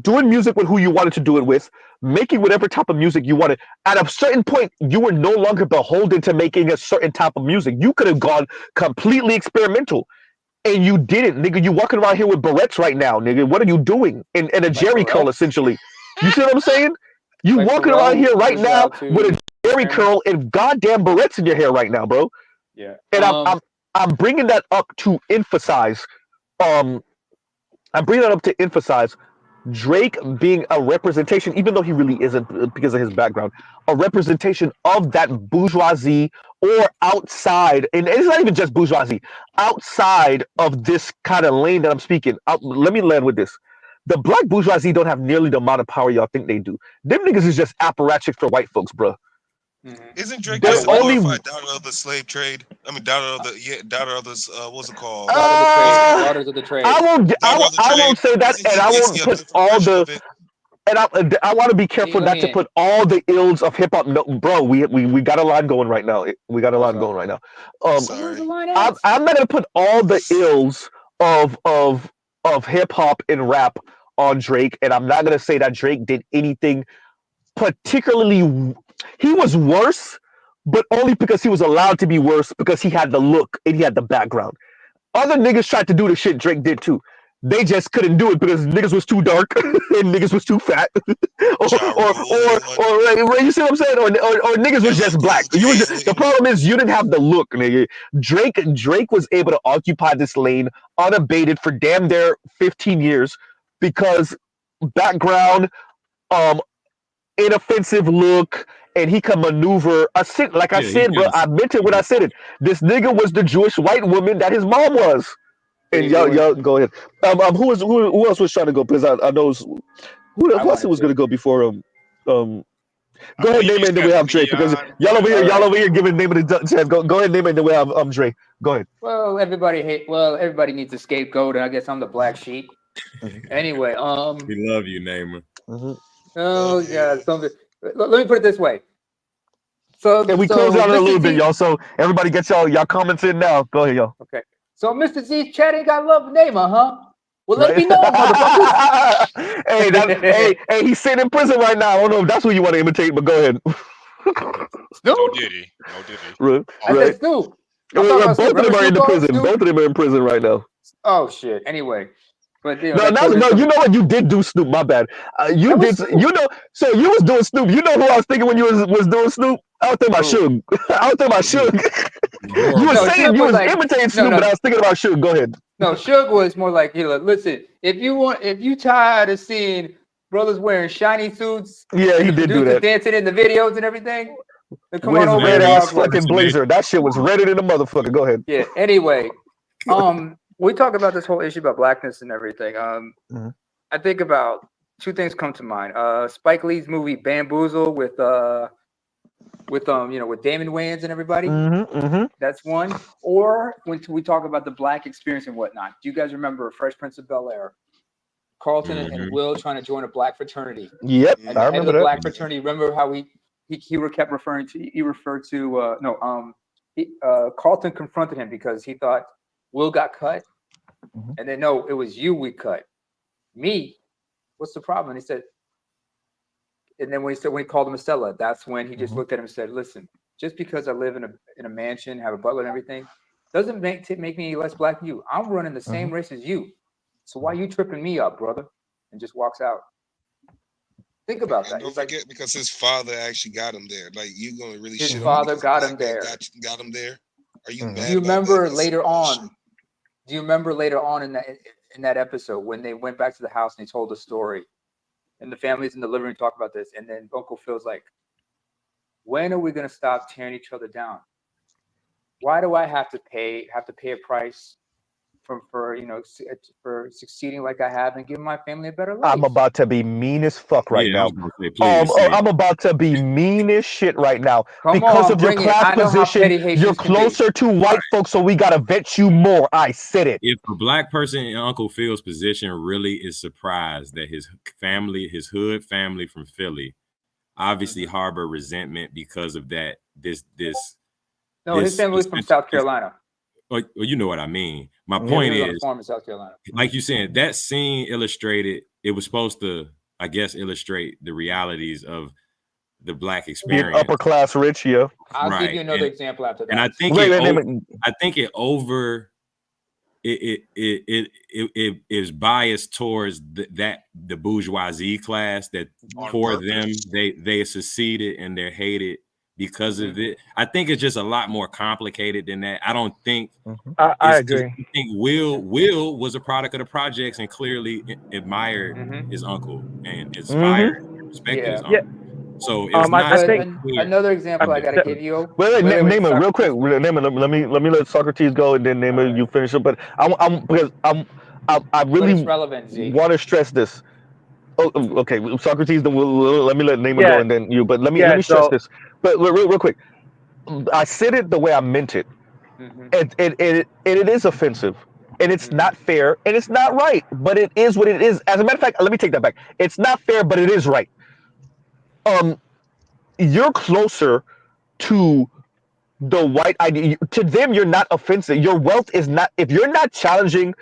doing music with who you wanted to do it with, making whatever type of music you wanted. At a certain point, you were no longer beholden to making a certain type of music. You could have gone completely experimental. And you didn't, nigga. You walking around here with barrettes right now, nigga. What are you doing? In a Like Jerry curl, Pharrell? essentially. You see what I'm saying? You Like walking around Pharrell here right was now allowed with to a Jerry experiment. curl and goddamn barrettes in your hair right now, bro. Yeah. And I'm bringing that up to emphasize. Um, I'm bringing that up to emphasize Drake being a representation, even though he really isn't because of his background, a representation of that bourgeoisie or outside, and it's not even just bourgeoisie, outside of this kind of lane that I'm speaking. Let me land with this. The black bourgeoisie don't have nearly the amount of power y'all think they do. Them niggas is just apparatchiks for white folks, bro. Isn't Drake They're just a only glorified daughter of the slave trade? I mean, daughter of this. What's it called? Daughters of the trade. Daughter of the I trade. won't say that, and I Is he won't a put different all version the of it? and I want to be careful let not to me put all the ills of hip hop. No, bro, we got a line going right now. We got a line going right now. Where's the line I'm at? I'm not gonna put all the ills of hip hop and rap on Drake, and I'm not gonna say that Drake did anything particularly. He was worse, but only because he was allowed to be worse because he had the look and he had the background. Other niggas tried to do the shit Drake did too. They just couldn't do it because niggas was too dark and niggas was too fat, or you see what I'm saying, or niggas was just black. The problem is you didn't have the look, nigga. Drake was able to occupy this lane unabated for damn near 15 years because background, um, inoffensive look, and he can maneuver. Like I Yeah, he said, bro, kind of. I meant it when I said it. This nigga was the Jewish white woman that his mom was. And y'all go ahead. Who else was trying to go? Because I know who else was going to go before go ahead, name it, and then we have Dre. Because y'all over here giving name of the chance. Go ahead, name it, and then we have Dre. Go ahead. Well, everybody needs a scapegoat, and I guess I'm the black sheep. Anyway, we love you, Namer. Oh yeah, something. Let me put it this way. And we close out in a little bit, y'all. So everybody get y'all comments in now. Go ahead, y'all. Okay. So Mr. Z's chat ain't got love Namer, huh? Well, let me know, motherfuckers. Hey, he's sitting in prison right now. I don't know if that's who you want to imitate, but go ahead. No Diddy. No Diddy. Right. I said Snoop. I'm talking about Both Snoop. of them Remember are in Snoop the Dogg? prison. Snoop? Both of them are in prison right now. Oh shit. Anyway, but you know, No, that quote is no, you something. know what? You did do Snoop. My bad. You That was did. Snoop. You know. So you was doing Snoop. You know who I was thinking when you was doing Snoop? I was thinking about Who? Suge. I was thinking about Suge. You were No, Horrible. saying Suge you was was like imitating no, Snoop, but I no, was thinking about Suge. Go ahead. no. Suge was more like, you know, listen, if you tired of seeing brothers wearing shiny suits Yeah, and he the did do producers that. dancing in the videos and everything, then come With on his over red here, Man, ass dog. Like, fucking blazer. That shit was redder than a motherfucker. Go ahead. yeah. Anyway, we talk about this whole issue about blackness and everything. Mhm. I think about two things come to mind. Spike Lee's movie Bamboozle with you know, with Damon Wayans and everybody. That's one. Or when we talk about the black experience and whatnot. Do you guys remember Fresh Prince of Bel-Air? Carlton and Will trying to join a black fraternity. Yep, And I the head of remember the that. black fraternity, remember how he kept referring to Carlton confronted him because he thought Will got cut. And then no, it was you we cut. Me, what's the problem? And he said, and then when he called him a Stella, that's when he just looked at him and said, listen, just because I live in a mansion, have a butler and everything, doesn't make me any less black than you. I'm running the same race as you. So why you tripping me up, brother? And just walks out. Think about that. Don't forget, because his father actually got him there. Like, you gonna really his shit father on got him there. got him there? Are you mad? Do you remember later on? Do you remember later on in that episode when they went back to the house and they told the story, and the family's in the living room talk about this, and then Uncle Phil's like, "When are we gonna stop tearing each other down? Why do I have to pay a price for succeeding like I have and giving my family a better life?" I'm about to be mean as fuck right Yeah, I now. was gonna say, please say. I'm about to be mean as shit right now. Come Because on, of your bring it. class I know how position, petty you're Haitians can be. closer to white folks, so we gotta vet you more. I said it. If a black person in Uncle Phil's position really is surprised that his family, his hood family from Philly, obviously harbor resentment because of that. No, his family's from South Carolina. Well, you know what I mean. My Yeah, point he was on a is, farm in South Carolina. like you said, that scene illustrated. It was supposed to, I guess, illustrate the realities of the black Being experience. upper class rich, yeah. I'll give you another example after that. And I think it is biased towards the bourgeoisie class that for them they seceded and they're hated because of it. I think it's just a lot more complicated than that. I don't think I agree. I think Will was a product of the projects and clearly admired his uncle and inspired and respected his uncle. So it's not I think another example I gotta give you. Wait, name it real quick. Name it. Let me let Socrates go, and then name it. You finish it. But I really want to stress this. Oh, okay, Socrates. Then let me let Neymar go, and then you. But let me stress this. But real quick, I said it the way I meant it. It is offensive, and it's not fair, and it's not right. But it is what it is. As a matter of fact, let me take that back. It's not fair, but it is right. You're closer to the white idea. To them, you're not offensive. Your wealth is not. If you're not challenging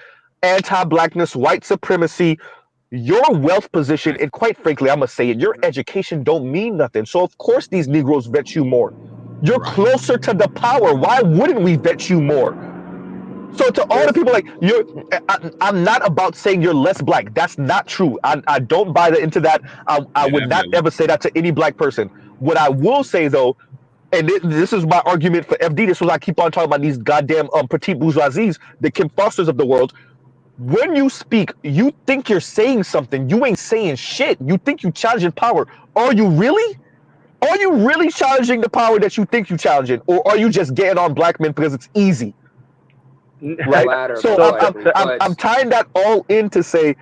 anti-blackness, white supremacy, your wealth position, and quite frankly, I'm gonna say it, your education don't mean nothing. So of course these Negroes vet you more. You're closer to the power. Why wouldn't we vet you more? So to all the people like I'm not about saying you're less black. That's not true. I don't buy into that. I would not ever say that to any black person. What I will say though, and this is my argument for FD. This is what I keep on talking about these goddamn petite bourgeoisies, the Kim Fosters of the world. When you speak, you think you're saying something. You ain't saying shit. You think you challenging power. Are you really? Are you really challenging the power that you think you challenging, or are you just getting on black men because it's easy? Right. So I'm tying that all in to say,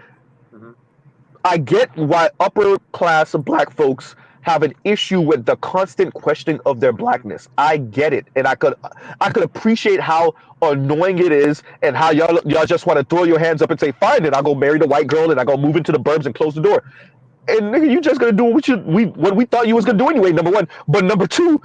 I get why upper class black folks have an issue with the constant questioning of their blackness. I get it, and I could appreciate how annoying it is, and how y'all just want to throw your hands up and say, "Fine, then I'll go marry the white girl, and I go move into the burbs and close the door." And nigga, you just gonna do what we thought you was gonna do anyway. Number one, but number two,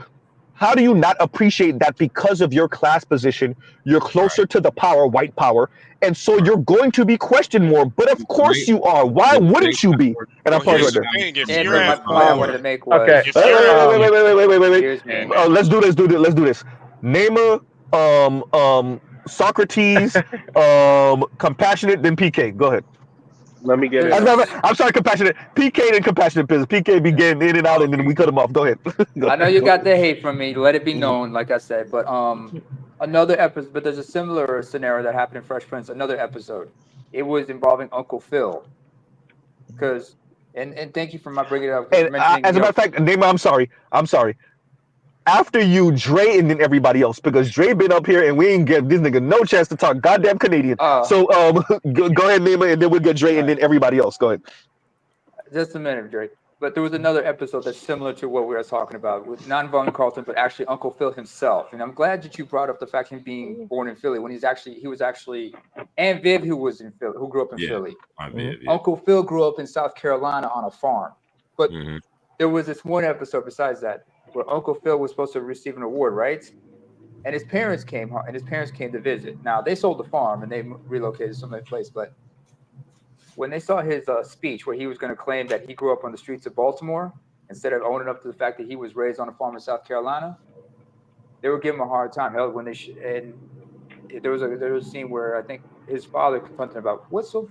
How do you not appreciate that because of your class position, you're closer to the power, white power, and so you're going to be questioned more? But of course you are. Why wouldn't you be? And I Well, pause here's right the there. thing: if And you're but my at point I war, wanted to make Okay. was if you're at Wait. here's yeah, me. man. Let's do this. Name a Socrates, compassionate, then PK. Go ahead. Let me get There's in As a there. matter of fact, I'm sorry, compassionate. PK and compassionate business. PK be getting in and out, and then we cut him off. Go ahead. Go I know ahead. you got the hate from me. Let it be known, like I said. But another episode. But there's a similar scenario that happened in Fresh Prince. Another episode. It was involving Uncle Phil. Because and thank you for my bringing it up. And Mentioning as a matter of fact, Neymar, I'm sorry. After you, Dre, and then everybody else, because Dre been up here and we ain't give this nigga no chance to talk goddamn Canadian. So go ahead, Neymar, and then we'll get Dre and then everybody else. Go ahead. Just a minute, Dre. But there was another episode that's similar to what we were talking about with not involving Carlton, but actually Uncle Phil himself. And I'm glad that you brought up the fact of him being born in Philly when he was actually, and Viv, who was in Philly, who grew up in Philly. Viv, Uncle Phil grew up in South Carolina on a farm. But there was this one episode besides that where Uncle Phil was supposed to receive an award, right? And his parents came to visit. Now they sold the farm and they relocated to some other place, but when they saw his speech where he was going to claim that he grew up on the streets of Baltimore instead of owning up to the fact that he was raised on a farm in South Carolina, they were giving him a hard time. Hell, when and there was a scene where I think his father confronted him about what's so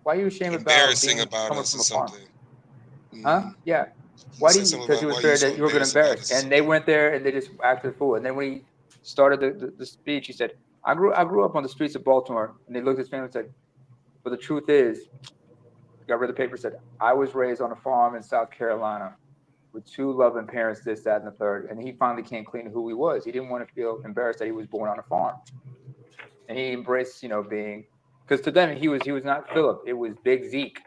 why are you ashamed Embarrassing about about coming us from or a farm? something. Huh? Yeah. Why do Said you? something Because he about was why you afraid so that you were going to embarrassed about embarrass. us. And they went there and they just acted a fool. And then when he started the speech, he said, I grew up on the streets of Baltimore. And they looked at his family and said, but the truth is, got rid of the paper, said, I was raised on a farm in South Carolina with two loving parents, this, that, and the third. And he finally came clean to who he was. He didn't want to feel embarrassed that he was born on a farm. And he embraced, being, because to them, he was not Philip. It was Big Zeke.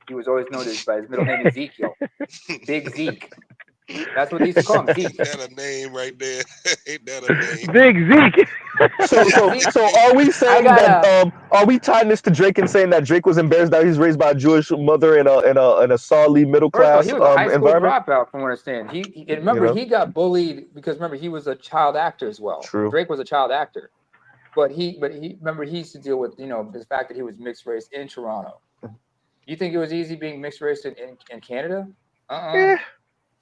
He was always known as by his middle name, Ezekiel. Big Zeke. That's what they used to call him, Zeke. Ain't that a name right there? Ain't that a name? Big Zeke. So are we saying that are we tying this to Drake and saying that Drake was embarrassed that he's raised by a Jewish mother in a solidly middle First of all, class he was a high school environment? dropout, from what I understand. He got bullied because remember he was a child actor as well. True. Drake was a child actor, but he used to deal with the fact that he was mixed race in Toronto. You think it was easy being mixed race in Canada?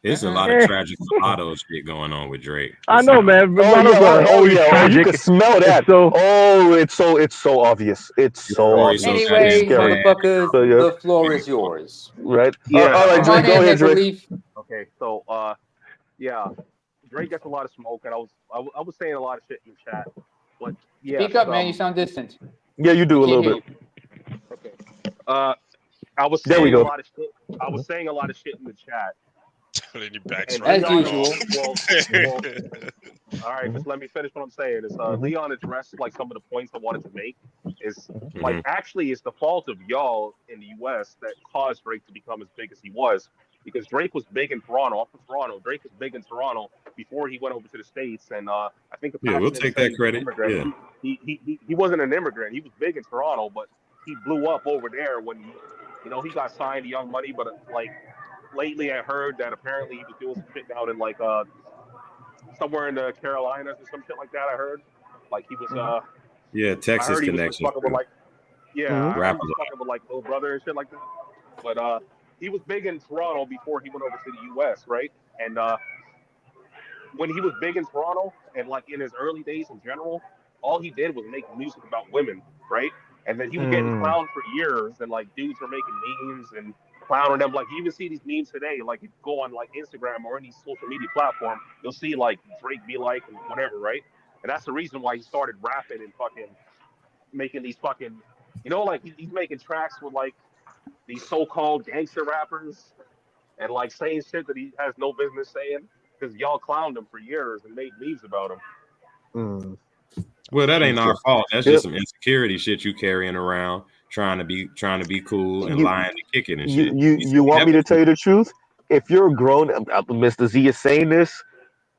There's a lot of tragic mulatto shit going on with Drake. I know, man. Mulattoes are always tragic. You can smell that. It's so obvious. It's so obvious. Anyway, It's scary. motherfuckers, the floor is yours. Right. Yeah. All right, Drake. Go ahead, Drake. Okay. So, yeah, Drake gets a lot of smoke, and I was saying a lot of shit in the chat, but yeah. Speak up, man. You sound distant. Yeah, you do a little bit. Okay. I was There we saying a go. lot of shit. I was saying a lot of shit in the chat. As usual. All right, just let me finish what I'm saying. Is Leon addressed like some of the points I wanted to make. Is like actually it's the fault of y'all in the U.S. that caused Drake to become as big as he was. Because Drake was big in Toronto. I'm from Toronto. Drake was big in Toronto before he went over to the States. And I think we'll take that credit. Yeah. He wasn't an immigrant. He was big in Toronto, but he blew up over there when he got signed to Young Money. But like lately, I heard that apparently he was doing some shit down in like somewhere in the Carolinas or some shit like that. I heard like he was Texas I heard he connection. was fucking with like I heard he was Rapper. fucking with like Little Brother and shit like that. But he was big in Toronto before he went over to the U.S. right? And when he was big in Toronto and like in his early days in general, all he did was make music about women, right? And then he was getting clowned for years, and like dudes were making memes and clowning them. Like you even see these memes today. Like if you go on like Instagram or any social media platform, you'll see like Drake be like and whatever, right? And that's the reason why he started rapping and fucking making these fucking, like he's making tracks with like these so-called gangster rappers and like saying shit that he has no business saying because y'all clowned him for years and made memes about him. Well, that ain't our fault. That's just some insecurity shit you carrying around, trying to be cool and lying and kicking and shit. You want me to tell you the truth? If you're grown, Mr. Z is saying this.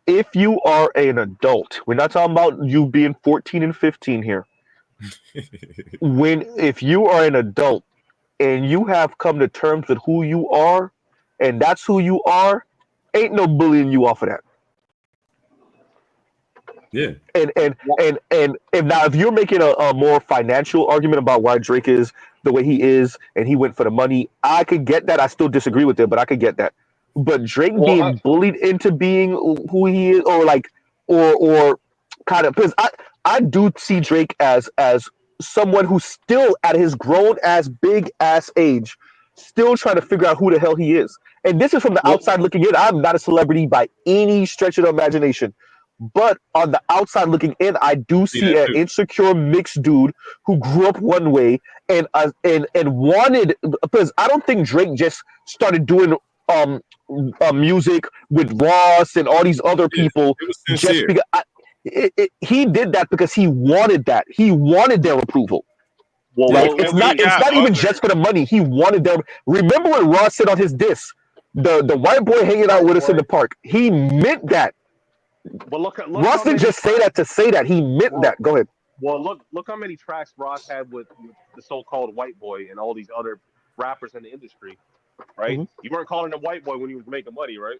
If you are an adult, we're not talking about you being 14 and 15 here. If you are an adult and you have come to terms with who you are, and that's who you are, ain't no bullying you off of that. Yeah. And now if you're making a more financial argument about why Drake is the way he is and he went for the money, I could get that. I still disagree with it, but I could get that. But Drake being bullied into being who he is, or like, or kind of, because I do see Drake as someone who's still at his grown ass big ass age, still trying to figure out who the hell he is. And this is from the outside looking in. I'm not a celebrity by any stretch of the imagination. But on the outside looking in, I do see an insecure mixed dude who grew up one way and wanted, because I don't think Drake just started doing music with Ross and all these other people It was just sincere. because he did that because he wanted that. He wanted their approval. Like it's not even just for the money. He wanted them. Remember when Ross said on his diss, the white boy hanging out with us in the park. He meant that. But look Ross didn't just say that to say that. He meant that. Go ahead. Well, look how many tracks Ross had with the so-called white boy and all these other rappers in the industry, right? You weren't calling him white boy when he was making money, right?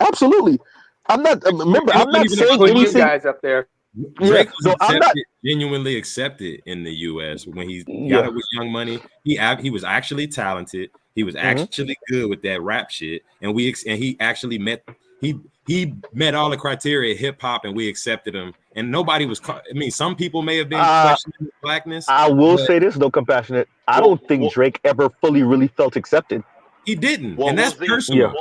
Absolutely. I'm not. Remember, I'm not saying Put you anything. guys up there. Drake Yeah, was no, I'm not. genuinely accepted in the U.S. when he Yeah. got it with Young Money. He was actually talented. He was actually good with that rap shit, and he actually met all the criteria of hip hop, and we accepted him. And nobody was. I mean, some people may have been questioning his blackness. I will but say this, though, compassionate. I don't think Drake ever fully really felt accepted. he didn't, and that's personal.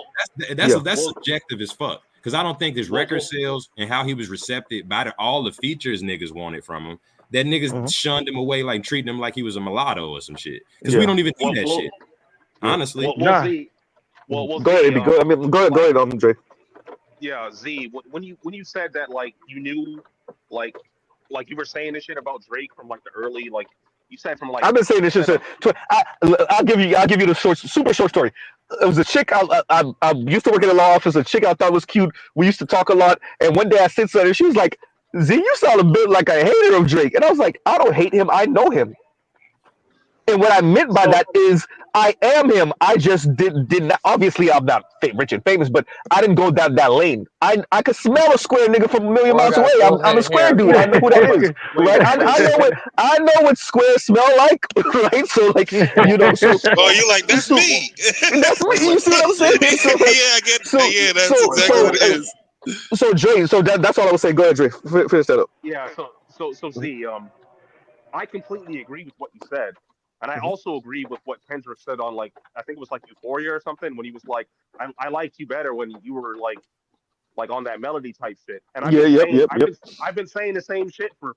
That's subjective as fuck. Because I don't think his record sales and how he was recepted by all the features niggas wanted from him, that niggas shunned him away, like treating him like he was a mulatto or some shit. Because we don't even do that shit. Honestly. Go ahead, AB. Go ahead, Drake. Yeah, Z. When you said that, like you knew, like you were saying this shit about Drake from like the early, like you said from like. I've been saying this shit. I'll give you the super short story. It was a chick I used to work in a law office. A chick I thought was cute. We used to talk a lot. And one day I said something. She was like, "Z, you sound a bit like a hater of Drake." And I was like, "I don't hate him. I know him." And what I meant by that is I am him. I just did not. Obviously, I'm not rich and famous, but I didn't go down that lane. I could smell a square nigga from a million miles away. I'm a square dude. I know who that is, right? I know what squares smell like, right? So like you know, so oh, you like that's me. That's me. You see what I'm saying? So, like, yeah, I get. Yeah, that's exactly what it is. So Dre, that's all I was saying. Go ahead, Dre. Finish that up. Yeah. So Z. I completely agree with what you said. And I also agree with what Kendrick said on like I think it was like Euphoria or something when he was like I liked you better when you were like on that melody type shit. And I've been saying the same shit for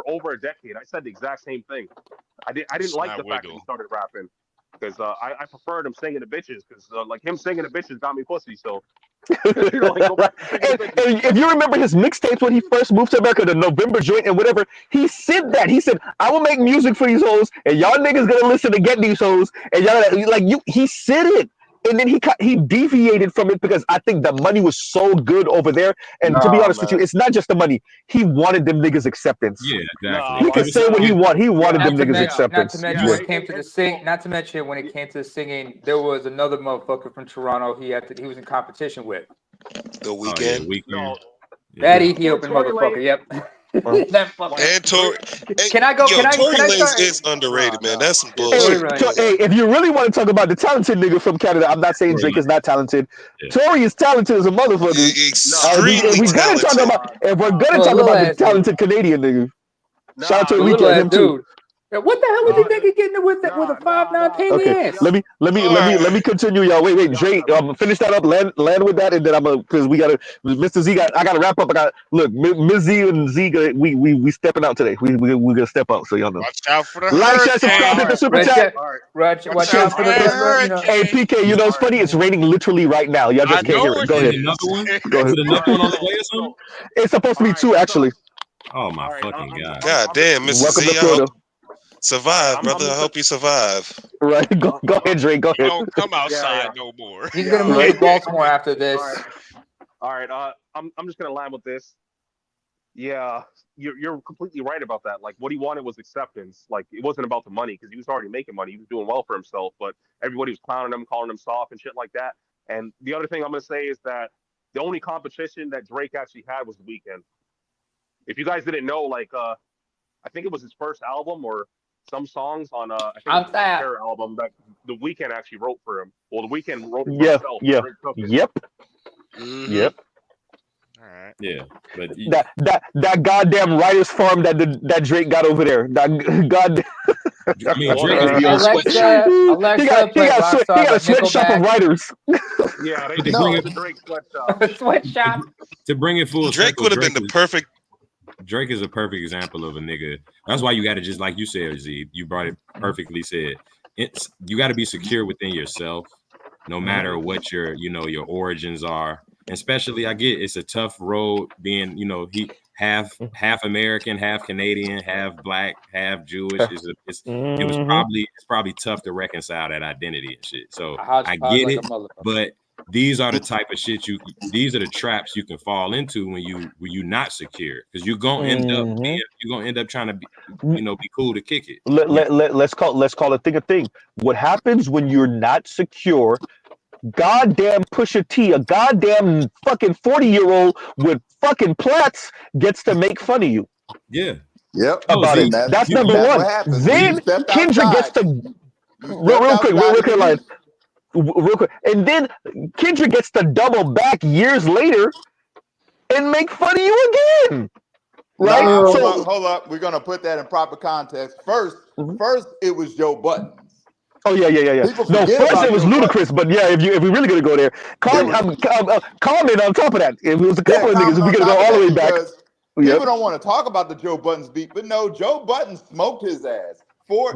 over a decade. I said the exact same thing. I didn't like the fact that he started rapping because I preferred him singing the bitches because like him singing the bitches got me pussy. So. And if you remember his mixtapes when he first moved to America, the November joint and whatever, he said that. He said, "I will make music for these hoes, and y'all niggas gonna listen to get these hoes." And y'all like you. He said it, and then he deviated from it because I think the money was so good over there. And to be honest with you, it's not just the money. He wanted them niggas acceptance. Yeah, exactly. He could say what he wanted. He wanted them niggas acceptance. Not to mention when it came to the Not to mention when it came to the singing, there was another motherfucker from Toronto. He was in competition with. The Weeknd. No. That Ethiopian motherfucker. Yep. That fucking. And Tory. Can I go? Yo, Can I Tory Lanez start? is underrated, man. That's some bullshit. Hey, if you really want to talk about the talented nigga from Canada, I'm not saying Drake is not talented. Tory is talented as a motherfucker. Extremely talented. If we're gonna talk about the talented Canadian nigga, shout out to the Weeknd, him too. What the hell was this nigga getting with a 5'9" pain in the ass? Let me continue, y'all. Wait, Dre, finish that up. Land with that, and then because we gotta, Mr. Z, I gotta wrap up. Ms. Z and Z, we stepping out today. We gonna step out, so y'all know. Watch out for the like, share, subscribe, hit the super chat. Watch out for the Hey, PK, you know it's funny. It's raining literally right now. Y'all just can't hear it. Go ahead. Another one? Go ahead. Another one on the way or something? It's supposed to be 2 actually. Oh my fucking god! God damn, Mr. Welcome Z. to Florida. Survive, brother. I hope you survive. Right. Go ahead, Dre. Go ahead. Don't come outside no more. He's gonna move to Baltimore after this. All right. I'm just gonna land with this. Yeah, you're completely right about that. Like what he wanted was acceptance. Like it wasn't about the money because he was already making money. He was doing well for himself, but everybody was clowning him, calling him soft and shit like that. And the other thing I'm gonna say is that the only competition that Drake actually had was The Weeknd. If you guys didn't know, like I think it was his first album or some songs on I think it I'm was the that. Terror album that The Weeknd actually wrote for him. Well, The Weeknd wrote it for Yeah, himself. yeah, Drake took it. yep, Mm-hmm. yep. All right. Yeah, but That goddamn writers farm that Drake got over there. That goddamn. I mean, Well, Drake is the only. Alexa, he play got Rockstar by a sweatshop of Nickelback. writers. yeah, But they call it the Drake sweatshop. Sweatshop. To bring it full Drake circle, would have been the perfect. Drake is a perfect example of a nigga. That's why you got to, just like you said, Z. You brought it perfectly said. You got to be secure within yourself, no matter what your origins are. And especially, I get it's a tough road being, he half American, half Canadian, half black, half Jewish. It's probably tough to reconcile that identity and shit. So I get it, but these are the type of shit these are the traps you can fall into when you're not secure, because you're gonna end up trying to be cool to kick it. Let's call a thing a thing. What happens when you're not secure? Goddamn Pusha T, a goddamn fucking 40-year-old with fucking plaits gets to make fun of you. Yeah. Yep. About it. That's number one. What happens. Then Kendrick gets to real quick, like real quick, and then Kendrick gets to double back years later and make fun of you again. Right? Nah, hold up. We're gonna put that in proper context. First, it was Joe Budden. Oh yeah. No, first it was ludicrous, but yeah, if we really gonna go there, comment on top of that. If it was a couple of niggas, we gonna go all the way back. People don't want to talk about the Joe Budden's beat, but no, Joe Budden smoked his ass. Why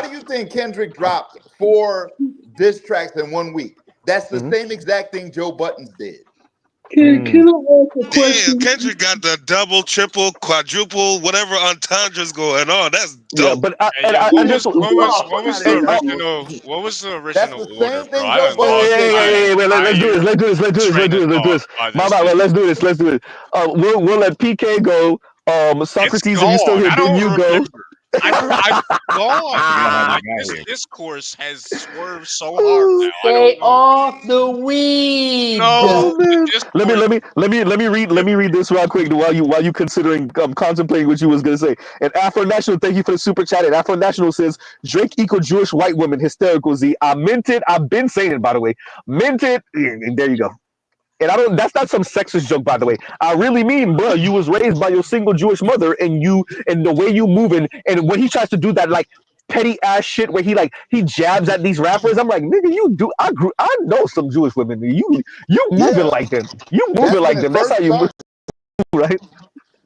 do you think Kendrick dropped 4 diss tracks in 1 week? That's the same exact thing Joe Budden did. Can I ask a question? Damn, Kendrick got the double, triple, quadruple, whatever entendres going on. That's dope. Yeah, but what was the original order, bro? Let's do this. Let's do this. We'll let PK go. Socrates, if you still here, then you go. I'm gone. Like, this discourse has swerved so hard now. Stay off the weed. No, let me read this real quick while you considering contemplating what you was gonna say. And Afro National, thank you for the super chat. And Afro National says Drake equal Jewish white woman, hysterical Z. I meant it. I've been saying it, by the way. Meant it. And there you go. And that's not some sexist joke, by the way. I really mean, bro, you was raised by your single Jewish mother, and the way you moving, and when he tries to do that like petty ass shit where he jabs at these rappers, I'm like, nigga, I know some Jewish women. You moving like them. You moving like them. That's how you move, right?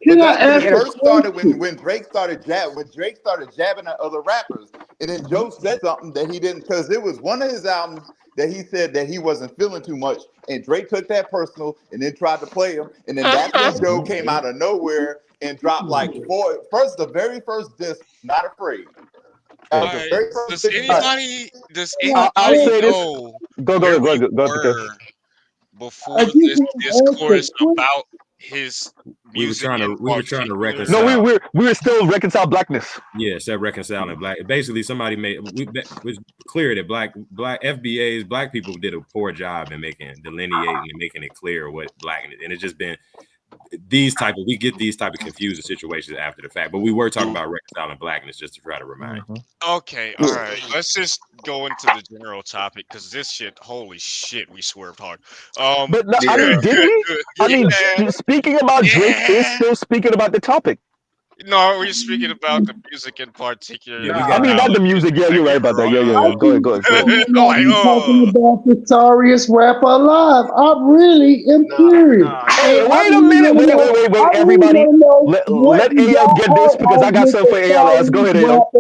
But that's when it first started, when Drake started jabbing at other rappers, and then Joe said something that he didn't, because it was one of his albums that he said that he wasn't feeling too much, and Drake took that personal and then tried to play him, and then that's when Joe came out of nowhere and dropped like 4. First, the very first disc, Not Afraid. Does anybody know go before this discourse about his music? We were trying to reconcile. No, we were still reconcile blackness. Yeah, said reconciling black. Basically, somebody it was clear that black FBAs, black people did a poor job in delineating and making it clear what blackness, and it's just been we get these type of confusing situations after the fact. But we were talking about reconciling blackness, just to try to remind. Okay, all right. Let's just go into the general topic, because this shit, holy shit, we swerved hard. But no, I mean, did we? I mean, speaking about Drake is still speaking about the topic. No, we're speaking about the music in particular. I mean, not the music. Yeah, you're right about that. Yeah. Go ahead. Talking about the sorriest rapper alive. I really am curious. Hey, wait a minute. Wait. Everybody, let AL get this, because I got something for AL. Go ahead, AL.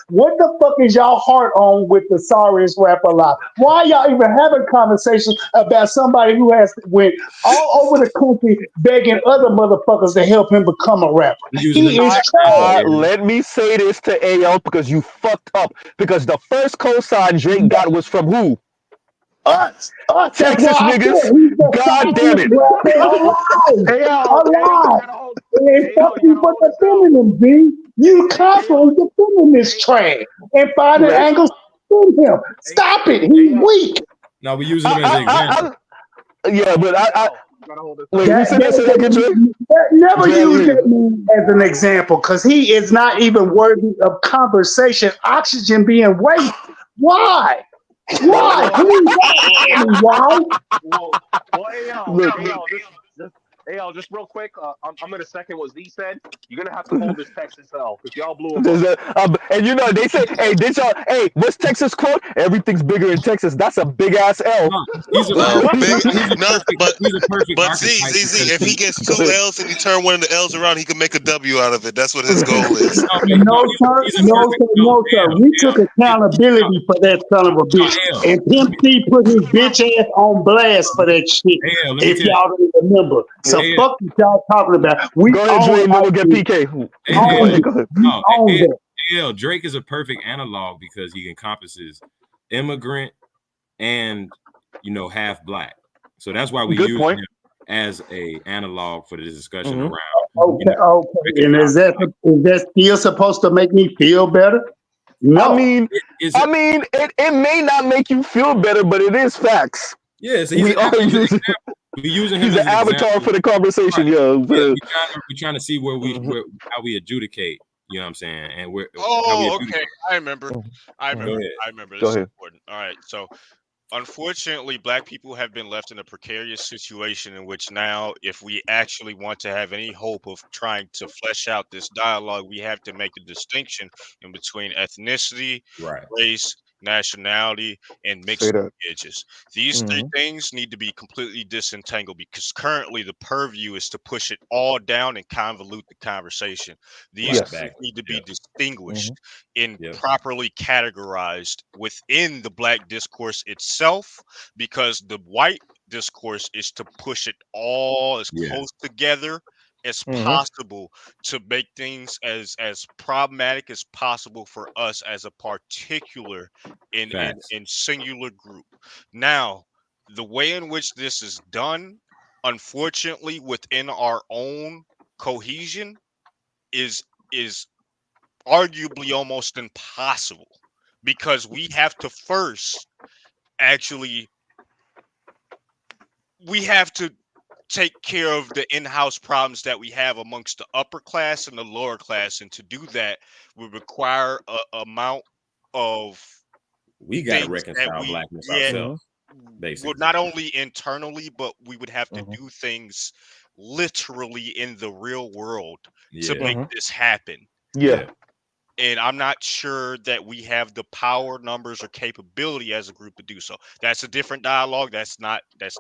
What the fuck is y'all heart on with the sorriest rapper alive? Why y'all even having conversations about somebody who has went all over the country begging other motherfuckers to help him become a rapper? Let me say this to AL, because you fucked up. Because the first cosign Drake got was from who? Us. Texas niggas. God damn it. Alive. And fuck you for defending him, B. You constantly defending this trash and finding angles to him. Stop it. He's weak. No, we use him as an example. Yeah, but gotta hold this Wait, up. who said that? Say that again, Dre? Never Dre, I didn't use hear that you. man as an example because he is not even worthy of conversation. Oxygen being wasted. Why? Well, Why? well, Please well, answer me. Why? well, Look, just AL, just real quick. I'm gonna second what Z said. You're gonna have to hold this Texas L because y'all blew him up. and you know they say, hey, did y'all? Hey, what's Texas quote? Everything's bigger in Texas. That's a big ass L. No, he's a Well, perfect. big He's a perfect. He's a perfect but archetype because if he gets Go two ahead. L's and he turn one of the L's around, he can make a W out of it. That's what his goal is. okay, no, No, sir. he's a No, perfect. sir. No, No, sir. L, We took L, no, accountability for that son of a no, bitch. L. And Pimp C put his bitch ass on blast for that shit. Let me If tell y'all don't remember. So you. fuck what y'all talking about. We Go ahead, Dre, own and then we'll get our shit. PK. Go Owned ahead. it. Go ahead. We No, owned that. Drake is a perfect analog because he encompasses immigrant and half black. So that's why we Good use point. him as a analog for this discussion Mm-hmm. around Okay. And is that still supposed to make me feel better? No. I mean, is it may not make you feel better, but it is facts. yeah, so We are using. we're using him He's as an an avatar example. for the conversation, Right. yo. Yeah, we're trying to see where Mhm. how we adjudicate. You know what I'm saying? And how we Oh, adjudicate. okay. I remember. I Go remember. ahead. I remember. Go This is ahead. important. All right. So, unfortunately, black people have been left in a precarious situation in which now, if we actually want to have any hope of trying to flesh out this dialogue, we have to make a distinction in between ethnicity, Right. race, nationality, and Say mixed that. lineages. These three Mhm. things need to be completely disentangled because currently the purview is to push it all down and convolute the conversation. These Yes. things need to be Yep. distinguished Mhm. and Yep. properly categorized within the black discourse itself, because the white discourse is to push it all as Yeah. close together as Mhm. possible to make things as problematic as possible for us as a particular Facts. in singular group. Now, the way in which this is done, unfortunately, within our own cohesion is arguably almost impossible because we have to first actually we have to take care of the in-house problems that we have amongst the upper class and the lower class, and to do that would require a amount of We got to things that reconcile we blackness get, Mhm. ourselves, well, basically. not only internally, but we would have to Mhm. do things literally in the real world to Yeah. make Mhm. this happen. Yeah. Yeah. And I'm not sure that we have the power, numbers, or capability as a group to do so. That's a different dialogue. That's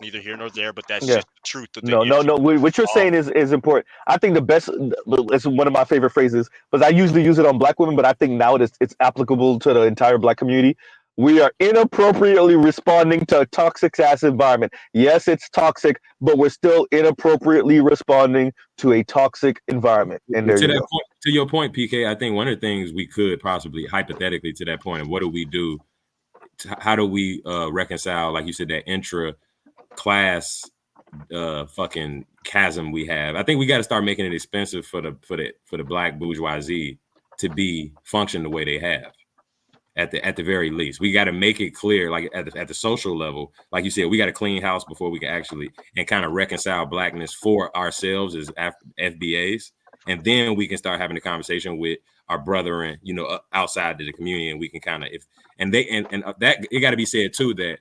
neither here nor there, but that's Yeah. just the truth of the No, no, issue. no. What you're saying is important. I think the best. It's one of my favorite phrases, because I usually use it on black women, but I think now it's applicable to the entire black community. We are inappropriately responding to a toxic ass environment. Yes, it's toxic, but we're still inappropriately responding to a toxic environment. And there To you that go. point, to your point, PK, I think one of the things we could possibly hypothetically to that point, and what do we do? How do we reconcile, like you said, that intra class fucking chasm we have? I think we got to start making it expensive for the black bourgeoisie to be function the way they have. At the very least, we got to make it clear, like at the social level, like you said, we got to clean house before we can actually and kind of reconcile blackness for ourselves as FBAs, and then we can start having a conversation with our brethren, outside of the community, and we can kind of that it got to be said too that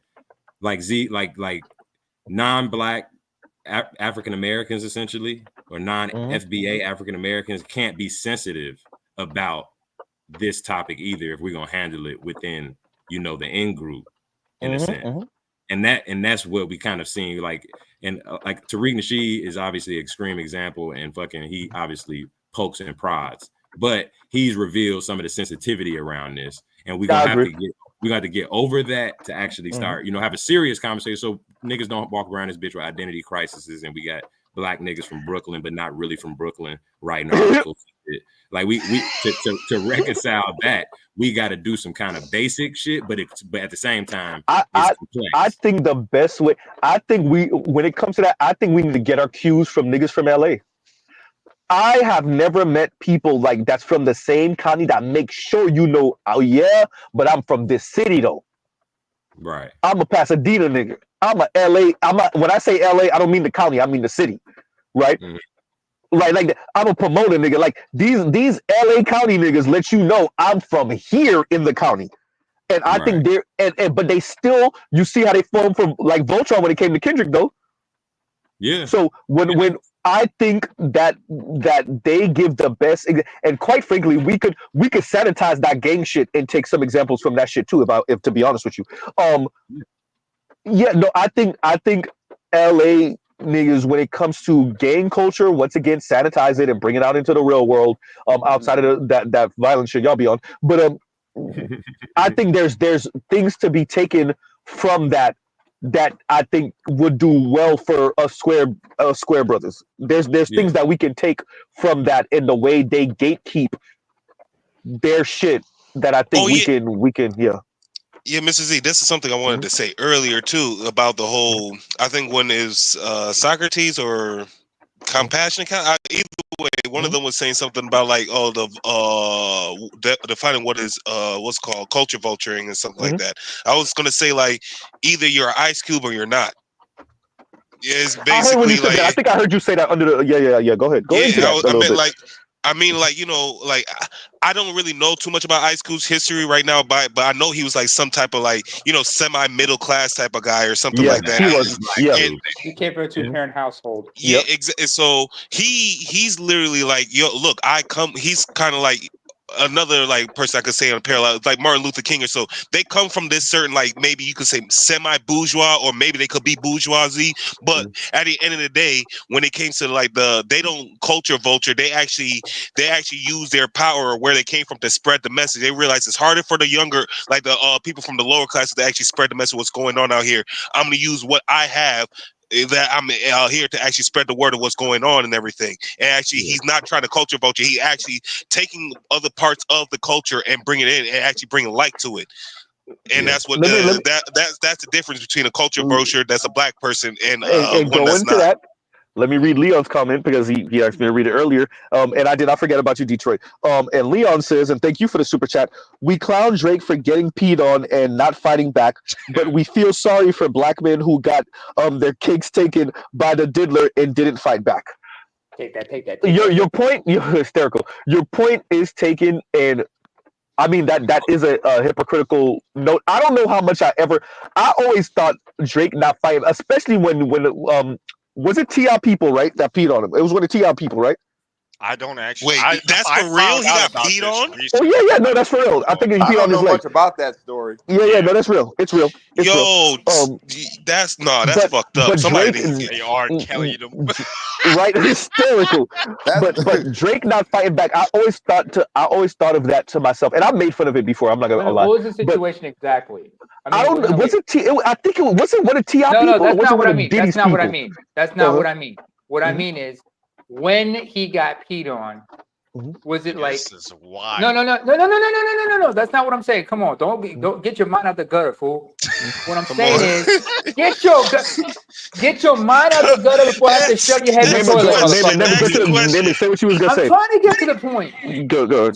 like non-black African Americans essentially, or Mhm. non-FBA African Americans can't be sensitive about this topic either if we're gonna handle it within the in group in a Mhm. sense. Mhm. And that's what we kind of seen, like, and like Tariq Nasheed is obviously an extreme example, and fucking he obviously pokes and prods, but he's revealed some of the sensitivity around this, and we're I gonna have agree. to get over that to actually Mhm. start have a serious conversation, so niggas don't walk around this bitch with identity crises, and we got black niggas from Brooklyn but not really from Brooklyn writing articles. Like we to reconcile that, we got to do some kind of basic shit, but at the same time I, it's I I complex. think the best way. I think when it comes to that, I think we need to get our cues from niggas from LA. I have never met people like that's from the same county that make sure oh yeah, but I'm from this city though. Right. I'm a Pasadena nigga. I'm a LA. When I say LA, I don't mean the county. I mean the city, right? Mm. Like I'm a promoter, nigga. Like these LA County niggas let you know I'm from here in the county. And I think Right. they're but they still, you see how they formed from like Voltron when it came to Kendrick though. Yeah. So when I think that they give the best, and quite frankly, we could sanitize that gang shit and take some examples from that shit too. If to be honest with you, yeah, no, I think LA niggas, when it comes to gang culture, once again sanitize it and bring it out into the real world. Outside of that violent shit y'all be on, but I think there's things to be taken from that I think would do well for us Square Brothers. There's things that we can take from that in the way they gatekeep their shit that I think we can yeah. Yeah, Mr. Z, this is something I wanted to say earlier too about the whole. I think when is Socrates or Compassion? Either way, one of them was saying something about like, oh, defining what is what's called culture vulturing and something like that. I was gonna say like, either you're Ice Cube or you're not. It's basically I heard when you said like that. I think I heard you say that under the yeah. Go ahead. Go into that a little bit. I mean, like, you know, like I don't really know too much about Ice Cube's history right now, but I know he was like some type of like, you know, semi-middle class type of guy or something like that. He was. Yeah. He came from a two-parent household. Yeah, so he's literally like, yo, look, he's kind of like another like person I could say on a parallel, like Martin Luther King or so. They come from this certain, like, maybe you could say semi-bourgeois, or maybe they could be bourgeoisie, but at the end of the day, when it came to like they don't culture vulture, they actually use their power where they came from to spread the message. They realize it's harder for the younger, like the people from the lower classes, to actually spread the message of what's going on out here. I'm gonna use what I have, that I'm here to actually spread the word of what's going on and everything. And actually, he's not trying to culture vulture. He actually taking other parts of the culture and bringing it in and actually bringing light to it. And that's what that's the difference between a culture vulture that's a black person and one that's not. That. Let me read Leon's comment because he asked me to read it earlier. And I did not forget about you, Detroit. And Leon says, and thank you for the super chat. We clown Drake for getting peed on and not fighting back, but we feel sorry for black men who got their cakes taken by the diddler and didn't fight back. Take that. Your point, you're hysterical. Your point is taken, and I mean that is a hypocritical note. I don't know how much I always thought Drake not fighting, especially when was it T.I. people, right, that peed on him? It was one of T.I. people, right? I don't actually. Wait, that's for real? He got peed on? Oh yeah, no, that's for real. I think he peed on his leg. I don't know much about that story. Yeah, no, that's real. It's real. It's real. That's fucked up. Somebody they are Kelly them. Right, hysterical. But Drake not fighting back. I always thought of that to myself, and I made fun of it before. I'm not gonna lie. What was the situation exactly? I don't know. Was it I think it was it one of T.I. people? No, that's not what I mean. That's not what I mean. That's not what I mean. What I mean is, when he got peed on, was it like? This is wild. No. That's not what I'm saying. Come on, don't get your mind out the gutter, fool. What I'm saying is, get your mind out the gutter before I have to shove your head in the toilet. Say what you was gonna say. I'm trying to get to the point. Go.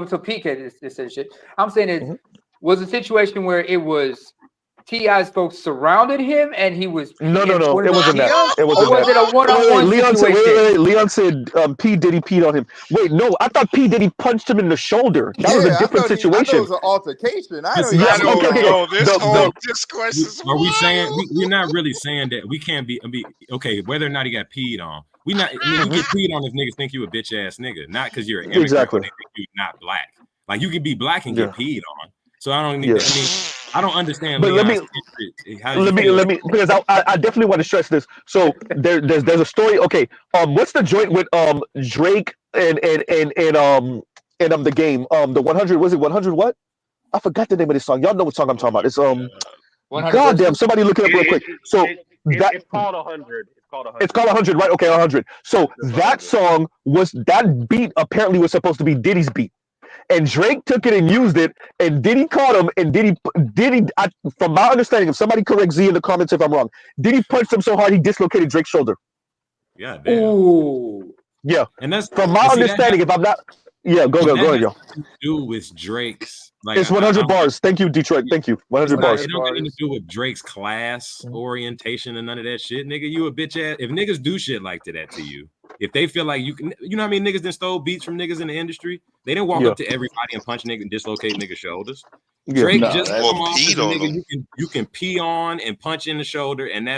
So peek at this shit. I'm saying is, was a situation where it was T.I.'s folks surrounded him and he was no. It wasn't that. It wasn't was that. it a one-on-one situation? Leon said P Diddy peed on him. Wait, no, I thought P Diddy punched him in the shoulder. That was a different situation. I thought it was an altercation. This whole discourse is. Are we saying we're not really saying that we can't be okay? Whether or not he got peed on, you get peed on if niggas think you a bitch ass nigga, not because you're an immigrant. Exactly. They think you're not black. Like you can be black and get peed on. So I don't. I don't understand. But let me because I definitely want to stress this. So there's a story. Okay, what's the joint with Drake and the game the 100? Was it 100? What? I forgot the name of this song. Y'all know what song I'm talking about. It's goddamn. Somebody look it up real quick. So it's called 100. It's called 100, right? Okay, 100. So that song that beat apparently was supposed to be Diddy's beat. And Drake took it and used it, and Diddy caught him, and Diddy, from my understanding, if somebody corrects Z in the comments if I'm wrong, Diddy punched him so hard he dislocated Drake's shoulder. Yeah, damn. Ooh. Yeah. And that's from my understanding, if I'm not. Yeah, go But that ahead, has yo. nothing to do with Drake's. Like It's 100 bars. Thank you, Detroit. Thank you. 100 bars. It don't got nothing to do with Drake's class orientation and none of that shit, nigga. You a bitch ass. If niggas do shit like that to you, if they feel like you can, you know how many niggas that stole beats from niggas in the industry? They didn't walk up to everybody and punch nigga and dislocate niggas' shoulders. Drake just come off as a nigga you can pee on and punch in the shoulder, and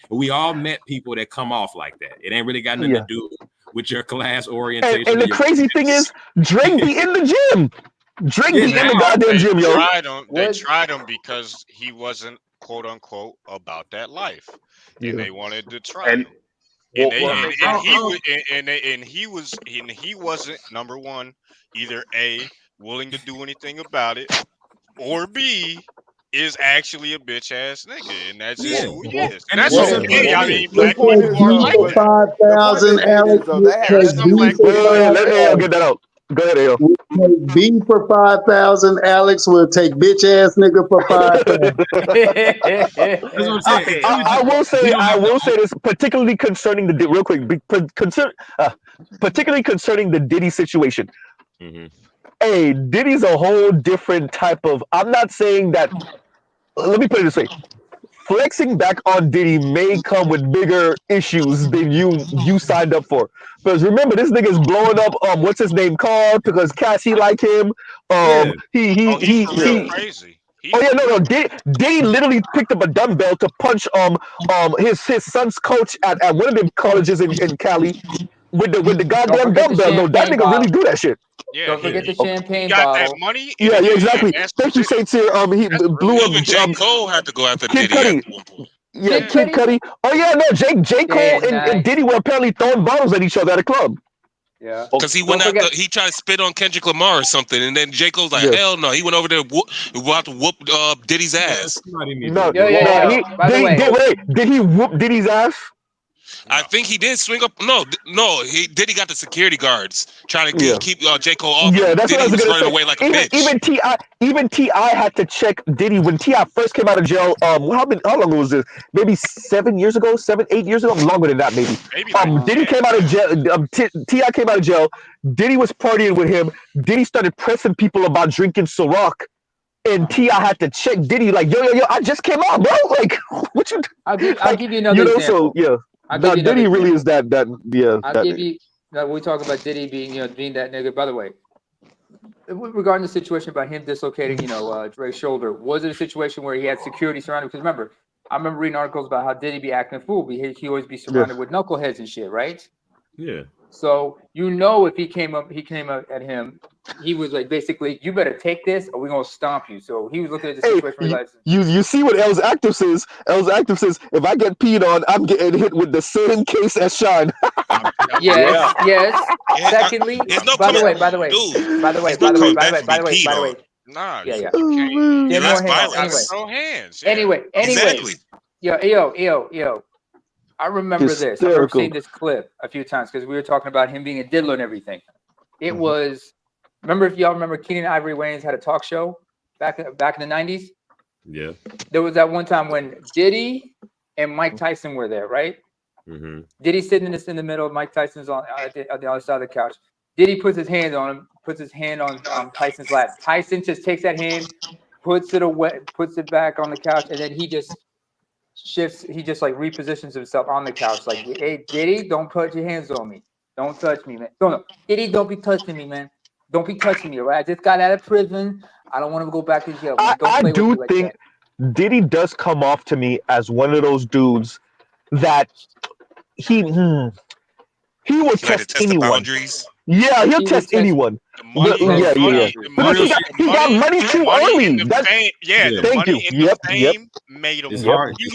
we all met people that come off like that. It ain't really got nothing to do with your class orientation. And the crazy thing is, Drake be in the gym. Drake be in the goddamn gym, yo. They tried him because he wasn't quote unquote about that life, and they wanted to try him. And he wasn't number one, either A, willing to do anything about it, or B, is actually a bitch ass nigga, and that's just who he is. And that's okay. I mean, black people are like for that. 5,000, Alex. Let AL get that out. Go ahead, AL. We'll take B for 5,000, Alex. We'll take bitch ass nigga for 5,000. I will say this, particularly concerning the real quick, particularly concerning the Diddy situation. Hey, Diddy's a whole different type of. I'm not saying that. Let me put it this way: flexing back on Diddy may come with bigger issues than you signed up for. Because remember, this nigga's blowing up. What's his name called? Because Cassie like him. He crazy. Oh yeah, no. Diddy literally picked up a dumbbell to punch his son's coach at one of them colleges in Cali with the goddamn dumbbell. No, that nigga really do that shit. Yeah, don't forget the champagne got bottle. that money. Yeah, exactly. Thank you, Saints here. He blew up. Even J. Cole had to go after Kid Diddy Cudi. at one point. Yeah, Kid Cudi. Oh yeah, no. J. Cole and Diddy were apparently throwing bottles at each other at a club. Yeah, because he went after, he tried to spit on Kendrick Lamar or something, and then J. Cole's like, hell no. He went over there and whoop Diddy's ass. No, did he whoop Diddy's ass? I think he did swing up. No, Diddy got the security guards trying to keep J. Cole off. Yeah, that's Diddy what I was running gonna say. away like a bitch. Even T.I. had to check Diddy when T.I. first came out of jail. How long was this? Maybe 7 years ago, 8 years ago, longer than that, maybe. Diddy came out of jail. T.I. came out of jail. Diddy was partying with him. Diddy started pressing people about drinking Ciroc. And T.I. had to check Diddy like, yo, I just came out, bro. Like, what you? I'll give you another example. So yeah. Now, Diddy really is that yeah. I'll give you. We talk about Diddy being that nigga. By the way, regarding the situation about him dislocating Dre's shoulder, was it a situation where he had security surrounding? Because remember, I remember reading articles about how Diddy be acting a fool. He always be surrounded with knuckleheads and shit, right? Yeah. So if he came up at him, he was like, basically, you better take this or we're gonna stomp you. So he was looking at the situation. You see what L's active says? L's active says, if I get peed on, I'm getting hit with the same case as Shine. Yes. Secondly, by the way. Nah, yeah. That's more hands. Anyway. Exactly. Yo. I remember this. I've seen this clip a few times because we were talking about him being a diddler and everything. It was, if y'all remember, Keenan Ivory Wayans had a talk show back in the 90s. Yeah. There was that one time when Diddy and Mike Tyson were there, right? Mm-hmm. Diddy sitting in the middle. Mike Tyson's on the other side of the couch. Diddy puts his hand on him, puts his hand on Tyson's lap. Tyson just takes that hand, puts it back on the couch, and then he just shifts. He just like repositions himself on the couch, like, "Hey, Diddy, don't put your hands on me. Don't touch me, man. No, Diddy, don't be touching me, man. Don't be touching me. All right? I just got out of prison. I don't want to go back to jail. Man. Don't play with me like that." Diddy does come off to me as one of those dudes that he will test anyone. Yeah, he'll test anyone. Because he got money too early. Thank you. Fame made him. He was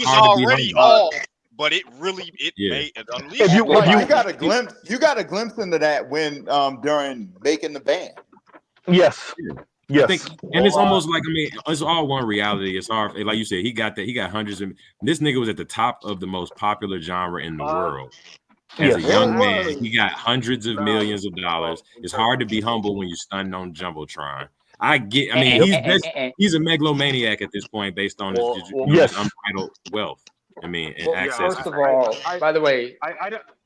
already off, but it made it unleashed. You got a glimpse into that when during Making the Band. Yes. Yes. I think, and it's almost like, it's all one reality. It's hard, like you said, he got hundreds of. This nigga was at the top of the most popular genre in the world. As a young man, he got hundreds of millions of dollars. It's hard to be humble when you're stunning on Jumbotron. He's a megalomaniac at this point based on his unbridled wealth. And access. First of all, by the way,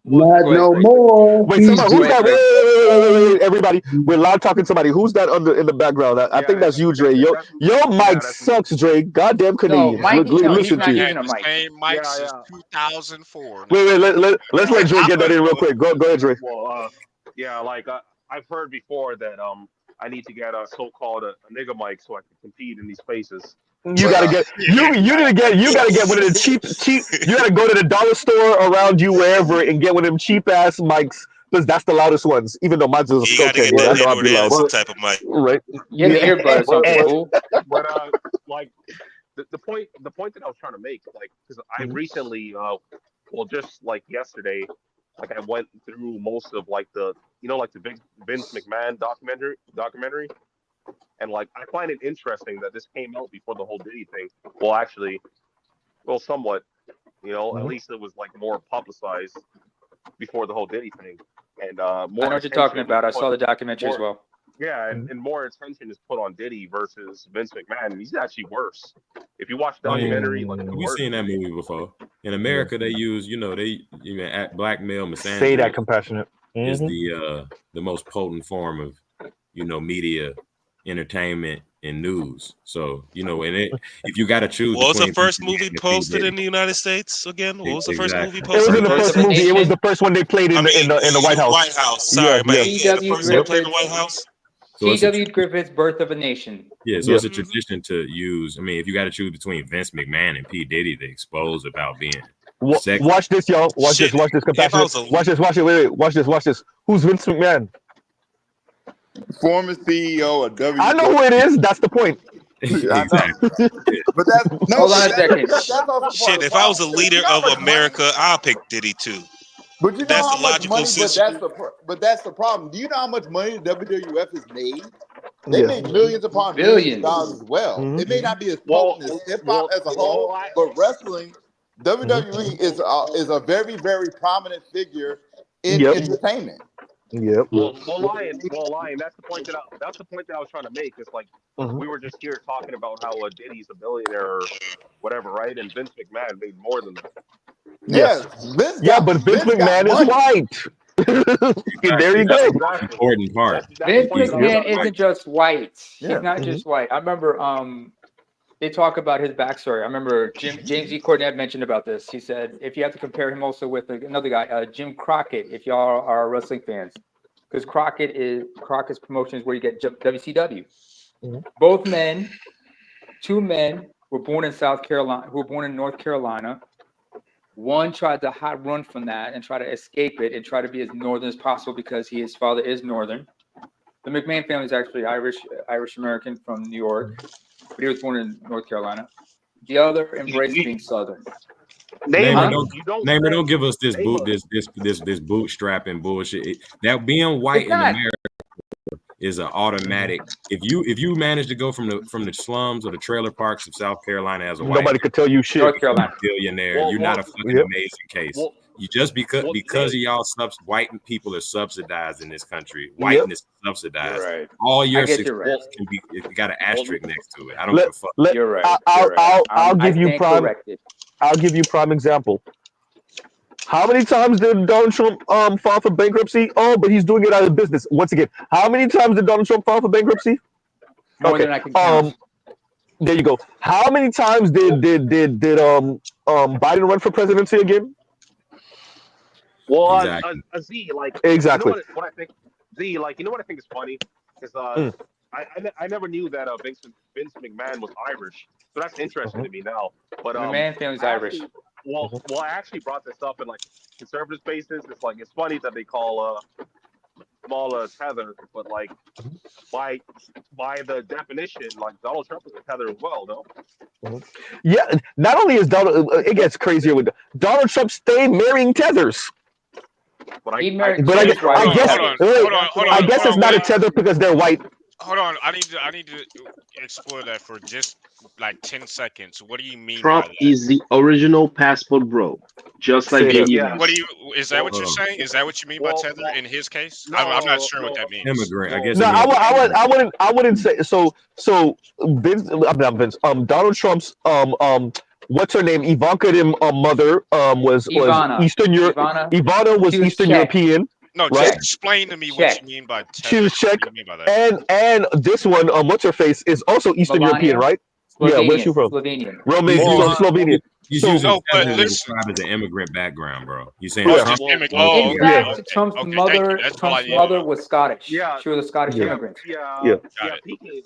Not Go ahead, no Spade. more. Wait, He's somebody, Go who's ahead, that? Spade. Wait, everybody. We're loud talking to somebody. Who's that under in the background? I think that's you, Dre. Your mic That's me. sucks, Dre. Goddamn No, Canadians. Mike. No, he's Listen not to you. using Had a the mic. same mic Yeah, since yeah. 2004. Wait, let's let Dre get that in real quick. Go ahead, Dre. Well, yeah, like I've heard before that I need to get a so-called a nigga mic so I can compete in these spaces. You gotta get you gotta get one of the cheap. You gotta go to the dollar store around you wherever and get one of them cheap ass mics because that's the loudest ones. Even though mine's a You got to get Skullcandy, that I know I'll Edward be loud. Anderson type of mic. Right? Get an earbud or something, but, fool. but like the point that I was trying to make, like, because I recently well, just like yesterday, like I went through most of like the like the big Vince McMahon documentary, and like I find it interesting that this came out before the whole Diddy thing. Well, actually, somewhat, at least it was like more publicized before the whole Diddy thing, and I more know what you're talking attention about. I put- saw the documentary as more- well. Yeah, and more attention is put on Diddy versus Vince McMahon. He's actually worse. If you watch the Oh, yeah. documentary, like the We've worse. seen that movie before. In America, they use, they even at blackmail, Say misandry that compassionate. is the most potent form of, media, entertainment, and news. So, if you got to choose, What was the between first Vince movie McMahon and P. posted Diddy, in the United States again? What was the first movie It posted? wasn't the Birth first of a movie. It was Nation. the first one they played in the White House. White House. Sorry, man. Yeah, the T.W. first one they played in the Griffiths. White House. So it's a T.W. Griffith's Birth of a Nation. Yeah, so it's a tradition to use. I mean, if you got to choose between Vince McMahon and P. Diddy to expose about being sexy. Watch this, y'all. Watch Shit, this. Watch this. if I Compassionate. was a- Watch this. Watch it. Wait. Watch this. Watch this. Who's Vince McMahon? Former CEO of W. I know who it is. That's the point. Exactly. But that's no. Hold on a but second. that's also part Shit, of if the I was a problem. leader You know of how much America, money- I'll pick Diddy too. But you know That's how the much logical money. situation. But that's the problem. Do you know how much money the WWF has made? They Yeah. make millions upon millions of dollars as well. It may not be as potent as hip hop as a whole, but wrestling, WWE is a very, very prominent figure in entertainment. Yep. Well, Lion. That's the point that I was trying to make. It's like we were just here talking about how Diddy's a billionaire or whatever, right? And Vince McMahon made more than that. Yes, Vince Yeah, got, but Vince Vince got McMahon is money. white. There you That's go. the important part. That's the Vince point that I was McMahon trying to isn't make. just white. Yeah. He's not just white. I remember they talk about his backstory. I remember James E. Cornette mentioned about this. He said if you have to compare him also with another guy, Jim Crockett, if y'all are wrestling fans, because Crockett's promotion is where you get WCW. Both men, two men were born in South Carolina, who were born in North Carolina. One tried to hot run from that and try to escape it and try to be as northern as possible because his father is northern. The McMahon family is actually Irish American from New York, but he was born in North Carolina. The other embraced being southern. Namer, don't give us this bootstrapping bullshit. That being white in America is an automatic. If you manage to go from the slums or the trailer parks of South Carolina as a white, Nobody could tell you shit. North Carolina billionaire, you're not a fucking amazing case. You just because of y'all white people are subsidized in this country. Whiteness is subsidized. Right. All your guess success you're right. can be got an asterisk next to it. I don't give a fuck. You're right. I'll give you stand prime. corrected. I'll give you prime example. How many times did Donald Trump file for bankruptcy? Oh, but he's doing it out of business. Once again, how many times did Donald Trump file for bankruptcy? More than I can count. There you go. How many times did Biden run for presidency again? Well, Exactly. Z, like Exactly. You know what I think? Z, like you know what I think is funny is I never knew that Vince McMahon was Irish, so that's interesting to me now. But McMahon family's Irish. Well, I actually brought this up in like conservative spaces. It's like it's funny that they call small tether, but like by the definition, like Donald Trump is a tether as well, no? Yeah. Not only is Donald, it gets crazier with Donald Trump stayed marrying tethers. But He married But I guess it's not a wait. tether because they're white. Hold on, I need to explore that for just like 10 seconds. What do you mean Trump by that? is the original passport bro, just like Diddy. What do you? Is that what you're saying? Is that what you mean by tether in his case? I'm not sure what that means. Immigrant, I guess. No, I wouldn't say so. Donald Trump's what's her name? Ivanka, them mother was Ivana. Eastern Europe. Ivana. Ivana was She was Eastern Czech. European, No, right? just explain to me what Czech. you mean by She tether. was Czech, What do you mean by that? and this one, what's her face, is also Eastern European, Melania. right? Yeah, where's she Slovenian. from? Slovenian. Roman, He's so using Slovenian. he's So using No, but tether to listen. describe as an immigrant background, bro. You saying Oh, yeah, Trump? just immigrant. Oh, Oh, In yeah. okay. yeah, fact, Okay. Thank you. That's all I Trump's need to mother know. was Scottish. Yeah, She was a Scottish yeah, immigrant. yeah. Got it. PK.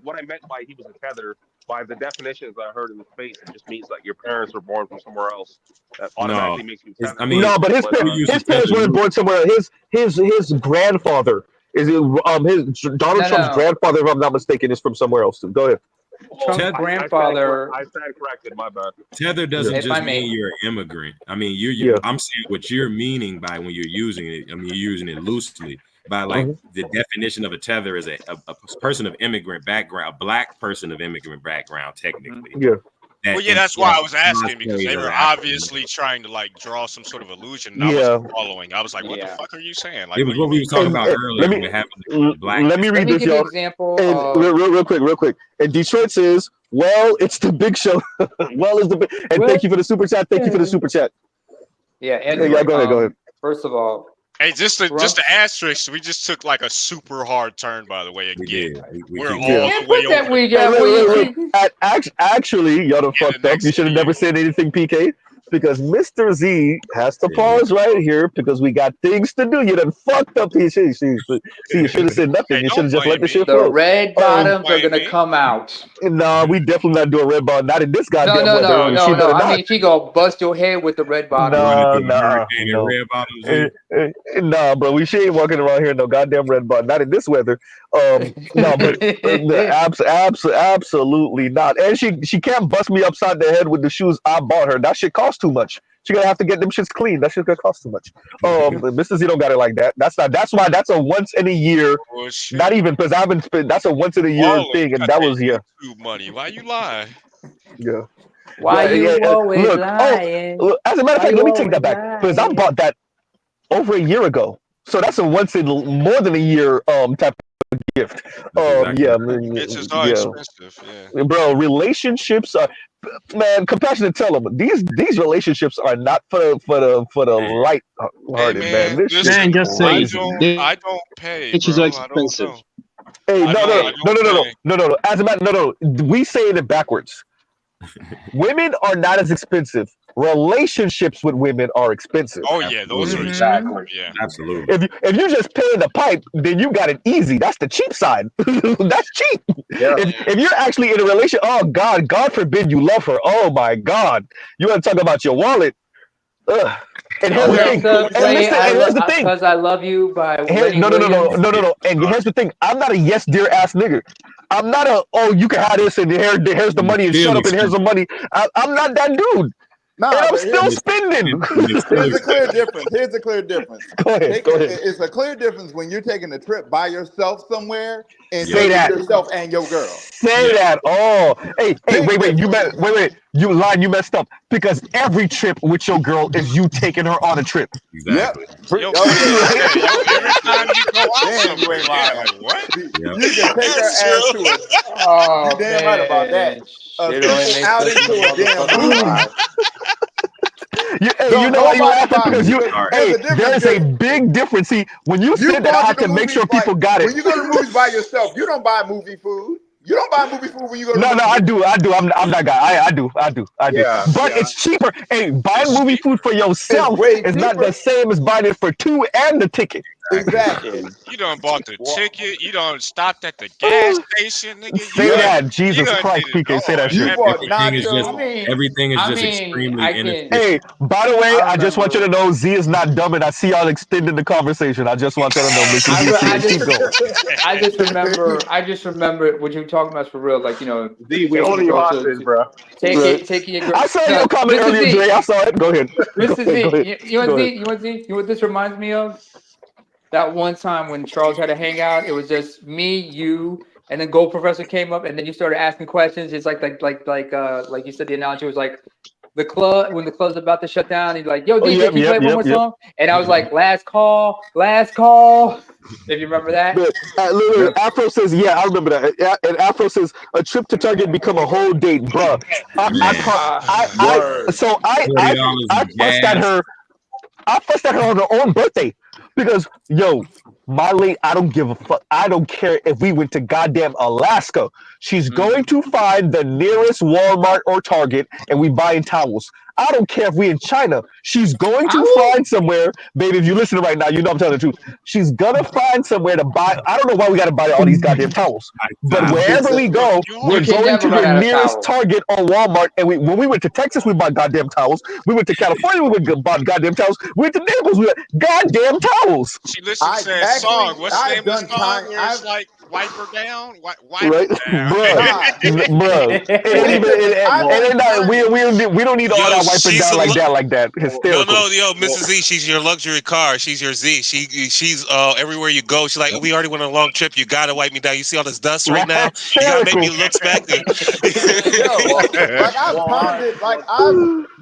What I meant by he was a tether, by the definitions I heard in the space, it just means that your parents were born from somewhere else. That No, automatically makes you it's. I tethered. mean, No, but But we use the his parents tether weren't born loosely. somewhere. His grandfather is his Donald No, Trump's no. grandfather, if I'm not mistaken, is from somewhere else. Go ahead. Trump's Tether, grandfather. I stand corrected. My bad. tether Yeah, doesn't If I just may. mean you're an immigrant. I mean, yeah. I'm saying what you're meaning by when you're using it. I mean, you're using it loosely. By like Mhm. the definition of a tether is a person of immigrant background, a black person of immigrant background, technically. Yeah. Well, That yeah, in that's why I was that asking because they of were African. obviously trying to like draw some sort of illusion, and I Yeah. wasn't following. I was like, "What the Yeah. fuck are you saying? It Like, was what do you what we mean?" was talking about Let earlier me when having the black. let me Let read me this, give you an y'all. example And of real quick. And Detroit says, "Well, it's the big show." Well, it's the big. And thank you for the super chat. Thank you for the super chat. yeah. Yeah, Anyway, go ahead. Go ahead. first of all, Hey, just Trump's. to asterisk, we just took like a super hard turn, by the way. We Again, did. We we're kicked Yeah. all it. the way Put that over we the Hey, got. We actually, y'all done in the fucked up. You next should have year. never said anything, PK, because Mr. Z has to Yeah, pause right here because we got things to do. You done fucked up, PK. See, you should have said nothing. Hey, You should don't have just let blame the me. shit The flow. red Don't bottoms are blame gonna me. come out. Nah, we definitely not doing red ball. Not in this No, goddamn no, weather. no, She no, no. better I not. mean, she gonna bust your head with the red bottoms. running Nah, through a nah, hurricane in no. red bottoms. Z. Nah, bro, she ain't walking around here in no goddamn red ball. Not in this weather. No, but absolutely not. And she can't bust me upside the head with the shoes I bought her. That shit costs too much. She gonna have to get them shits clean. That shit's gonna cost too much. Mr. Z don't got it like that. That's not. That's why that's a once in a year. Oh shit! Not even because I haven't spent. That's a once in a year Baller, thing, you and got that that was yeah, YouTube money. Why you lie? yeah. Why you always Look. lying? Look, as a matter of Why fact, you let me take that always back because I lying? bought that over a year ago. So that's a once in more than a year type of gift. That's exactly Yeah, right. Bitches are yeah, expensive. Yeah. bro. Relationships are, man. Compassionate. Tell them these relationships are not for the Man, light Hey hearted, man. man, This shit listen, Man, just say crazy. I don't pay, bitches are bro. I don't expensive. know. Hey, I don't pay. no. As a matter, no. We saying it backwards. Women are not as expensive. Relationships with women are expensive. Oh yeah, those are absolutely, expensive. Exactly. Yeah. absolutely. If you just pay the pipe, then you got it easy. That's the cheap side. That's cheap. Yeah. If you're actually in a relationship, oh God forbid you love her. Oh my God, you want to talk about your wallet? Ugh. And here's the thing. Alexa, And play listen. And here's the thing. "Cause I Love You" by Here, Lenny Williams. no. And here's the thing. I'm not a yes dear ass nigga. I'm not a you can have this and here's the money and Still shut up and here's the expensive. money. I'm not that dude. And Nah, I'm but still spending. It's still here's a clear expensive. difference. Here's a clear difference. Go ahead. It's a clear difference when you're taking a trip by yourself somewhere and Say taking that. yourself and your girl. Say that. Oh, hey, Big wait. difference. You messed up because every trip with your girl is you taking her on a trip. Yep. Exactly. Yo, Oh yeah. yo, every time you go out Damn, you somewhere, ain't yeah, lying. like what? Yep. You can take her That's ass true. to a. You Oh damn right about that. man, A shit only simple makes sense outing in the to a damn motherfucking movie. sky. You Don't know why you nobody laughing buy because because there's a there difference. is a big difference. See, when you You said that, I go to have the to make sure movies by people got it. when you go to the movies by yourself. You don't buy movie food. You don't buy movie food when you go to the No, movies. I do. I'm that guy. I do. Yeah, But yeah. it's cheaper. Hey, buying It's movie cheaper. food for It's yourself way is not the cheaper. same as buying it for two and the ticket. Exactly. You done bought the Well, ticket. You done stopped at the gas station, nigga. Say yep. that, You Jesus done Christ, did it PK. Say all. that And You shit. that bought Everything is just nachos. extremely I can. Hey, inefficient. by the way, I I just want you remember. to know Z is not dumb, and I see y'all extending the conversation. I just want y'all to know, Mr. Z, I just keep going. I just remember. I just remember what you were talking about for real. Like Z, we taking your holding you girl hostage, bro. Right. taking your girl. I saw your No, comment Mr. earlier, Dre. Z, I saw it. Go ahead. Mr. Go Z. ahead. You know Go what ahead. Z? You know what Z? You know what this reminds me of? That one time when Charles had a hangout, it was just me, you, and then Gold Professor came up, and then you started asking questions. It's like you said, the analogy was like the club when the club's about to shut down. He's like, "Yo, DJ, yep, can you play yep, one more yep. song?" And I was like, "Last call, last call." If you remember that. But, literally, Afro says, "Yeah, I remember that." And Afro says, "A trip to Target become a whole date, bruh." Man, So $40 I in fussed at gas. her. I fussed at her on her own birthday because, yo, Molly, I don't give a fuck. I don't care if we went to goddamn Alaska. She's going to find the nearest Walmart or Target and we buying towels. I don't care if we in China. She's going to find somewhere, baby. If you're listening right now, you know I'm telling the truth. She's gonna find somewhere to buy. I don't know why we got to buy all these goddamn towels, but wherever we go, we're You can going never to run the out of nearest towels. Target or Walmart. And when we went to Texas, we bought goddamn towels. We went to California, we bought goddamn towels. We went to Naples, we got goddamn towels. She listens to that song. What's the name of the song where it's like wipe her down, wipe Right, her down? bruh. It ain't even. We don't need all Yo, that wiping she's down a like that. Hysterical. no, yo, Mrs. Z, she's your luxury car. She's your Z. She's everywhere you go. She's like, we already went on a long trip. You gotta wipe me down. You see all this dust right now? You gotta make me look spectacular. Like I've pondered, like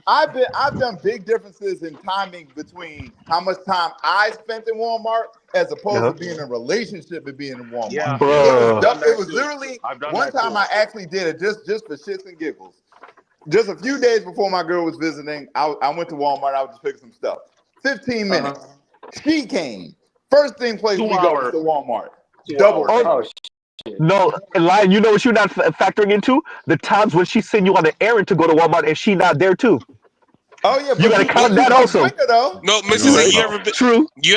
I've done big differences in timing between how much time I spent in Walmart as opposed to being in a relationship and being in Walmart. Yeah, It was literally one time too. I actually did it just for shits and giggles. Just a few days before my girl was visiting, I went to Walmart. I was just picking some stuff. 15 minutes. She came. First thing place 2 we go hours. is the Walmart. 2 Double. hours. No, Lion, you know what you're not factoring into? The times when she send you on an errand to go to Walmart and she not there too. Oh yeah, You gotta count that also. No, Mrs. Z, you ever been? True. You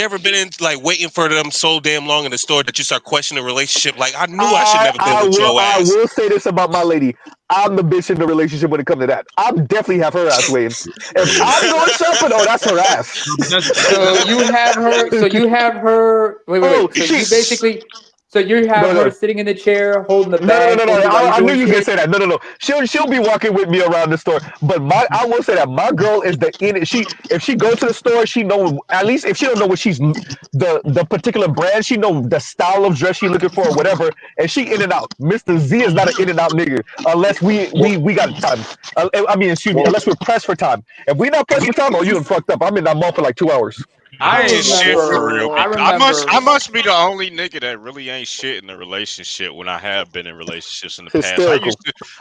ever been in like waiting for them so damn long in the store that you start questioning the relationship? Like I knew I should never been with your I ass. will say this about my lady. I'm the bitch in the relationship when it comes to that. I'm definitely have her ass waiting. If I'm going shopping, oh, that's her ass. So you have her. So you have her. Wait. So you basically. So you have her sitting in the chair holding the bag. No. for you while I you're knew you doing were gonna shit? say that. No. She'll be walking with me around the store. But I will say that my girl is if she goes to the store, she know at least if she don't know what she's the particular brand, she know the style of dress she looking for or whatever, and she in and out. Mr. Z is not an in and out nigga unless we got time. I mean, excuse me, unless we're pressed for time. If we not pressed for time, oh, you done fucked up. I'm in that mall for like 2 hours. I ain't shit for real. I I must be the only nigga that really ain't shit in a relationship when I have been in relationships in the past.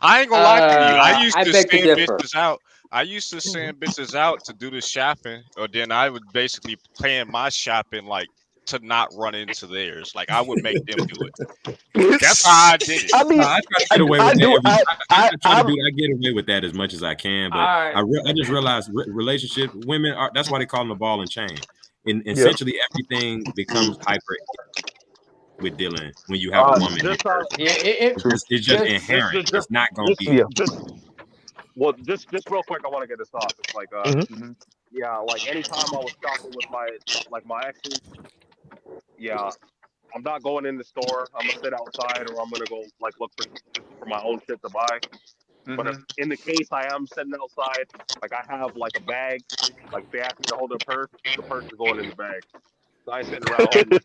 I ain't gonna lie to you. I used to beg to send differ. bitches out. I used to send bitches out to do the shopping, or then I would basically plan my shopping like to not run into theirs. Like I would make them do it. That's how I did it. I mean, I try to get away with that. I try to do. I get away with that as much as I can, but I just realized relationship women are. That's why they call them a ball and chain. And essentially, everything becomes hyper with dealing when you have a woman. It's just inherent. It's not gonna be. Just real quick, I want to get this off. It's like, yeah, like anytime I was shopping with my exes, yeah, I'm not going in the store. I'm gonna sit outside, or I'm gonna go like look for my own shit to buy. But if in the case I am sitting outside, like I have like a bag, like they ask me to hold a purse, the purse is going in the bag. So I ain't sitting around holding the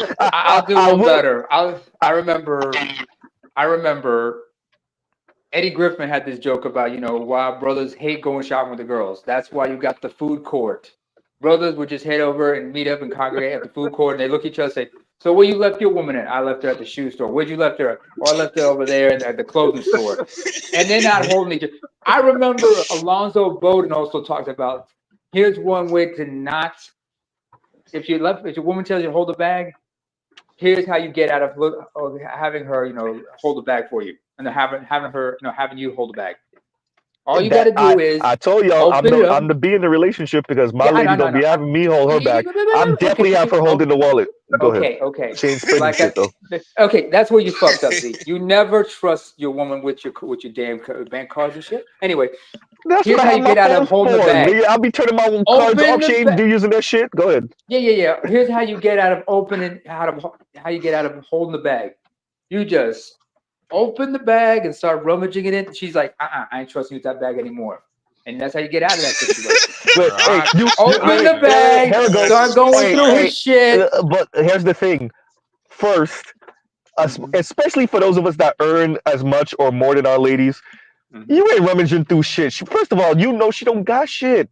purse. I'll do one better. I remember Eddie Griffin had this joke about, why brothers hate going shopping with the girls. That's why you got the food court. Brothers would just head over and meet up and congregate at the food court, and they look at each other and say, "So where you left your woman at?" "I left her at the shoe store." "Where'd you left her?" "Oh, I left her over there at the clothing store." And they're not holding each other. I remember Alonzo Bowden also talked about, here's one way to not, if your woman tells you to hold the bag, here's how you get out of having her, hold the bag for you, and having her, having you hold the bag. All you got to do is. I told y'all I'm the be in the relationship because my lady don't be having me hold her back. I'm definitely have her holding the wallet. Go ahead. Okay. Change spending shit though. Okay, that's where you fucked up. Z. You never trust your woman with your damn bank cards and shit. Anyway, that's here's how you get out of holding the bag. Nigga, I'll be turning my cards off chain using that shit. Go ahead. Yeah. Here's how you get out of how you get out of holding the bag. You just open the bag and start rummaging it in. She's like, I ain't trusting you with that bag anymore. And that's how you get out of that situation. You open the bag, start going through his shit. But here's the thing. First, especially for those of us that earn as much or more than our ladies, You ain't rummaging through shit. First of all, you know she don't got shit.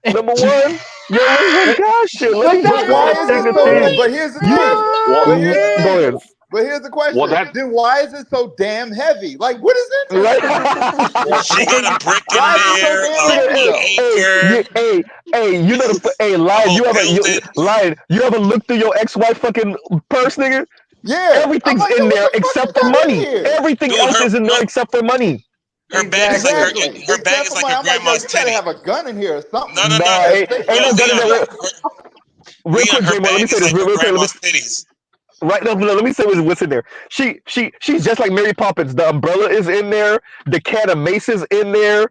Number one, yo, let her got shit. Let me But just why is take it a so? thing. But here's the You thing. Well, But here's the go thing. ahead. But here's the well, question. that Then why is it so damn heavy? Like, what is in this Right? thing? well, She got a brick in Why is it so there, damn Nigga, heavy a though? anchor, you know the a Lion, whole building. Lion, you ever look through your ex-wife fucking purse, nigga? Yeah, I'm Everything's like, yo, in what there the fuck you except for got in money. here? Everything Dude, else her is in no, there except for money. her bag is like her Exactly. her bag Except is for like money. her I'm like, yo, grandma's you better titty. have a gun in here or something. No, Nah, At ain't no least. gun in Leon, there. Real Leon, quick, her J-Mo, let me bag say is this like her real quick. grandma's titties. Right now, let me say what's in there. She's just like Mary Poppins. The umbrella is in there. The can of mace is in there.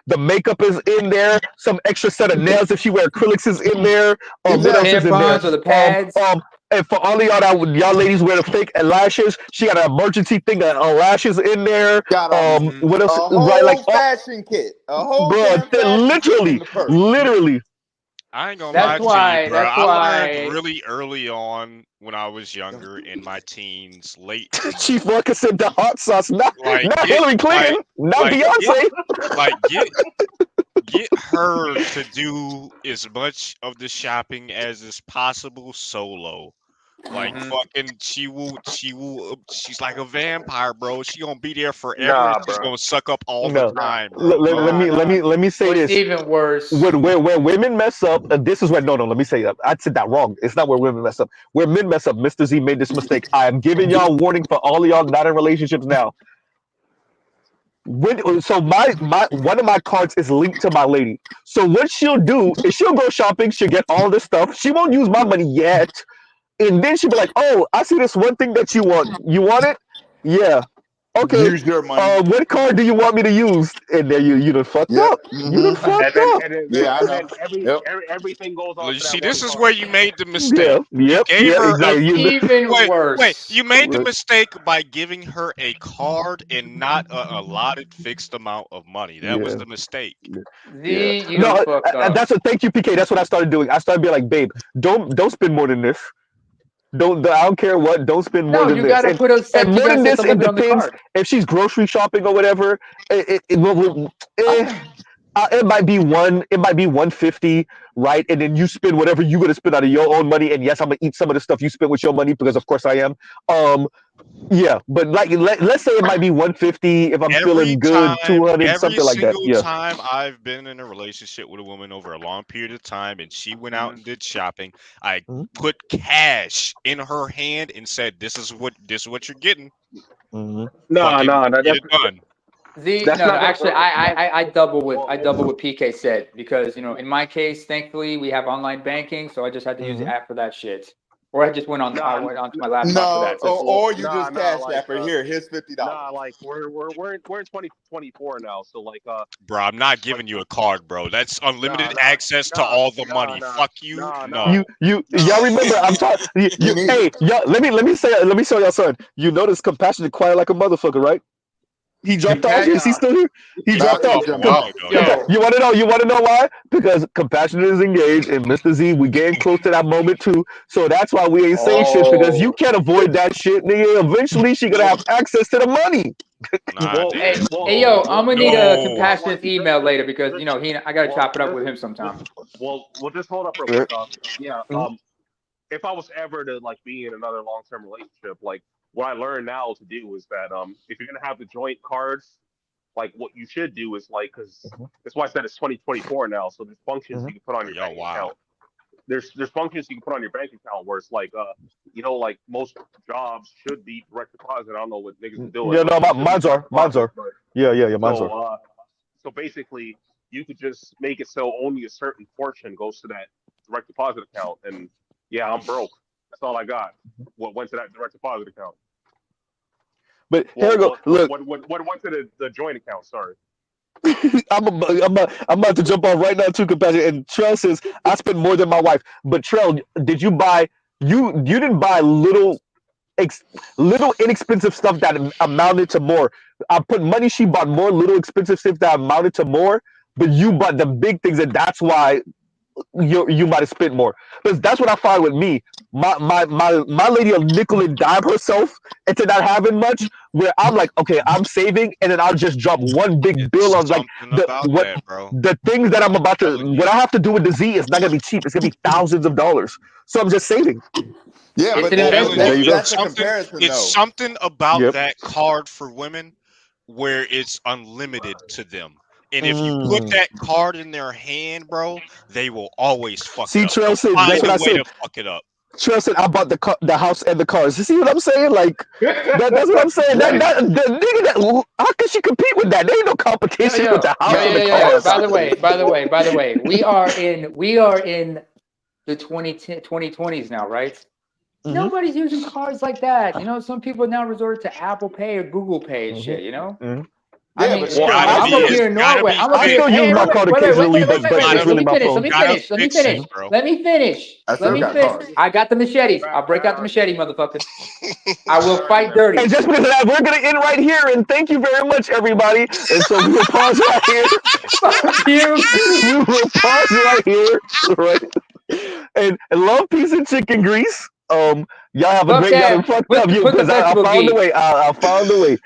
The makeup is in there. Some extra set of nails if she wear acrylics is in there. The What else is in there? tampons or the pads. And for all of y'all ladies wear the fake lashes, she got an emergency thing of lashes in there. Got What else? a Right, like whole fashion kit. A whole bro, damn fashion kit in the purse. literally. I ain't gonna lie That's to you, why. bro. That's I learned why. really early on when I was younger, in my teens, late She teens. fucking said the hot sauce, not Like get Hillary like Clinton, not like get Beyonce. like get her to do as much of the shopping as is possible solo. Like fucking, she's like a vampire, bro. She gonna be there forever, and nah, she's bro. gonna suck up all the No, time, bro. let me say What's this. even worse? Where women mess up, this is where no, let me say that. I said that wrong. It's not where women mess up. Where men mess up. Mr. Z made this mistake. I am giving y'all warning for all of y'all not in relationships now. So my one of my cards is linked to my lady. So what she'll do is she'll go shopping. She'll get all this stuff. She won't use my money yet, and then she'll be like, "Oh, I see this one thing that you want. You want it? Yeah. Okay. Use your money. What card do you want me to use?" And there you done fucked Yep. up. You done fucked up. Yeah, I And know. then Yep. everything goes on You to see, that one this is where card. you made the Yeah. mistake. You Yep. gave Yeah. her a It's Exactly. even wait. worse. You made the mistake by giving her a card and not a allotted fixed amount of money. That was Yeah. the mistake. Yeah. Z, you No. done fucked up. That's what. Thank you, PK. That's what I started doing. I started being like, "Babe, don't spend more than this. I don't care what. Don't spend more No, than you this. gotta put a And set. You more gotta than set the this, it limit on the depends card. if she's grocery shopping or whatever. It might be one. It might be 150, right? And then you spend whatever you're gonna spend out of your own money. And yes, I'm gonna eat some of the stuff you spent with your money because of course I am. Yeah, but like let's say it might be 150 if I'm feeling good, 200, Every something like that. single Yeah. time I've been in a relationship with a woman over a long period of time and she went out and did shopping, I put cash in her hand and said, this is what you're getting. No, Fucking no, get it done. Z, that's no, not gonna actually, work. I double what PK said because in my case, thankfully, we have online banking, so I just had to use the app for that shit, or I just went on I went onto my laptop for No, that. So or you Nah, just nah, cash like app her. Here, here's $50. like we're in 2024 now, so like Bro, I'm not giving you a card, bro. That's nah, unlimited nah, access to nah, all the nah, money. nah, Fuck you. nah, nah, No. Y'all remember I'm talking Me neither. hey, y'all let me show y'all son. You notice compassionate quiet like a motherfucker, right? He dropped off. Is he compassion. still here? He Nah, I dropped think he off. jumped Wow, off. ago, yeah. Yo, You want to know? You want to know why? Because compassionate is engaged, and Mr. Z, we getting close to that moment too. So that's why we ain't saying shit because you oh, can't avoid that shit, nigga. Eventually, she gonna have access to the money. Nah, well, nigga. hey, yo, I'm gonna need a No. compassionate email later because I gotta chop it up with him sometime. well, just hold up real Yeah. quick. Yeah. If I was ever to like be in another long term relationship, like what I learned now to do is that if you're gonna have the joint cards, like what you should do is like because that's why I said it's 2024 now, so there's functions you can put on your Yo, bank wow. account. There's functions you can put on your bank account where it's like like most jobs should be direct deposit. I don't know what niggas are doing, Yeah, but no, it should be mine's direct are, mine's deposit. are. Yeah, mine's So are. so basically you could just make it so only a certain portion goes to that direct deposit account, and yeah, I'm broke. That's all I got. What went to that direct deposit account? But here we Well, go. Look, what went to the joint account? Sorry. I'm about to jump on right now too, compassion. And Trell says I spend more than my wife. But Trell, did you buy? You didn't buy little inexpensive stuff that amounted to more. I put money. She bought more little expensive stuff that amounted to more. But you bought the big things, and that's why. you might have spent more. Because that's what I find with me. My lady will nickel and dime herself into not having much. Where I'm like, okay, I'm saving, and then I'll just drop one big bill on like Something about that, bro. the things that I'm about to. What I have to do with the Z is not gonna be cheap. It's gonna be thousands of dollars. So I'm just saving. Yeah, I'm but telling you, There you go. that's a comparison, it's though. something about Yep. that card for women where it's unlimited to them. And if you put Mm. that card in their hand, bro, they will always fuck it See, up. They'll Trailson, that's find what a I way said. to fuck it up. Trailson, I bought the house and the cars. You see what I'm saying? Like that's what I'm saying. Right. That the nigga that how can she compete with that? There ain't no competition with the house and the cars. By the way, we are in the 2020s now, right? Nobody's using cards like that. You know, some people now resort to Apple Pay or Google Pay and shit. You know. I Yeah, mean, but still, I'm up here in Norway. I'm up I here. still Hey, use my card occasionally, but it's Let really me my finish. phone. Let me finish. Let me finish. Let me finish. I still got cards. I got the machetes. I'll break out the machete, motherfucker. I will fight dirty. And just because of that, we're gonna end right here. And thank you very much, everybody. And so we will pause right here. Fuck you. We will pause right here. Right. And love, peace, and chicken grease. Y'all have a Fuck great night. that. And fuck Put up you the because I vegetable found a ghee. way. I found a way.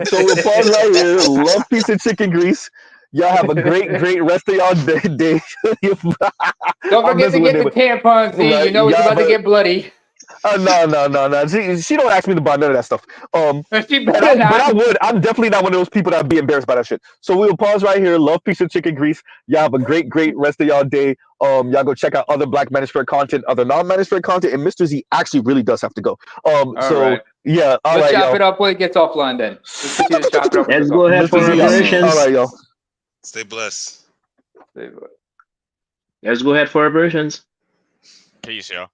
So we'll pause right here. Love, peace, and chicken grease. Y'all have a great rest of y'all day. Don't forget to get the tampons, Z. Right. You know it's Y'all about to get bloody. No. She don't ask me to buy none of that stuff. She better But I not. would. I'm definitely not one of those people that'd be embarrassed by that shit. So we will pause right here. Love, peace, and chicken grease. Y'all have a great rest of y'all day. Y'all go check out other Black Manosphere content, other non-Manosphere content, and Mr. Z actually really does have to go. All right. Yeah, all Let's right, chop y'all. it up when it gets offline. Then let's continue to chop it up. Let's go ahead for Mr. Z out. operations. All right, y'all. Stay blessed. Let's go ahead for operations. Peace, y'all.